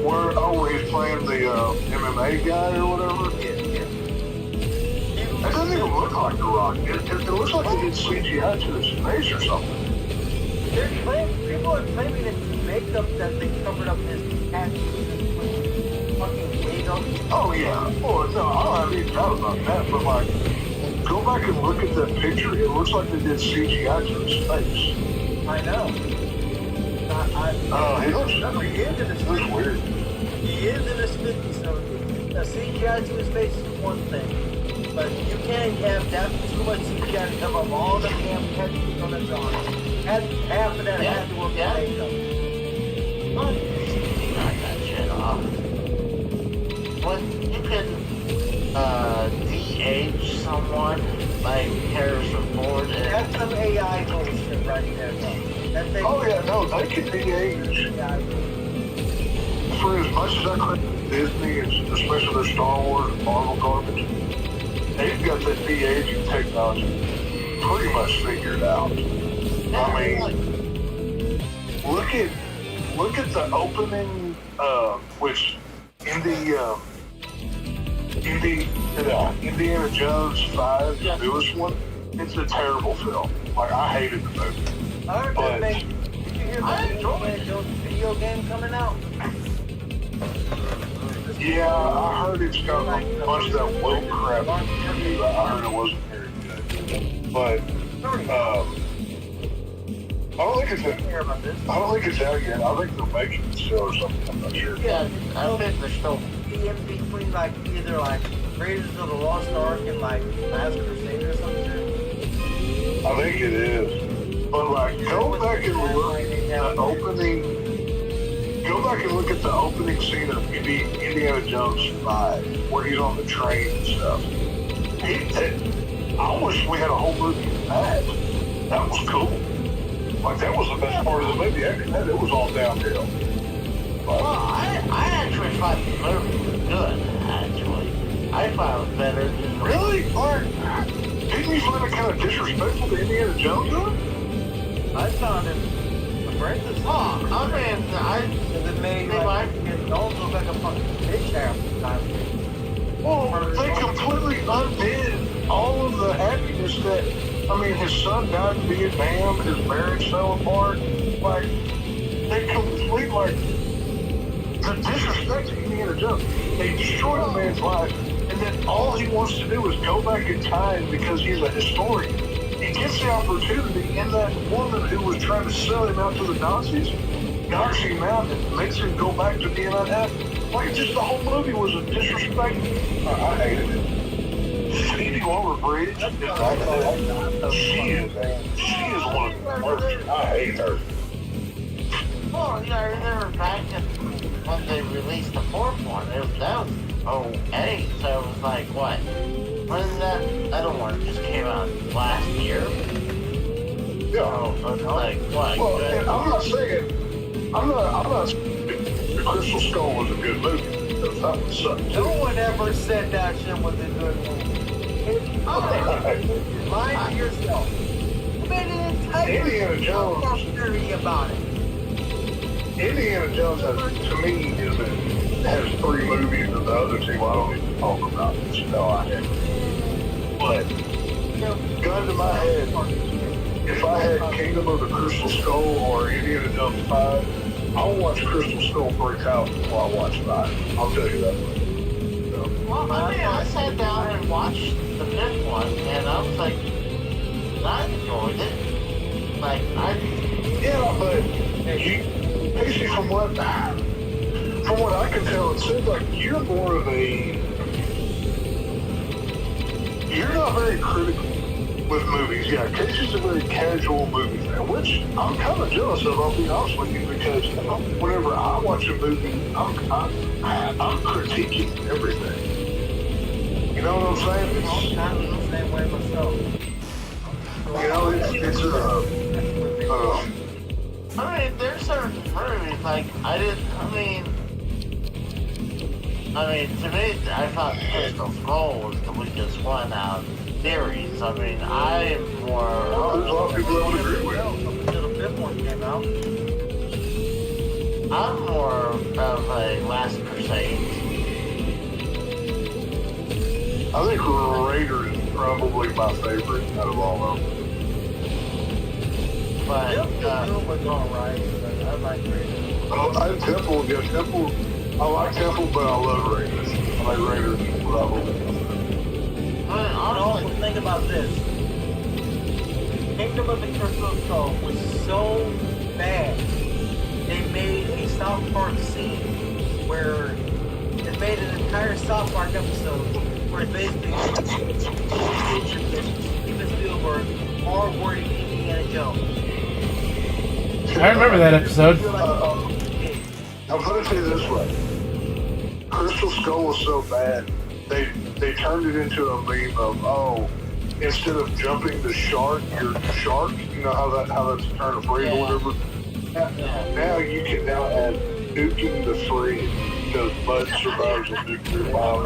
Where he's playing the MMA guy or whatever? Yeah. That doesn't even look like The Rock. It looks like they did CGI to his face or something. People are claiming it's makeup that they covered up his tattoos with fucking wig on. Oh, yeah. Oh, no, I don't have any doubt about that, but, like, go back and look at that picture. It looks like they did CGI to his face. I know. He looks weird. He is in his 50s, so a CGI to his face is one thing. But you can't have that too much CGI to cover up all the damn tattoos on his arm. Half of that had to work with makeup. Knock that shit off. When you can de-age someone like Harrison Ford and... That's some AI bullshit right there, though. Oh yeah, no, they can de-age. For as much as I credit Disney, especially their Star Wars and Marvel garbage, they've got that de-aging technology pretty much figured out. I mean, look at the opening, which in the Indiana Jones 5, the newest one, it's a terrible film. Like, I hated the movie. I heard that did you hear about the Indiana Jones video game coming out? Yeah, I heard it's got a bunch of that woke crap. I heard it wasn't very good. But, I don't think it's out yet. I think they're making it still or something. I'm not sure. Yeah, I think they're still... in between, like, either, like, Raiders of the Lost Ark and, like, Last Crusade or something. I think it is. But, like, go back and look at the opening scene of Indiana Jones 5, where he's on the train and stuff. I wish we had a whole movie of that. That was cool. Like, that was the best part of the movie. After that, it was all downhill. Well, I actually thought the movie was good, actually. I found it better than... Really? Mark? Didn't you find it kind of disrespectful to Indiana Jones, though? I found it horrendous. Oh, I mean, Because it made, like, it almost look like a fucking bitch half the time. Well, they completely undid all of the happiness that... I mean, his son died in Vietnam, his marriage fell apart. Like, they complete, like... The disrespect to Indiana Jones. They destroyed a man's life, and then all he wants to do is go back in time because he's a historian. he gets the opportunity, and that woman who was trying to sell him out to the Nazis knocks him out and makes him go back to being unhappy. Like, just the whole movie was a disrespect. I hated it. Phoebe Waller-Bridge, she is one of the worst. I hate her. Well, I remember back when they released the fourth one, that was 08, so it was like, what? When did that other one just came out last year? Yeah. So it's like, what? Well, and I'm not saying The Crystal Skull was a good movie. That one sucked. No one ever said that shit was a good movie. Lying to yourself. You made an entire Indiana Jones theory about it. Indiana Jones has 3 movies, and the other 2 I don't even talk about. It's no idea. But gun to my head, if I had Kingdom of the Crystal Skull or Indiana Jones 5, I'll watch Crystal Skull break out before I watch 5. I'll tell you that. So, Well, I mean, I sat down and watched the fifth one, and I was like, I enjoyed it. Like, yeah, but basically from what I can tell, it seems like you're more of you're not very critical with movies. Yeah, Casey's a very casual movie fan, which I'm kind of jealous of, I'll be honest with you, because whenever I watch a movie, I'm critiquing everything. You know what I'm saying? I'm kind of the same way myself. You know, I mean, there's certain movies, like, to me, I thought Crystal Skull was the weakest one out of series. I mean, I am more... there's a lot of people that would agree with you. Until the fifth one came out. I'm more of a Last Crusade. I think Raider is probably my favorite out of all of them. But, Yep, the film was alright, but I like Raiders. Temple. I like Temple, but I love Raiders. I like Raiders probably. Also, think about this. Kingdom of the Crystal Skull was so bad, they made a South Park scene where it made an entire South Park episode where basically Steven Spielberg R-wording Indiana Jones. I remember that episode. I'll put it to you this way. Crystal Skull was so bad, they turned it into a meme of, instead of jumping the shark, you're shark. You know how that's a turn of phrase or whatever? Now you can now add nuking the fridge because Bud survives a nuclear bomb.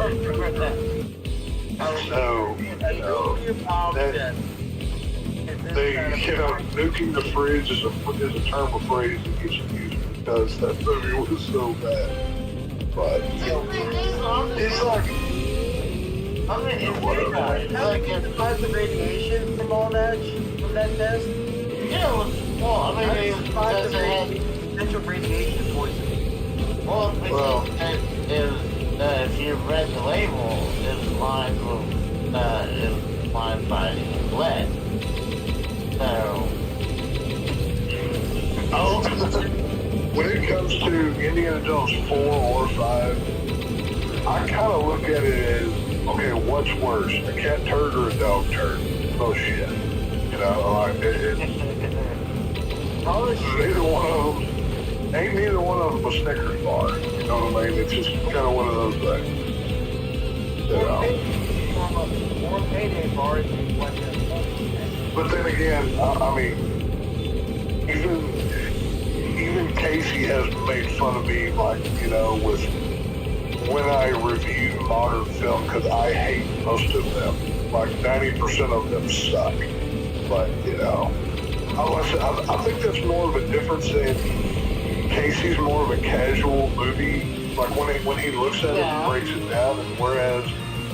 Nuking the fridge is a term of phrase that gets used because that movie was so bad. But it's like, Survive the radiation from all that, from that test? yeah, well, I mean, Survive the they had... potential radiation poisoning. Well, if you read the label, it's lined by lead. So, when it comes to Indiana Jones 4 or 5, I kind of look at it as, okay, what's worse, a cat turd or a dog turd? Oh shit. You know, like, neither one of them, ain't neither one of them a Snickers bar. You know what I mean? It's just kind of one of those things. You know? Or payday bars and whatnot. But then again, I mean, even Casey has made fun of me, like, you know, with when I review modern film, because I hate most of them. Like 90% of them suck. But, you know, I think that's more of a difference in Casey's more of a casual movie. Like when he looks at it and breaks it down, and whereas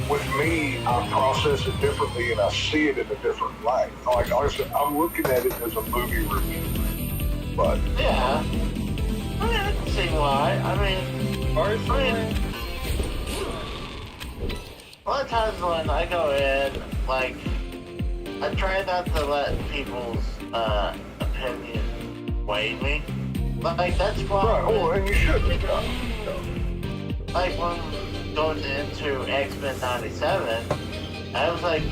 with me, I process it differently and I see it in a different light. Like I said, I'm looking at it as a movie review. But yeah. I mean, I can see why. I mean, a lot of times when I go in, like, I try not to let people's opinion sway me. Like that's why. Right, well, and you shouldn't. Like when going into X-Men '97, I was like,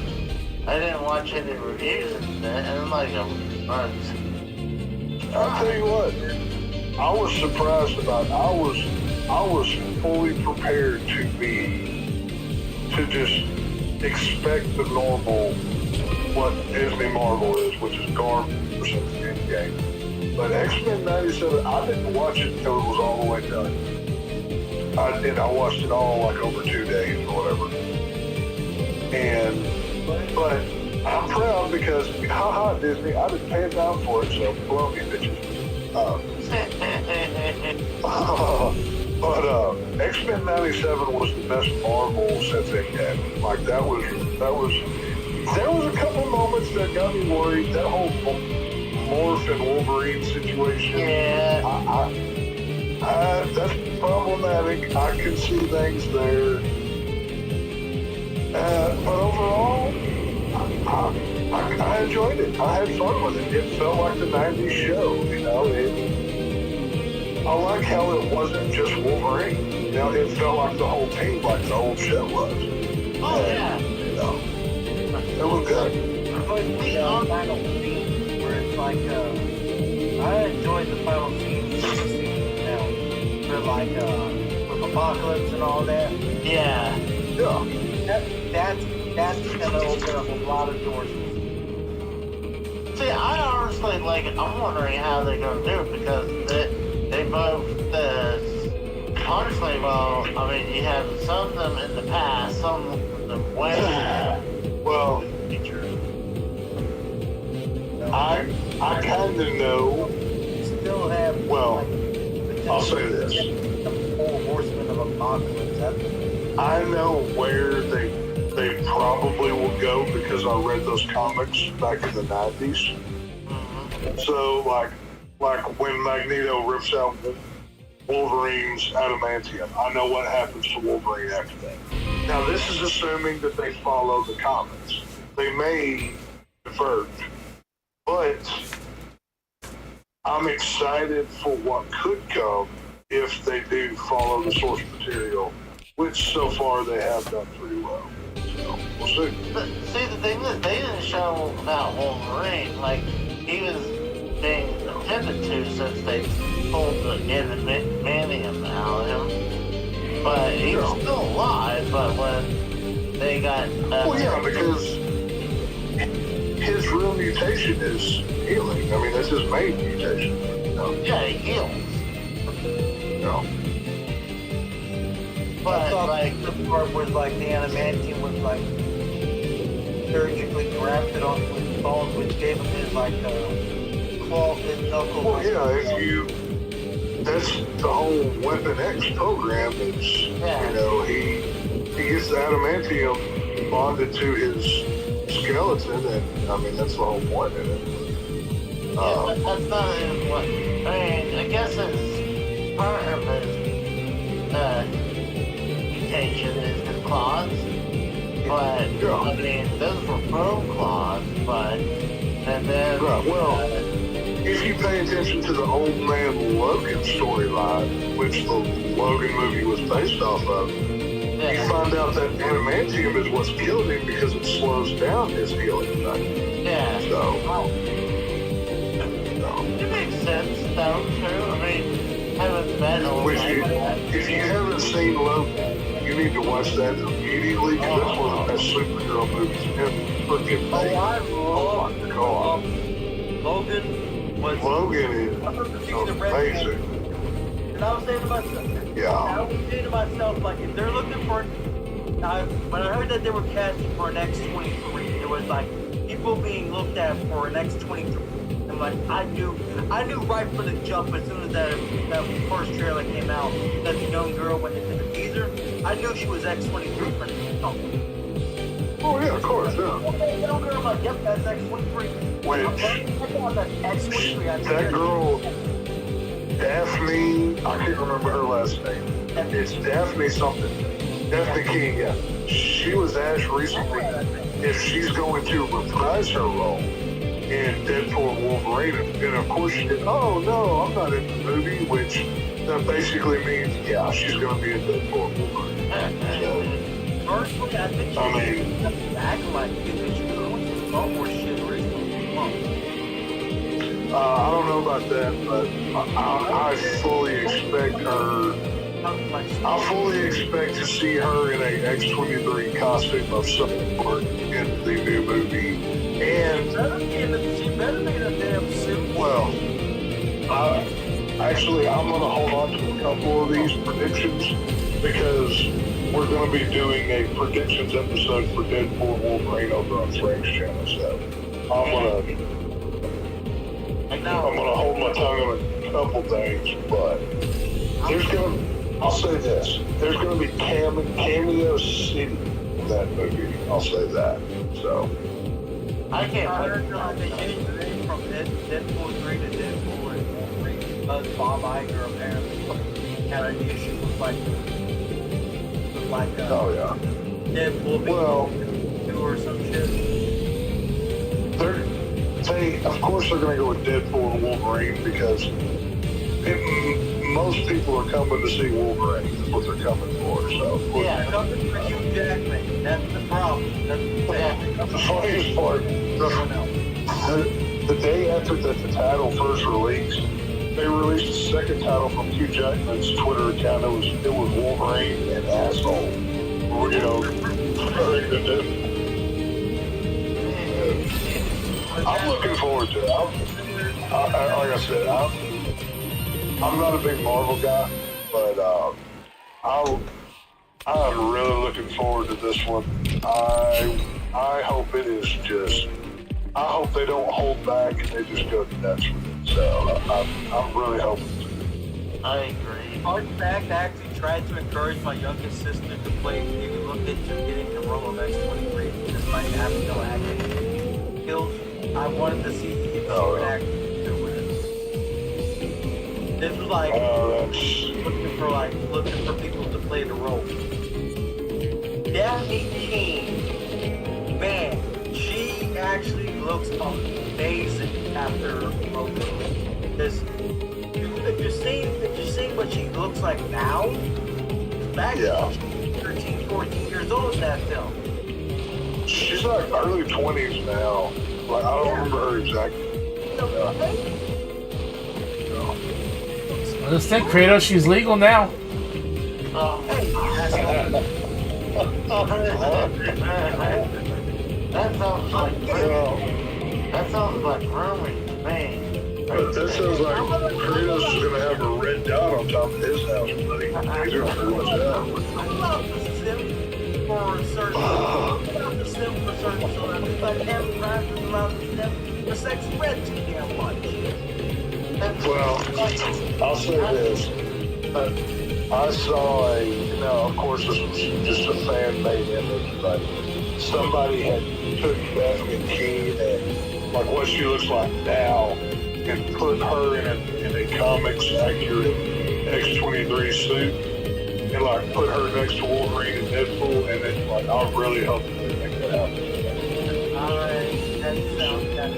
I didn't watch any reviews and I'm like, I'll tell you what, I was surprised about. I was fully prepared to just expect the normal what Disney Marvel is, which is garbage since the end game. But X-Men '97, I didn't watch it until it was all the way done. I watched it all like over 2 days or whatever. But I'm proud because, haha, Disney, I didn't pay a dime for it, so blow me, bitches. But X-Men '97 was the best Marvel since Endgame. Like there was a couple moments that got me worried. That whole Morph and Wolverine situation. yeah. That's problematic. I can see things there. But overall, I enjoyed it. I had fun with it. It felt like the '90s show. You know, I like how it wasn't just Wolverine. You know, it felt like the whole team, like the old show was. Oh yeah. You know, it was good. But the final scene where it's like, I enjoyed the final scene for like, with Apocalypse and all that. Yeah. Yeah. That's gonna open up a lot of doors. See, I honestly I'm wondering how they're gonna do it because they both honestly, well, I mean, you have some of them in the past, some of them way Well, in the future. I kind of know. You still have, Well, like, I'll say this. the 4 horsemen of Apocalypse. I know where they probably will go because I read those comics back in the '90s. So like when Magneto rips out Wolverine's adamantium, I know what happens to Wolverine after that. Now this is assuming that they follow the comics. They may divert, but I'm excited for what could come if they do follow the source material, which so far they have done pretty well. So we'll see. But see, the thing is, they didn't show about Wolverine. Like, he was being attended to since they pulled the adamantium out of him. But he was still alive, but when they got... Well, yeah, because his real mutation is healing. I mean, that's his main mutation. You know? Yeah, he heals. You know? I But, thought like... the part where like the adamantium was like surgically grafted on his bones, which gave him his like claw, his knuckle. Well, yeah, that's the whole Weapon X program. Is you know he gets the adamantium bonded to his skeleton, and I mean that's the whole point in it. Yeah, that's not his what... I mean, I guess it's part of his mutation is his claws. But, Yeah. I mean, those were bone claws, but... And then... Right, well, if you pay attention to the Old Man Logan storyline, which the Logan movie was based off of, you find out that adamantium is what's killed him because it slows down his healing effect. Yeah. So, It makes sense, though, too. I mean, haven't met old which like that. if you haven't seen Logan, you need to watch that immediately because that's one of the best superhero movies ever. Freaking Oh, made. I love Logan was Logan is amazing. and I was saying to myself, Yeah. I was saying to myself, like, if they're looking for, when I heard that they were casting for an X-23, there was like people being looked at for an X-23. I'm like, I knew right from the jump as soon as that first trailer came out that the young girl went into the teaser. I knew she was X-23 from the jump. Oh yeah, of course, yeah. Okay, young girl, I'm like, yep, that's X-23. Which That's X-23. that girl, Daphne, I can't remember her last name. It's Daphne something. Daphne King, yeah. She was asked recently if she's going to reprise her role in Deadpool and Wolverine, and of course she did, oh no, I'm not in the movie, which that basically means, yeah, she's going to be in Deadpool and Wolverine. Personally, I think she's acting like it. She's going to Star Wars shit or it's going to be I don't know about that, but I fully expect her. I fully expect to see her in a X-23 costume of some sort in the new movie. And she better be in a damn suit. well, actually, I'm going to hold on to a couple of these predictions because we're going to be doing a predictions episode for Deadpool and Wolverine over on Frank's channel. So I'm gonna hold my tongue on a couple things, but I'll say this: there's gonna be cameo city in that movie. I'll say that. So I can't heard they changed the name from Deadpool 3 to Deadpool and Wolverine because Bob Iger apparently had an issue with oh yeah, Deadpool being or some shit. Of course, they're gonna go with Deadpool and Wolverine because most people are coming to see Wolverine. That's what they're coming for. So yeah, coming for Hugh Jackman. That's the problem. That's the funniest part. The day after the title first released, they released a second title from Hugh Jackman's Twitter account. It was Wolverine and asshole. You know, referring to Deadpool. I'm looking forward to it. Like I said, I'm not a big Marvel guy, but I'm really looking forward to this one. I hope it is just. I hope they don't hold back and they just go nuts with it. So I'm really hoping. I agree. Hard fact, I actually tried to encourage my youngest sister to play. Maybe look into getting the role of X-23 despite having no acting skills. I wanted to see if she would actually do it. This was like looking for people to play the role. Daphne Keane, man, she actually looks amazing after Logan. Because if you're seeing what she looks like now, back when she was 13, 14 years old in that film. She's like early 20s now. Like, I don't remember her exactly. Understand, Kratos, she's legal now. That sounds like grooming, man. But that sounds like Kratos is gonna have a red dot on top of his house, buddy. He's gonna pretty much have. I love the sim for certain celebrities, but every rapper loves them for sex red too damn much. Well, I'll say this. I saw of course this was just a fan-made image, but somebody had took Daphne Keane and like what she looks like now and put her in a comics-accurate X-23 suit and like put her next to Wolverine and Deadpool, and then like I really hope they make that happen. That sounds good.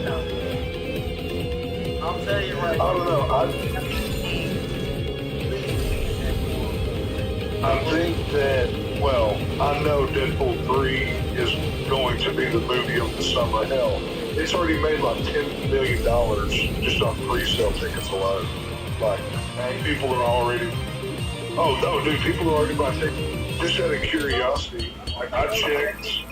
I'll tell you right now. I don't know. I think that, well, I know Deadpool 3 is going to be the movie of the summer. Hell, it's already made like $10 million just on pre-sale tickets alone. Like, people are already, oh, dude, people are already buying tickets. Just out of curiosity, like, I checked.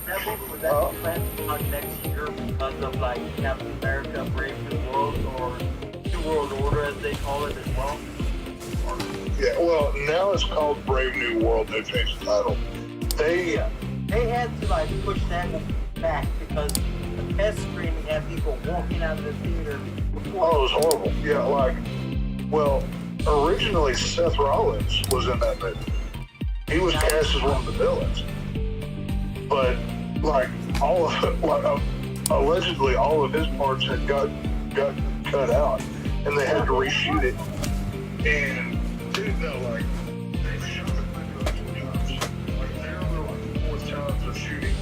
That movie was actually planned to come next year because of like Captain America, Brave New World, or New World Order as they call it as well. Yeah, well, now it's called Brave New World. They changed the title. They had to like push that back because the test screening had people walking out of the theater before. Oh, it was horrible. Yeah, like, well, originally Seth Rollins was in that movie. He was cast as one of the villains. But like allegedly all of his parts had got cut out, and they had to reshoot it. And dude, no, like they shot the movie like 2 times. Like they were like 4 times of shooting.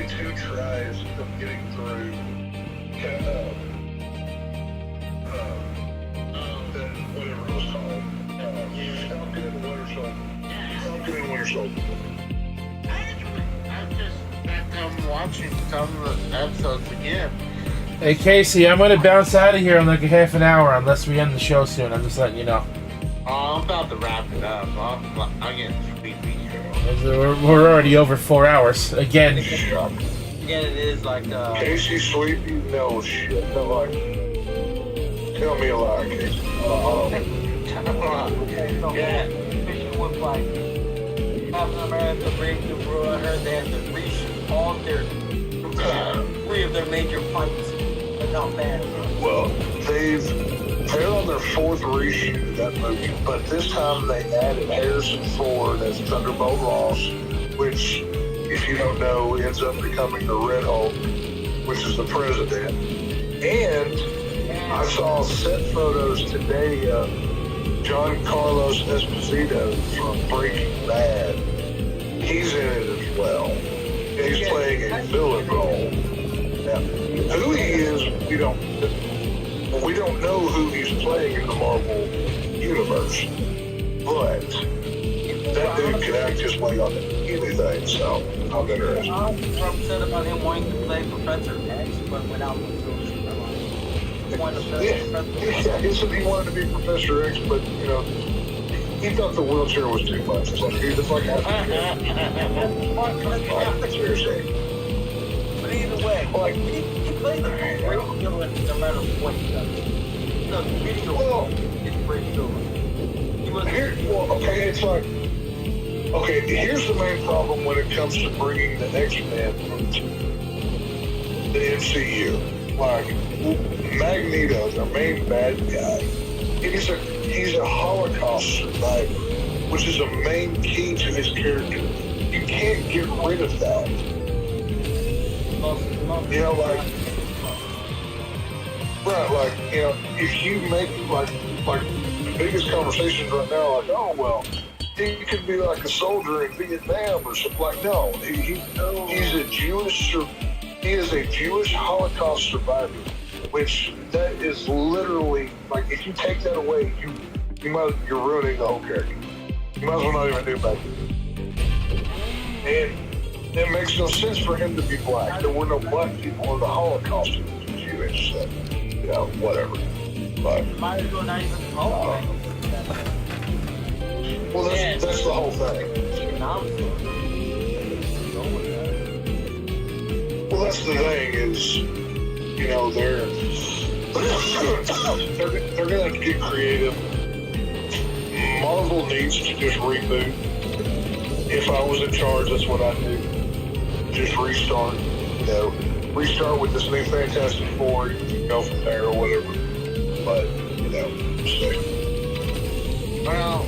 2 tries of getting through whatever it was called. Falcon and the Winter Soldier. Falcon and Winter Soldier. I'm just back watching some of the episodes again. Hey Casey, I'm gonna bounce out of here in like a half an hour unless we end the show soon. I'm just letting you know. Oh, I'm about to wrap it up. I'm getting sleepy. We're already over 4 hours again. Again, it is like Casey sleepy? No shit. No, like, tell me a lie, Casey. okay, so Yeah. mission was like Captain America breaks the rule. I heard they have to reshoot all their 3 of their major fights. But not bad. Well, they're on their 4th reshoot of that movie, but this time they added Harrison Ford as Thunderbolt Ross, which, if you don't know, ends up becoming the Red Hulk, which is the president. And I saw set photos today of John Carlos Esposito from Breaking Bad. He's in it as well. He's playing a villain role. Now, who he is, we don't know who he's playing in the Marvel universe, but that dude can act just like on anything, so I'm interested. I'm upset about him wanting to play Professor X, but without the solution. Yeah, he said he wanted to be Professor X, but, you know, he thought the wheelchair was too much. It's like, dude, it's like seriously. But either way, like, he played a great villain no matter what he does. The video is great villain. He was okay, it's like, okay, here's the main problem when it comes to bringing the X-Men into the MCU. Like, Magneto, their main bad guy, he's a Holocaust survivor, which is a main key to his character. You can't get rid of that. You know, like, right, like, you know, if you make, like the biggest conversations right now, like, oh, well, he could be like a soldier in Vietnam or something. Like, no, he's a he is a Jewish Holocaust survivor, which that is literally, like, if you take that away, you're ruining the whole character. You might as well not even do that. And it makes no sense for him to be black. There were no black people in the Holocaust. It was Jewish, so, you know, whatever. But might as well not even call it. well, that's the whole thing. Well, that's the thing is, you know, they're gonna have to get creative. Marvel needs to just reboot. If I was in charge, that's what I'd do. Just restart. You know, restart with this new Fantastic Four. You can go from there or whatever. But, you know, so. Well,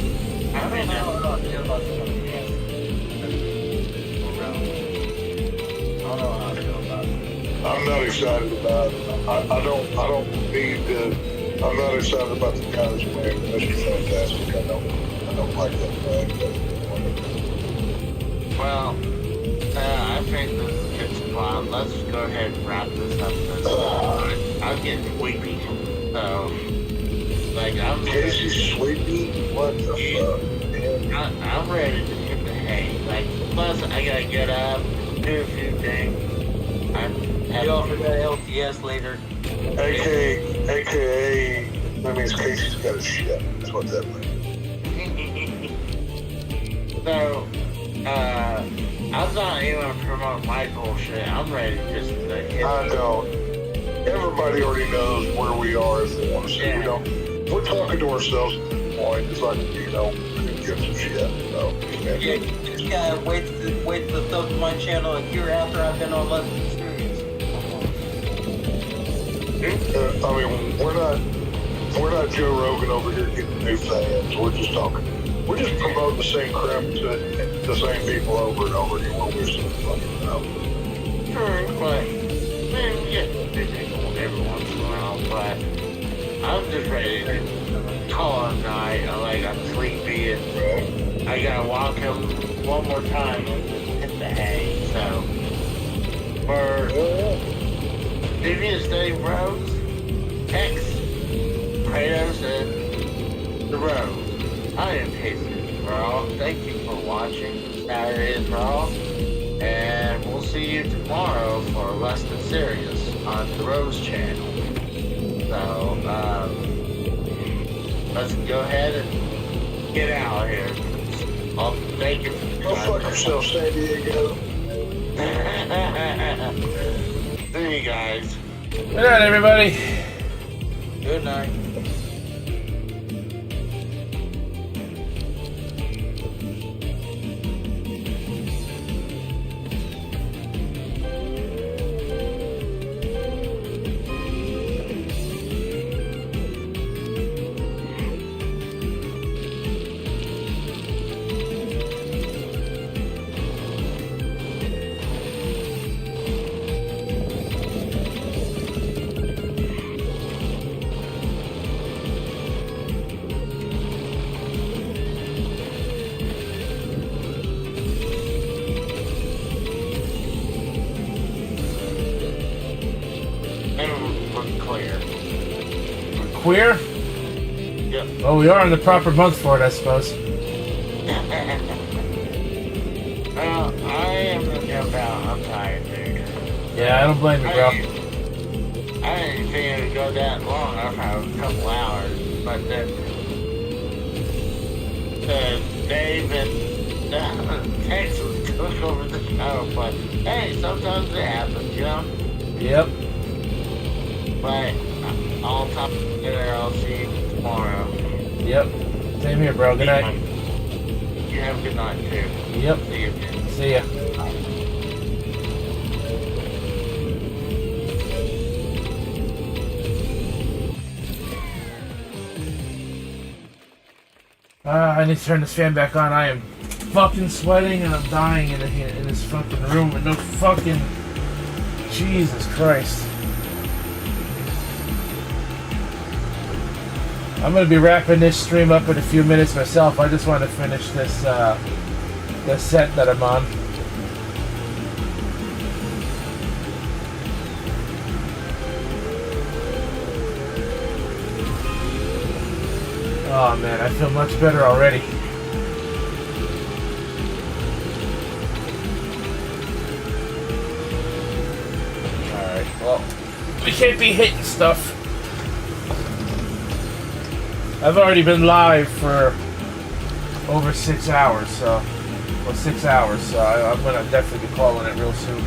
I I mean, don't know about the I don't know how I feel about it. I'm not excited about it. I don't need to. I'm not excited about the guys playing Mr. Fantastic. I don't like that thing. well, I think this is a good spot. Let's go ahead and wrap this up. I'm getting sleepy. So, like, I'm Casey's sleepy. What the fuck, man? I'm ready to hit the hay. Like, plus, I gotta get up, do a few things. You offer that LTS later. AKA, that means Casey's got a shit. That's what that means. So, I'm not even gonna promote my bullshit. I'm ready to just hit I don't. Everybody already knows where we are if they want to see. Yeah. We don't. We're talking to ourselves at this point. It's like, you know, who gives a shit. So, Yeah, you just gotta wait to sub to my channel a year after I've been on Let's Be Serious. I mean, we're not Joe Rogan over here getting new fans. We're just talking. We're just promoting the same crap to the same people over and over again. We're wasting fucking out. True, but man, we get busy every once in a while. But I'm just ready to call it a night. I'm sleepy and I gotta walk him one more time and hit the hay. So For previous day bros, X, Kratos, and the Rose. I am Tasty Raw. Thank you for watching Saturday's Raw. And we'll see you tomorrow for Less Than Serious on the Rose channel. So, let's go ahead and get out of here. I'll thank you. Go fuck yourself, San Diego. See you guys. Good night, everybody. Good night. Queer? Yep. Well, we are in the proper month for it, I suppose. Well, I am gonna jump out. I'm tired, dude. Yeah, I don't blame you, bro. I didn't think it would go that long. I've had a couple hours, but then Dave and Texas took over the show. But hey, sometimes it happens, you know. Yep. But I'll talk to you there. I'll see you tomorrow. Yep. Same here, bro. Good night. You have a good night too. Yep. See you. See ya. I need to turn this fan back on. I am fucking sweating and I'm dying in this fucking room with no fucking... Jesus Christ. I'm gonna be wrapping this stream up in a few minutes myself. I just want to finish this set that I'm on. Oh man, I feel much better already. Alright, well, we can't be hitting stuff. I've already been live for over 6 hours, so... Well, 6 hours, so I'm gonna definitely be calling it real soon.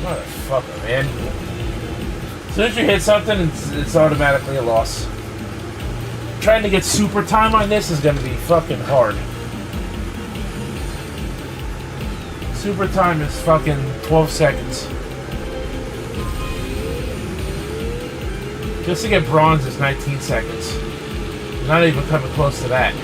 Motherfucker, man. As soon as you hit something, it's automatically a loss. Trying to get super time on this is gonna be fucking hard. Super time is fucking 12 seconds. Just to get bronze is 19 seconds. Not even coming close to that.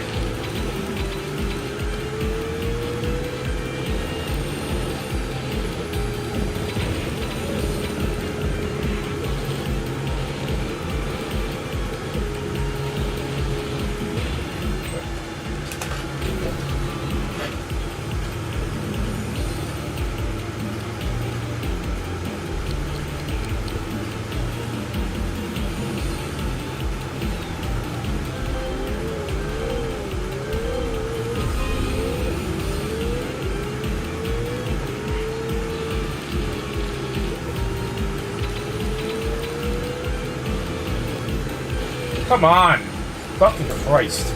Come on! Fucking Christ.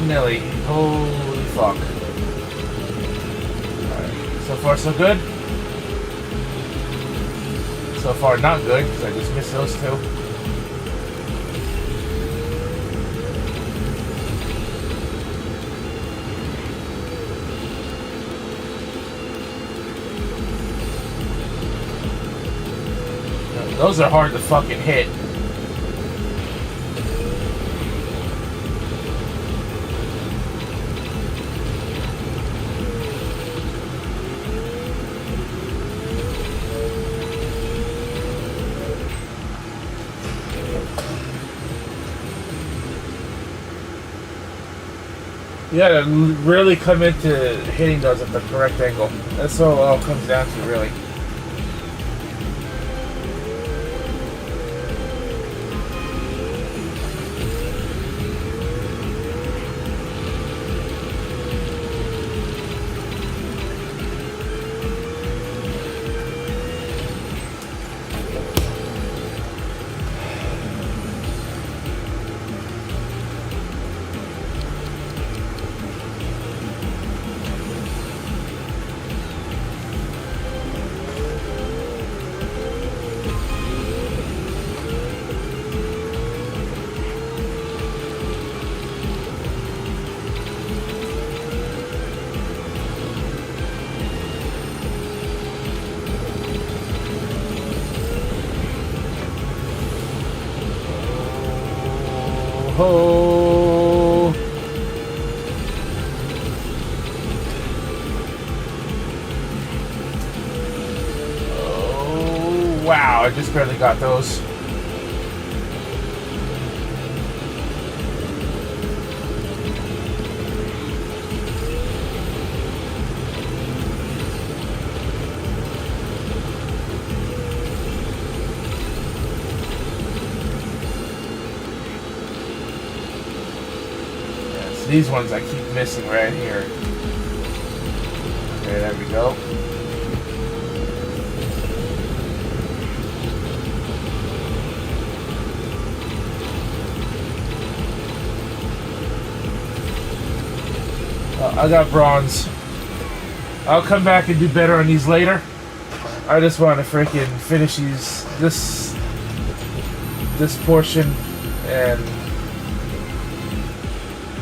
Nelly. Holy fuck. Alright, so far so good. So far not good, because I just missed those two. Those are hard to fucking hit. Yeah, to really come into hitting those at the correct angle. That's all it all comes down to, really. Oh. Oh, wow, I just barely got those. These ones I keep missing right here. Okay, there we go. I got bronze. I'll come back and do better on these later. I just want to freaking finish this portion and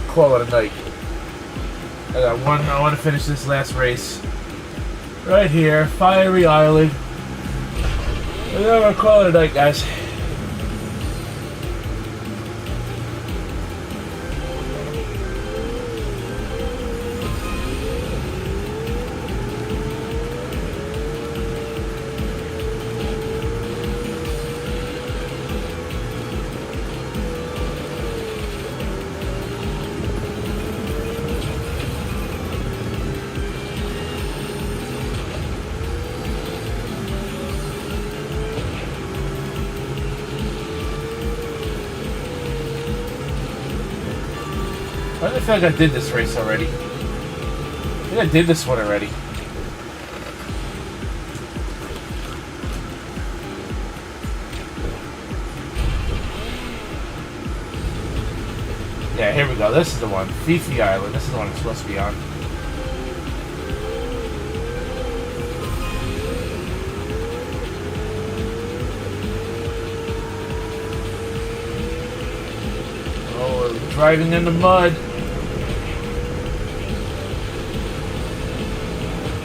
call it a night. I got one. I want to finish this last race right here, Fiery Island, and then I'm gonna call it a night, guys. I feel like I did this race already. I think I did this one already. Yeah, here we go. This is the one. Fifi Island. This is the one I'm supposed to be on. Driving in the mud.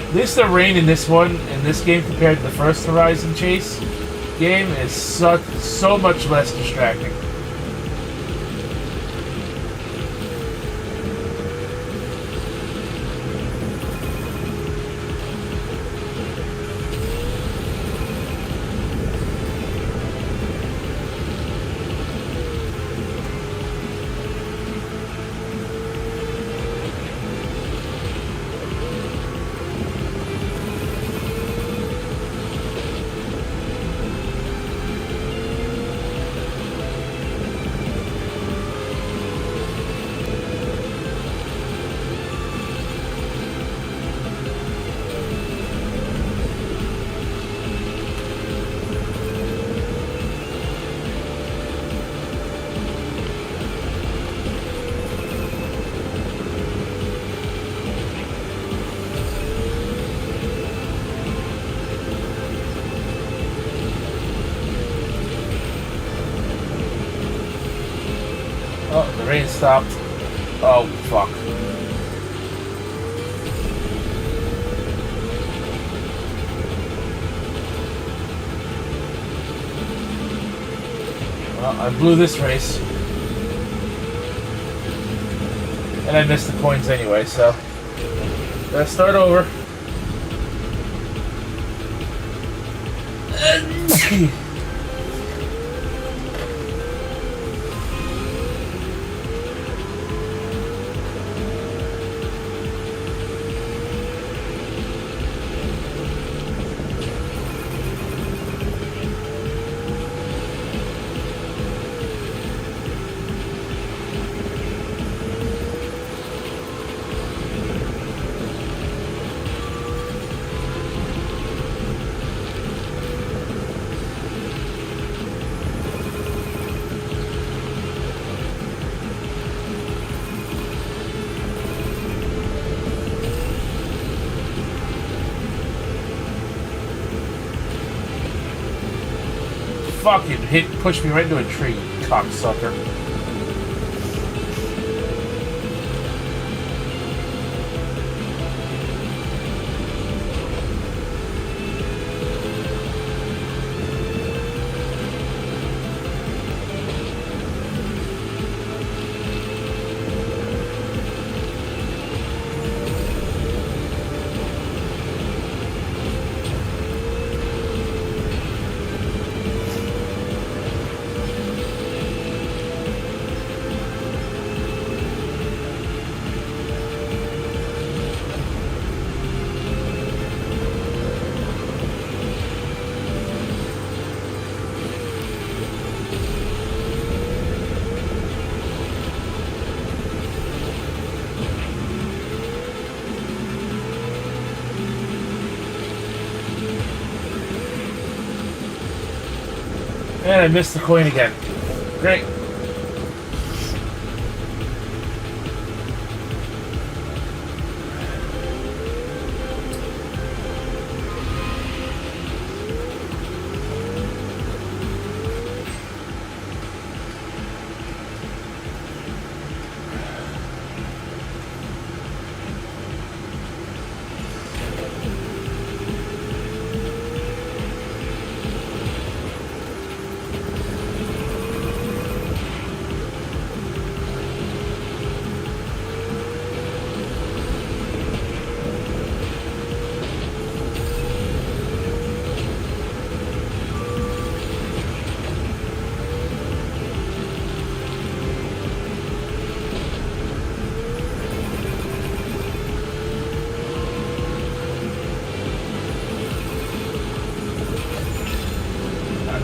At least the rain in this one, in this game compared to the first Horizon Chase game, is so much less distracting. Oh, the rain stopped. Oh, fuck. Well, I blew this race. And I missed the coins anyway, so... Let's start over. Fucking pushed me right into a tree, you cocksucker. And I missed the coin again. Great.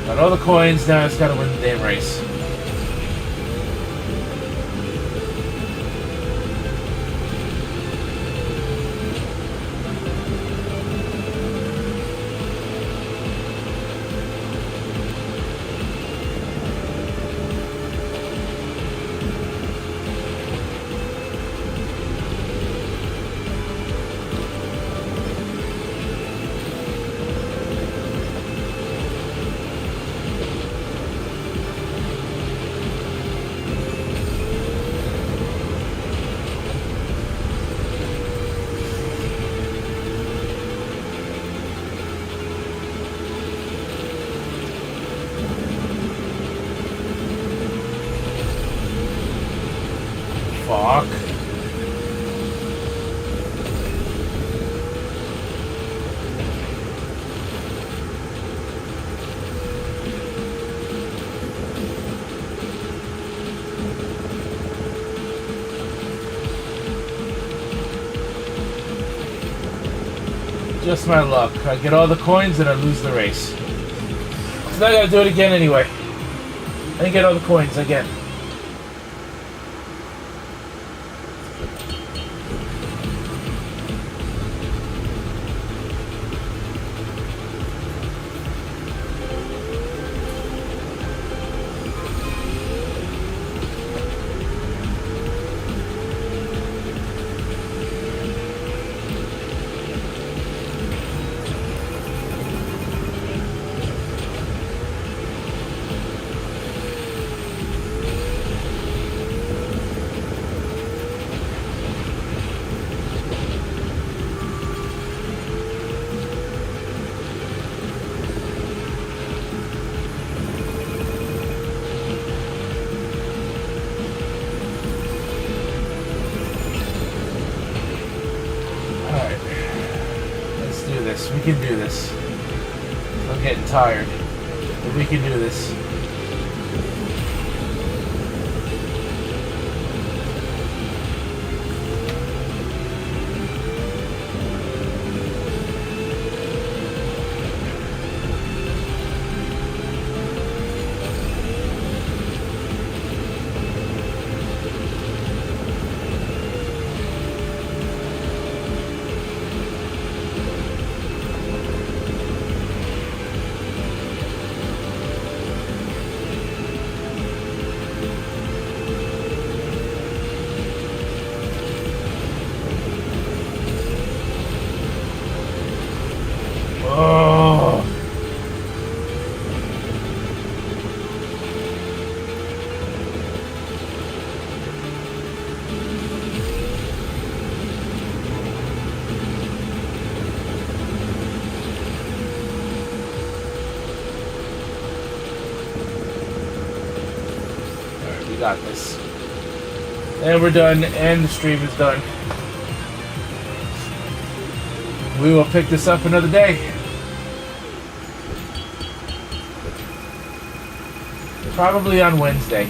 Got all the coins, now I just gotta win the damn race. fuck? Just my luck. I get all the coins and I lose the race. So now I gotta do it again anyway. I didn't get all the coins again. We can do this. I'm getting tired, but we can do this. Oh. Alright, we got this. And we're done, and the stream is done. We will pick this up another day. Probably on Wednesday.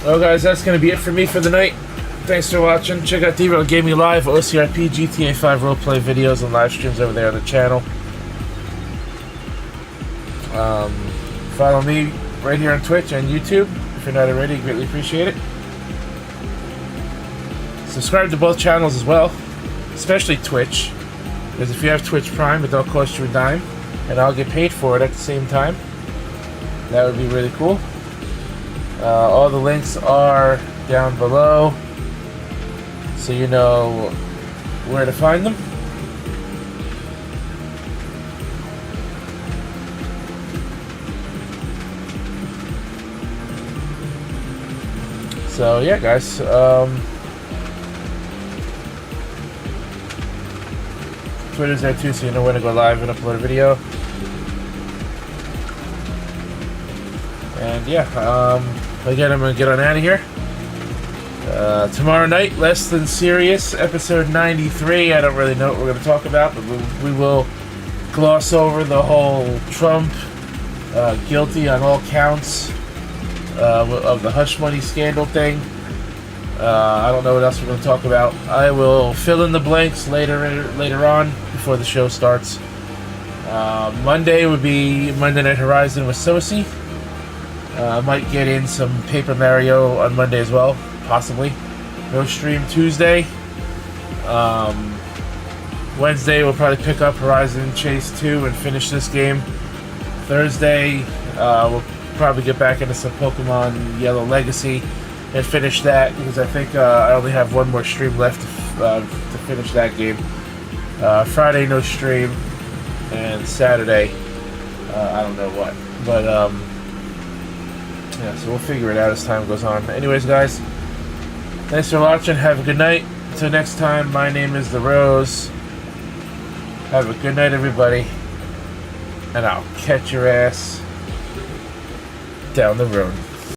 Well guys, that's going to be it for me for the night. Thanks for watching. Check out D-Roll Gaming Live, OCRP, GTA 5 roleplay videos and live streams over there on the channel. Follow me right here on Twitch and YouTube. If you're not already, greatly appreciate it. Subscribe to both channels as well, especially Twitch, because if you have Twitch Prime, it don't cost you a dime, and I'll get paid for it at the same time. That would be really cool. All the links are down below, so you know where to find them. So yeah, guys. Twitter's there too, so you know when to go live and upload a video. And yeah, again, I'm gonna get on out of here. Tomorrow night, Less Than Serious, episode 93. I don't really know what we're gonna talk about, but we will gloss over the whole Trump guilty on all counts of the hush money scandal thing. I don't know what else we're going to talk about. I will fill in the blanks later on before the show starts. Monday would be Monday Night Horizon with Sosi. I might get in some Paper Mario on Monday as well, possibly. No stream Tuesday. Wednesday we'll probably pick up Horizon Chase 2 and finish this game. Thursday we'll probably get back into some Pokemon Yellow Legacy and finish that, because I think I only have one more stream left to finish that game. Friday no stream, and Saturday I don't know what, but yeah, so we'll figure it out as time goes on. Anyways guys, Thanks for watching. Have a good night. Until next time, my name is The Rose. Have a good night, everybody. And I'll catch your ass down the road.